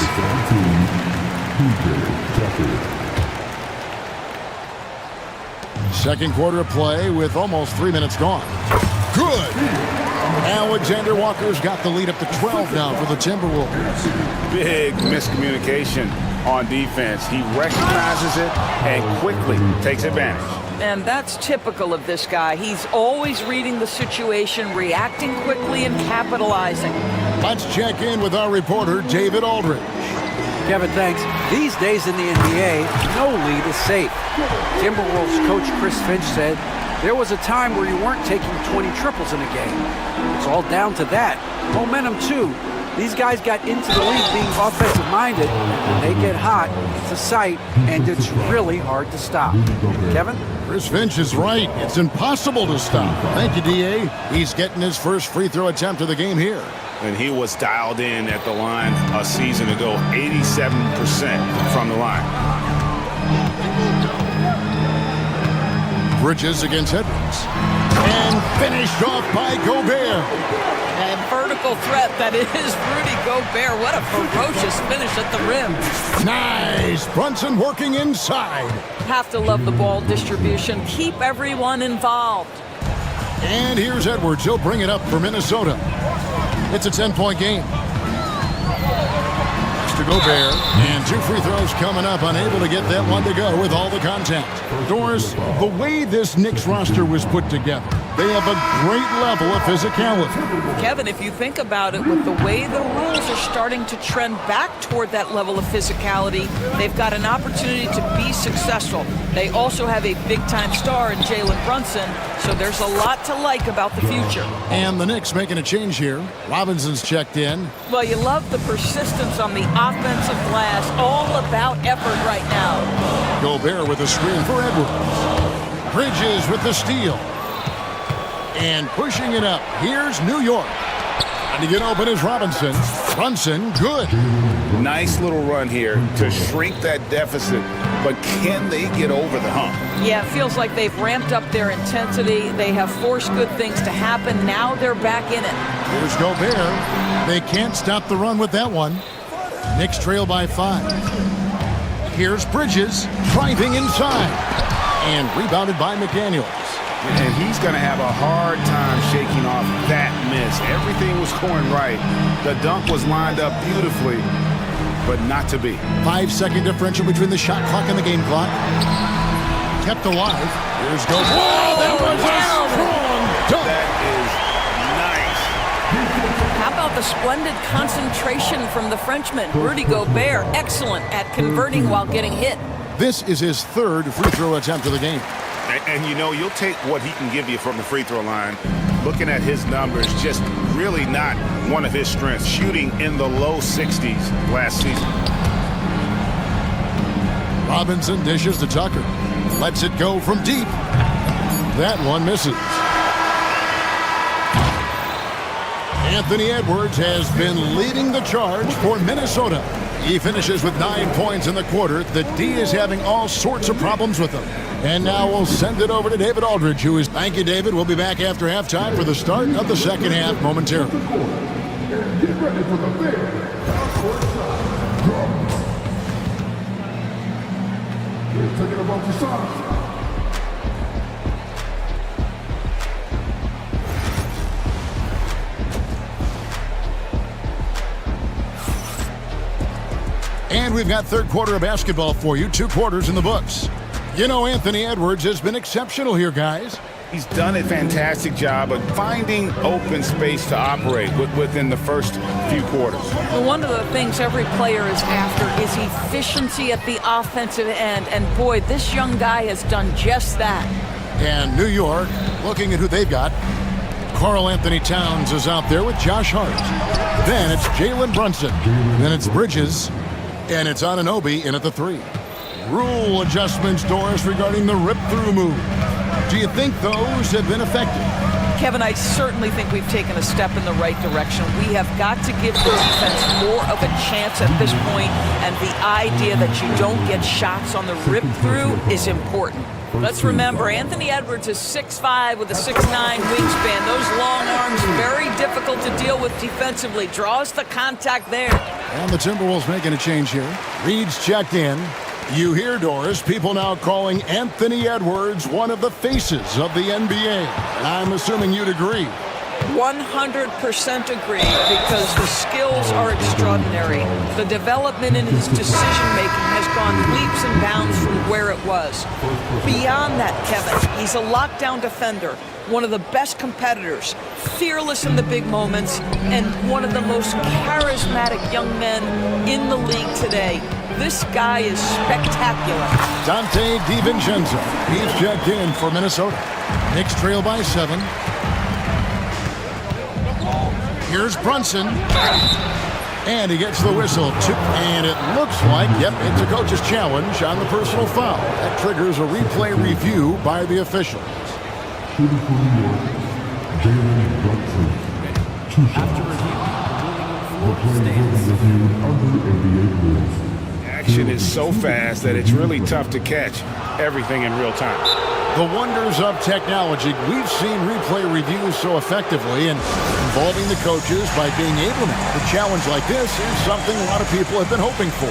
Second quarter of play with almost 3 minutes gone. Good! Alexander Walker's got the lead up to 12 now for the Timberwolves. Big miscommunication on defense. He recognizes it and quickly takes advantage. And that's typical of this guy. He's always reading the situation, reacting quickly, and capitalizing. Let's check in with our reporter, David Aldridge. Kevin, thanks. These days in the NBA, no lead is safe. Timberwolves coach Chris Finch said there was a time where you weren't taking 20 triples in a game. It's all down to that. Momentum, too. These guys got into the league being offensive-minded. When they get hot, it's a sight, and it's really hard to stop. Kevin? Chris Finch is right. It's impossible to stop. Thank you, D.A. He's getting his first free throw attempt of the game here. And he was dialed in at the line a season ago, 87% from the line. Bridges against Edwards. And finished off by Gobert. And vertical threat, that is Rudy Gobert. What a ferocious finish at the rim. Nice. Brunson working inside. Have to love the ball distribution. Keep everyone involved. And here's Edwards. He'll bring it up for Minnesota. It's a 10-point game. To Gobert, and 2 free throws coming up, unable to get that one to go with all the contact. Doris, the way this Knicks roster was put together, they have a great level of physicality. Kevin, if you think about it, with the way the rules are starting to trend back toward that level of physicality, they've got an opportunity to be successful. They also have a big-time star in Jalen Brunson, so there's a lot to like about the future. And the Knicks making a change here. Robinson's checked in. Well, you love the persistence on the offensive glass, all about effort right now. Gobert with a screen for Edwards. Bridges with the steal. And pushing it up. Here's New York. And to get open is Robinson. Brunson, good. Nice little run here to shrink that deficit, but can they get over the hump? Yeah, it feels like they've ramped up their intensity. They have forced good things to happen. Now they're back in it. Here's Gobert. They can't stop the run with that one. Knicks trail by 5. Here's Bridges driving inside. And rebounded by McDaniels. And he's going to have a hard time shaking off that miss. Everything was going right. The dunk was lined up beautifully, but not to be. 5-second differential between the shot clock and the game clock. Kept alive. Here's Gobert. Whoa, that was a strong dunk. That is nice. How about the splendid concentration from the Frenchman, Rudy Gobert? Excellent at converting while getting hit. This is his 3rd free throw attempt of the game. And you know, you'll take what he can give you from the free throw line. Looking at his numbers, just really not one of his strengths. Shooting in the low 60s last season. Robinson dishes to Tucker. Lets it go from deep. That one misses. Anthony Edwards has been leading the charge for Minnesota. He finishes with 9 points in the quarter. The D is having all sorts of problems with him. And now we'll send it over to David Aldridge, who is... Thank you, David. We'll be back after halftime for the start of the second half momentarily. Get ready for the big taking about your socks. And we've got third quarter of basketball for you. 2 quarters in the books. You know, Anthony Edwards has been exceptional here, guys. He's done a fantastic job of finding open space to operate within the first few quarters. Well, one of the things every player is after is efficiency at the offensive end. And boy, this young guy has done just that. And New York, looking at who they've got. Karl Anthony Towns is out there with Josh Hart. Then it's Jalen Brunson. Then it's Bridges. And it's Anunoby in at the 3. Rule adjustments, Doris, regarding the rip-through move. Do you think those have been effective? Kevin, I certainly think we've taken a step in the right direction. We have got to give the defense more of a chance at this point, and the idea that you don't get shots on the rip-through is important. Let's remember, Anthony Edwards is 6'5" with a 6'9" wingspan. Those long arms, very difficult to deal with defensively. Draws the contact there. And the Timberwolves making a change here. Reed's checked in. You hear, Doris, people now calling Anthony Edwards one of the faces of the NBA. And I'm assuming you'd agree. 100% agree, because the skills are extraordinary. The development in his decision-making has gone leaps and bounds from where it was. Beyond that, Kevin, he's a lockdown defender, one of the best competitors, fearless in the big moments, and one of the most charismatic young men in the league today. This guy is spectacular. Dante DiVincenzo. He's checked in for Minnesota. Knicks trail by 7. Here's Brunson. And he gets the whistle. And it looks like, yep, it's a coach's challenge on the personal foul. That triggers a replay review by the officials. After review, Action is so fast that it's really tough to catch everything in real time. The wonders of technology. We've seen replay reviews so effectively, and involving the coaches by being able to have a challenge like this is something a lot of people have been hoping for.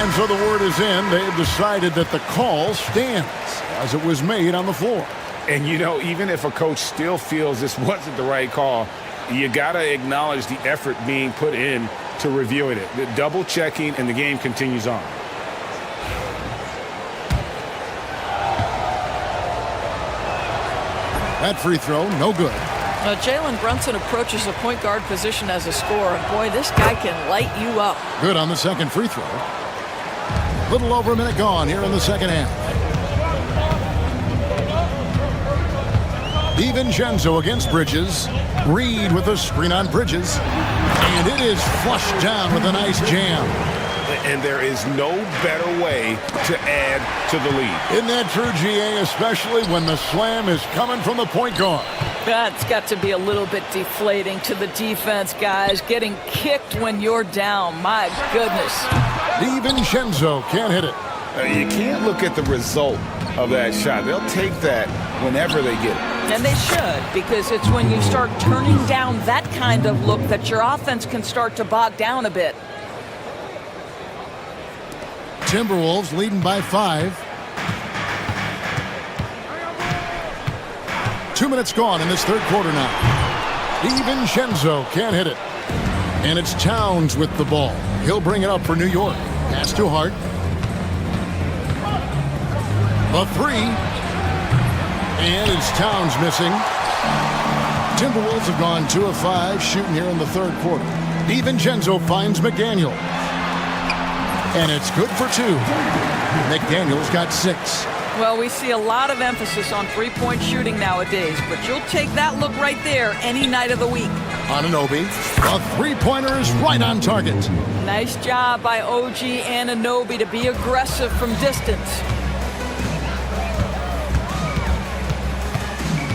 And so the word is in. They've decided that the call stands as it was made on the floor. And you know, even if a coach still feels this wasn't the right call, you got to acknowledge the effort being put in to reviewing it. The double checking, and the game continues on. That free throw, no good. Now, Jalen Brunson approaches the point guard position as a scorer. And boy, this guy can light you up. Good on the second free throw. Little over a minute gone here in the second half. DiVincenzo against Bridges. Reed with a screen on Bridges. And it is flushed down with a nice jam. And there is no better way to add to the lead. Isn't that true, GA, especially when the slam is coming from the point guard? That's got to be a little bit deflating to the defense, guys. Getting kicked when you're down. My goodness. DiVincenzo can't hit it. You can't look at the result of that shot. They'll take that whenever they get it. And they should, because it's when you start turning down that kind of look that your offense can start to bog down a bit. Timberwolves leading by 5. 2 minutes gone in this third quarter now. DiVincenzo can't hit it. And it's Towns with the ball. He'll bring it up for New York. Pass to Hart. The 3. And it's Towns missing. Timberwolves have gone 2 of 5 shooting here in the third quarter. DiVincenzo finds McDaniel. And it's good for 2. McDaniel's got 6. Well, we see a lot of emphasis on three-point shooting nowadays, but you'll take that look right there any night of the week. Anunoby, a three-pointer is right on target. Nice job by OG Anunoby to be aggressive from distance.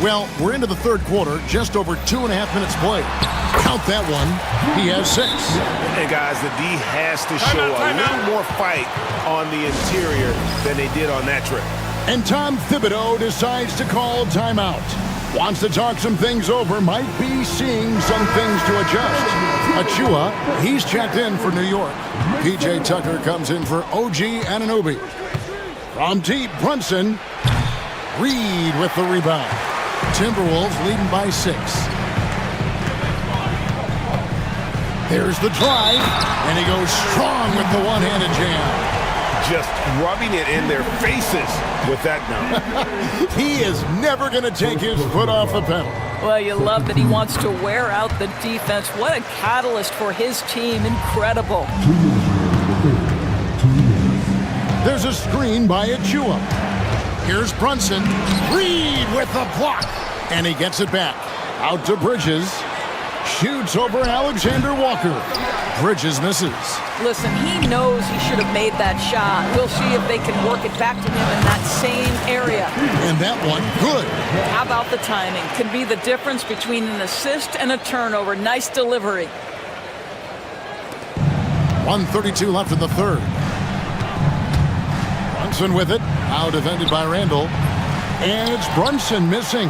Well, we're into the third quarter, just over 2.5 minutes played. Count that one. He has 6. And guys, the D has to show a little more fight on the interior than they did on that trip. And Tom Thibodeau decides to call timeout. Wants to talk some things over, might be seeing some things to adjust. Achua, he's checked in for New York. PJ Tucker comes in for OG Anunoby. From deep, Brunson. Reed with the rebound. Timberwolves leading by 6. There's the drive, and he goes strong with the one-handed jam. just rubbing it in their faces with that number. He is never going to take his foot off the pedal. Well, you love that he wants to wear out the defense. What a catalyst for his team. Incredible. There's a screen by Achua. Here's Brunson. Reed with the block. And he gets it back. Out to Bridges. Shoots over Alexander Walker. Bridges misses. Listen, he knows he should have made that shot. We'll see if they can work it back to him in that same area. And that one, good. How about the timing? Can be the difference between an assist and a turnover. Nice delivery. 1:32 left in the third. Brunson with it. Now defended by Randall. And it's Brunson missing.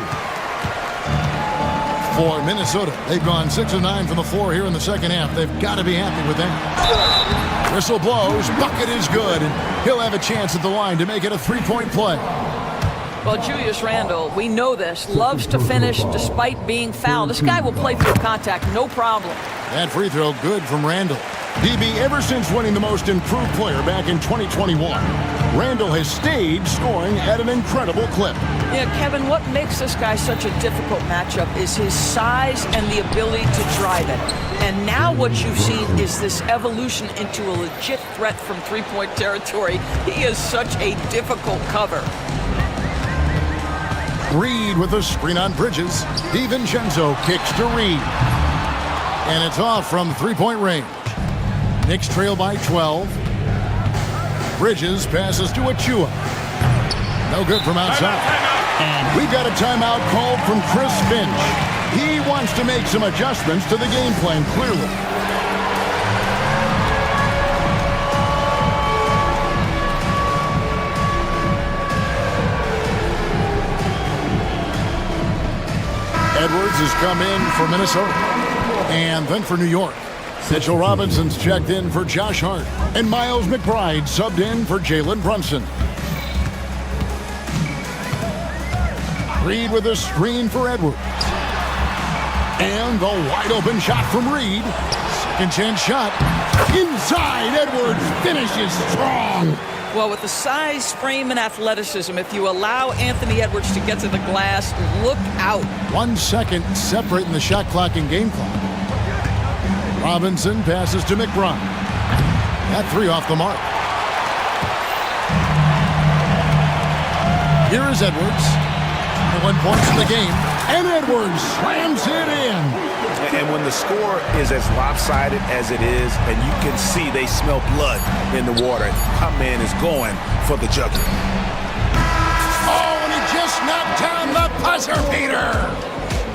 For Minnesota, they've gone 6 of 9 from the floor here in the second half. They've got to be happy with that. Whistle blows, bucket is good, and he'll have a chance at the line to make it a three-point play. Well, Julius Randle, we know this, loves to finish despite being fouled. This guy will play through contact, no problem. That free throw good from Randall. DB, ever since winning the most improved player back in 2021, Randall has stayed scoring at an incredible clip. Yeah, Kevin, what makes this guy such a difficult matchup is his size and the ability to drive it. And now what you've seen is this evolution into a legit threat from three-point territory. He is such a difficult cover. Reed with a screen on Bridges. DiVincenzo kicks to Reed. And it's off from three-point range. Knicks trail by 12. Bridges passes to Achua. No good from outside. And we've got a timeout called from Chris Finch. He wants to make some adjustments to the game plan, clearly. Edwards has come in for Minnesota. And then for New York. Mitchell Robinson's checked in for Josh Hart. And Miles McBride subbed in for Jalen Brunson. Reed with a screen for Edwards. And the wide open shot from Reed. Second chance shot. Inside, Edwards finishes strong. Well, with the size, frame, and athleticism, if you allow Anthony Edwards to get to the glass, look out. 1 second separating the shot clock and game clock. Robinson passes to McBride. That three off the mark. Here is Edwards. 1 point in the game. And Edwards slams it in. And when the score is as lopsided as it is, and you can see they smell blood in the water, my man is going for the jugular. Oh, and he just knocked down the buzzer beater.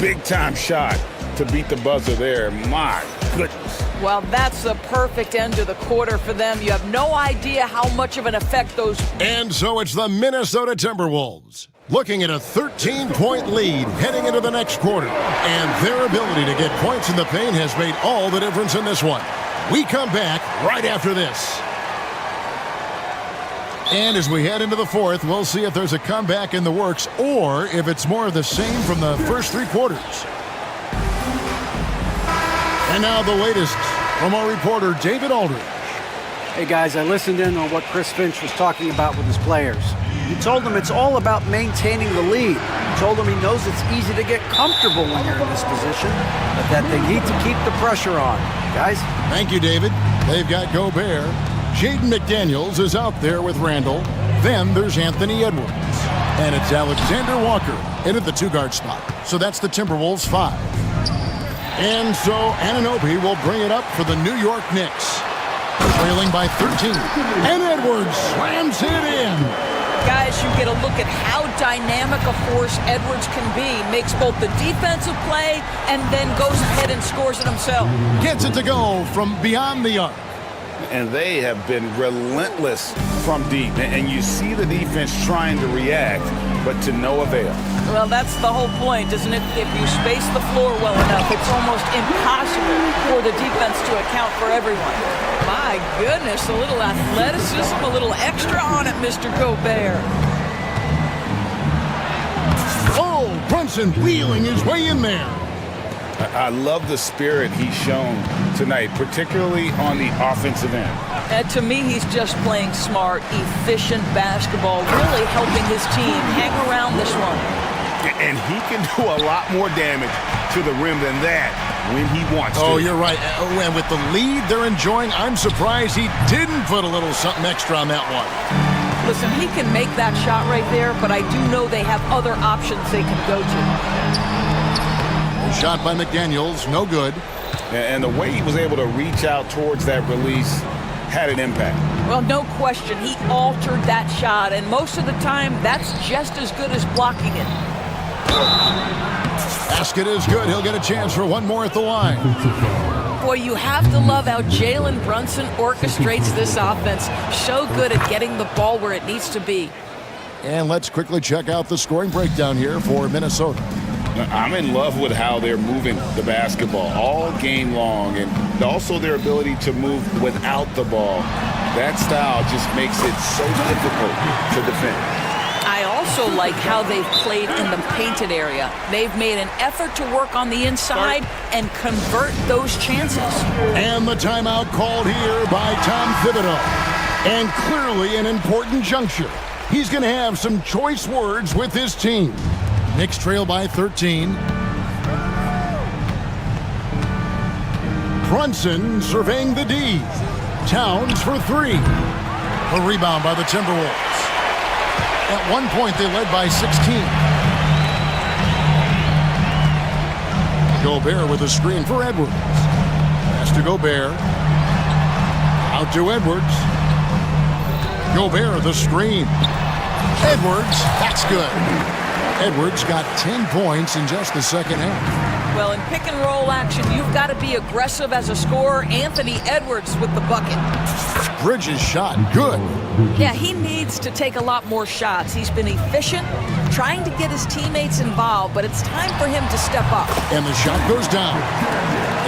Big time shot to beat the buzzer there. My goodness. Well, that's the perfect end to the quarter for them. You have no idea how much of an effect those... And so it's the Minnesota Timberwolves looking at a 13-point lead heading into the next quarter. And their ability to get points in the paint has made all the difference in this one. We come back right after this. And as we head into the fourth, we'll see if there's a comeback in the works or if it's more of the same from the first three quarters. And now the latest from our reporter, David Aldridge. Hey, guys, I listened in on what Chris Finch was talking about with his players. He told them it's all about maintaining the lead. He told them he knows it's easy to get comfortable when you're in this position, but that they need to keep the pressure on. Guys? Thank you, David. They've got Gobert. Jaden McDaniels is out there with Randall. Then there's Anthony Edwards. And it's Alexander Walker in at the two-guard spot. So that's the Timberwolves 5. And so Anunoby will bring it up for the New York Knicks. Trailing by 13. And Edwards slams it in. Guys, you get a look at how dynamic a force Edwards can be. Makes both the defensive play and then goes ahead and scores it himself. Gets it to go from beyond the arc. And they have been relentless from deep. And you see the defense trying to react, but to no avail. Well, that's the whole point, isn't it? If you space the floor well enough, it's almost impossible for the defense to account for everyone. My goodness, a little athleticism, a little extra on it, Mr. Gobert. Oh, Brunson wheeling his way in there. I love the spirit he's shown tonight, particularly on the offensive end. And to me, he's just playing smart, efficient basketball, really helping his team hang around this one. And he can do a lot more damage to the rim than that when he wants to. Oh, you're right. And with the lead they're enjoying, I'm surprised he didn't put a little something extra on that one. Listen, he can make that shot right there, but I do know they have other options they can go to. Shot by McDaniels, no good. And the way he was able to reach out towards that release had an impact. Well, no question. He altered that shot, and most of the time, that's just as good as blocking it. Basket is good. He'll get a chance for one more at the line. Boy, you have to love how Jalen Brunson orchestrates this offense. So good at getting the ball where it needs to be. And let's quickly check out the scoring breakdown here for Minnesota. I'm in love with how they're moving the basketball all game long, and also their ability to move without the ball. That style just makes it so difficult to defend. I also like how they've played in the painted area. They've made an effort to work on the inside and convert those chances. And the timeout called here by Tom Thibodeau. And clearly an important juncture. He's going to have some choice words with his team. Knicks trail by 13. Brunson surveying the D. Towns for 3. A rebound by the Timberwolves. At one point, they led by 16. Gobert with a screen for Edwards. Pass to Gobert. Out to Edwards. Gobert, the screen. Edwards, that's good. Edwards got 10 points in just the second half. Well, in pick and roll action, you've got to be aggressive as a scorer. Anthony Edwards with the bucket. Bridges shot, good. Yeah, he needs to take a lot more shots. He's been efficient, trying to get his teammates involved, but it's time for him to step up. And the shot goes down.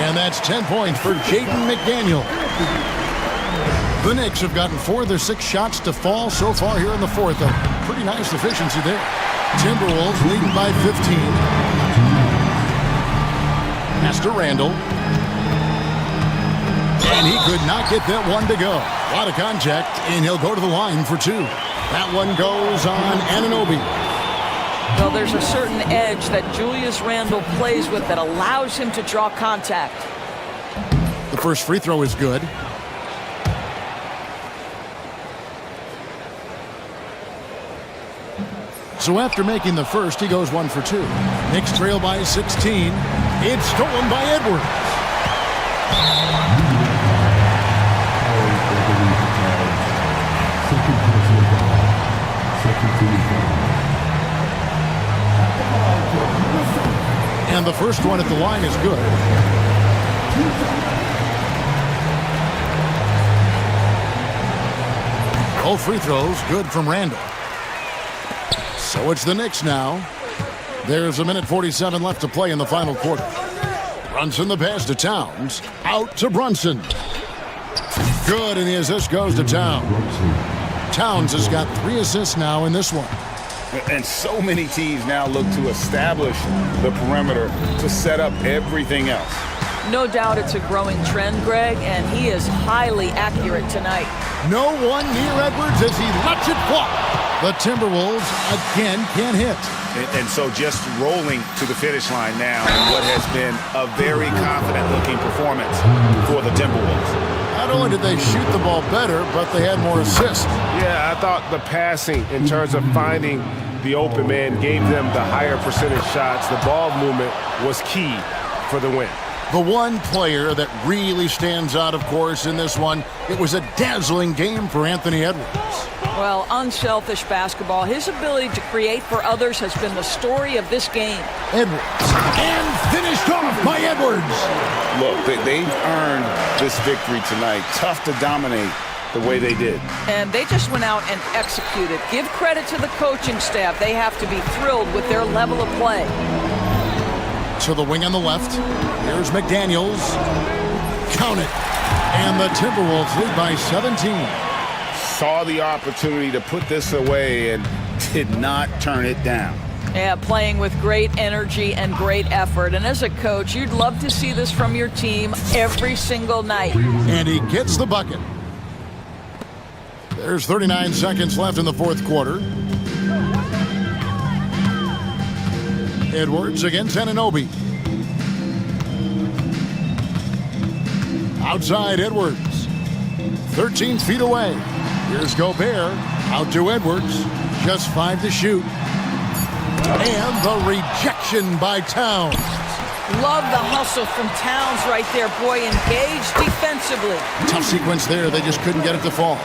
And that's 10 points for Jaden McDaniel. The Knicks have gotten 4 of their 6 shots to fall so far here in the fourth. A pretty nice efficiency there. Timberwolves leading by 15. Pass to Randall. And he could not get that one to go. A lot of contact, and he'll go to the line for 2. That one goes on Anunoby. Well, there's a certain edge that Julius Randle plays with that allows him to draw contact. The first free throw is good. So after making the first, he goes 1 for 2. Knicks trail by 16. It's stolen by Edwards. And the first one at the line is good. Both free throws good from Randall. So it's the Knicks now. There's 1:47 left to play in the final quarter. Brunson the pass to Towns. Out to Brunson. Good, and the assist goes to Towns. Towns has got 3 assists now in this one. And so many teams now look to establish the perimeter to set up everything else. No doubt it's a growing trend, Greg, and he is highly accurate tonight. No one near Edwards as he lets it fly. The Timberwolves again can't hit. And so just rolling to the finish line now in what has been a very confident-looking performance for the Timberwolves. Not only did they shoot the ball better, but they had more assists. Yeah, I thought the passing in terms of finding the open man gave them the higher percentage shots. The ball movement was key for the win. The one player that really stands out, of course, in this one, it was a dazzling game for Anthony Edwards. Well, unselfish basketball. His ability to create for others has been the story of this game. Edwards. And finished off by Edwards. Look, they've earned this victory tonight. Tough to dominate the way they did. And they just went out and executed. Give credit to the coaching staff. They have to be thrilled with their level of play. To the wing on the left. Here's McDaniels. Count it. And the Timberwolves lead by 17. Saw the opportunity to put this away and did not turn it down. Yeah, playing with great energy and great effort. And as a coach, you'd love to see this from your team every single night. And he gets the bucket. There's 39 seconds left in the fourth quarter. Edwards against Anunoby. Outside Edwards. 13 feet away. Here's Gobert. Out to Edwards. Just 5 to shoot. And the rejection by Towns. Love the hustle from Towns right there. Boy, engaged defensively. Tough sequence there. They just couldn't get it to fall.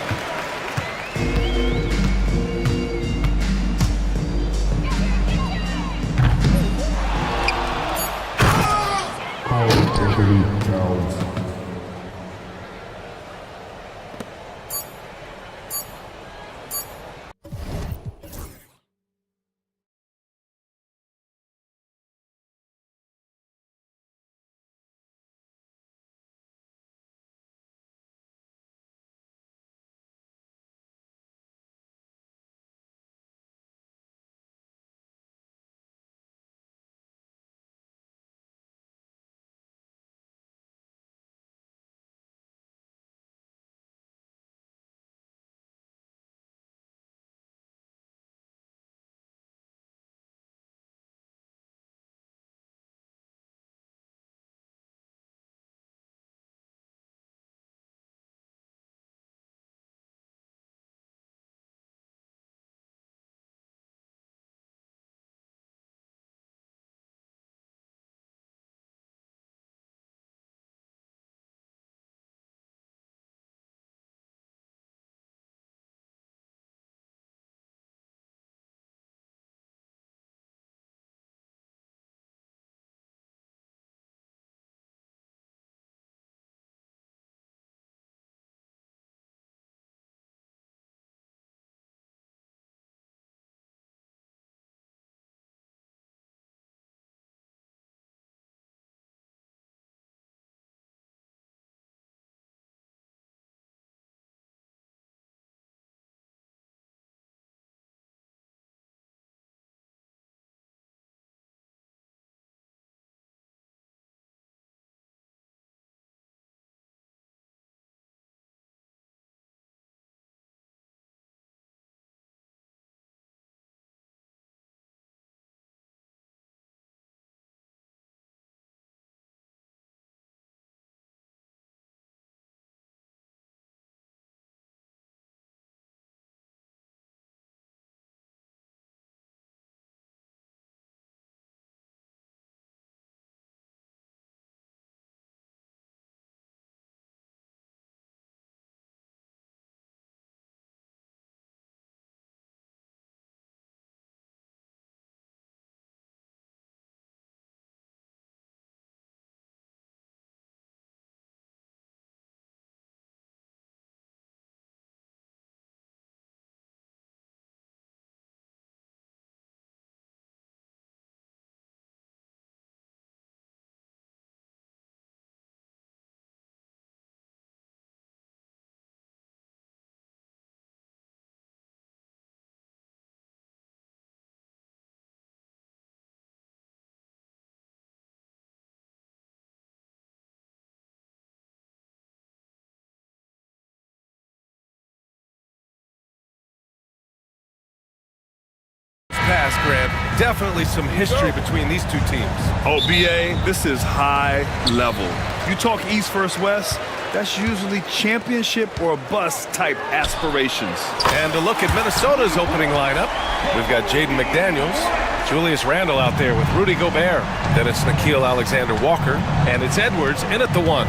Pass, Grant. Definitely some history between these two teams. Oh, BA, this is high level. You talk East versus West, that's usually championship or bust type aspirations. And to look at Minnesota's opening lineup, we've got Jaden McDaniels, Julius Randle out there with Rudy Gobert. Then it's Nickeil Alexander-Walker, and it's Edwards in at the 1.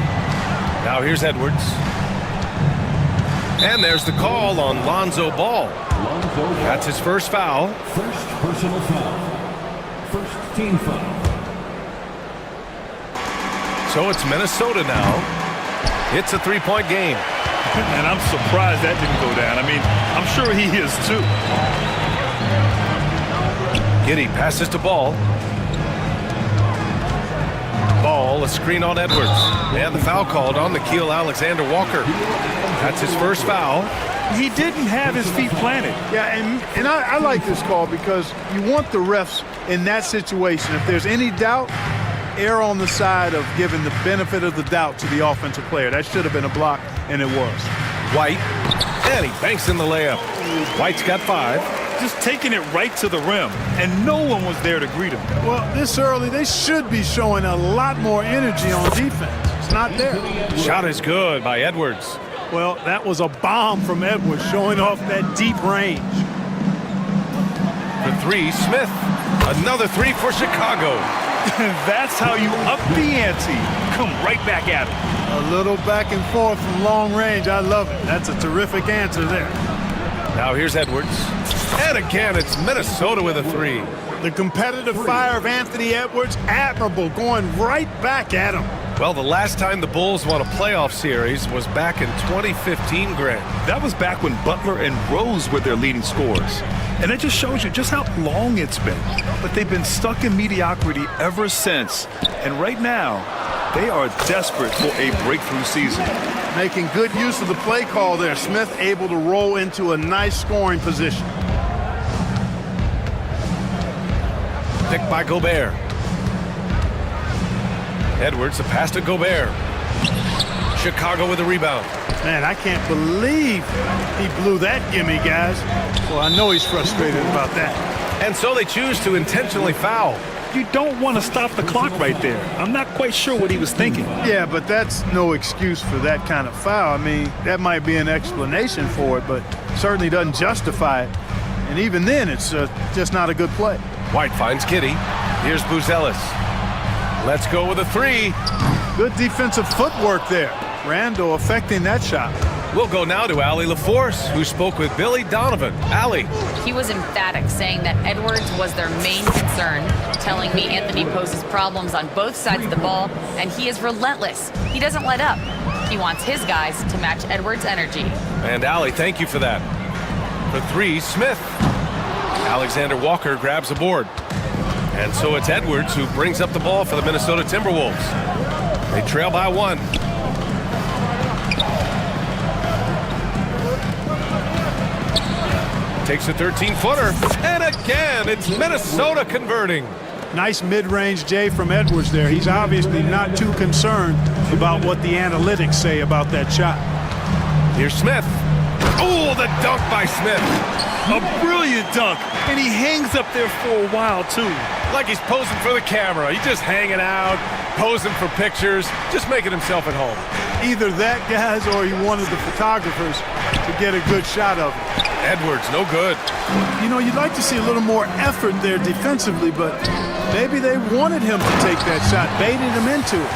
Now here's Edwards. And there's the call on Lonzo Ball. That's his first foul. First personal foul. First team foul. So it's Minnesota now. It's a three-point game. And I'm surprised that didn't go down. I mean, I'm sure he is too. Giddey passes to Ball. Ball, a screen on Edwards. And the foul called on Nickeil Alexander-Walker. That's his first foul. He didn't have his feet planted. Yeah, and I like this call because you want the refs in that situation. If there's any doubt, err on the side of giving the benefit of the doubt to the offensive player. That should have been a block, and it was. White And he banks in the layup. White's got 5. Just taking it right to the rim, and no one was there to greet him. Well, this early, they should be showing a lot more energy on defense. It's not there. Shot is good by Edwards. Well, that was a bomb from Edwards, showing off that deep range. For 3, Smith. Another 3 for Chicago. That's how you up the ante. Come right back at him. A little back and forth from long range. I love it. That's a terrific answer there. Now here's Edwards. And again, it's Minnesota with a 3. The competitive fire of Anthony Edwards, admirable, going right back at him. Well, the last time the Bulls won a playoff series was back in 2015, Grant. That was back when Butler and Rose were their leading scorers. And it just shows you just how long it's been. But they've been stuck in mediocrity ever since. And right now, they are desperate for a breakthrough season. Making good use of the play call there. Smith able to roll into a nice scoring position. Picked by Gobert. Edwards, the pass to Gobert. Chicago with a rebound. Man, I can't believe he blew that gimme, guys. Well, I know he's frustrated about that. And so they choose to intentionally foul. You don't want to stop the clock right there. I'm not quite sure what he was thinking. Yeah, but that's no excuse for that kind of foul. I mean, that might be an explanation for it, but certainly doesn't justify it. And even then, it's just not a good play. White finds Giddey. Here's Buzelis. Let's go with a 3. Good defensive footwork there. Randall affecting that shot. We'll go now to Allie LaForce, who spoke with Billy Donovan. Allie. He was emphatic, saying that Edwards was their main concern, telling me Anthony poses problems on both sides of the ball, and he is relentless. He doesn't let up. He wants his guys to match Edwards' energy. And Allie, thank you for that. For 3, Smith. Alexander Walker grabs the board. And so it's Edwards who brings up the ball for the Minnesota Timberwolves. They trail by 1. Takes a 13-footer. And again, it's Minnesota converting. Nice mid-range J from Edwards there. He's obviously not too concerned about what the analytics say about that shot. Here's Smith. Oh, the dunk by Smith. A brilliant dunk. And he hangs up there for a while, too. Like he's posing for the camera. He's just hanging out, posing for pictures, just making himself at home. Either that, guys, or he wanted the photographers to get a good shot of it. Edwards, no good. You know, you'd like to see a little more effort there defensively, but maybe they wanted him to take that shot, baited him into it.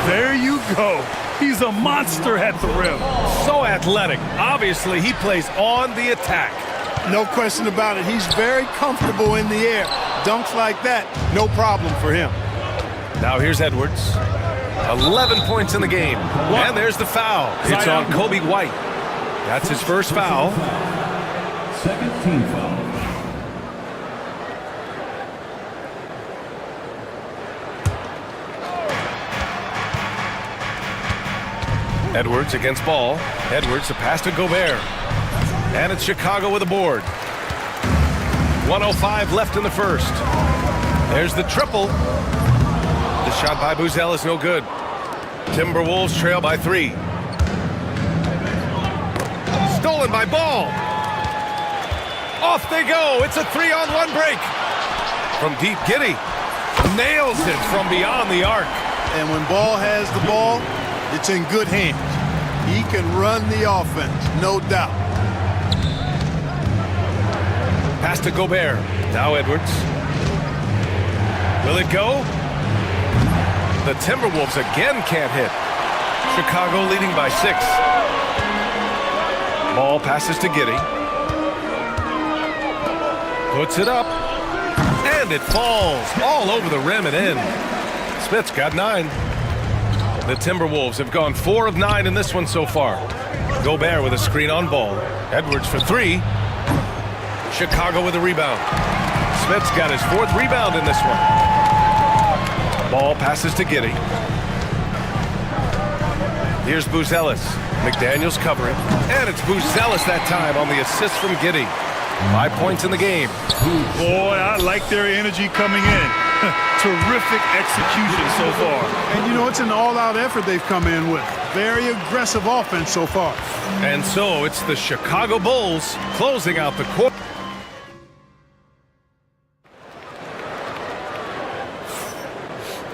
There you go. He's a monster at the rim. So athletic. Obviously, he plays on the attack. No question about it. He's very comfortable in the air. Dunks like that, no problem for him. Now here's Edwards. 11 points in the game. And there's the foul. It's on Kobe White. That's his first foul. Second team foul. Edwards against ball. Edwards, the pass to Gobert. And it's Chicago with a board. 1:05 left in the first. There's the triple. The shot by Buzelis is no good. Timberwolves trail by 3. Stolen by Ball. Off they go. It's a 3-on-1 break. From deep, Giddey nails it from beyond the arc. And when Ball has the ball, it's in good hands. He can run the offense, no doubt. Pass to Gobert. Now Edwards. Will it go? The Timberwolves again can't hit. Chicago leading by 6. Ball passes to Giddey. Puts it up. And it falls all over the rim and in. Smith's got 9. The Timberwolves have gone 4 of 9 in this one so far. Gobert with a screen on Ball. Edwards for 3. Chicago with a rebound. Smith's got his 4th rebound in this one. Ball passes to Giddey. Here's Buzelis. McDaniels covering. And it's Buzelis that time on the assist from Giddey. 5 points in the game. Boy, I like their energy coming in. Terrific execution so far. And, you know, it's an all-out effort they've come in with. Very aggressive offense so far. And so it's the Chicago Bulls closing out the quarter.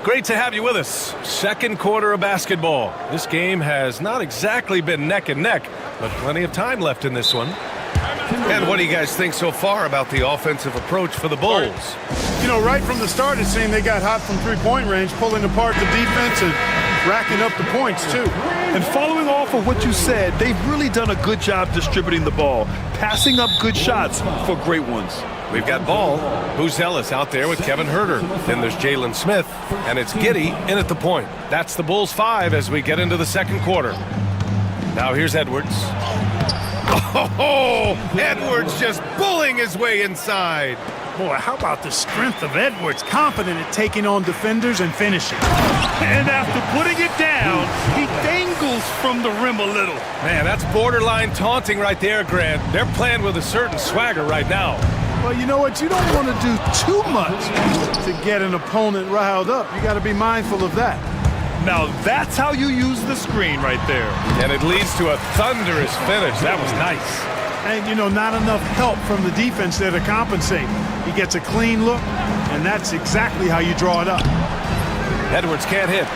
Great to have you with us. Second quarter of basketball. This game has not exactly been neck and neck, but plenty of time left in this one. And what do you guys think so far about the offensive approach for the Bulls? You know, right from the start, it seemed they got hot from three-point range, pulling apart the defense and racking up the points, too. And following off of what you said, they've really done a good job distributing the ball, passing up good shots for great ones. We've got Ball, Buzelis out there with Kevin Herter. Then there's Jalen Smith, and it's Giddey in at the point. That's the Bulls 5 as we get into the second quarter. Now here's Edwards. Oh, Edwards just bullying his way inside. Boy, how about the strength of Edwards, confident at taking on defenders and finishing. And after putting it down, he dangles from the rim a little. Man, that's borderline taunting right there, Grant. They're playing with a certain swagger right now. Well, you know what? You don't want to do too much to get an opponent riled up. You got to be mindful of that. Now that's how you use the screen right there. And it leads to a thunderous finish. That was nice. And, you know, not enough help from the defense there to compensate. He gets a clean look, and that's exactly how you draw it up. Edwards can't hit.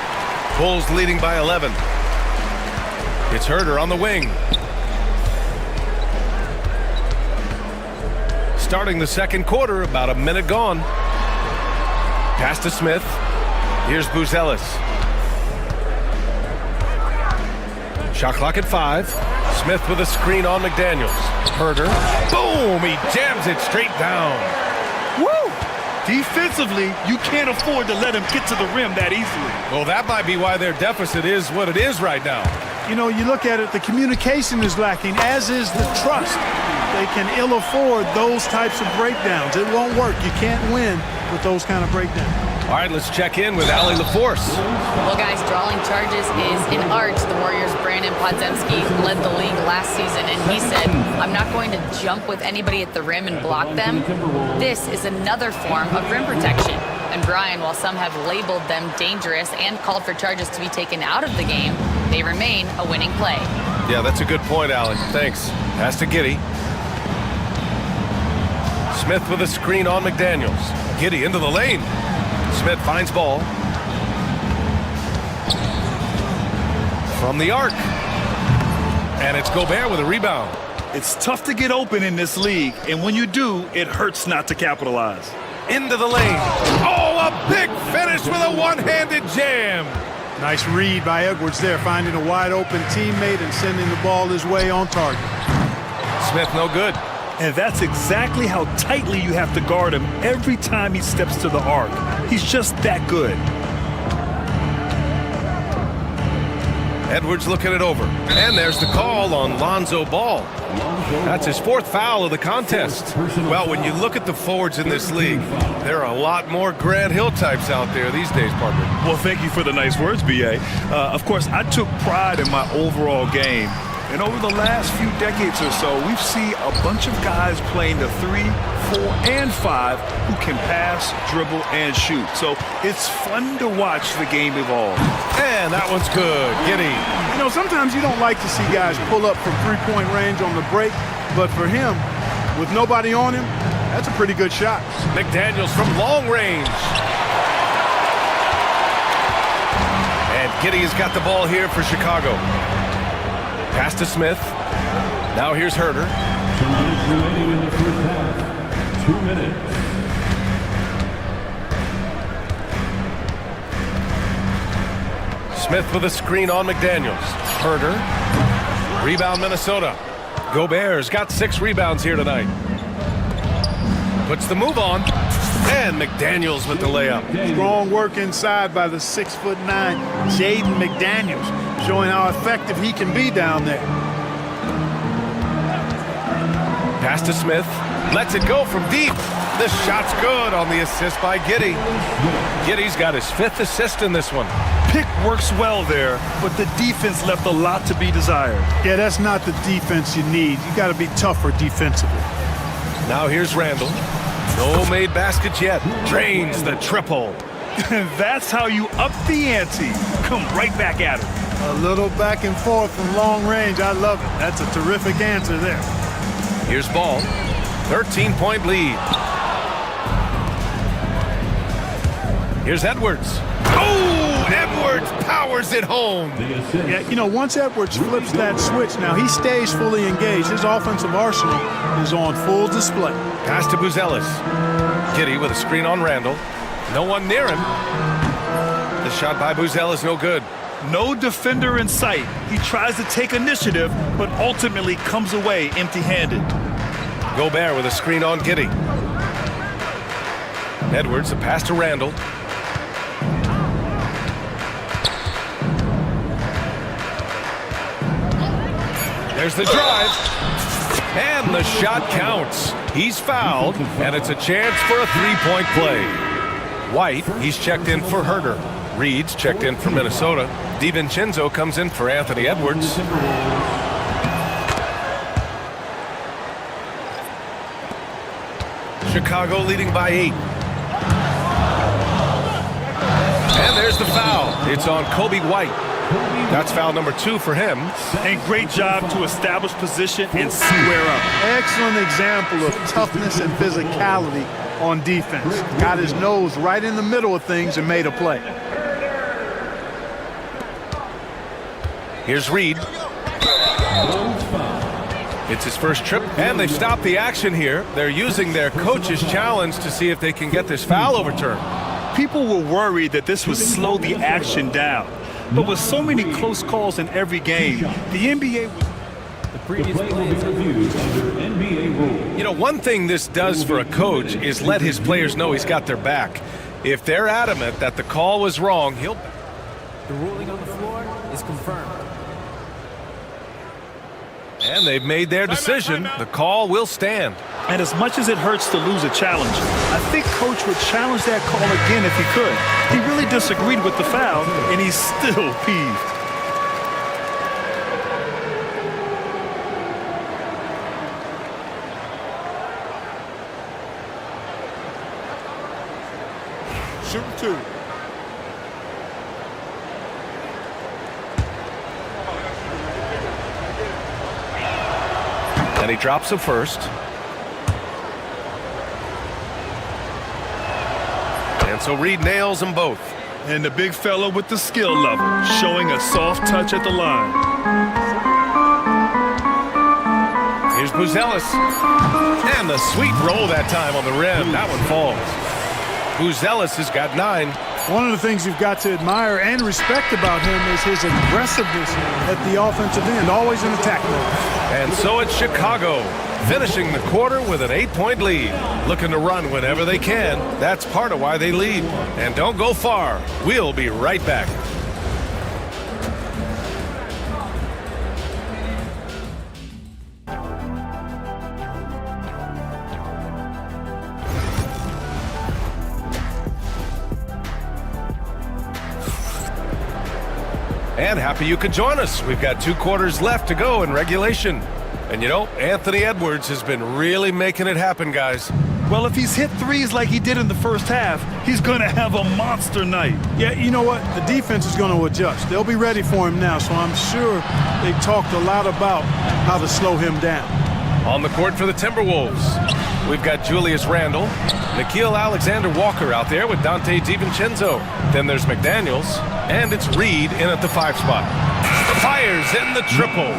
Bulls leading by 11. It's Herter on the wing. Starting the second quarter, about a minute gone. Pass to Smith. Here's Buzelis. Shot clock at 5. Smith with a screen on McDaniels. Herter. Boom! He jams it straight down. Woo! Defensively, you can't afford to let him get to the rim that easily. Well, that might be why their deficit is what it is right now. You know, you look at it, the communication is lacking, as is the trust. They can ill afford those types of breakdowns. It won't work. You can't win with those kind of breakdowns. All right, let's check in with Allie LaForce. Well, guys, drawing charges is an art. The Warriors' Brandon Podziemski led the league last season, and he said, I'm not going to jump with anybody at the rim and block them. This is another form of rim protection. And Brian, while some have labeled them dangerous and called for charges to be taken out of the game, they remain a winning play. Yeah, that's a good point, Allie. Thanks. Pass to Giddey. Smith with a screen on McDaniels. Giddey into the lane. Smith finds Ball. From the arc. And it's Gobert with a rebound. It's tough to get open in this league, and when you do, it hurts not to capitalize. Into the lane. Oh, a big finish with a one-handed jam. Nice read by Edwards there, finding a wide-open teammate and sending the ball his way on target. Smith no good. And that's exactly how tightly you have to guard him every time he steps to the arc. He's just that good. Edwards looking it over. And there's the call on Lonzo Ball. That's his 4th foul of the contest. Well, when you look at the forwards in this league, there are a lot more Grant Hill types out there these days, partner. Well, thank you for the nice words, B.A. Of course, I took pride in my overall game. And over the last few decades or so, we've seen a bunch of guys playing the 3, 4, and 5 who can pass, dribble, and shoot. So it's fun to watch the game evolve. And that one's good. Giddey. You know, sometimes you don't like to see guys pull up from three-point range on the break, but for him, with nobody on him, that's a pretty good shot. McDaniels from long range. And Giddey has got the ball here for Chicago. Pass to Smith. Now here's Herter. 2 minutes remaining in the first half. 2 minutes. Smith with a screen on McDaniels. Herter. Rebound Minnesota. Gobert's got 6 rebounds here tonight. Puts the move on. And McDaniels with the layup. Strong work inside by the 6'9" Jaden McDaniels, showing how effective he can be down there. Pass to Smith. Lets it go from deep. The shot's good on the assist by Giddey. Giddey's got his 5th assist in this one. Pick works well there, but the defense left a lot to be desired. Yeah, that's not the defense you need. You got to be tougher defensively. Now here's Randall. No made baskets yet. Drains the triple. That's how you up the ante. Come right back at it. A little back and forth from long range. I love it. That's a terrific answer there. Here's ball. 13-point lead. Here's Edwards. Oh, Edwards powers it home. Yeah, you know, once Edwards flips that switch, now he stays fully engaged. His offensive arsenal is on full display. Pass to Buzelis. Giddy with a screen on Randall. No one near him. The shot by Buzelis no good. No defender in sight. He tries to take initiative, but ultimately comes away empty-handed. Gobert with a screen on Giddy. Edwards, a pass to Randall. There's the drive. And the shot counts. He's fouled, and it's a chance for a three-point play. White, he's checked in for Herder. Reed's checked in for Minnesota. DiVincenzo comes in for Anthony Edwards. Chicago leading by 8. And there's the foul. It's on Kobe White. That's foul number 2 for him. And great job to establish position and square up. Excellent example of toughness and physicality on defense. Got his nose right in the middle of things and made a play. Here's Reed. It's his first trip, and they've stopped the action here. They're using their coach's challenge to see if they can get this foul overturned. People were worried that this would slow the action down. But with so many close calls in every game, the NBA... The previous play will be reviewed under NBA rules. You know, one thing this does for a coach is let his players know he's got their back. If they're adamant that the call was wrong, he'll... The ruling on the floor is confirmed. And they've made their decision. The call will stand. And as much as it hurts to lose a challenge, I think Coach would challenge that call again if he could. He really disagreed with the foul, and he's still peeved. Shoot 2. And he drops the first. And so Reed nails them both. And the big fella with the skill level, showing a soft touch at the line. Here's Buzelis. And the sweet roll that time on the rim. That one falls. Buzelis has got 9. One of the things you've got to admire and respect about him is his aggressiveness at the offensive end, always in attack mode. And so it's Chicago, finishing the quarter with an 8-point lead. Looking to run whenever they can. That's part of why they lead. And don't go far. We'll be right back. And happy you could join us. We've got 2 quarters left to go in regulation. And you know, Anthony Edwards has been really making it happen, guys. Well, if he's hit threes like he did in the first half, he's going to have a monster night. Yeah, you know what? The defense is going to adjust. They'll be ready for him now, so I'm sure they talked a lot about how to slow him down. On the court for the Timberwolves, we've got Julius Randle, Nickeil Alexander-Walker out there with Dante DiVincenzo. Then there's McDaniels, and it's Reed in at the 5 spot. Fires in the triple.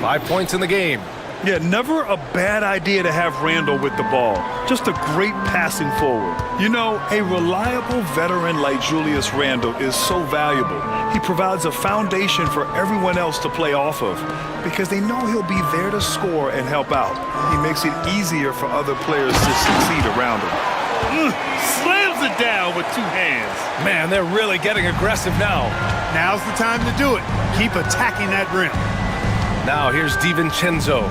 5 points in the game. Yeah, never a bad idea to have Randall with the ball. Just a great passing forward. You know, a reliable veteran like Julius Randle is so valuable. He provides a foundation for everyone else to play off of because they know he'll be there to score and help out. He makes it easier for other players to succeed around him. Slams it down with 2 hands. Man, they're really getting aggressive now. Now's the time to do it. Keep attacking that rim. Now here's DiVincenzo,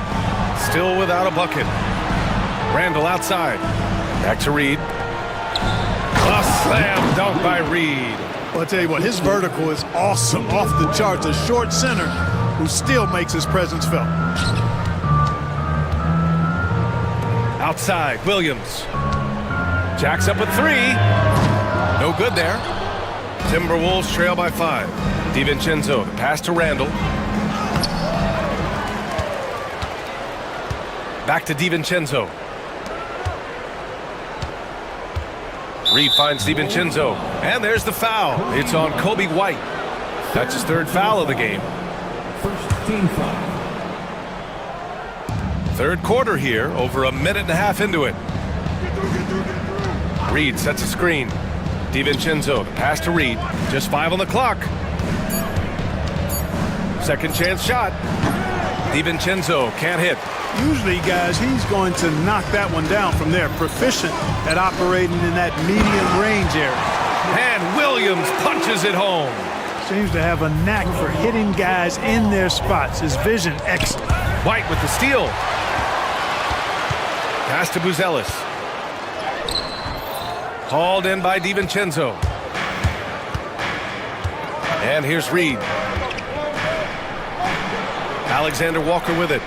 still without a bucket. Randall outside. Back to Reed. A slam dunk by Reed. Well, I'll tell you what, his vertical is awesome, off the charts. A short center who still makes his presence felt. Outside, Williams. Jacks up a three. No good there. Timberwolves trail by 5. DiVincenzo, the pass to Randall. Back to DiVincenzo. Reed finds DiVincenzo, and there's the foul. It's on Kobe White. That's his 3rd foul of the game. First team foul. 3rd quarter here, over a minute and a half into it. Reed sets a screen. DiVincenzo, the pass to Reed. Just 5 on the clock. Second chance shot. DiVincenzo can't hit. Usually, guys, he's going to knock that one down from there. Proficient at operating in that medium range area. And Williams punches it home. Seems to have a knack for hitting guys in their spots. His vision excellent. White with the steal. Pass to Buzelis. Hauled in by DiVincenzo. And here's Reed. Alexander Walker with it.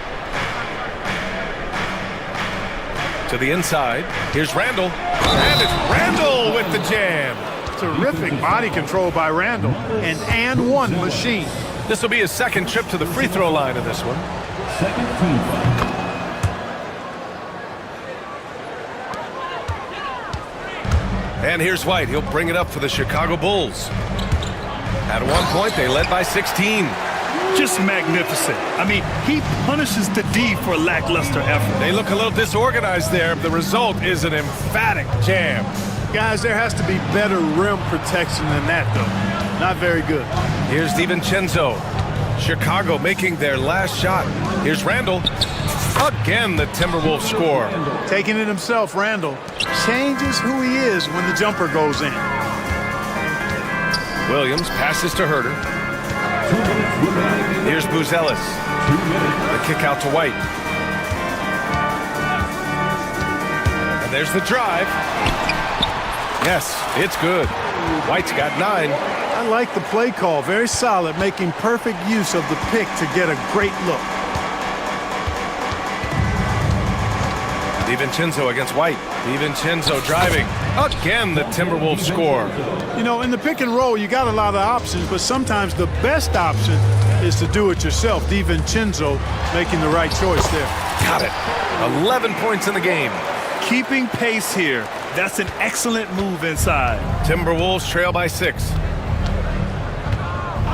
To the inside. Here's Randall. And it's Randall with the jam. Terrific body control by Randall. An and one machine. This will be his 2nd trip to the free throw line in this one. Second team foul. And here's White. He'll bring it up for the Chicago Bulls. At one point, they led by 16. Just magnificent. I mean, he punishes the D for lackluster effort. They look a little disorganized there. The result is an emphatic jam. Guys, there has to be better rim protection than that, though. Not very good. Here's DiVincenzo. Chicago making their last shot. Here's Randall. Again, the Timberwolves score. Taking it himself, Randall changes who he is when the jumper goes in. Williams passes to Herter. Here's Buzelis. The kick out to White. And there's the drive. Yes, it's good. White's got 9. I like the play call. Very solid, making perfect use of the pick to get a great look. DiVincenzo against White. DiVincenzo driving. Again, the Timberwolves score. You know, in the pick and roll, you got a lot of options, but sometimes the best option is to do it yourself. DiVincenzo making the right choice there. Got it. 11 points in the game. Keeping pace here. That's an excellent move inside. Timberwolves trail by 6.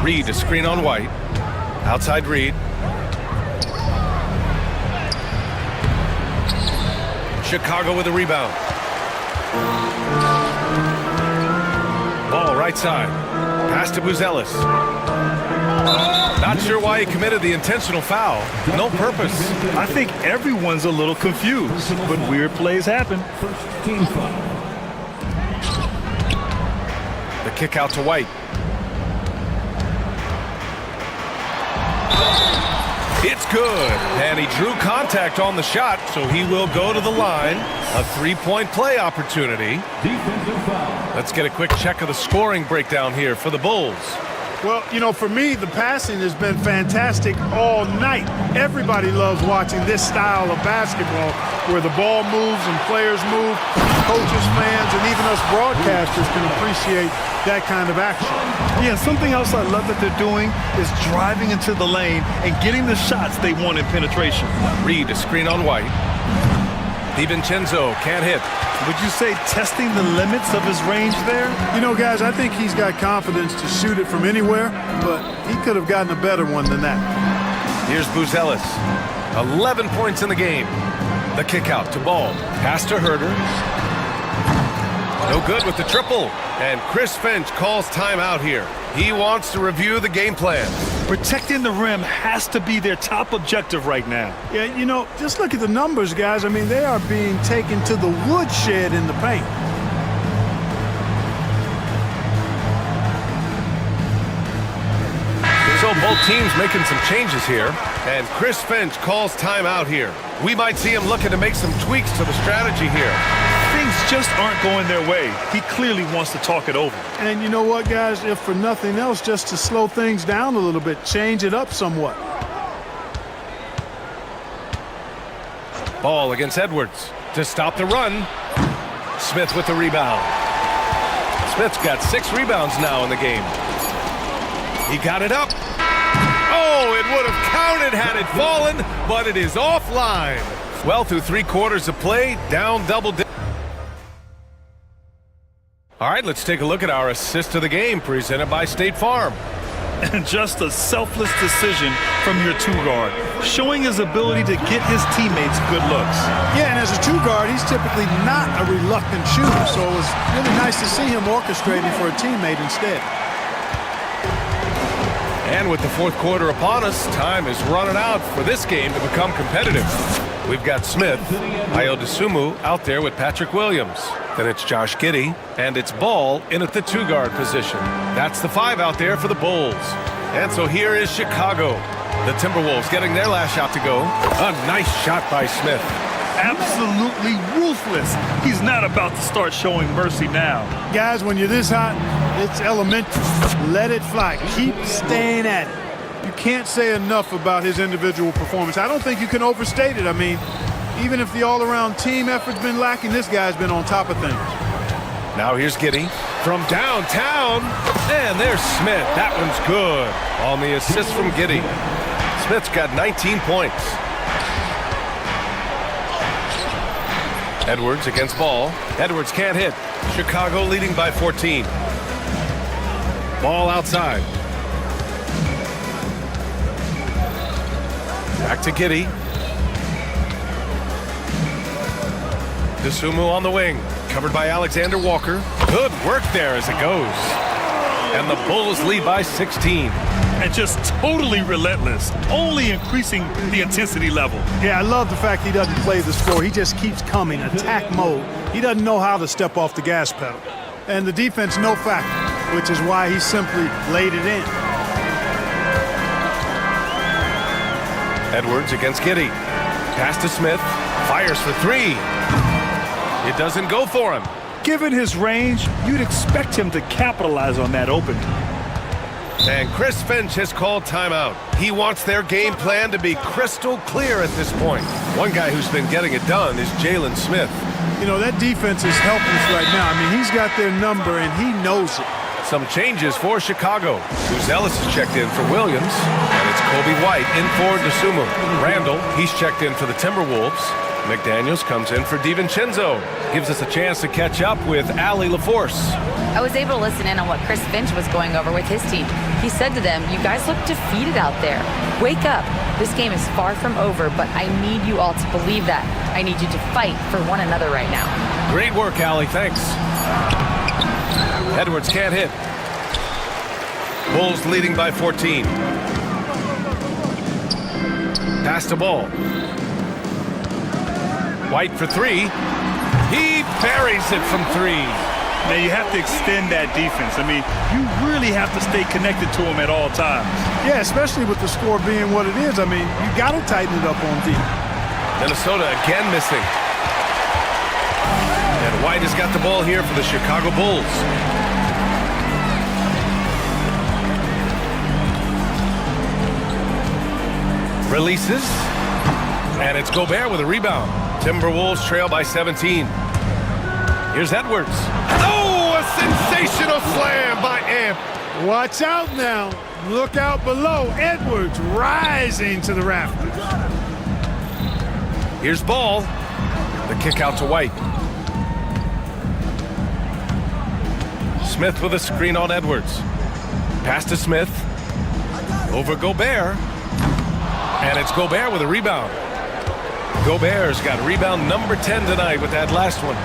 Reed, a screen on White. Outside Reed. Chicago with a rebound. Ball right side. Pass to Buzelis. Not sure why he committed the intentional foul. No purpose. I think everyone's a little confused, but weird plays happen. First team foul. The kick out to White. It's good. And he drew contact on the shot, so he will go to the line. A 3-point play opportunity. Defensive foul. Let's get a quick check of the scoring breakdown here for the Bulls. Well, you know, for me, the passing has been fantastic all night. Everybody loves watching this style of basketball where the ball moves and players move. Coaches, fans, and even us broadcasters can appreciate that kind of action. Yeah, something else I love that they're doing is driving into the lane and getting the shots they want in penetration. Reed, a screen on White. DiVincenzo can't hit. Would you say testing the limits of his range there? You know, guys, I think he's got confidence to shoot it from anywhere, but he could have gotten a better one than that. Here's Buzelis. 11 points in the game. The kick out to Ball. Pass to Herter. No good with the triple. And Chris Finch calls timeout here. He wants to review the game plan. Protecting the rim has to be their top objective right now. Yeah, you know, just look at the numbers, guys. I mean, they are being taken to the woodshed in the paint. So both teams making some changes here. And Chris Finch calls timeout here. We might see him looking to make some tweaks to the strategy here. Things just aren't going their way. He clearly wants to talk it over. And you know what, guys? If for nothing else, just to slow things down a little bit, change it up somewhat. Ball against Edwards to stop the run. Smith with the rebound. Smith's got 6 rebounds now in the game. He got it up. Oh, it would have counted had it fallen, but it is offline. Well, through 3 quarters of play, down double digits. All right, let's take a look at our assist of the game presented by State Farm. And just a selfless decision from your 2-guard, showing his ability to get his teammates good looks. Yeah, and as a 2-guard, he's typically not a reluctant shooter, so it was really nice to see him orchestrating for a teammate instead. And with the 4th quarter upon us, time is running out for this game to become competitive. We've got Smith, Ayodasumu out there with Patrick Williams. Then it's Josh Giddey, and it's Ball in at the 2-guard position. That's the 5 out there for the Bulls. And so here is Chicago. The Timberwolves getting their last shot to go. A nice shot by Smith. Absolutely ruthless. He's not about to start showing mercy now. Guys, when you're this hot, it's elementary. Let it fly. Keep staying at it. You can't say enough about his individual performance. I don't think you can overstate it. I mean, even if the all-around team effort's been lacking, this guy's been on top of things. Now here's Giddey from downtown. And there's Smith. That one's good on the assist from Giddey. Smith's got 19 points. Edwards against Ball. Edwards can't hit. Chicago leading by 14. Ball outside. Back to Giddey. Dasumu on the wing. Covered by Alexander Walker. Good work there as it goes. And the Bulls lead by 16. And just totally relentless, only increasing the intensity level. Yeah, I love the fact he doesn't play the score. He just keeps coming, attack mode. He doesn't know how to step off the gas pedal. And the defense, no factor, which is why he simply laid it in. Edwards against Giddey. Pass to Smith. Fires for 3. It doesn't go for him. Given his range, you'd expect him to capitalize on that opening. And Chris Finch has called timeout. He wants their game plan to be crystal clear at this point. One guy who's been getting it done is Jalen Smith. You know, that defense is helpless right now. I mean, he's got their number, and he knows it. Some changes for Chicago. Cruz Ellis is checked in for Williams, and it's Kobe White in for Dasumu. Randall, he's checked in for the Timberwolves. McDaniels comes in for DiVincenzo. Gives us a chance to catch up with Allie LaForce. I was able to listen in on what Chris Finch was going over with his team. He said to them, "You guys look defeated out there. Wake up. This game is far from over, but I need you all to believe that. I need you to fight for one another right now." Great work, Allie. Thanks. Edwards can't hit. Bulls leading by 14. Pass to Ball. White for 3. He buries it from 3. Now you have to extend that defense. I mean, you really have to stay connected to him at all times. Yeah, especially with the score being what it is. I mean, you got to tighten it up on D. Minnesota again missing. And White has got the ball here for the Chicago Bulls. Releases. And it's Gobert with a rebound. Timberwolves trail by 17. Here's Edwards. Oh, a sensational slam by Amp. Watch out now. Look out below. Edwards rising to the rafters. Here's Ball. The kick out to White. Smith with a screen on Edwards. Pass to Smith. Over Gobert. And it's Gobert with a rebound. Gobert's got rebound number 10 tonight with that last one.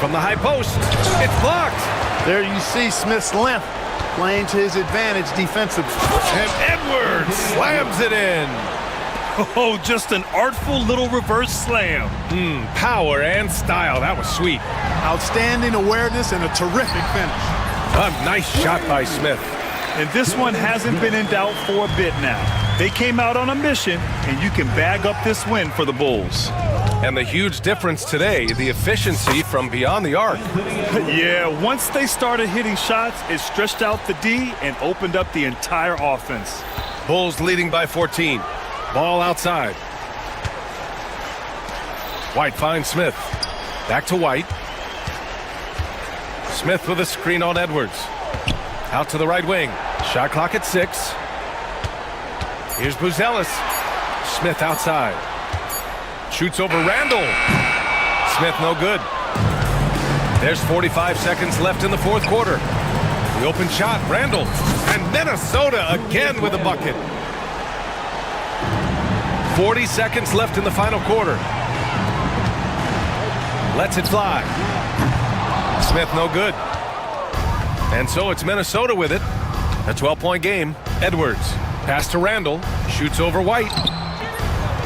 From the high post, it's blocked. There you see Smith's length playing to his advantage defensively. And Edwards slams it in. Oh, just an artful little reverse slam. Power and style. That was sweet. Outstanding awareness and a terrific finish. A nice shot by Smith. And this one hasn't been in doubt for a bit now. They came out on a mission, and you can bag up this win for the Bulls. And the huge difference today, the efficiency from beyond the arc. Yeah, once they started hitting shots, it stretched out the D and opened up the entire offense. Bulls leading by 14. Ball outside. White finds Smith. Back to White. Smith with a screen on Edwards. Out to the right wing. Shot clock at 6. Here's Buzelis. Smith outside. Shoots over Randall. Smith no good. There's 45 seconds left in the fourth quarter. The open shot, Randall. And Minnesota again with a bucket. 40 seconds left in the final quarter. Lets it fly. Smith no good. And so it's Minnesota with it. A 12-point game. Edwards. Pass to Randall. Shoots over White.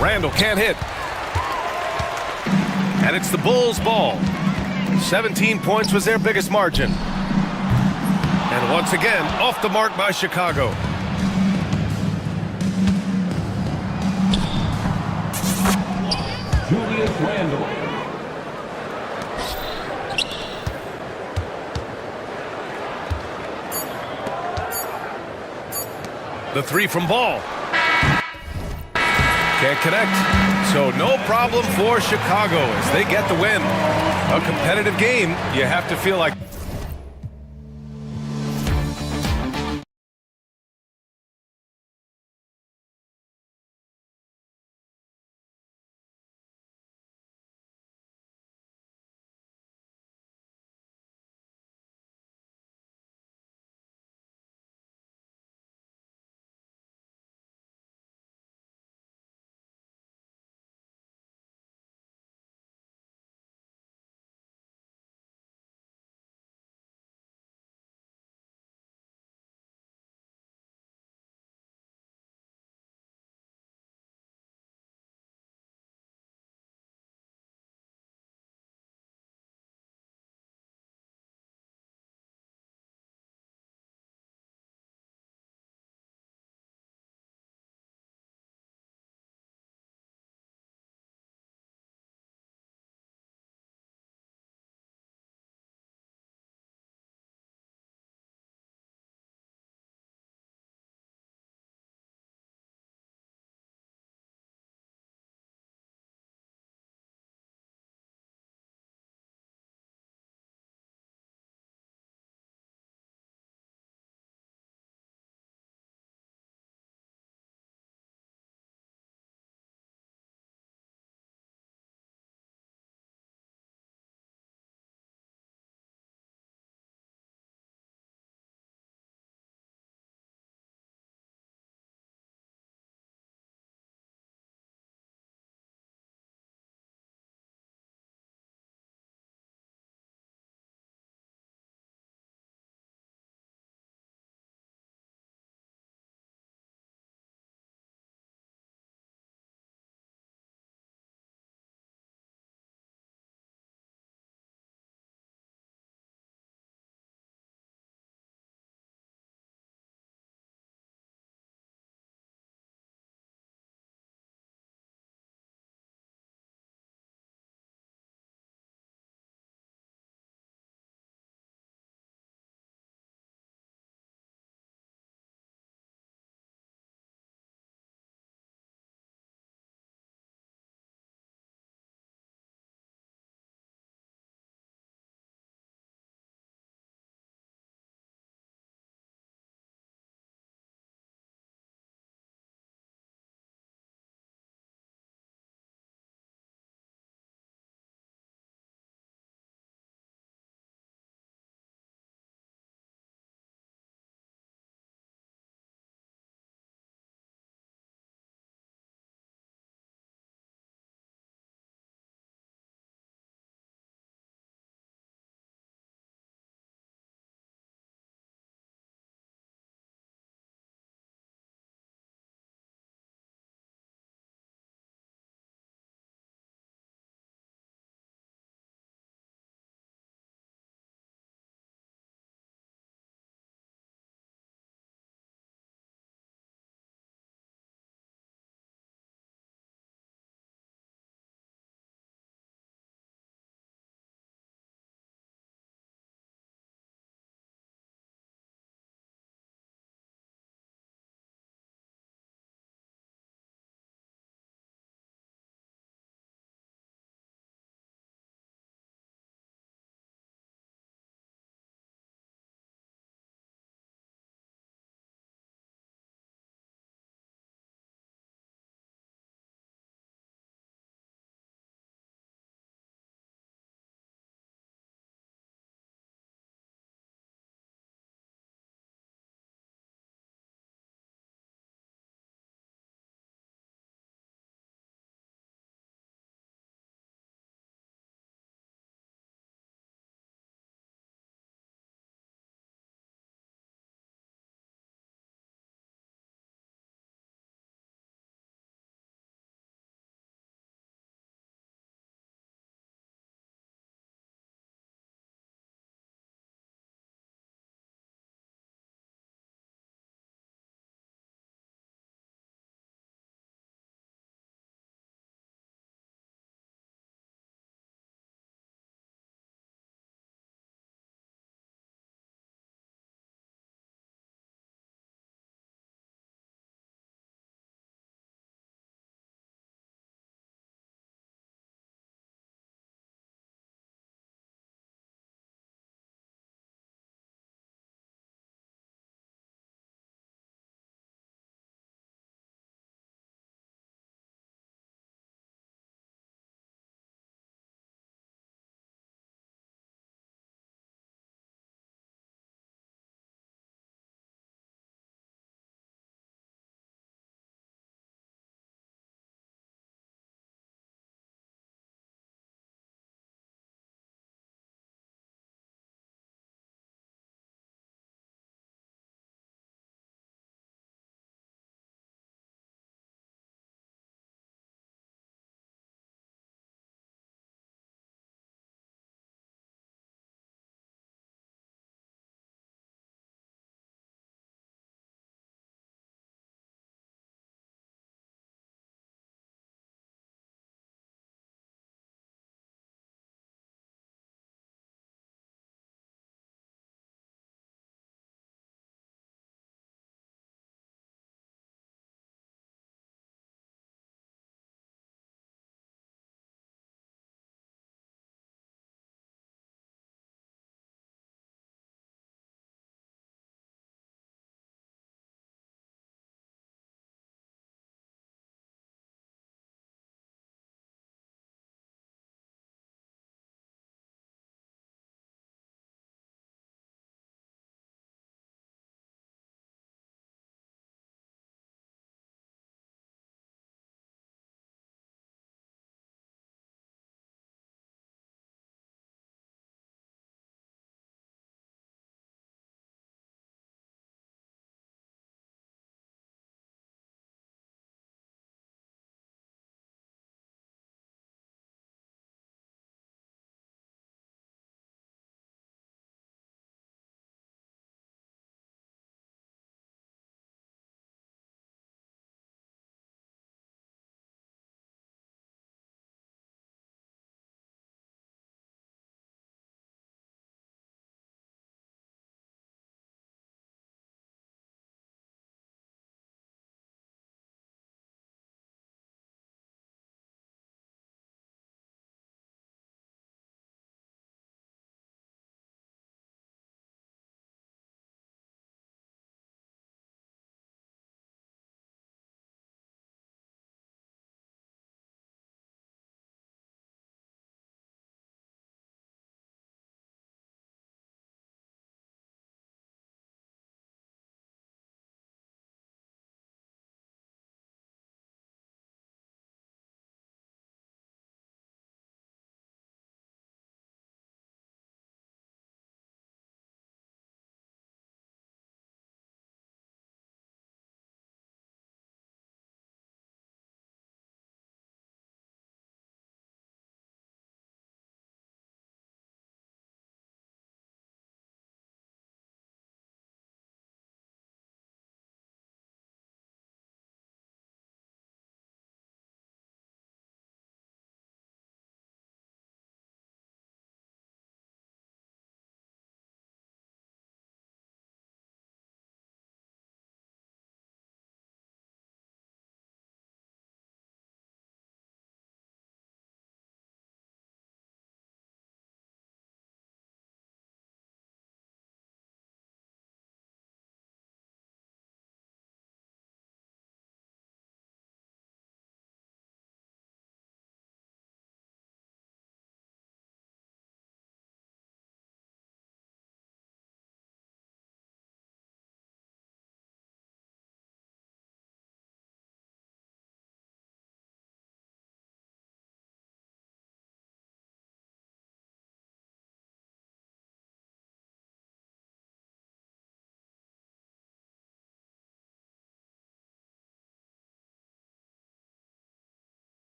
Randall can't hit. And it's the Bulls' ball. 17 points was their biggest margin. And once again, off the mark by Chicago. Julius Randle. The three from Ball. Can't connect. So no problem for Chicago as they get the win. A competitive game, you have to feel like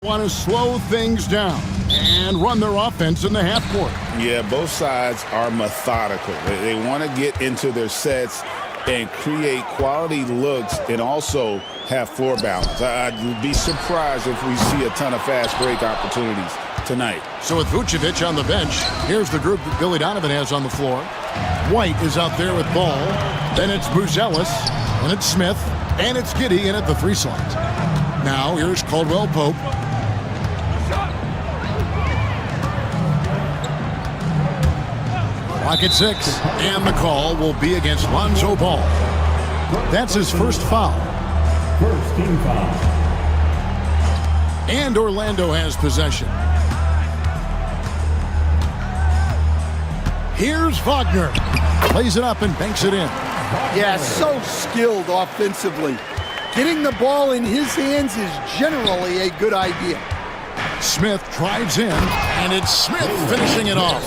Want to slow things down and run their offense in the half court. Yeah, both sides are methodical. They want to get into their sets and create quality looks and also have floor balance. I'd be surprised if we see a ton of fast break opportunities tonight. So with Vucevic on the bench, here's the group that Billy Donovan has on the floor. White is out there with ball. Then it's Buzelis, and it's Smith, and it's Giddey in at the 3 slot. Now here's Caldwell Pope. Clock at 6, and the call will be against Lonzo Ball. That's his first foul. First team foul. And Orlando has possession. Here's Wagner. Plays it up and banks it in. Yeah, so skilled offensively. Getting the ball in his hands is generally a good idea. Smith drives in, and it's Smith finishing it off.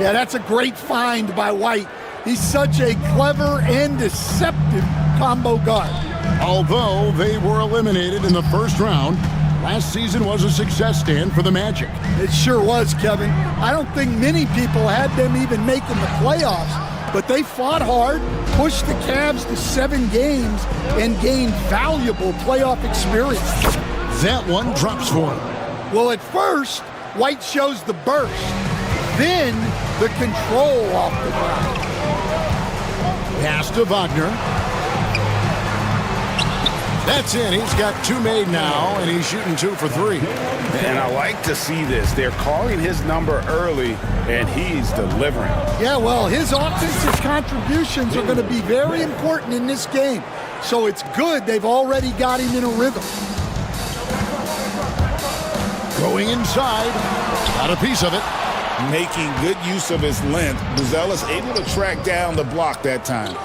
Yeah, that's a great find by White. He's such a clever and deceptive combo guard. Although they were eliminated in the first round, last season was a success stand for the Magic. It sure was, Kevin. I don't think many people had them even making the playoffs, but they fought hard, pushed the Cavs to 7 games, and gained valuable playoff experience. That one drops for him. Well, at first, White shows the burst, then the control off the ground. Pass to Wagner. That's in. He's got 2 made now, and he's shooting 2 for 3. And I like to see this. They're calling his number early, and he's delivering. Yeah, well, his offensive contributions are going to be very important in this game. So it's good they've already got him in a rhythm. Going inside. Got a piece of it. Making good use of his length. Buzelis able to track down the block that time.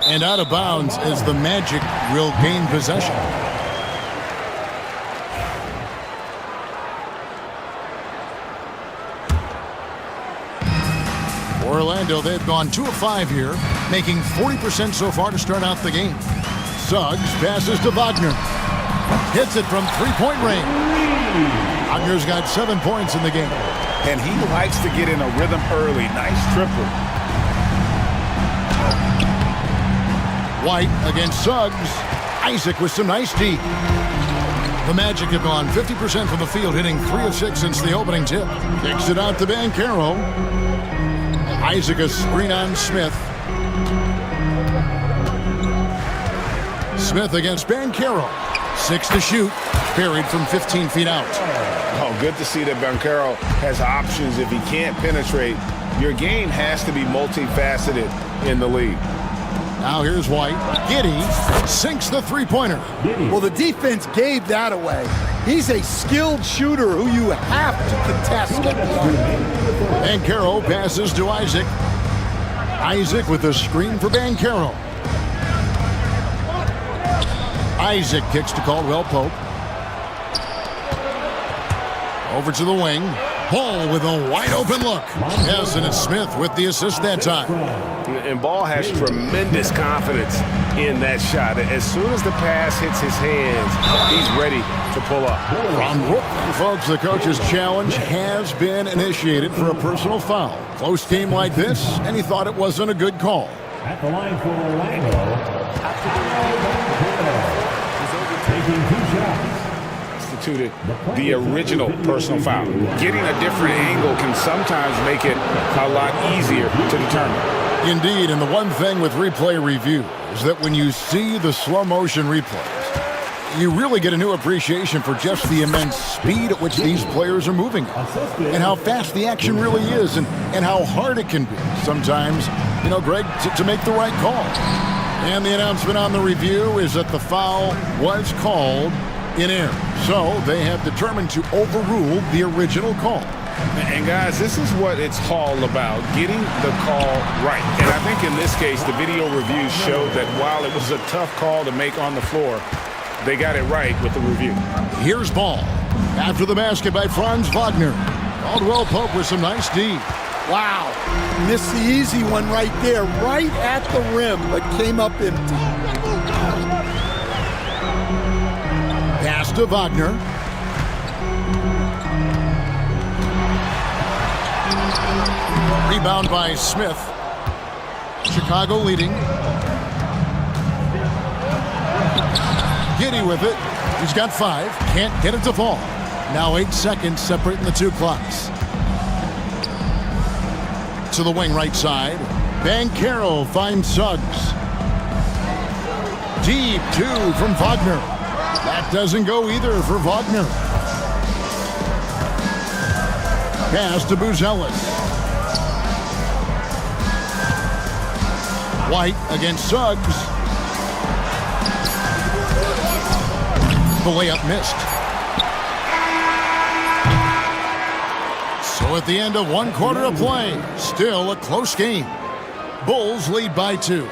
And out of bounds as the Magic will gain possession. Orlando, they've gone 2 of 5 here, making 40% so far to start out the game. Suggs passes to Wagner. Hits it from 3-point range. Wagner's got 7 points in the game. And he likes to get in a rhythm early. Nice triple. White against Suggs. Isaac with some nice D. The Magic have gone 50% from the field, hitting 3 of 6 since the opening tip. Kicks it out to Banchero. Isaac a screen on Smith. Smith against Banchero. 6 to shoot. Buried from 15 feet out. Oh, good to see that Banchero has options if he can't penetrate. Your game has to be multifaceted in the league. Now here's White. Giddey sinks the 3-pointer. Well, the defense gave that away. He's a skilled shooter who you have to contest. Banchero passes to Isaac. Isaac with a screen for Banchero. Isaac kicks to Caldwell Pope. Over to the wing. Ball with a wide open look. Yes, and it's Smith with the assist that time. And Ball has tremendous confidence in that shot. As soon as the pass hits his hands, he's ready to pull up. Folks, the coach's challenge has been initiated for a personal foul. Close game like this, and he thought it wasn't a good call. At the line for Orlando, taking 2 shots. Instituted the original personal foul. Getting a different angle can sometimes make it a lot easier to determine. Indeed, and the one thing with replay review is that when you see the slow motion replays, you really get a new appreciation for just the immense speed at which these players are moving and how fast the action really is and how hard it can be sometimes, you know, Greg, to make the right call. And the announcement on the review is that the foul was called in air. So they have determined to overrule the original call. And guys, this is what it's all about, getting the call right. And I think in this case, the video reviews showed that while it was a tough call to make on the floor, they got it right with the review. Here's Ball. After the basket by Franz Wagner. Caldwell Pope with some nice D. Wow. Missed the easy one right there, right at the rim, but came up empty. to Wagner. Rebound by Smith. Chicago leading. Giddy with it. He's got 5. Can't get it to fall. Now 8 seconds separating the two clocks. To the wing right side. Banchero finds Suggs. Deep 2 from Wagner. That doesn't go either for Wagner. Pass to Buzelis. White against Suggs. The layup missed. So at the end of 1 quarter of play, still a close game. Bulls lead by 2.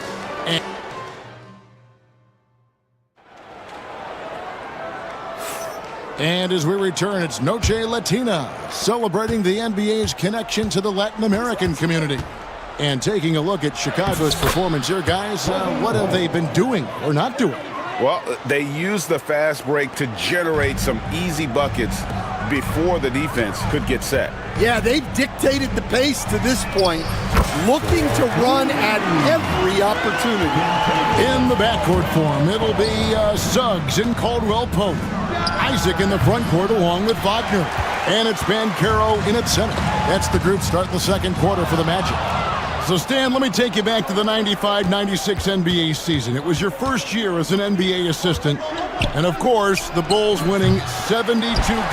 And as we return, it's Noche Latina, celebrating the NBA's connection to the Latin American community. And taking a look at Chicago's performance here, guys, what have they been doing or not doing? Well, they used the fast break to generate some easy buckets before the defense could get set. Yeah, they've dictated the pace to this point, looking to run at every opportunity. In the backcourt form, it'll be Suggs and Caldwell Pope. Isaac in the front court along with Wagner. And it's Banchero in at center. That's the group starting the second quarter for the Magic. So, Stan, let me take you back to the 95-96 NBA season. It was your first year as an NBA assistant. And, of course, the Bulls winning 72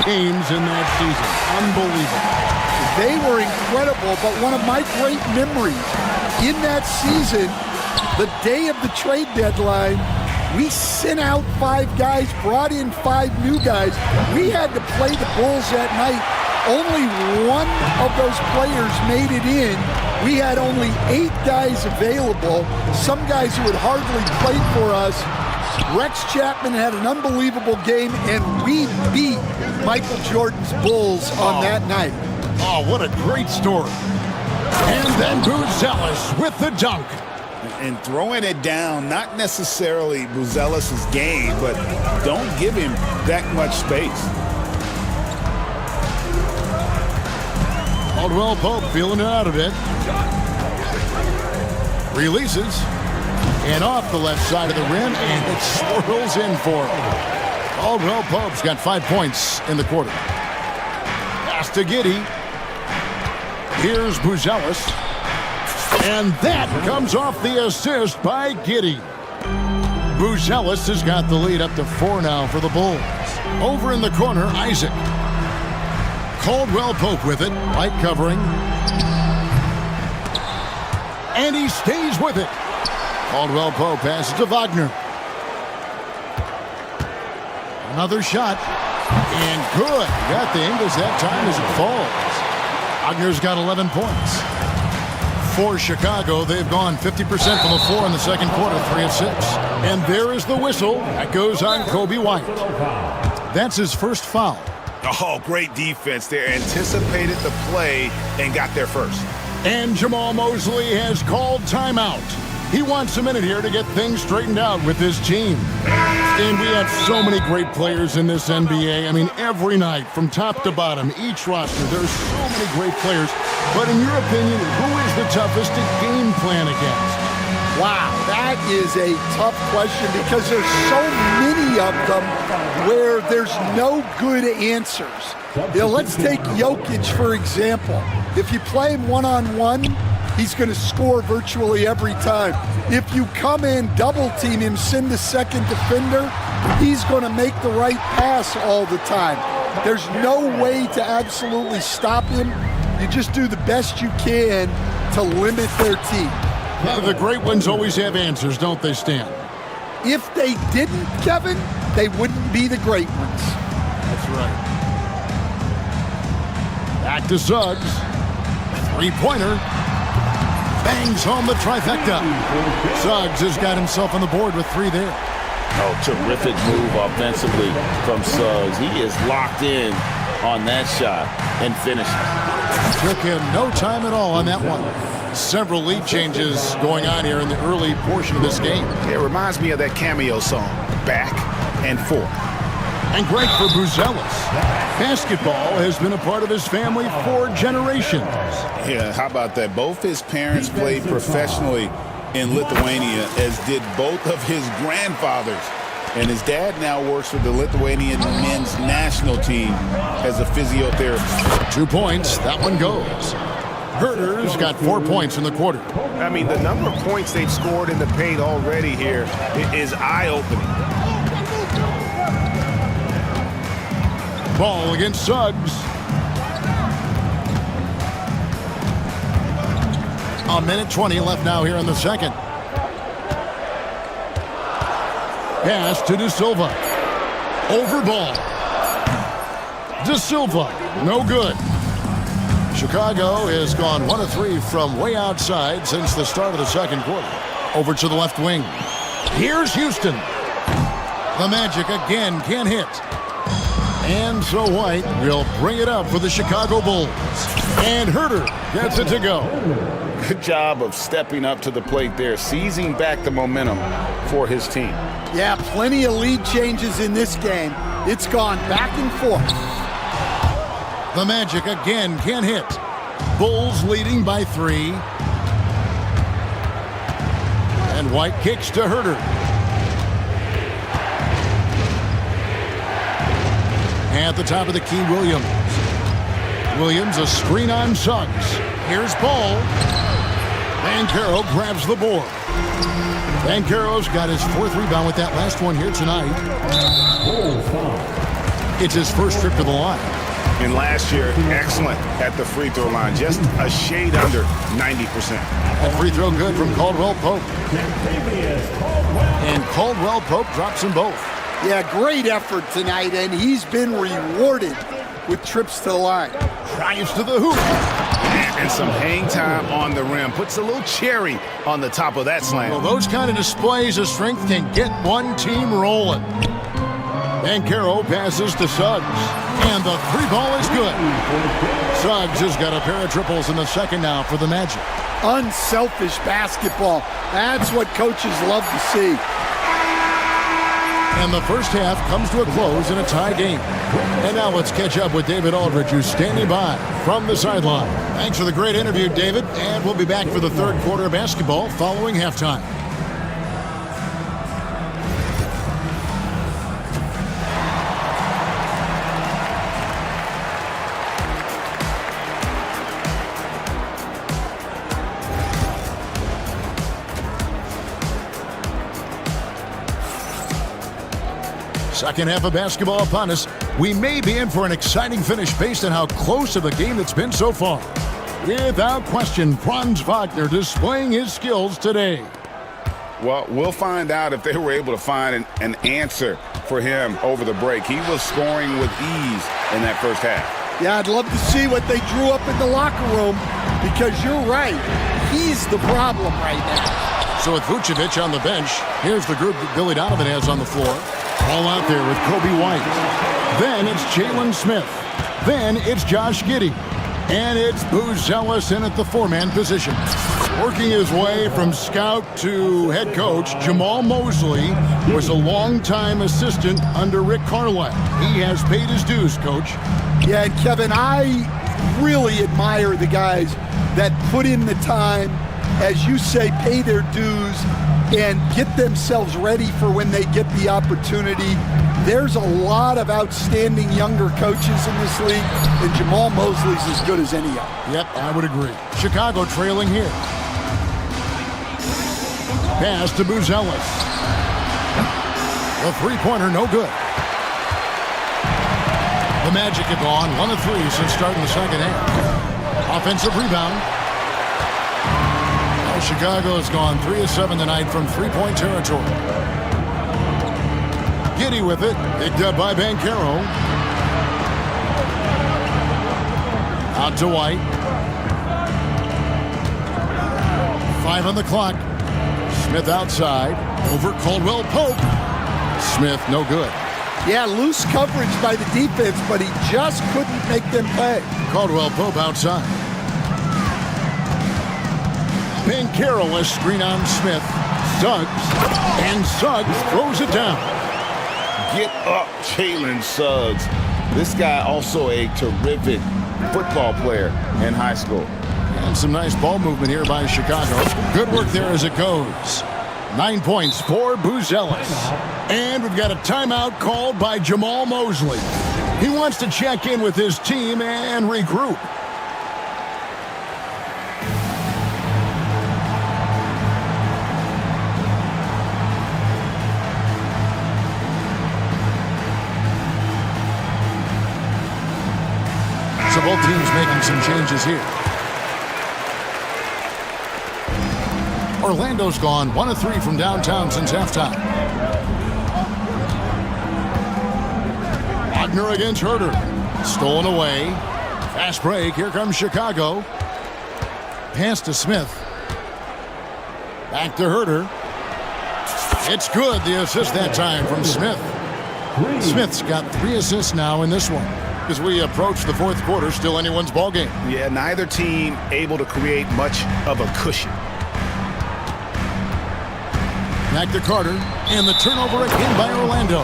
games in that season. Unbelievable. They were incredible, but one of my great memories in that season, the day of the trade deadline, we sent out 5 guys, brought in 5 new guys. We had to play the Bulls that night. Only one of those players made it in. We had only 8 guys available, some guys who had hardly played for us. Rex Chapman had an unbelievable game, and we beat Michael Jordan's Bulls on that night. Oh, what a great story. And then Buzelis with the dunk. And throwing it down, not necessarily Buzelis' game, but don't give him that much space. Caldwell Pope feeling it out a bit. Releases. And off the left side of the rim, and it swirls in for him. Caldwell Pope's got 5 points in the quarter. Pass to Giddy. Here's Buzelis. And that comes off the assist by Giddy. Buzelis has got the lead up to 4 now for the Bulls. Over in the corner, Isaac. Caldwell Pope with it, light covering. And he stays with it. Caldwell Pope passes to Wagner. Another shot. And good. Got the Ingles that time as it falls. Wagner's got 11 points. For Chicago, they've gone 50% from the floor in the second quarter, 3 of 6. And there is the whistle. That goes on Kobe White. That's his first foul. Oh, great defense there. Anticipated the play and got there first. And Jamal Mosley has called timeout. He wants a minute here to get things straightened out with his team. And we have so many great players in this NBA. I mean, every night, from top to bottom, each roster, there's so many great players. But in your opinion, who is the toughest to game plan against? Wow, that is a tough question because there's so many of them where there's no good answers. You know, let's take Jokic, for example. If you play him one-on-one, he's going to score virtually every time. If you come in, double-team him, send the second defender, he's going to make the right pass all the time. There's no way to absolutely stop him. You just do the best you can to limit their team. The great ones always have answers, don't they, Stan? If they didn't, Kevin, they wouldn't be the great ones. That's right. Back to Suggs. 3-pointer. Bangs home the trifecta. Suggs has got himself on the board with 3 there. Oh, terrific move offensively from Suggs. He is locked in on that shot and finishes. Took him no time at all on that one. Several lead changes going on here in the early portion of this game. It reminds me of that cameo song, Back and Forth. And great for Buzelis. Basketball has been a part of his family for generations. Yeah, how about that? Both his parents played professionally in Lithuania, as did both of his grandfathers. And his dad now works with the Lithuanian men's national team as a physiotherapist. 2 points. That one goes. Herder's got 4 points in the quarter. I mean, the number of points they've scored in the paint already here is eye-opening. Ball against Suggs. A minute 20 left now here in the second. Pass to De Silva. Over ball. De Silva, no good. Chicago has gone 1 of 3 from way outside since the start of the second quarter. Over to the left wing. Here's Houston. The Magic again can't hit. And so White will bring it up for the Chicago Bulls. And Herder gets it to go. Good job of stepping up to the plate there, seizing back the momentum for his team. Yeah, plenty of lead changes in this game. It's gone back and forth. The Magic again can't hit. Bulls leading by 3. And White kicks to Herder. At the top of the key, Williams. Williams, a screen on Suggs. Here's Ball. Banchero grabs the board. Banchero's got his 4th rebound with that last one here tonight. It's his first trip to the line. And last year, excellent at the free throw line, just a shade under 90%. That free throw good from Caldwell Pope. And Caldwell Pope drops them both. Yeah, great effort tonight, and he's been rewarded with trips to the line. Drives to the hoop. And some hang time on the rim. Puts a little cherry on the top of that slam. Well, those kind of displays of strength can get one team rolling. Banchero passes to Suggs. And the 3-ball is good. Suggs has got a pair of triples in the second now for the Magic. Unselfish basketball. That's what coaches love to see. And the first half comes to a close in a tie game. And now let's catch up with David Aldridge, who's standing by from the sideline. Thanks for the great interview, David. And we'll be back for the third quarter of basketball following halftime. Second half of basketball upon us. We may be in for an exciting finish based on how close of a game it's been so far. Without question, Franz Wagner displaying his skills today. Well, we'll find out if they were able to find an answer for him over the break. He was scoring with ease in that first half. Yeah, I'd love to see what they drew up in the locker room, because you're right. He's the problem right now. So with Vucevic on the bench, here's the group that Billy Donovan has on the floor. All out there with Kobe White. Then it's Jalen Smith. Then it's Josh Giddey. And it's Buzelis in at the 4-man position. Working his way from scout to head coach, Jamal Mosley was a longtime assistant under Rick Carlisle. He has paid his dues, Coach. Yeah, and Kevin, I really admire the guys that put in the time, as you say, pay their dues, and get themselves ready for when they get the opportunity. There's a lot of outstanding younger coaches in this league, and Jamal Mosley's as good as any of them. Yep, I would agree. Chicago trailing here. Pass to Buzelis. The three-pointer, no good. The Magic have gone 1 of 3 since starting the second half. Offensive rebound. Chicago has gone 3 of 7 tonight from three-point territory. Giddey with it, picked up by Banchero. Out to White. 5 on the clock. Smith outside, over Caldwell Pope. Smith, no good. Yeah, loose coverage by the defense, but he just couldn't make them pay. Caldwell Pope outside. Banchero, a screen on Smith. Suggs, and Suggs throws it down. Get up, Jalen Suggs. This guy also a terrific football player in high school. And some nice ball movement here by Chicago. Good work there as it goes. 9 points for Buzelis. And we've got a timeout called by Jamal Mosley. He wants to check in with his team and regroup. So both teams making some changes here. Orlando's gone 1 of 3 from downtown since halftime. Wagner against Herter. Stolen away. Fast break. Here comes Chicago. Pass to Smith. Back to Herter. It's good. The assist that time from Smith. Smith's got 3 assists now in this one. As we approach the fourth quarter, still anyone's ball game. Yeah, neither team able to create much of a cushion. Back to Carter, and the turnover again by Orlando.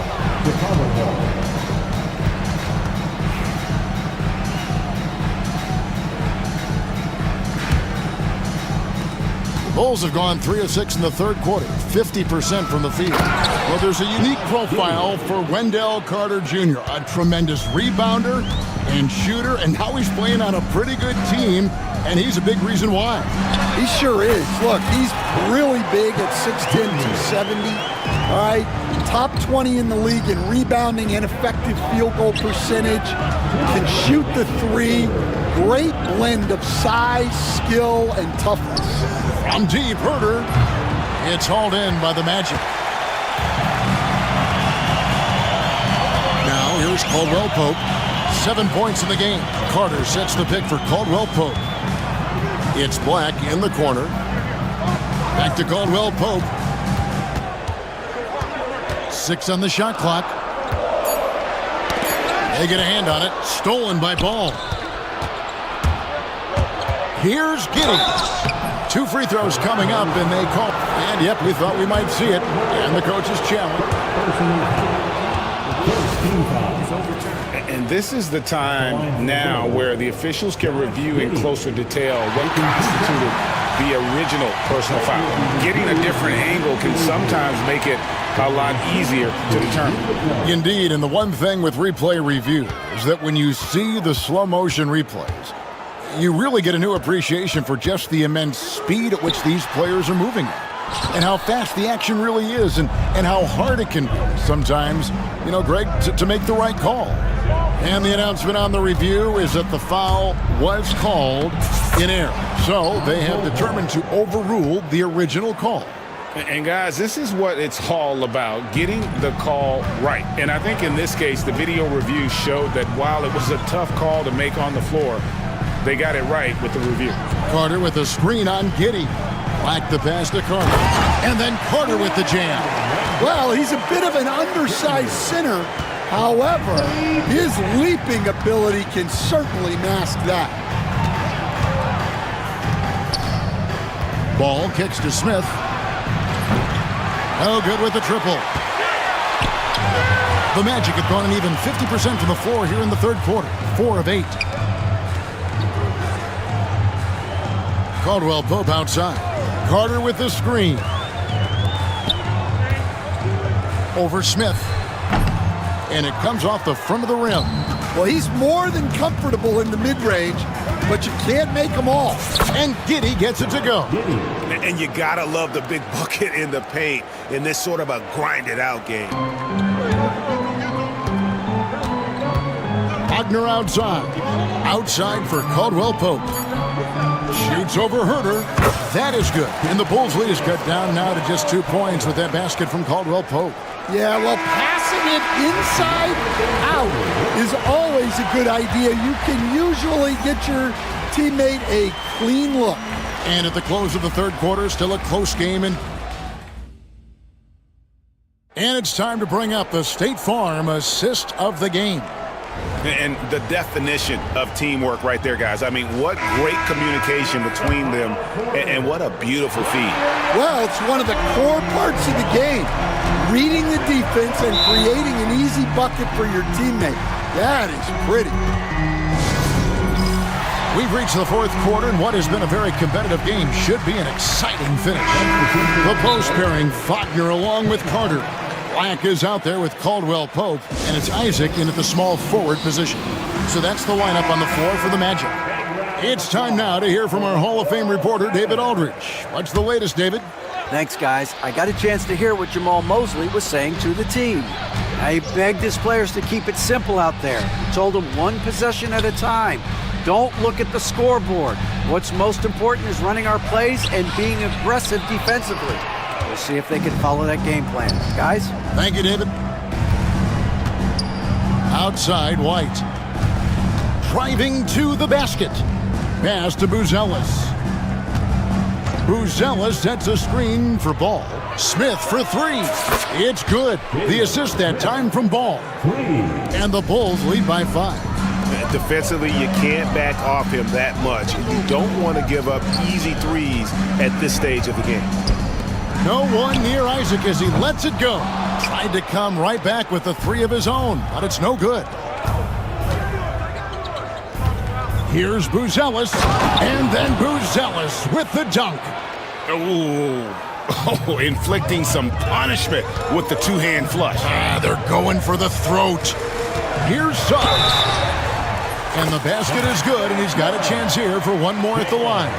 The Bulls have gone 3 of 6 in the third quarter, 50% from the field. Well, there's a unique profile for Wendell Carter Jr., a tremendous rebounder and shooter, and now he's playing on a pretty good team, and he's a big reason why. He sure is. Look, he's really big at 6'10", 270. All right, top 20 in the league in rebounding and effective field goal percentage. Can shoot the 3. Great blend of size, skill, and toughness. From deep, Herter. It's hauled in by the Magic. Now here's Caldwell Pope. 7 points in the game. Carter sets the pick for Caldwell Pope. It's Black in the corner. Back to Caldwell Pope. 6 on the shot clock. They get a hand on it. Stolen by Ball. Here's Giddey. 2 free throws coming up, and they call. And yep, we thought we might see it. And the coach's challenge. And this is the time now where the officials can review in closer detail what constituted the original personal foul. Getting a different angle can sometimes make it a lot easier to determine. Indeed, and the one thing with replay review is that when you see the slow motion replays, you really get a new appreciation for just the immense speed at which these players are moving at. And how fast the action really is, and how hard it can be sometimes, you know, Greg, to make the right call. And the announcement on the review is that the foul was called in error. So they have determined to overrule the original call. And guys, this is what it's all about, getting the call right. And I think in this case, the video review showed that while it was a tough call to make on the floor, they got it right with the review. Carter with a screen on Giddey. Black the pass to Carter. And then Carter with the jam. Well, he's a bit of an undersized center. However, his leaping ability can certainly mask that. Ball kicks to Smith. Oh, good with the triple. The Magic have gone an even 50% from the floor here in the third quarter. 4 of 8. Caldwell Pope outside. Carter with the screen. Over Smith. And it comes off the front of the rim. Well, he's more than comfortable in the mid-range, but you can't make them all. And Giddey gets it to go. And you gotta love the big bucket in the paint in this sort of a grinded-out game. Wagner outside. Outside for Caldwell Pope. Shoots over Herter. That is good. And the Bulls' lead is cut down now to just 2 points with that basket from Caldwell Pope. Yeah, well, passing it inside out is always a good idea. You can usually get your teammate a clean look. And at the close of the third quarter, still a close game. And it's time to bring up the State Farm assist of the game. And the definition of teamwork right there, guys. I mean, what great communication between them, and what a beautiful feed. Well, it's one of the core parts of the game. reading the defense and creating an easy bucket for your teammate. That is pretty. We've reached the fourth quarter, and what has been a very competitive game should be an exciting finish. The post pairing, Faulkner along with Carter. Black is out there with Caldwell Pope, and it's Isaac in at the small forward position. So that's the lineup on the floor for the Magic. It's time now to hear from our Hall of Fame reporter, David Aldridge. What's the latest, David? Thanks, guys. I got a chance to hear what Jamal Mosley was saying to the team. He begged his players to keep it simple out there. He told them one possession at a time. Don't look at the scoreboard. What's most important is running our plays and being aggressive defensively. We'll see if they can follow that game plan. Guys? Thank you, David. Outside, White. Driving to the basket. Pass to Buzelis. Buzelis sets a screen for Ball. Smith for three. It's good. The assist that time from Ball. And the Bulls lead by 5. Defensively, you can't back off him that much. You don't want to give up easy threes at this stage of the game. No one near Isaac as he lets it go. Tried to come right back with the three of his own, but it's no good. Here's Buzelis, and then Buzelis with the dunk. Oh, inflicting some punishment with the two-hand flush. They're going for the throat. Here's Suggs. And the basket is good, and he's got a chance here for one more at the line.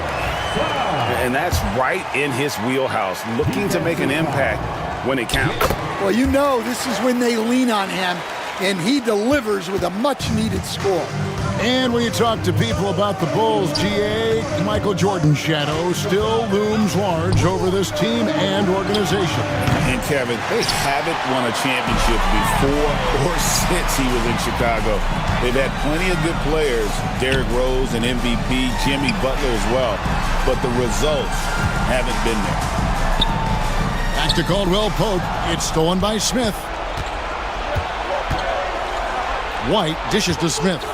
And that's right in his wheelhouse, looking to make an impact when it counts. Well, you know this is when they lean on him, and he delivers with a much-needed score. And when you talk to people about the Bulls, GA, Michael Jordan's shadow still looms large over this team and organization. And Kevin, they haven't won a championship before or since he was in Chicago. They've had plenty of good players, Derrick Rose and MVP, Jimmy Butler as well, but the results haven't been there. Back to Caldwell Pope. It's stolen by Smith. White dishes to Smith.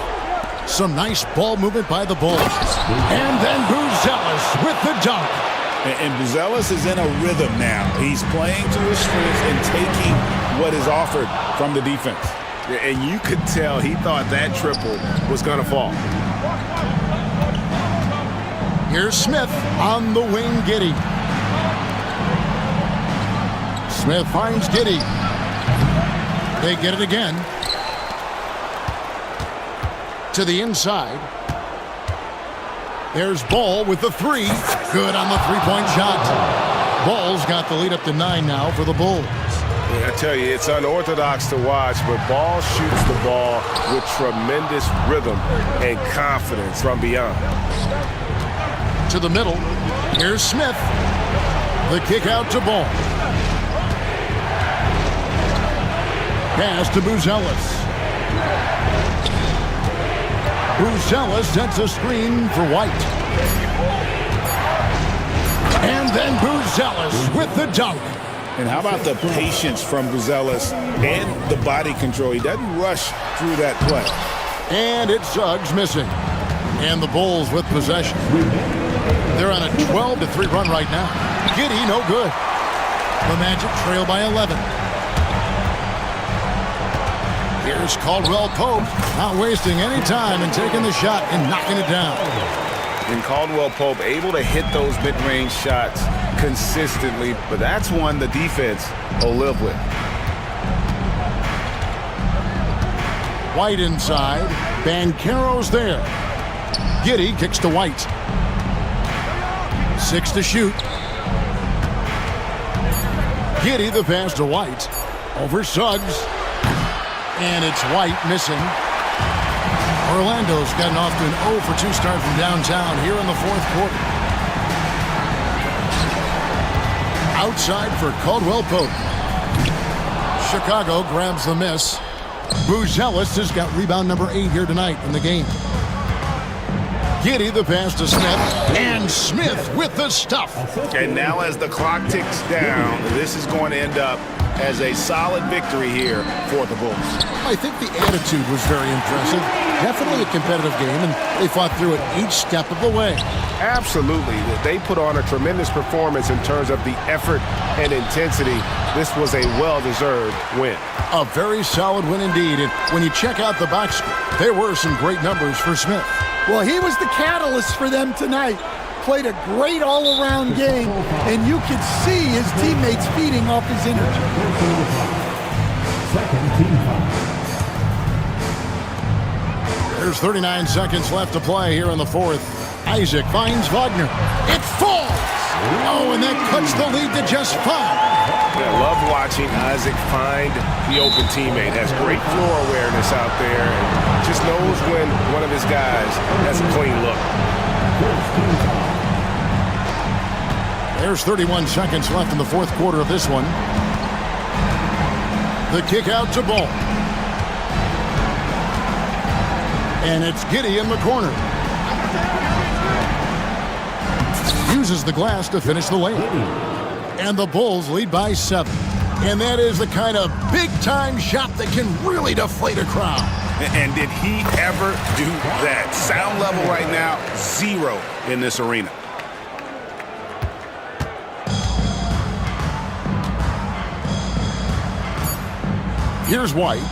Some nice ball movement by the Bulls. And then Buzelis with the dunk. And Buzelis is in a rhythm now. He's playing to his strengths and taking what is offered from the defense. And you could tell he thought that triple was going to fall. Here's Smith on the wing, Giddey. Smith finds Giddey. They get it again. To the inside. There's Ball with the three. Good on the three-point shot. Ball's got the lead up to 9 now for the Bulls. I tell you, it's unorthodox to watch, but Ball shoots the ball with tremendous rhythm and confidence from beyond. To the middle. Here's Smith. The kick out to Ball. Pass to Buzelis. Buzelis sets a screen for White. And then Buzelis with the dunk. And how about the patience from Buzelis and the body control? He doesn't rush through that play. And it's Suggs missing. And the Bulls with possession. They're on a 12-3 run right now. Giddey, no good. The Magic trail by 11. Here's Caldwell Pope, not wasting any time and taking the shot and knocking it down. And Caldwell Pope able to hit those mid-range shots consistently, but that's one the defense will live with. White inside. Banchero's there. Giddey kicks to White. 6 to shoot. Giddey the pass to White. Over Suggs. And it's White missing. Orlando's gotten off to an 0-for-2 start from downtown here in the fourth quarter. Outside for Caldwell Pope. Chicago grabs the miss. Buzelis has got rebound number 8 here tonight in the game. Giddey the pass to Smith. And Smith with the stuff. And now as the clock ticks down, this is going to end up as a solid victory here for the Bulls. I think the attitude was very impressive. Definitely a competitive game, and they fought through it each step of the way. Absolutely. They put on a tremendous performance in terms of the effort and intensity. This was a well-deserved win. A very solid win indeed. And when you check out the box score, there were some great numbers for Smith. Well, he was the catalyst for them tonight. Played a great all-around game, and you could see his teammates feeding off his energy. There's 39 seconds left to play here in the fourth. Isaac finds Wagner. It falls! Oh, and that cuts the lead to just 5. I love watching Isaac find the open teammate. Has great floor awareness out there and just knows when one of his guys has a clean look. There's 31 seconds left in the fourth quarter of this one. The kick out to Ball. And it's Giddey in the corner. Uses the glass to finish the lane. And the Bulls lead by 7. And that is the kind of big-time shot that can really deflate a crowd. And did he ever do that? Sound level right now, 0 in this arena. Here's White.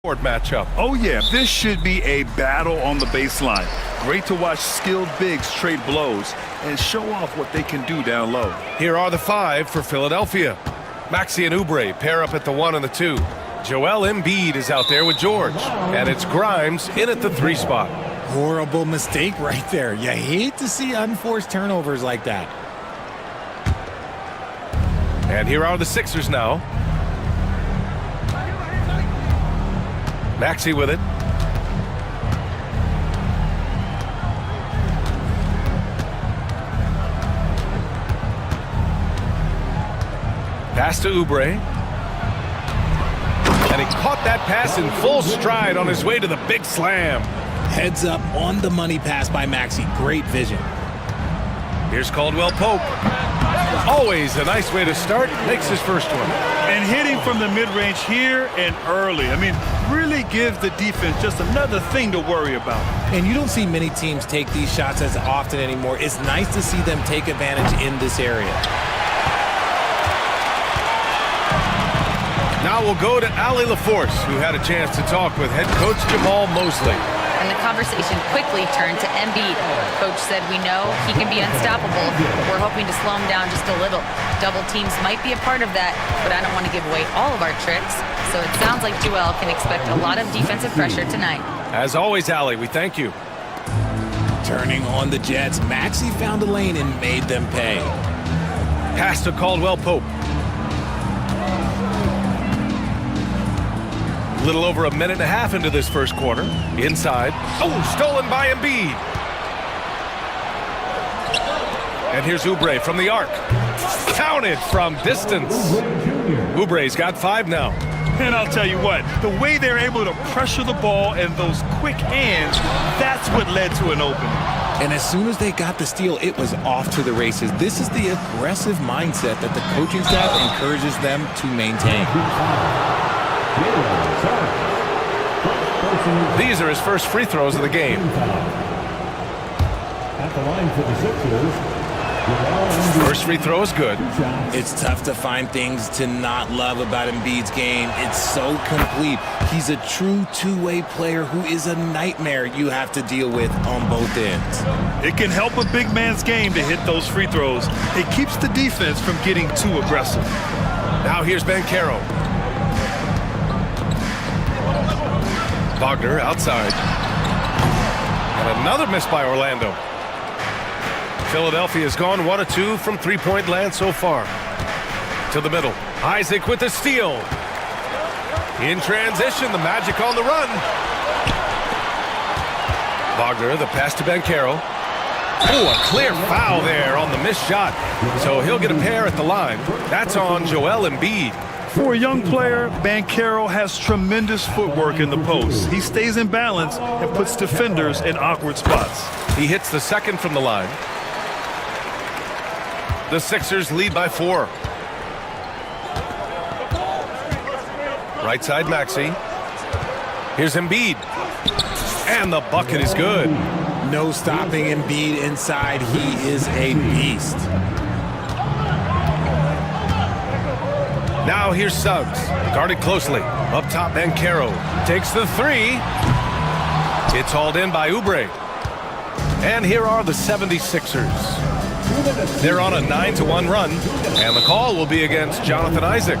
matchup. Oh yeah, this should be a battle on the baseline. Great to watch skilled bigs trade blows and show off what they can do down low. Here are the 5 for Philadelphia. Maxey and Oubre pair up at the 1 and the 2. Joel Embiid is out there with George. And it's Grimes in at the 3 spot. Horrible mistake right there. You hate to see unforced turnovers like that. And here are the Sixers now. Maxey with it. Pass to Oubre. And he caught that pass in full stride on his way to the big slam. Heads up on the money pass by Maxey. Great vision. Here's Caldwell Pope. Always a nice way to start. Makes his first one. And hitting from the mid-range here and early. I mean, really gives the defense just another thing to worry about. And you don't see many teams take these shots as often anymore. It's nice to see them take advantage in this area. Now we'll go to Allie LaForce, who had a chance to talk with head coach Jamal Mosley. And the conversation quickly turned to Embiid. Coach said, we know he can be unstoppable. We're hoping to slow him down just a little. Double teams might be a part of that, but I don't want to give away all of our tricks. So it sounds like Joel can expect a lot of defensive pressure tonight. As always, Allie, we thank you. Turning on the Jets, Maxey found a lane and made them pay. Pass to Caldwell Pope. A little over a minute and a half into this first quarter. Inside. Oh, stolen by Embiid. And here's Oubre from the arc. Counted from distance. Oubre's got 5 now. And I'll tell you what, the way they're able to pressure the ball and those quick hands, that's what led to an opening. And as soon as they got the steal, it was off to the races. This is the aggressive mindset that the coaching staff encourages them to maintain. These are his first free throws of the game. At the line for the Sixers. First free throw is good. It's tough to find things to not love about Embiid's game. It's so complete. He's a true two-way player who is a nightmare you have to deal with on both ends. It can help a big man's game to hit those free throws. It keeps the defense from getting too aggressive. Now here's Banchero. Wagner outside. And another miss by Orlando. Philadelphia's gone 1 of 2 from three-point land so far. To the middle. Isaac with the steal. In transition, the Magic on the run. Wagner, the pass to Banchero. Oh, a clear foul there on the missed shot. So he'll get a pair at the line. That's on Joel Embiid. For a young player, Banchero has tremendous footwork in the post. He stays in balance and puts defenders in awkward spots. He hits the second from the line. The Sixers lead by 4. Right side, Maxey. Here's Embiid. And the bucket is good. No stopping Embiid inside. He is a beast. Now here's Suggs. Guarded closely. Up top, Banchero takes the 3. It's hauled in by Oubre. And here are the 76ers. They're on a 9-1 run, and the call will be against Jonathan Isaac.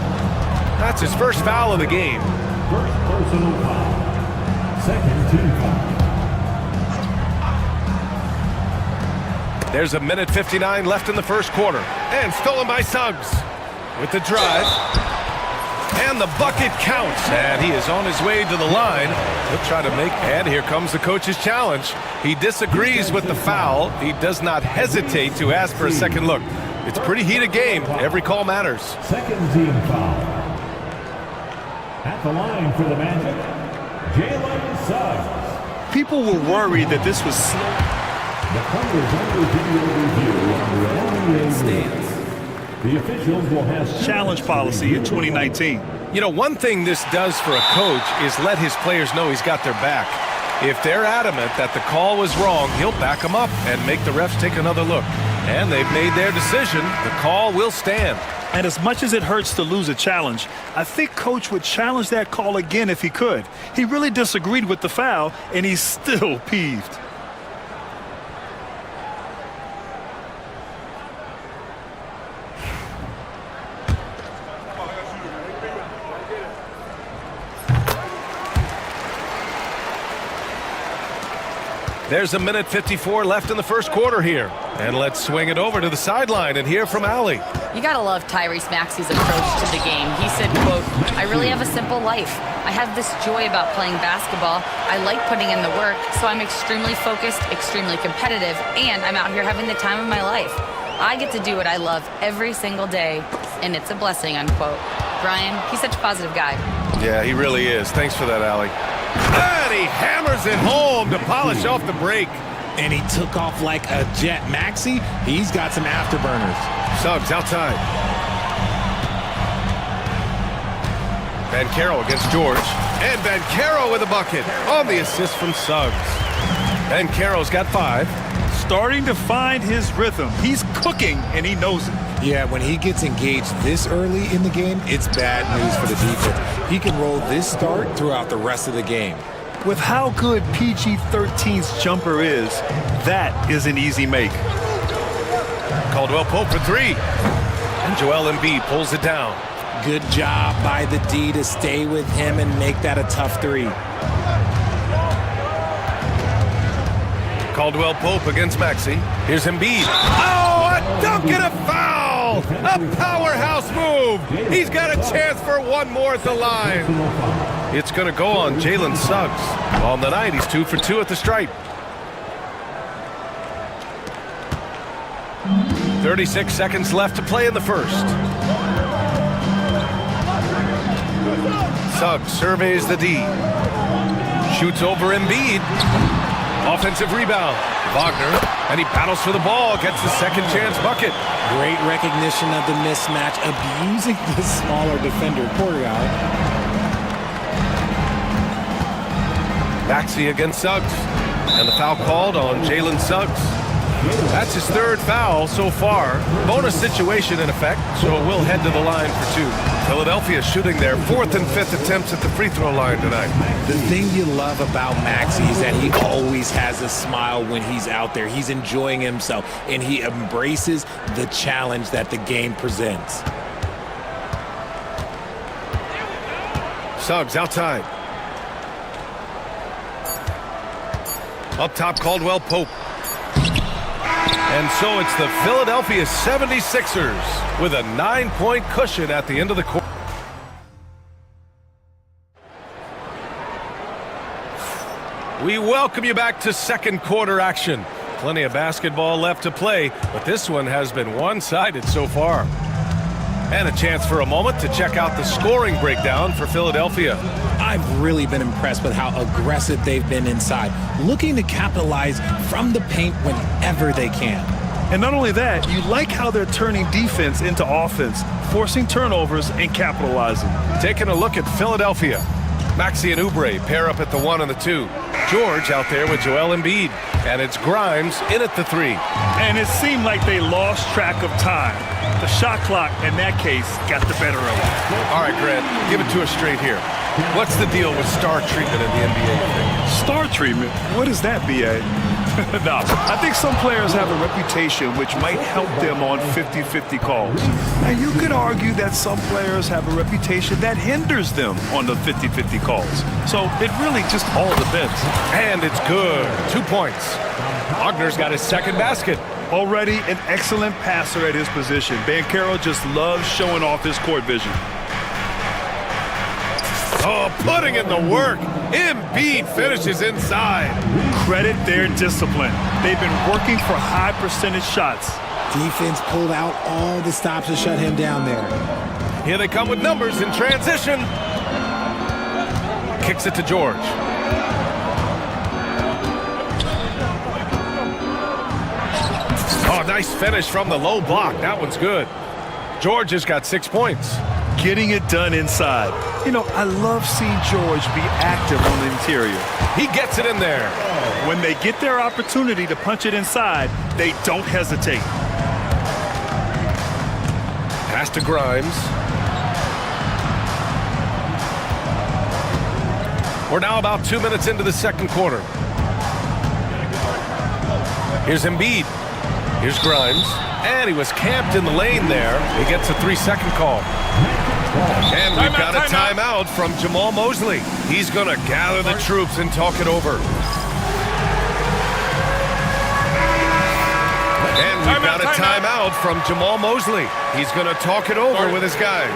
That's his first foul of the game. First personal foul. Second team foul. There's a minute 59 left in the first quarter. And stolen by Suggs. With the drive. And the bucket counts. And he is on his way to the line. He'll try to make. And here comes the coach's challenge. He disagrees with the foul. He does not hesitate to ask for a second look. It's a pretty heated game. Every call matters. Second team foul. At the line for the Magic, Jalen Suggs. People were worried that this was slow. The Thunder's under video review on the NBA. The officials will have challenge policy in 2019. You know, one thing this does for a coach is let his players know he's got their back. If they're adamant that the call was wrong, he'll back them up and make the refs take another look. And they've made their decision. The call will stand. And as much as it hurts to lose a challenge, I think Coach would challenge that call again if he could. He really disagreed with the foul, and he's still peeved. There's a minute 54 left in the first quarter here. And let's swing it over to the sideline and hear from Allie. You gotta love Tyrese Maxey's approach to the game. He said, quote, "I really have a simple life. I have this joy about playing basketball. I like putting in the work, so I'm extremely focused, extremely competitive, and I'm out here having the time of my life. I get to do what I love every single day, and it's a blessing," unquote. Brian, he's such a positive guy. Yeah, he really is. Thanks for that, Allie. And he hammers it home to polish off the break. And he took off like a jet. Maxey, he's got some afterburners. Suggs outside. Banchero against George. And Banchero with a bucket on the assist from Suggs. Banchero's got 5. Starting to find his rhythm. He's cooking, and he knows it. Yeah, when he gets engaged this early in the game, it's bad news for the defense. He can roll this start throughout the rest of the game. With how good PG-13's jumper is, that is an easy make. Caldwell Pope for 3. And Joel Embiid pulls it down. Good job by the D to stay with him and make that a tough 3. Caldwell Pope against Maxey. Here's Embiid. Oh, a dunk and a foul! A powerhouse move! He's got a chance for one more at the line. It's going to go on Jalen Suggs. On the night, he's 2 for 2 at the stripe. 36 seconds left to play in the first. Suggs surveys the D. Shoots over Embiid. Offensive rebound. Wagner, and he battles for the ball, gets the second chance bucket. Great recognition of the mismatch, abusing the smaller defender. Poor guy. Maxey against Suggs. And the foul called on Jalen Suggs. That's his 3rd foul so far. Bonus situation in effect, so we'll head to the line for 2. Philadelphia shooting their 4th and 5th attempts at the free throw line tonight. The thing you love about Maxey is that he always has a smile when he's out there. He's enjoying himself, and he embraces the challenge that the game presents. Suggs outside. Up top, Caldwell Pope. And so it's the Philadelphia 76ers with a 9-point cushion at the end of the quarter. We welcome you back to second quarter action. Plenty of basketball left to play, but this one has been one-sided so far. And a chance for a moment to check out the scoring breakdown for Philadelphia. I've really been impressed with how aggressive they've been inside, looking to capitalize from the paint whenever they can. And not only that, you like how they're turning defense into offense, forcing turnovers and capitalizing. Taking a look at Philadelphia. Maxey and Oubre pair up at the 1 and the 2. George out there with Joel Embiid. And it's Grimes in at the 3. And it seemed like they lost track of time. The shot clock, in that case, got the better of it. All right, Grant, give it to us straight here. What's the deal with star treatment in the NBA? Star treatment? What is that, B.A.? No, I think some players have a reputation which might help them on 50-50 calls. And you could argue that some players have a reputation that hinders them on the 50-50 calls. So it really just all depends. And it's good. 2 points. Wagner's got his second basket. Already an excellent passer at his position. Banchero just loves showing off his court vision. Oh, putting in the work. Embiid finishes inside. Credit their discipline. They've been working for high percentage shots. Defense pulled out all the stops to shut him down there. Here they come with numbers in transition. Kicks it to George. Oh, nice finish from the low block. That one's good. George has got 6 points. Getting it done inside. You know, I love seeing George be active on the interior. He gets it in there. When they get their opportunity to punch it inside, they don't hesitate. Pass to Grimes. We're now about 2 minutes into the second quarter. Here's Embiid. Here's Grimes. And he was camped in the lane there. He gets a 3-second call. And we've got a timeout from Jamal Mosley. He's going to gather the troops and talk it over. And we've got a timeout from Jamal Mosley. He's going to talk it over with his guys.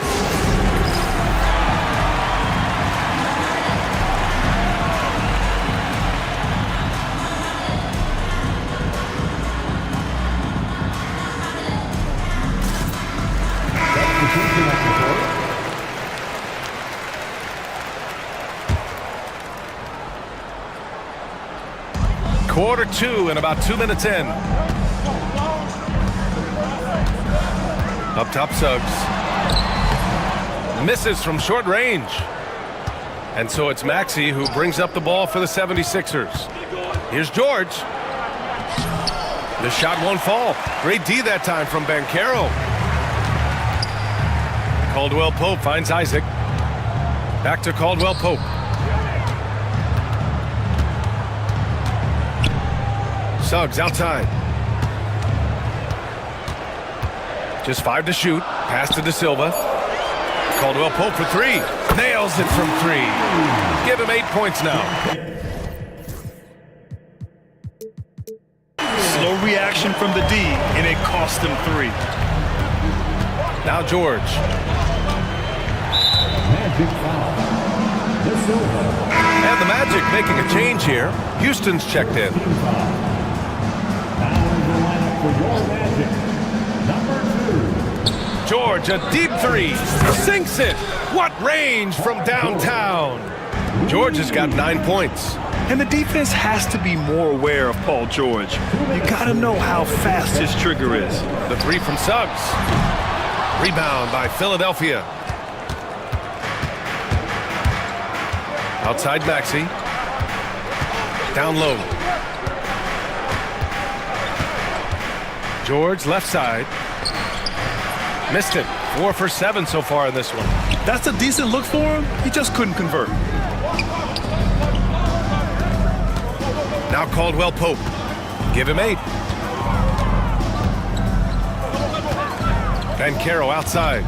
Quarter 2 and about 2 minutes in. Up top, Suggs. Misses from short range. And so it's Maxey who brings up the ball for the 76ers. Here's George. The shot won't fall. Great D that time from Banchero. Caldwell Pope finds Isaac. Back to Caldwell Pope. Suggs outside. Just 5 to shoot. Pass to De Silva. Caldwell Pope for 3. Nails it from 3. Give him 8 points now. Slow reaction from the D, and it cost him 3. Now George. And the Magic making a change here. Houston's checked in. George, a deep 3, sinks it. What range from downtown. George has got 9 points. And the defense has to be more aware of Paul George. You got to know how fast his trigger is. The 3 from Suggs. Rebound by Philadelphia. Outside Maxey. Down low. George left side. Missed it. 4 for 7 so far in this one. That's a decent look for him. He just couldn't convert. Now Caldwell Pope. Give him 8. Banchero outside.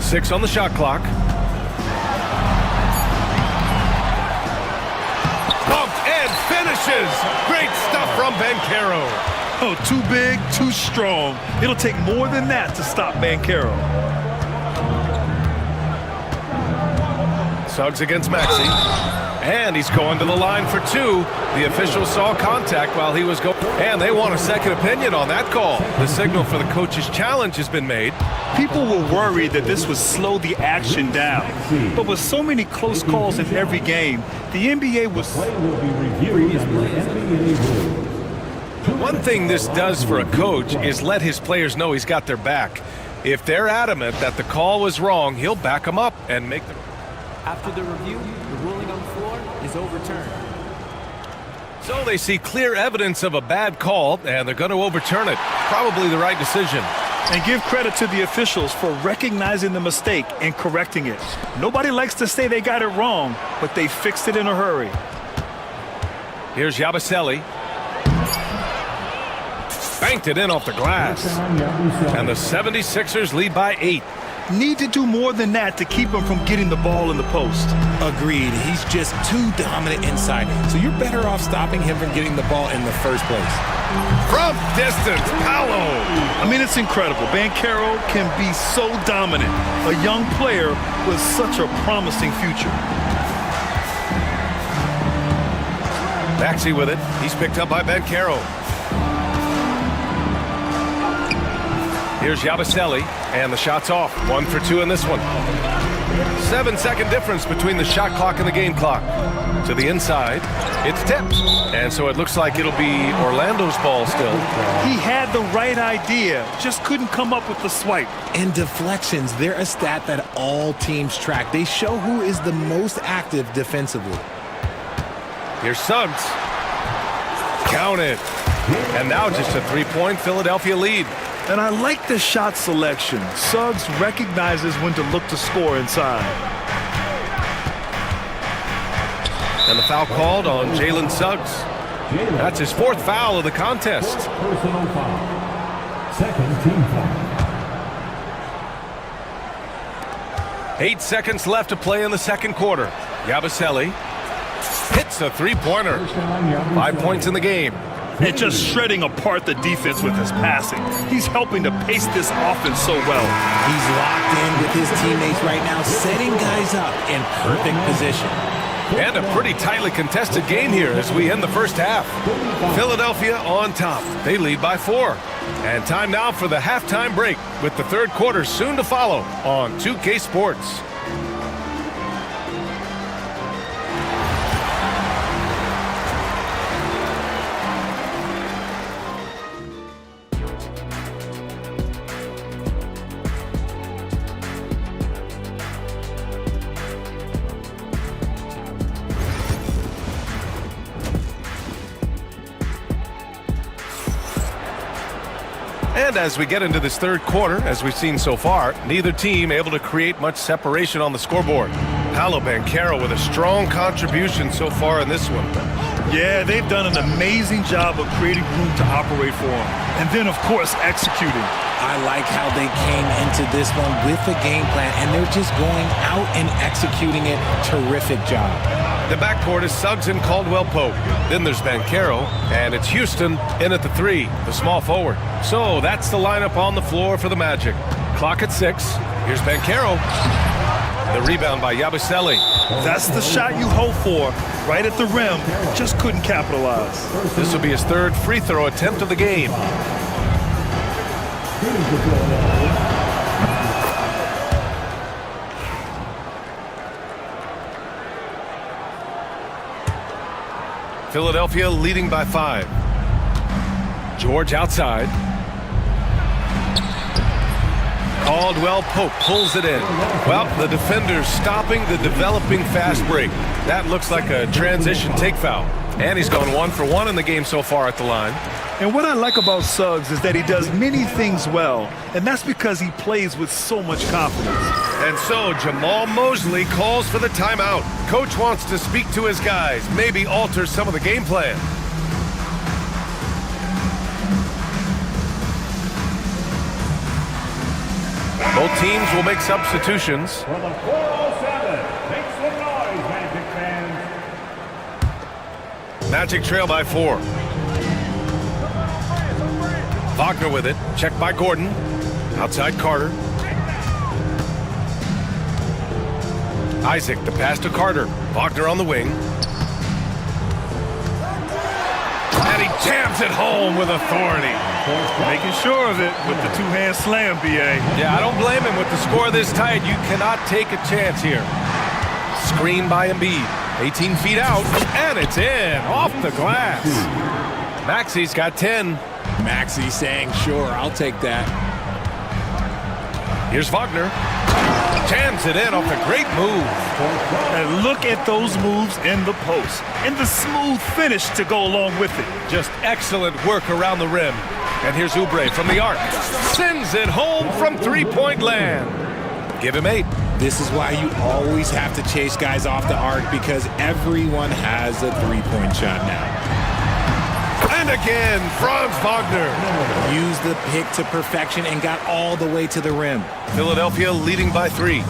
6 on the shot clock. Pumped and finishes. Great stuff from Banchero. Oh, too big, too strong. It'll take more than that to stop Banchero. Suggs against Maxey. And he's going to the line for 2. The officials saw contact while he was going. And they want a second opinion on that call. The signal for the coach's challenge has been made. People were worried that this would slow the action down. But with so many close calls in every game, the NBA was... One thing this does for a coach is let his players know he's got their back. If they're adamant that the call was wrong, he'll back them up and make them. After the review, the ruling on the floor is overturned. So they see clear evidence of a bad call, and they're going to overturn it. Probably the right decision. And give credit to the officials for recognizing the mistake and correcting it. Nobody likes to say they got it wrong, but they fixed it in a hurry. Here's Yabusele. Banked it in off the glass. And the 76ers lead by 8. Need to do more than that to keep him from getting the ball in the post. Agreed. He's just too dominant inside. So you're better off stopping him from getting the ball in the first place. From distance, Paolo. I mean, it's incredible. Banchero can be so dominant. A young player with such a promising future. Maxey with it. He's picked up by Banchero. Here's Yabusele, and the shot's off. 1 for 2 in this one. 7-second difference between the shot clock and the game clock. To the inside, it's tipped. And so it looks like it'll be Orlando's ball still. He had the right idea, just couldn't come up with the swipe. And deflections, they're a stat that all teams track. They show who is the most active defensively. Here's Suggs. Count it. And now just a 3-point Philadelphia lead. And I like the shot selection. Suggs recognizes when to look to score inside. And the foul called on Jalen Suggs. That's his fourth foul of the contest. Personal foul. Second team foul. 8 seconds left to play in the second quarter. Yabusele hits a three-pointer. 5 points in the game. And just shredding apart the defense with his passing. He's helping to pace this offense so well. He's locked in with his teammates right now, setting guys up in perfect position. And a pretty tightly contested game here as we end the first half. Philadelphia on top. They lead by 4. And time now for the halftime break with the third quarter soon to follow on 2K Sports. And as we get into this third quarter, as we've seen so far, neither team able to create much separation on the scoreboard. Paolo Banchero with a strong contribution so far in this one. Yeah, they've done an amazing job of creating room to operate for him. And then, of course, executing. I like how they came into this one with a game plan, and they're just going out and executing it. Terrific job. The backcourt is Suggs and Caldwell-Pope. Then there's Banchero, and it's Houston in at the 3, the small forward. So that's the lineup on the floor for the Magic. Clock at 6. Here's Banchero. The rebound by Yabusele. That's the shot you hope for. Right at the rim. Just couldn't capitalize. This will be his third free throw attempt of the game. Philadelphia leading by 5. George outside. Caldwell-Pope pulls it in. Well, the defender's stopping the developing fast break. That looks like a transition take foul. And he's gone 1 for 1 in the game so far at the line. And what I like about Suggs is that he does many things well, and that's because he plays with so much confidence. And so Jamal Mosley calls for the timeout. Coach wants to speak to his guys, maybe alter some of the game plan. Both teams will make substitutions. For the 407, make some noise, Magic fans. Magic trail by 4. Wagner with it. Checked by Gordon. Outside Carter. Isaac, the pass to Carter. Wagner on the wing. And he jams it home with authority. Making sure of it with the two-hand slam, B.A. Yeah, I don't blame him with the score this tight. You cannot take a chance here. Screen by Embiid. 18 feet out, and it's in, off the glass. Maxi's got 10. Maxi saying, sure, I'll take that. Here's Wagner. Jams it in off a great move. And look at those moves in the post. And the smooth finish to go along with it. Just excellent work around the rim. And here's Oubre from the arc. Sends it home from three-point land. Give him 8. This is why you always have to chase guys off the arc, because everyone has a three-point shot now. And again, Franz Wagner. Used the pick to perfection and got all the way to the rim. Philadelphia leading by 3.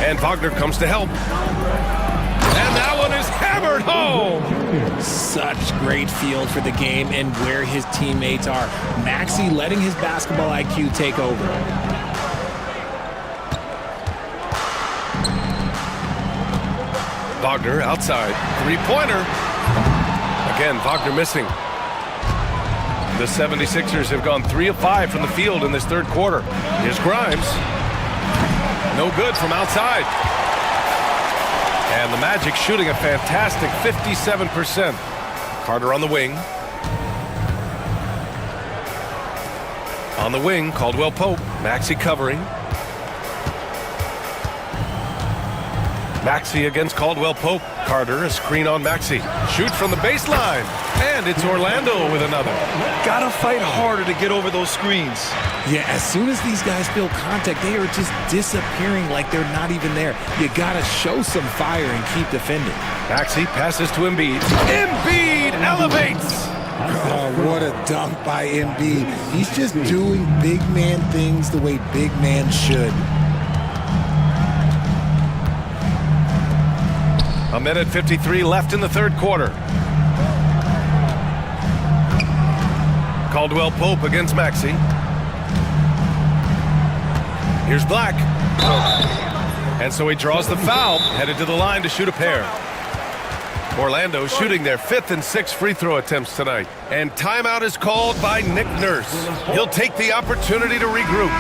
And Wagner comes to help. And that one is hammered home. Such great feel for the game and where his teammates are. Maxi letting his basketball IQ take over. Wagner outside. Three-pointer. Again, Wagner missing. The 76ers have gone 3 of 5 from the field in this third quarter. Here's Grimes. No good from outside. And the Magic shooting a fantastic 57%. Carter on the wing. On the wing, Caldwell-Pope. Maxi covering. Maxey against Caldwell Pope. Carter, a screen on Maxey. Shoots from the baseline. And it's Orlando with another. Gotta fight harder to get over those screens. Yeah, as soon as these guys feel contact, they are just disappearing like they're not even there. You gotta show some fire and keep defending. Maxey passes to Embiid. Embiid elevates! Oh, what a dunk by Embiid. He's just doing big man things the way big man should. A minute 53 left in the third quarter. Caldwell Pope against Maxey. Here's Black. And so he draws the foul, headed to the line to shoot a pair. Orlando shooting their 5th and 6th free throw attempts tonight. And timeout is called by Nick Nurse. He'll take the opportunity to regroup.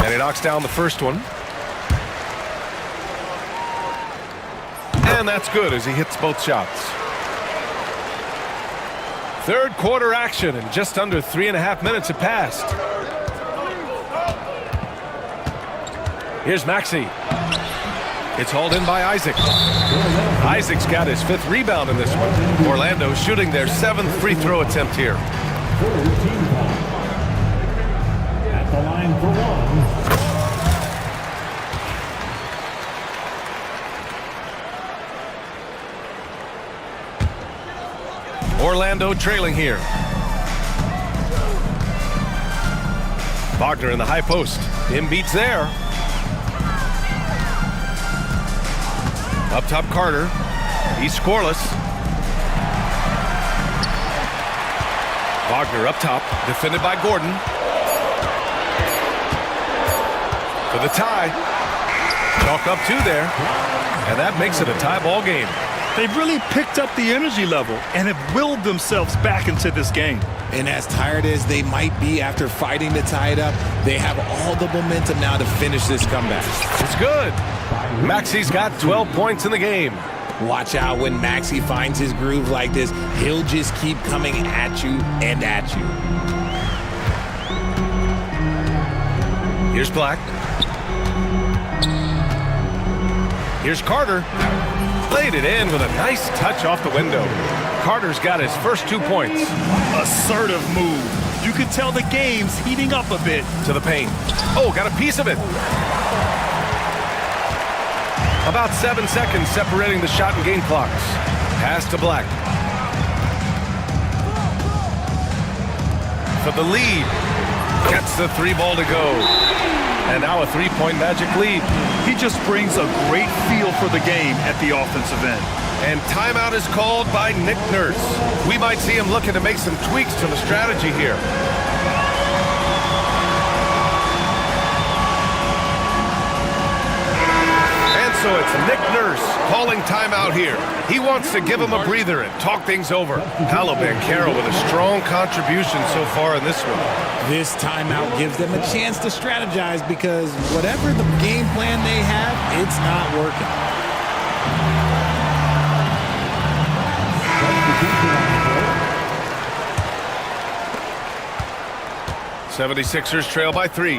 And he knocks down the first one. And that's good as he hits both shots. Third quarter action, and just under 3.5 minutes have passed. Here's Maxey. It's hauled in by Isaac. Isaac's got his 5th rebound in this one. Orlando shooting their 7th free throw attempt here. At the line for one. Orlando trailing here. Wagner in the high post. Embiid's there. Up top, Carter. He's scoreless. Wagner up top, defended by Gordon. For the tie. Chalk up 2 there. And that makes it a tie ball game. They've really picked up the energy level and have willed themselves back into this game. And as tired as they might be after fighting to tie it up, they have all the momentum now to finish this comeback. It's good. Maxey's got 12 points in the game. Watch out when Maxey finds his groove like this. He'll just keep coming at you and at you. Here's Black. Here's Carter. Laid it in with a nice touch off the window. Carter's got his first 2 points. Assertive move. You could tell the game's heating up a bit. To the paint. Oh, got a piece of it. About 7 seconds separating the shot and game clocks. Pass to Black. For the lead. Gets the 3 ball to go. And now a 3-point Magic lead. He just brings a great feel for the game at the offensive end. And timeout is called by Nick Nurse. We might see him looking to make some tweaks to the strategy here. And so it's Nick Nurse calling timeout here. He wants to give him a breather and talk things over. Paolo Banchero with a strong contribution so far in this one. This timeout gives them a chance to strategize because whatever the game plan they have, it's not working. 76ers trail by 3.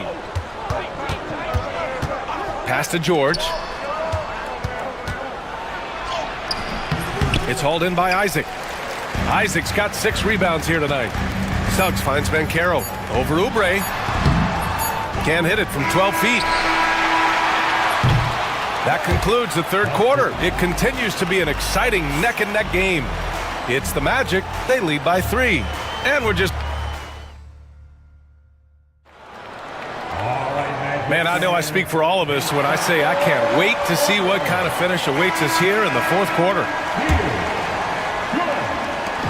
Pass to George. It's hauled in by Isaac. Isaac's got 6 rebounds here tonight. Suggs finds Banchero. Over Oubre. Can't hit it from 12 feet. That concludes the third quarter. It continues to be an exciting neck-and-neck game. It's the Magic. They lead by 3. And we're just... Man, I know I speak for all of us when I say I can't wait to see what kind of finish awaits us here in the fourth quarter.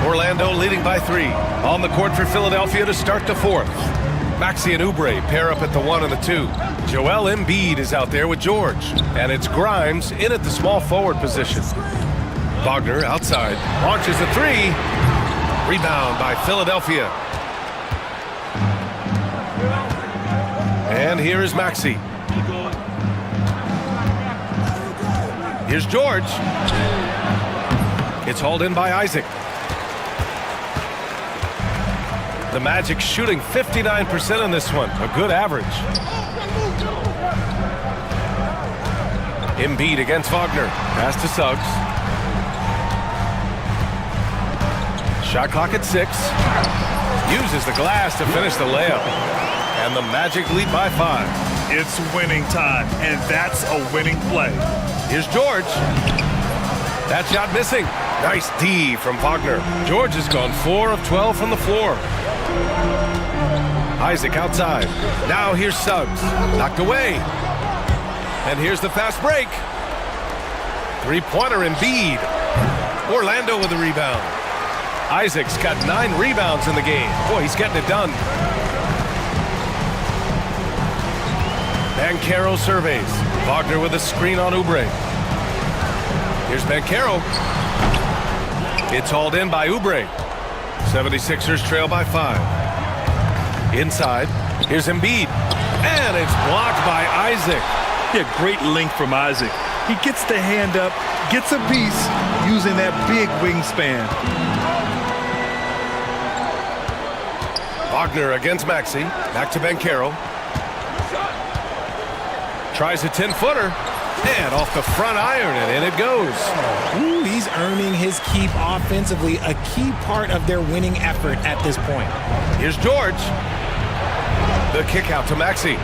Orlando leading by 3. On the court for Philadelphia to start the fourth. Maxey and Oubre pair up at the 1 and the 2. Joel Embiid is out there with George. And it's Grimes in at the small forward position. Wagner outside. Launches a 3. Rebound by Philadelphia. And here is Maxey. Here's George. It's hauled in by Isaac. The Magic shooting 59% on this one, a good average. Embiid against Wagner. Pass to Suggs. Shot clock at 6. Uses the glass to finish the layup. And the Magic lead by 5. It's winning time, and that's a winning play. Here's George. That shot missing. Nice D from Wagner. George has gone 4 of 12 from the floor. Isaac outside. Now here's Suggs. Knocked away. And here's the fast break. Three-pointer Embiid. Orlando with the rebound. Isaac's got 9 rebounds in the game. Boy, he's getting it done. Banchero surveys. Wagner with a screen on Oubre. Here's Banchero. It's hauled in by Oubre. 76ers trail by 5. Inside. Here's Embiid. And it's blocked by Isaac. Yeah, great link from Isaac. He gets the hand up, gets a piece using that big wingspan. Wagner against Maxey. Back to Banchero. Tries a 10-footer. And off the front iron, and in it goes. Ooh, he's earning his keep offensively, a key part of their winning effort at this point. Here's George. The kick out to Maxey.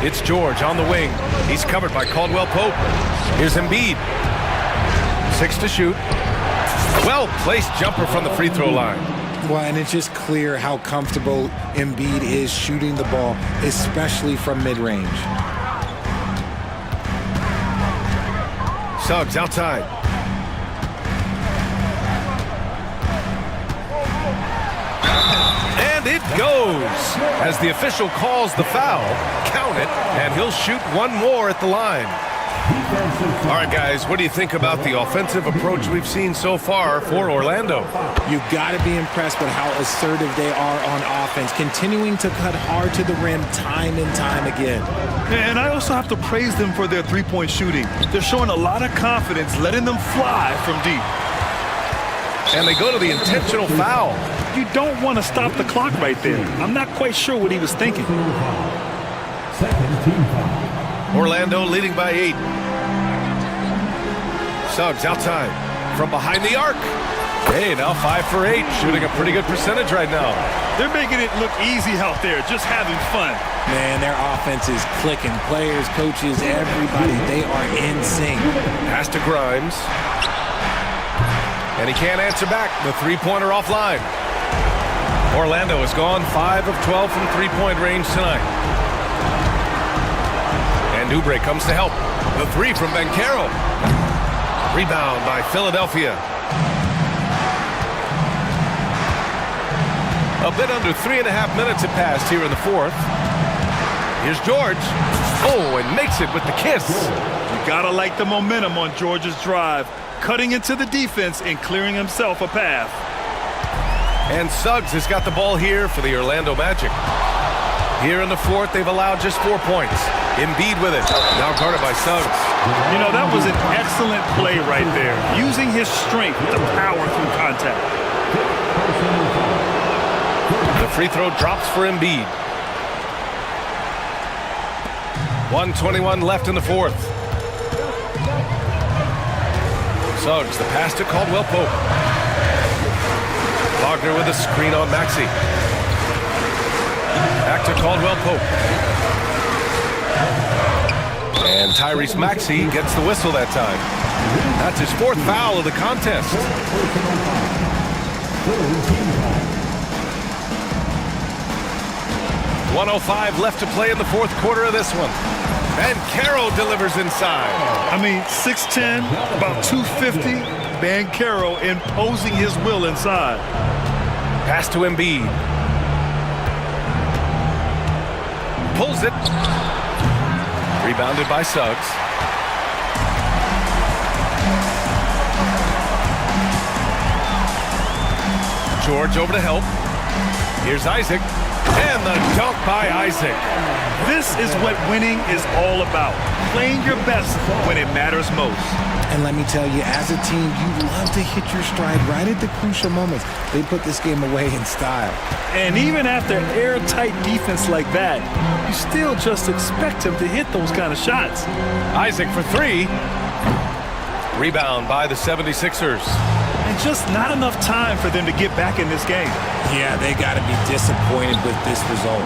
It's George on the wing. He's covered by Caldwell Pope. Here's Embiid. 6 to shoot. Well-placed jumper from the free throw line. Well, and it's just clear how comfortable Embiid is shooting the ball, especially from mid-range. Suggs outside. And it goes. As the official calls the foul, count it, and he'll shoot one more at the line. All right, guys, what do you think about the offensive approach we've seen so far for Orlando? You've got to be impressed with how assertive they are on offense, continuing to cut hard to the rim time and time again. And I also have to praise them for their three-point shooting. They're showing a lot of confidence, letting them fly from deep. And they go to the intentional foul. You don't want to stop the clock right there. I'm not quite sure what he was thinking. Orlando leading by 8. Suggs outside from behind the arc. Hey, now 5 for 8, shooting a pretty good percentage right now. They're making it look easy out there, just having fun. Man, their offense is clicking. Players, coaches, everybody, they are in sync. Pass to Grimes. And he can't answer back. The three-pointer offline. Orlando has gone 5 of 12 from three-point range tonight. And Oubre comes to help. The 3 from Banchero. Rebound by Philadelphia. A bit under 3.5 minutes have passed here in the fourth. Here's George. Oh, and makes it with the kiss. You gotta like the momentum on George's drive. Cutting into the defense and clearing himself a path. And Suggs has got the ball here for the Orlando Magic. Here in the fourth, they've allowed just 4 points. Embiid with it. Now guarded by Suggs. You know, that was an excellent play right there. Using his strength to power through contact. The free throw drops for Embiid. 1:21 left in the fourth. Suggs, the pass to Caldwell Pope. Wagner with a screen on Maxey. Back to Caldwell Pope. And Tyrese Maxey gets the whistle that time. That's his 4th foul of the contest. .105 left to play in the fourth quarter of this one. Banchero delivers inside. I mean, 6'10", about 250. Banchero imposing his will inside. Pass to Embiid. Pulls it. Rebounded by Suggs. George over to help. Here's Isaac. And the dunk by Isaac. This is what winning is all about. Playing your best when it matters most. And let me tell you, as a team, you love to hit your stride right at the crucial moments. They put this game away in style. And even after airtight defense like that, you still just expect him to hit those kind of shots. Isaac for three. Rebound by the 76ers. And just not enough time for them to get back in this game. Yeah, they got to be disappointed with this result.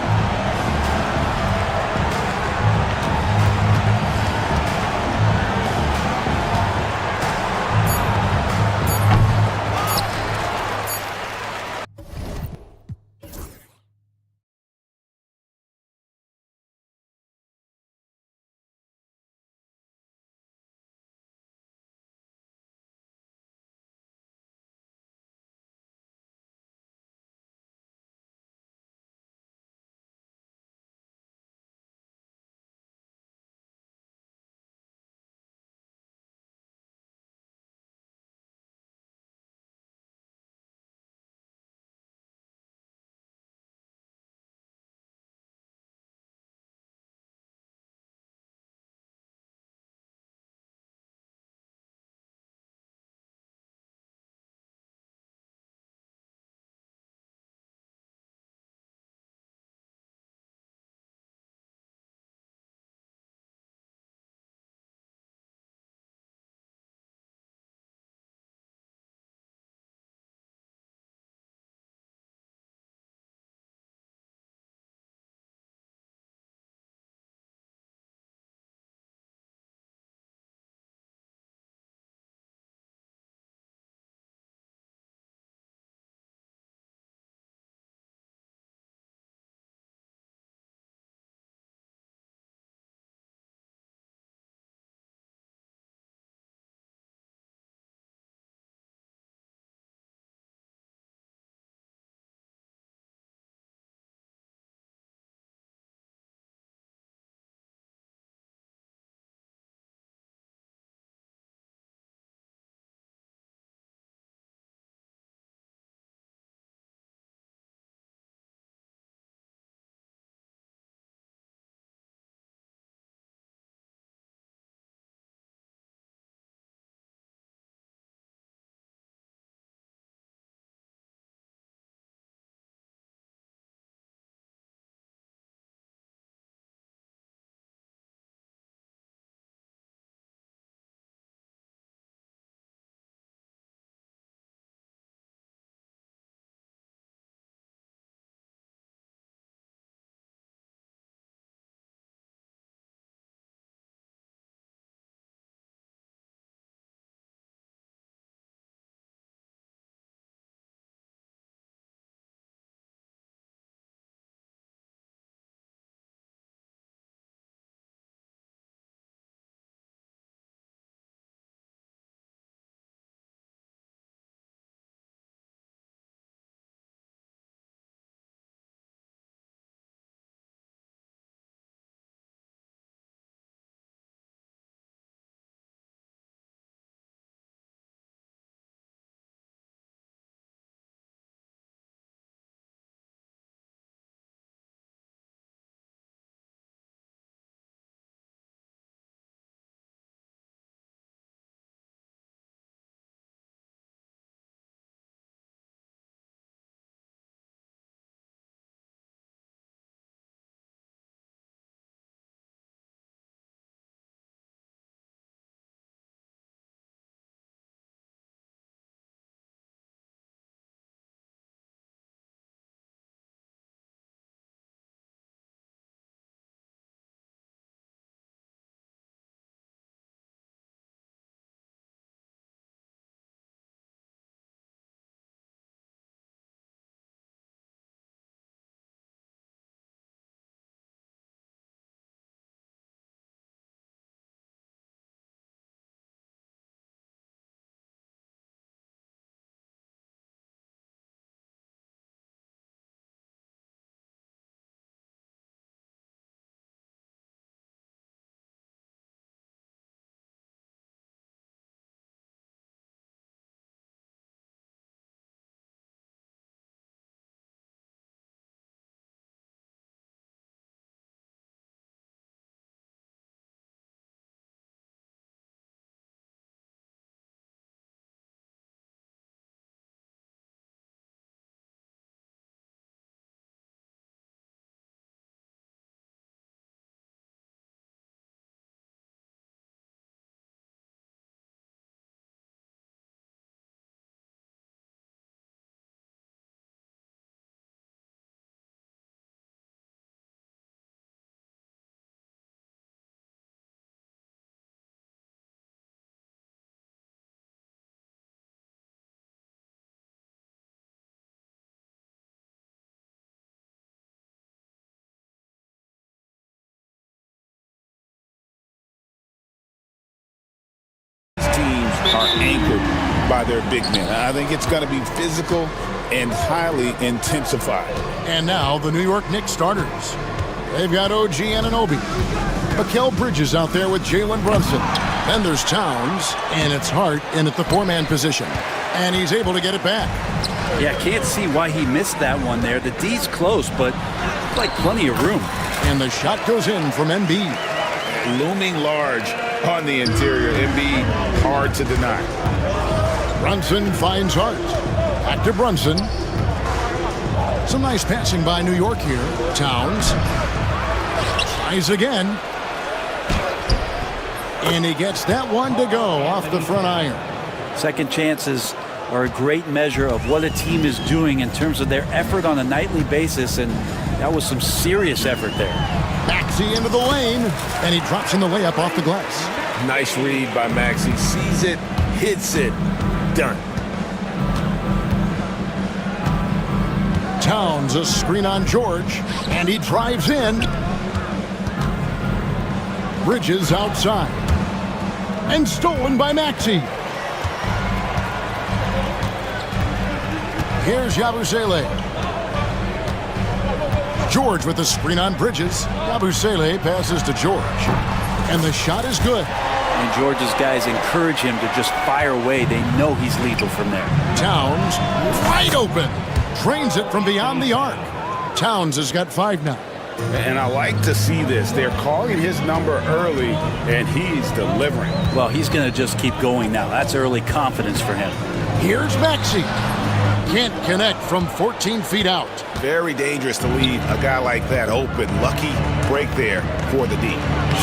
are anchored by their big men. I think it's going to be physical and highly intensified. And now the New York Knicks starters. They've got OG Anunoby. Mikal Bridges out there with Jalen Brunson. Then there's Towns, and it's Hart in at the four-man position. And he's able to get it back. Yeah, can't see why he missed that one there. The D's close, but like plenty of room. And the shot goes in from Embiid. Looming large on the interior. Embiid, hard to deny. Brunson finds Hart. Back to Brunson. Some nice passing by New York here. Towns. Tries again. And he gets that one to go off the front iron. Second chances are a great measure of what a team is doing in terms of their effort on a nightly basis, and that was some serious effort there. Maxey into the lane, and he drops in the layup off the glass. Nice read by Maxey. Sees it, hits it, done. Towns, a screen on George, and he drives in. Bridges outside. And stolen by Maxey. Here's Yabusele. George with the screen on Bridges. Yabusele passes to George. And the shot is good. And George's guys encourage him to just fire away. They know he's lethal from there. Towns, wide open. Drains it from beyond the arc. Towns has got 5 now. And I like to see this. They're calling his number early, and he's delivering. Well, he's going to just keep going now. That's early confidence for him. Here's Maxey. Can't connect from 14 feet out. Very dangerous to leave a guy like that open. Lucky break there for the D.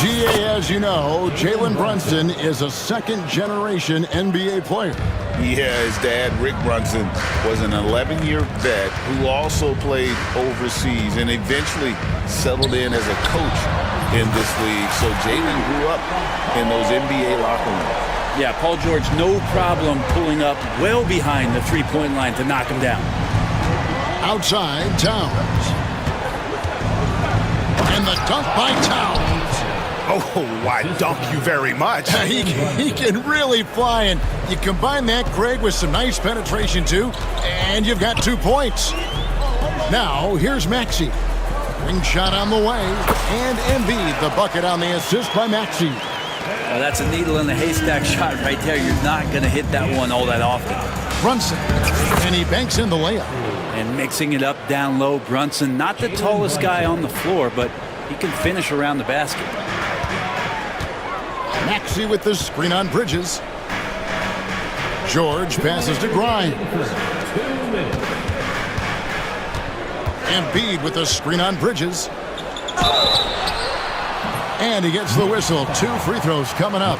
GA, as you know, Jalen Brunson is a second-generation NBA player. Yeah, his dad, Rick Brunson, was an 11-year vet who also played overseas and eventually settled in as a coach in this league. So Jalen grew up in those NBA locker rooms. Yeah, Paul George, no problem pulling up well behind the three-point line to knock him down. Outside, Towns. And the dunk by Towns. Oh, I dunk you very much. He can really fly, and you combine that, Greg, with some nice penetration, too, and you've got 2 points. Now, here's Maxey. Ring shot on the way, and Embiid, the bucket on the assist by Maxey. Well, that's a needle in the haystack shot right there. You're not going to hit that one all that often. Brunson, and he banks in the layup. And mixing it up down low, Brunson, not the tallest guy on the floor, but he can finish around the basket. Maxey with the screen on Bridges. George passes to Grimes. Embiid with the screen on Bridges. And he gets the whistle. 2 free throws coming up.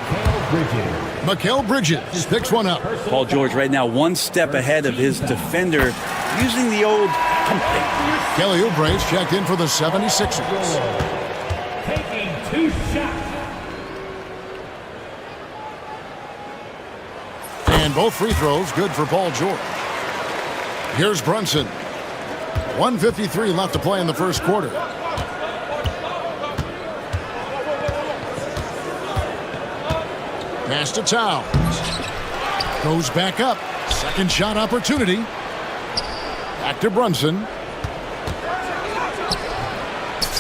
Mikal Bridges picks one up. Paul George right now 1 step ahead of his defender, using the old pump fake. Kelly Oubre's checked in for the 76ers. Taking 2 shots. And both free throws good for Paul George. Here's Brunson. 1:53 left to play in the first quarter. Pass to Towns. Goes back up. Second shot opportunity. Back to Brunson.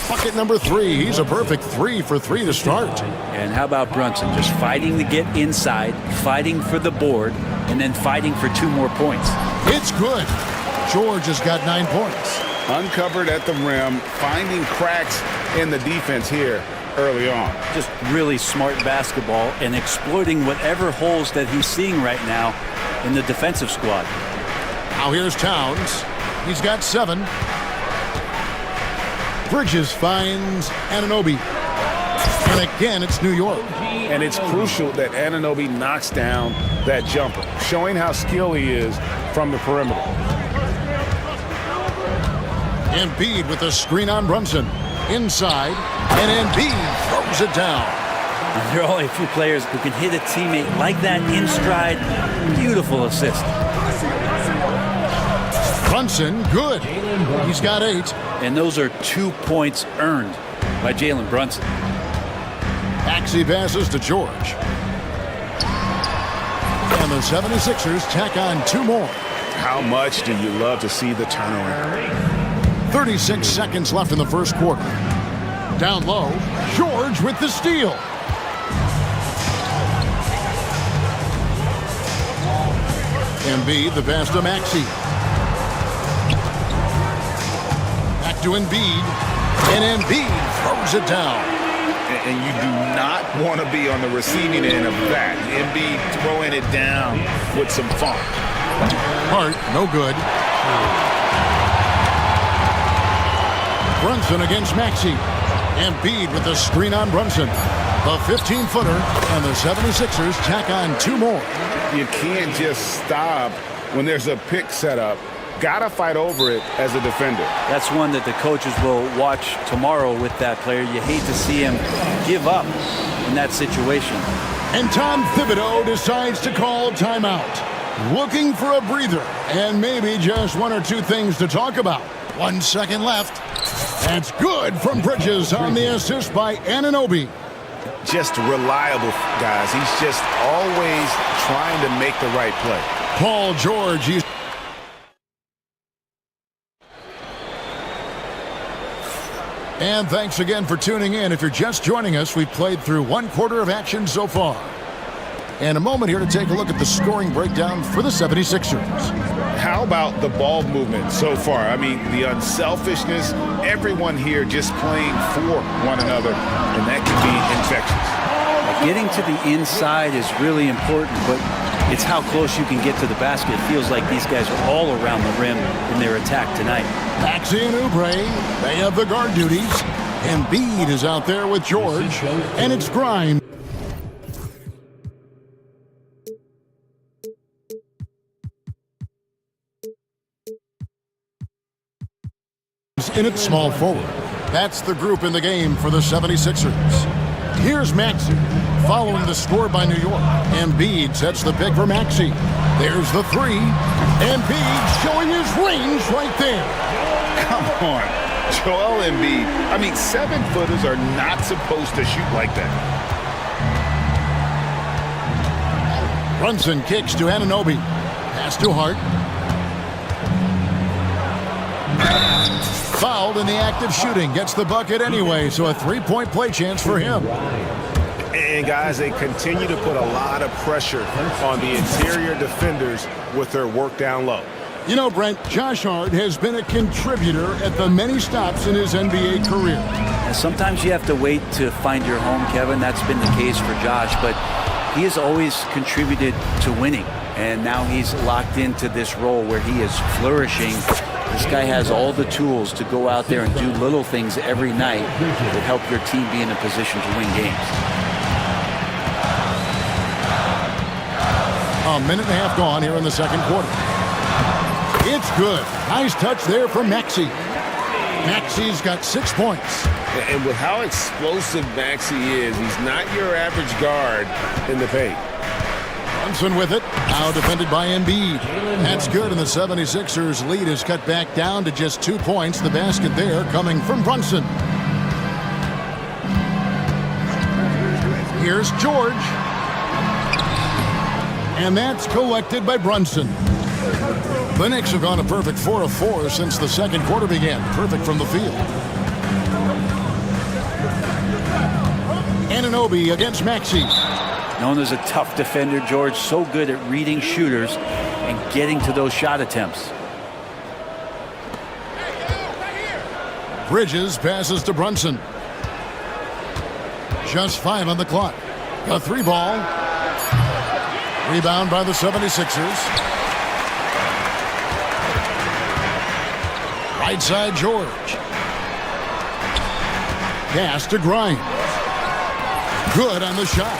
Bucket number 3. He's a perfect 3 for 3 to start. And how about Brunson? Just fighting to get inside, fighting for the board, and then fighting for 2 more points. It's good. George has got 9 points. Uncovered at the rim, finding cracks in the defense here early on. Just really smart basketball and exploiting whatever holes that he's seeing right now in the defensive squad. Now here's Towns. He's got 7. Bridges finds Anunoby. And again, it's New York. And it's crucial that Anunoby knocks down that jumper, showing how skilled he is from the perimeter. Embiid with a screen on Brunson. Inside, and Embiid throws it down. There are only a few players who can hit a teammate like that in stride. Beautiful assist. Brunson, good. He's got 8. And those are 2 points earned by Jalen Brunson. Maxey passes to George. And the 76ers tack on 2 more. How much do you love to see the turnaround? 36 seconds left in the first quarter. Down low, George with the steal. Embiid, the pass to Maxey. Back to Embiid, and Embiid throws it down. And you do not want to be on the receiving end of that. Embiid throwing it down with some funk. Hart, no good. Brunson against Maxey. Embiid with the screen on Brunson. A 15-footer, and the 76ers tack on 2 more. You can't just stop when there's a pick set up. Gotta fight over it as a defender. That's one that the coaches will watch tomorrow with that player. You hate to see him give up in that situation. And Tom Thibodeau decides to call timeout. Looking for a breather and maybe just 1 or 2 things to talk about. 1 second left. That's good from Bridges on the assist by Anunoby. Just reliable, guys. He's just always trying to make the right play. Paul George. And thanks again for tuning in. If you're just joining us, we've played through 1 quarter of action so far. And a moment here to take a look at the scoring breakdown for the 76ers. How about the ball movement so far? I mean, the unselfishness, everyone here just playing for one another, and that can be infectious. Getting to the inside is really important, but it's how close you can get to the basket. It feels like these guys are all around the rim in their attack tonight. Maxey and Oubre, they have the guard duties. Embiid is out there with George, and it's Grimes. In its small forward. That's the group in the game for the 76ers. Here's Maxey, following the score by New York. Embiid sets the pick for Maxey. There's the 3. Embiid showing his range right there. Come on, Joel Embiid. I mean, 7-footers are not supposed to shoot like that. Brunson kicks to Anunoby. Pass to Hart. Fouled in the act of shooting. Gets the bucket anyway, so a 3-point play chance for him. And guys, they continue to put a lot of pressure on the interior defenders with their work down low. You know, Brent, Josh Hart has been a contributor at the many stops in his NBA career. And sometimes you have to wait to find your home, Kevin. That's been the case for Josh, but he has always contributed to winning. And now he's locked into this role where he is flourishing. This guy has all the tools to go out there and do little things every night that help your team be in a position to win games. A minute and a half gone here in the second quarter. It's good. Nice touch there from Maxey. Maxey's got 6 points. And with how explosive Maxey is, he's not your average guard in the paint. Brunson with it. Now defended by Embiid. That's good, and the 76ers lead is cut back down to just 2 points. The basket there coming from Brunson. Here's George. And that's collected by Brunson. The Knicks have gone a perfect 4 of 4 since the second quarter began. Perfect from the field. Anunoby against Maxey. Known as a tough defender, George, so good at reading shooters and getting to those shot attempts. Bridges passes to Brunson. Just 5 on the clock. A 3 ball. Rebound by the 76ers. Right side, George. Pass to Grimes. Good on the shot.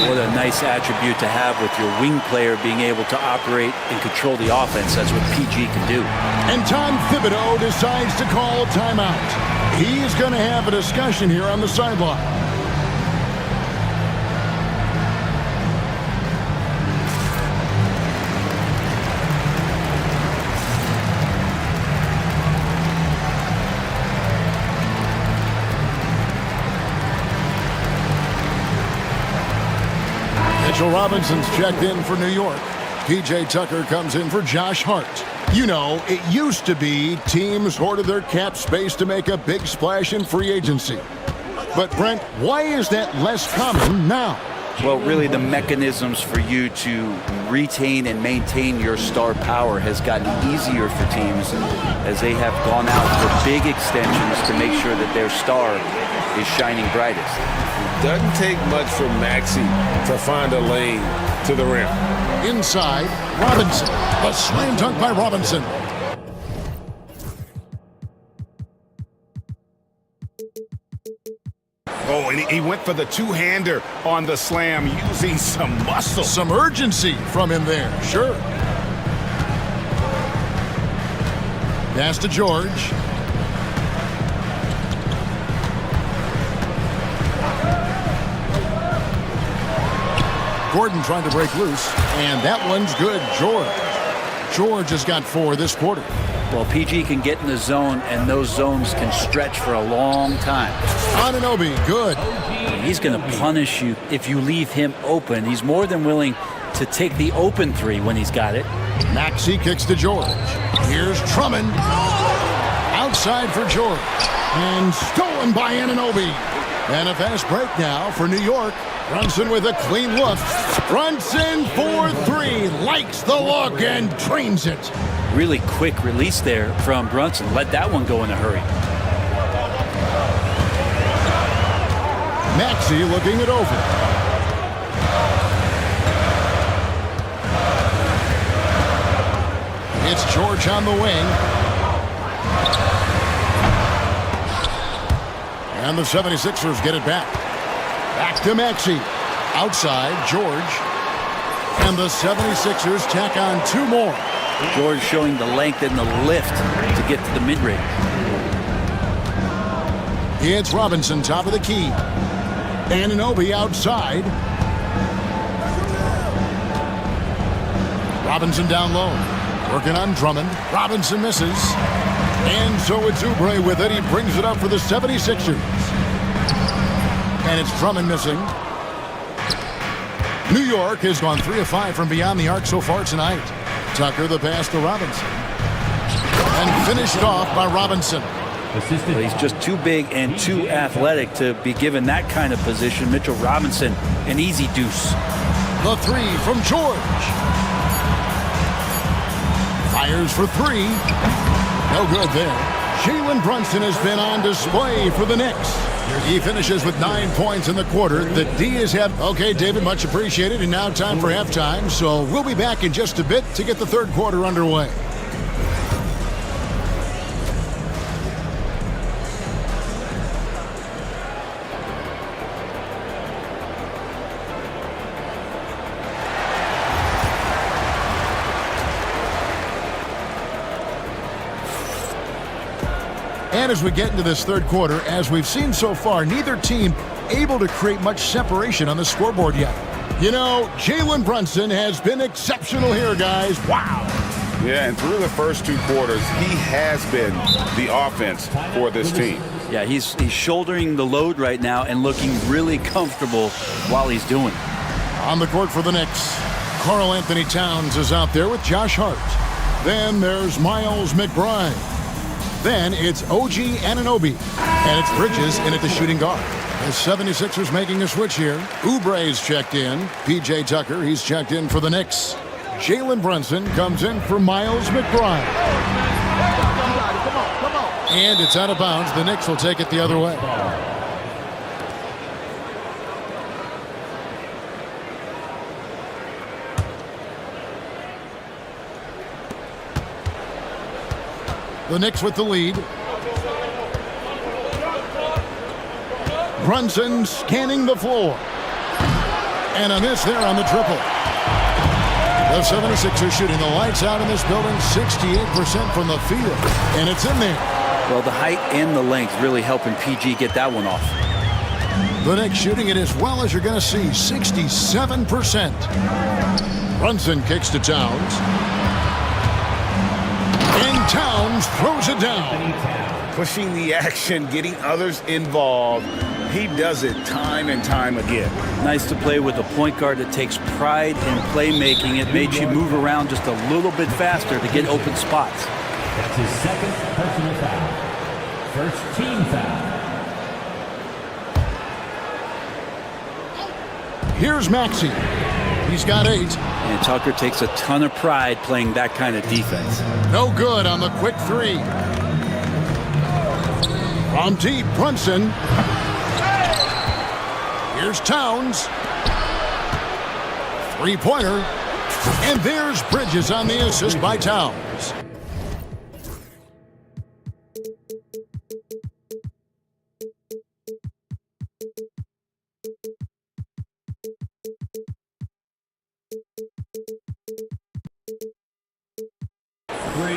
What a nice attribute to have with your wing player being able to operate and control the offense. That's what PG can do. And Tom Thibodeau decides to call timeout. He's going to have a discussion here on the sideline. Mitchell Robinson's checked in for New York. P.J. Tucker comes in for Josh Hart. You know, it used to be teams hoarded their cap space to make a big splash in free agency. But, Brent, why is that less common now? Well, really the mechanisms for you to retain and maintain your star power has gotten easier for teams as they have gone out for big extensions to make sure that their star is shining brightest. Doesn't take much for Maxey to find a lane to the rim. Inside, Robinson. A slam dunk by Robinson. Oh, and he went for the two-hander on the slam using some muscle. Some urgency from him there, sure. Pass to George. Gordon trying to break loose, and that one's good. George has got 4 this quarter. Well, PG can get in the zone, and those zones can stretch for a long time. Anunoby, good. He's going to punish you if you leave him open. He's more than willing to take the open 3 when he's got it. Maxey kicks to George. Here's Drummond. Outside for George. And stolen by Anunoby. And a fast break now for New York. Brunson with a clean look. Brunson for 3. Likes the look and drains it. Really quick release there from Brunson. Let that one go in a hurry. Maxey looking it over. It's George on the wing. And the 76ers get it back. Back to Maxey. Outside, George. And the 76ers tack on 2 more. George showing the length and the lift to get to the mid-range. It's Robinson, top of the key. Anunoby outside. Robinson down low. Working on Drummond. Robinson misses. And so it's Oubre with it. He brings it up for the 76ers. And it's Drummond missing. New York has gone 3 of 5 from beyond the arc so far tonight. Tucker the pass to Robinson. And finished off by Robinson. Well, he's just too big and too athletic to be given that kind of position. Mitchell Robinson, an easy deuce. The 3 from George. Fires for 3. No good there. Jalen Brunson has been on display for the Knicks. He finishes with 9 points in the quarter. The D is have. Okay, David, much appreciated. And now time for halftime. So we'll be back in just a bit to get the third quarter underway. And as we get into this third quarter, as we've seen so far, neither team able to create much separation on the scoreboard yet. You know, Jalen Brunson has been exceptional here, guys. Wow. Yeah, and through the first 2 quarters, he has been the offense for this team. Yeah, he's shouldering the load right now and looking really comfortable while he's doing it. On the court for the Knicks, Karl Anthony Towns is out there with Josh Hart. Then there's Miles McBride. Then it's OG Anunoby. And it's Bridges in at the shooting guard. The 76ers making a switch here. Oubre's checked in. P.J. Tucker, he's checked in for the Knicks. Jalen Brunson comes in for Miles McBride. And it's out of bounds. The Knicks will take it the other way. The Knicks with the lead. Brunson scanning the floor. And a miss there on the triple. The 76ers shooting the lights out in this building, 68% from the field. And it's in there. Well, the height and the length really helping PG get that one off. The Knicks shooting it as well as you're going to see, 67%. Brunson kicks to Towns. And Towns throws it down. Pushing the action, getting others involved. He does it time and time again. Nice to play with a point guard that takes pride in playmaking. It made you move around just a little bit faster to get open spots. That's his second personal foul. First team foul. Here's Maxey. He's got 8. And Tucker takes a ton of pride playing that kind of defense. No good on the quick 3. From deep, Brunson. Here's Towns. 3-pointer. And there's Bridges on the assist by Towns.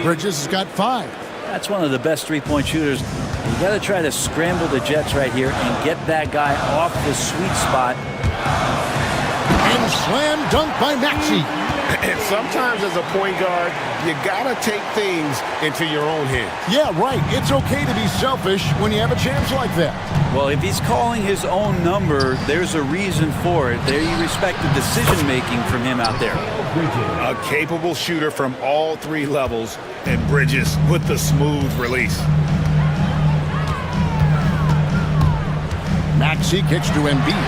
Bridges has got 5. That's one of the best three-point shooters. You got to try to scramble the Jets right here and get that guy off the sweet spot. And slam dunk by Maxey. And sometimes as a point guard, you got to take things into your own hands. Yeah, right. It's okay to be selfish when you have a chance like that. Well, if he's calling his own number, there's a reason for it. There you respect the decision-making from him out there. A capable shooter from all 3 levels, and Bridges with the smooth release. Maxey kicks to Embiid.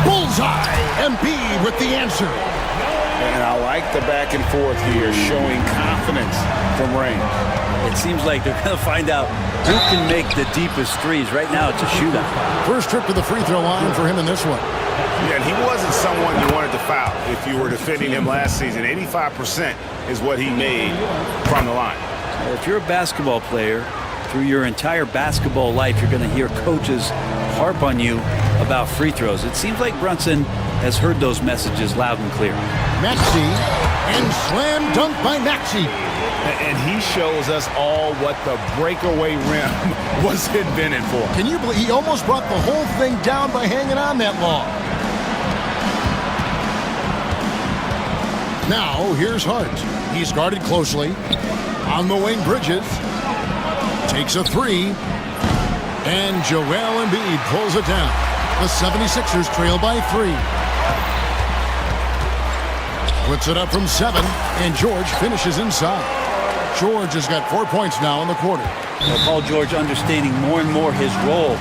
Bullseye! Embiid with the answer. And I like the back and forth here, showing confidence from range. It seems like they're going to find out who can make the deepest threes. Right now, it's a shootout. First trip to the free throw line for him in this one. Yeah, and he wasn't someone you wanted to foul if you were defending him last season. 85% is what he made from the line. Well, if you're a basketball player, through your entire basketball life, you're going to hear coaches harp on you about free throws. It seems like Brunson has heard those messages loud and clear. Maxey, and slam dunk by Maxey. And he shows us all what the breakaway rim was invented for. Can you believe he almost brought the whole thing down by hanging on that long? Now, here's Hart. He's guarded closely. On the wing, Bridges takes a 3. And Joel Embiid pulls it down. The 76ers trail by 3. Puts it up from 7, and George finishes inside. George has got 4 points now in the quarter. Well, Paul George, understanding more and more his role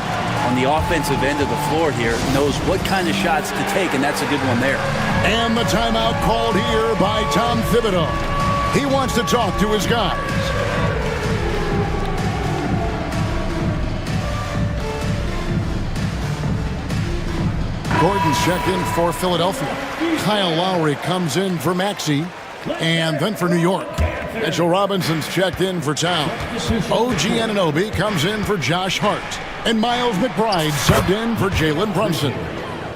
on the offensive end of the floor here, knows what kind of shots to take, and that's a good one there. And the timeout called here by Tom Thibodeau. He wants to talk to his guys. Gordon's check in for Philadelphia. Kyle Lowry comes in for Maxey, and then for New York. Mitchell Robinson's checked in for Town. OG Anunoby comes in for Josh Hart. And Miles McBride subbed in for Jalen Brunson.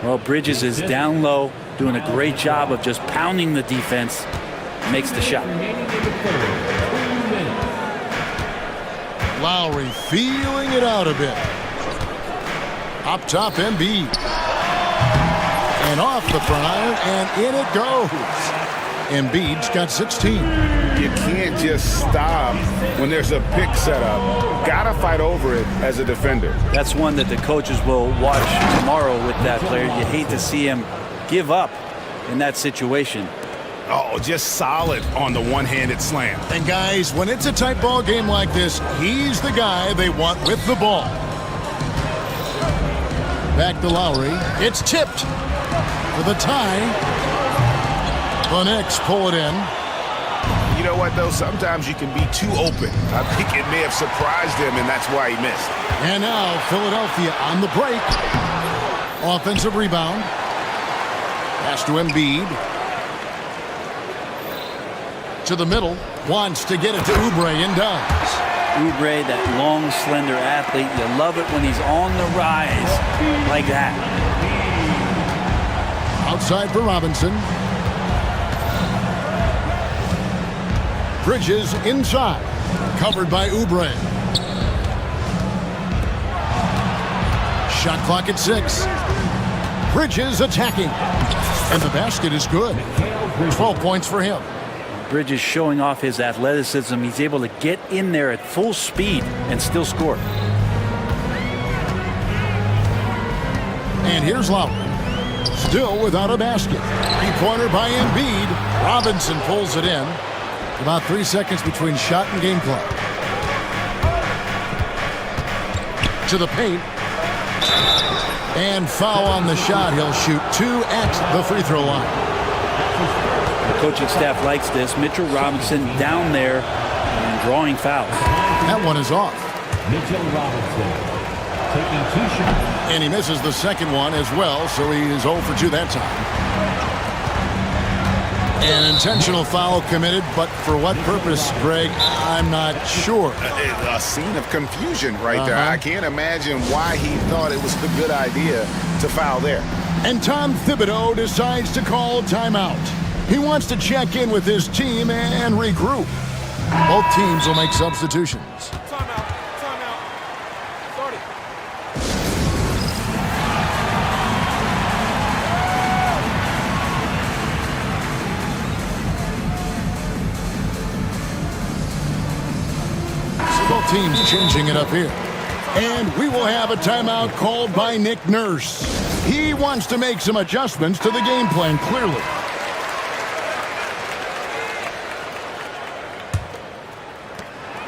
Well, Bridges is down low, doing a great job of just pounding the defense. Makes the shot. Lowry feeling it out a bit. Up top, Embiid. And off the front iron, and in it goes. Embiid's got 16. You can't just stop when there's a pick set up. Gotta fight over it as a defender. That's one that the coaches will watch tomorrow with that player. You hate to see him give up in that situation. Oh, just solid on the one-handed slam. And guys, when it's a tight ball game like this, he's the guy they want with the ball. Back to Lowry. It's tipped for the tie. The Knicks pull it in. You know what, though? Sometimes you can be too open. I think it may have surprised him, and that's why he missed. And now Philadelphia on the break. Offensive rebound. Pass to Embiid. To the middle. Wants to get it to Oubre and does. Oubre, that long, slender athlete. You love it when he's on the rise like that. Outside for Robinson. Bridges inside. Covered by Oubre. Shot clock at 6. Bridges attacking. And the basket is good. 12 points for him. Bridges showing off his athleticism. He's able to get in there at full speed and still score. And here's Lowry. Still without a basket. Three-pointer by Embiid. Robinson pulls it in. About 3 seconds between shot and game clock. To the paint. And foul on the shot. He'll shoot 2 at the free throw line. The coaching staff likes this. Mitchell Robinson down there and drawing fouls. That one is off. Mitchell Robinson taking 2 shots. And he misses the second one as well, so he is 0 for 2 that time. An intentional foul committed, but for what purpose, Greg, I'm not sure. A scene of confusion right there. I can't imagine why he thought it was a good idea to foul there. And Tom Thibodeau decides to call timeout. He wants to check in with his team and regroup. Both teams will make substitutions. Both teams changing it up here. And we will have a timeout called by Nick Nurse. He wants to make some adjustments to the game plan, clearly.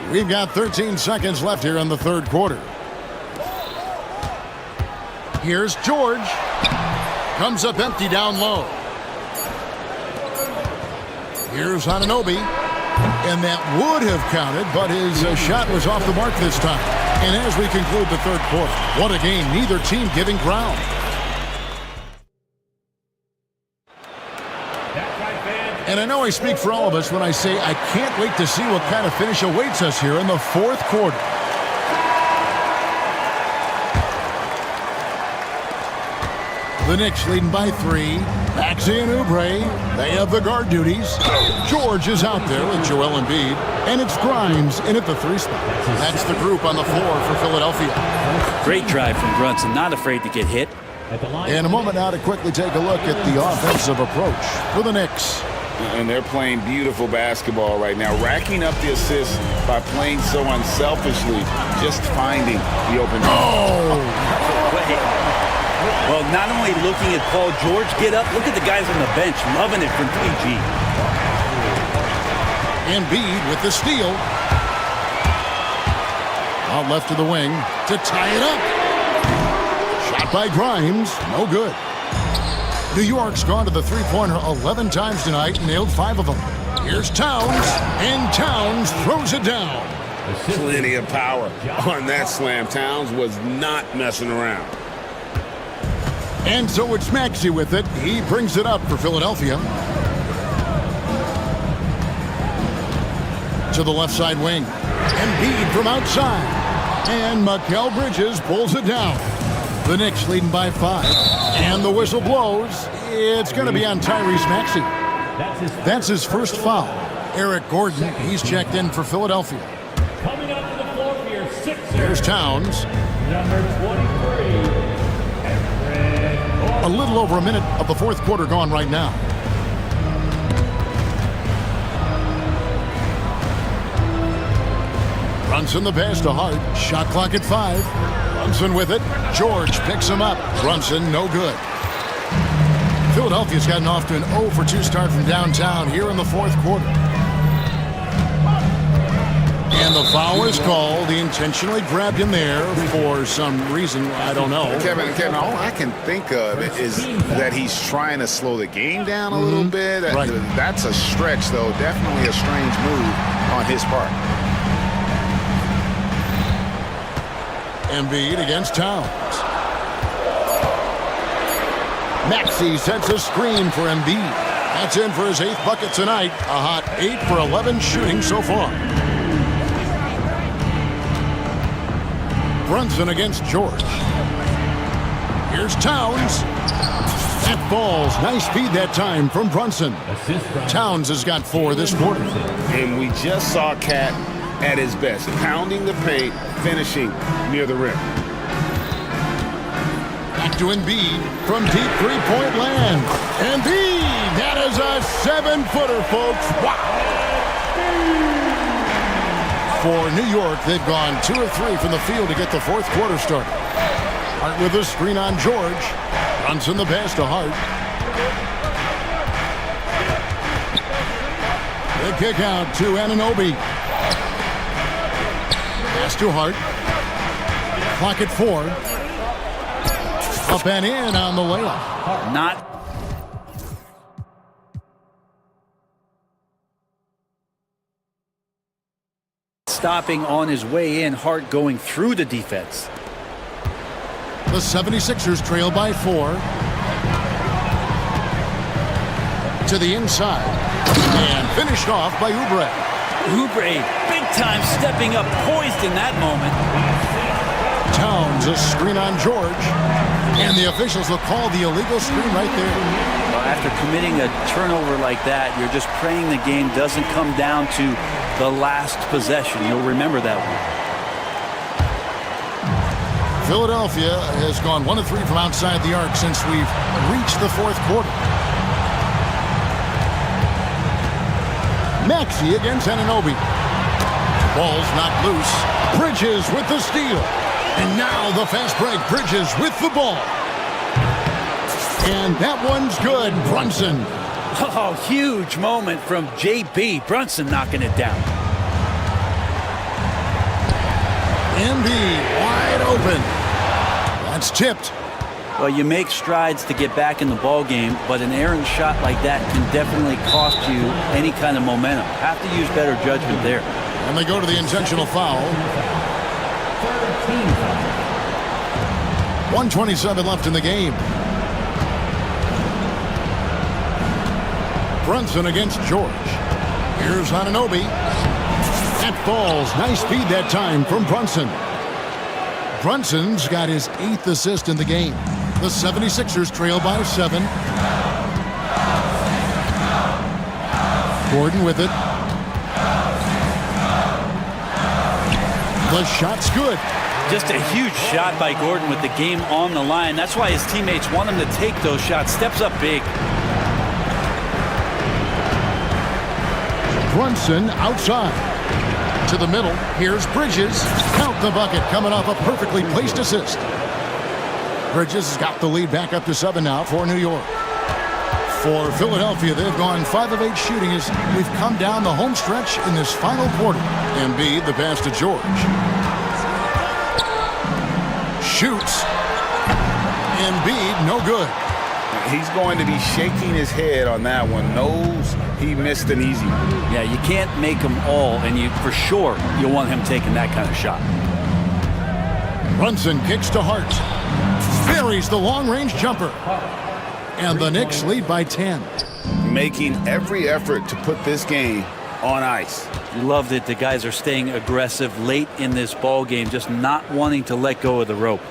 We've got 13 seconds left here in the third quarter. Here's George. Comes up empty down low. Here's Anunoby. And that would have counted, but his shot was off the mark this time. And as we conclude the third quarter, what a game, neither team giving ground. And I know I speak for all of us when I say I can't wait to see what kind of finish awaits us here in the fourth quarter. The Knicks leading by 3. Maxey and Oubre, they have the guard duties. George is out there with Joel Embiid. And it's Grimes in at the 3 spot. That's the group on the floor for Philadelphia. Great drive from Brunson, not afraid to get hit. And a moment now to quickly take a look at the offensive approach for the Knicks. And they're playing beautiful basketball right now, racking up the assists by playing so unselfishly, just finding the open. Well, not only looking at Paul George get up, look at the guys on the bench loving it from PG. Embiid with the steal. Out left to the wing to tie it up. Shot by Grimes, no good. New York's gone to the three-pointer 11 times tonight and nailed 5 of them. Here's Towns, and Towns throws it down. Plenty of power on that slam. Towns was not messing around. And so it's Maxey with it. He brings it up for Philadelphia. To the left side wing. Embiid from outside. And Mikal Bridges pulls it down. The Knicks leading by 5. And the whistle blows. It's going to be on Tyrese Maxey. That's his first foul. Eric Gordon, he's checked in for Philadelphia. Coming up to the floor for your Sixers. Here's Towns. Number 23. A little over a minute of the fourth quarter gone right now. Brunson the pass to Hart. Shot clock at 5. Brunson with it. George picks him up. Brunson no good. Philadelphia's gotten off to an 0 for 2 start from downtown here in the fourth quarter. And the foul is called. He intentionally grabbed him there for some reason. I don't know. Kevin, all I can think of is that he's trying to slow the game down a little bit. Right. That's a stretch, though. Definitely a strange move on his part. Embiid against Towns. Maxey sets a screen for Embiid. That's in for his 8th bucket tonight. A hot 8 for 11 shooting so far. Brunson against George. Here's Towns. That falls. Nice feed that time from Brunson. Towns has got 4 this quarter. And we just saw Cat at his best, pounding the paint, finishing near the rim. Back to Embiid from deep three-point land. Embiid, that is a 7-footer, folks. Wow. For New York, they've gone 2 of 3 from the field to get the fourth quarter started. Hart with a screen on George. Brunson the pass to Hart. The kick out to Anunoby. Pass to Hart. Clock at 4. Up and in on the layup. Not stopping on his way in. Hart going through the defense. The 76ers trail by 4. To the inside. And finished off by Oubre. Oubre, big time stepping up, poised in that moment. Towns, a screen on George. And the officials will call the illegal screen right there. Well, after committing a turnover like that, you're just praying the game doesn't come down to the last possession. You'll remember that one. Philadelphia has gone 1 of 3 from outside the arc since we've reached the 4th quarter. Maxey against Anunoby. Ball's knocked loose. Bridges with the steal. And now the fast break. Bridges with the ball. And that one's good. Brunson. Oh, huge moment from JB. Brunson knocking it down. Embiid wide open. That's tipped. Well, you make strides to get back in the ball game, but an errant shot like that can definitely cost you any kind of momentum. Have to use better judgment there. And they go to the intentional foul. 1:27 left in the game. Brunson against George. Here's Anunoby. That falls. Nice feed that time from Brunson. Brunson's got his 8th assist in the game. The 76ers trail by 7. Gordon with it. The shot's good. Just a huge shot by Gordon with the game on the line. That's why his teammates want him to take those shots. Steps up big. Brunson outside. To the middle. Here's Bridges. Count the bucket. Coming off a perfectly placed assist. Bridges has got the lead back up to 7 now for New York. For Philadelphia, they've gone 5 of 8 shooting as we've come down the home stretch in this final quarter. Embiid, the pass to George. Shoots. Embiid, no good. He's going to be shaking his head on that one. Knows he missed an easy one. Yeah, you can't make them all, and you for sure you'll want him taking that kind of shot. Brunson kicks to Hart. Buries the long-range jumper. And the Knicks lead by 10. Making every effort to put this game on ice. You love that the guys are staying aggressive late in this ball game, just not wanting to let go of the rope.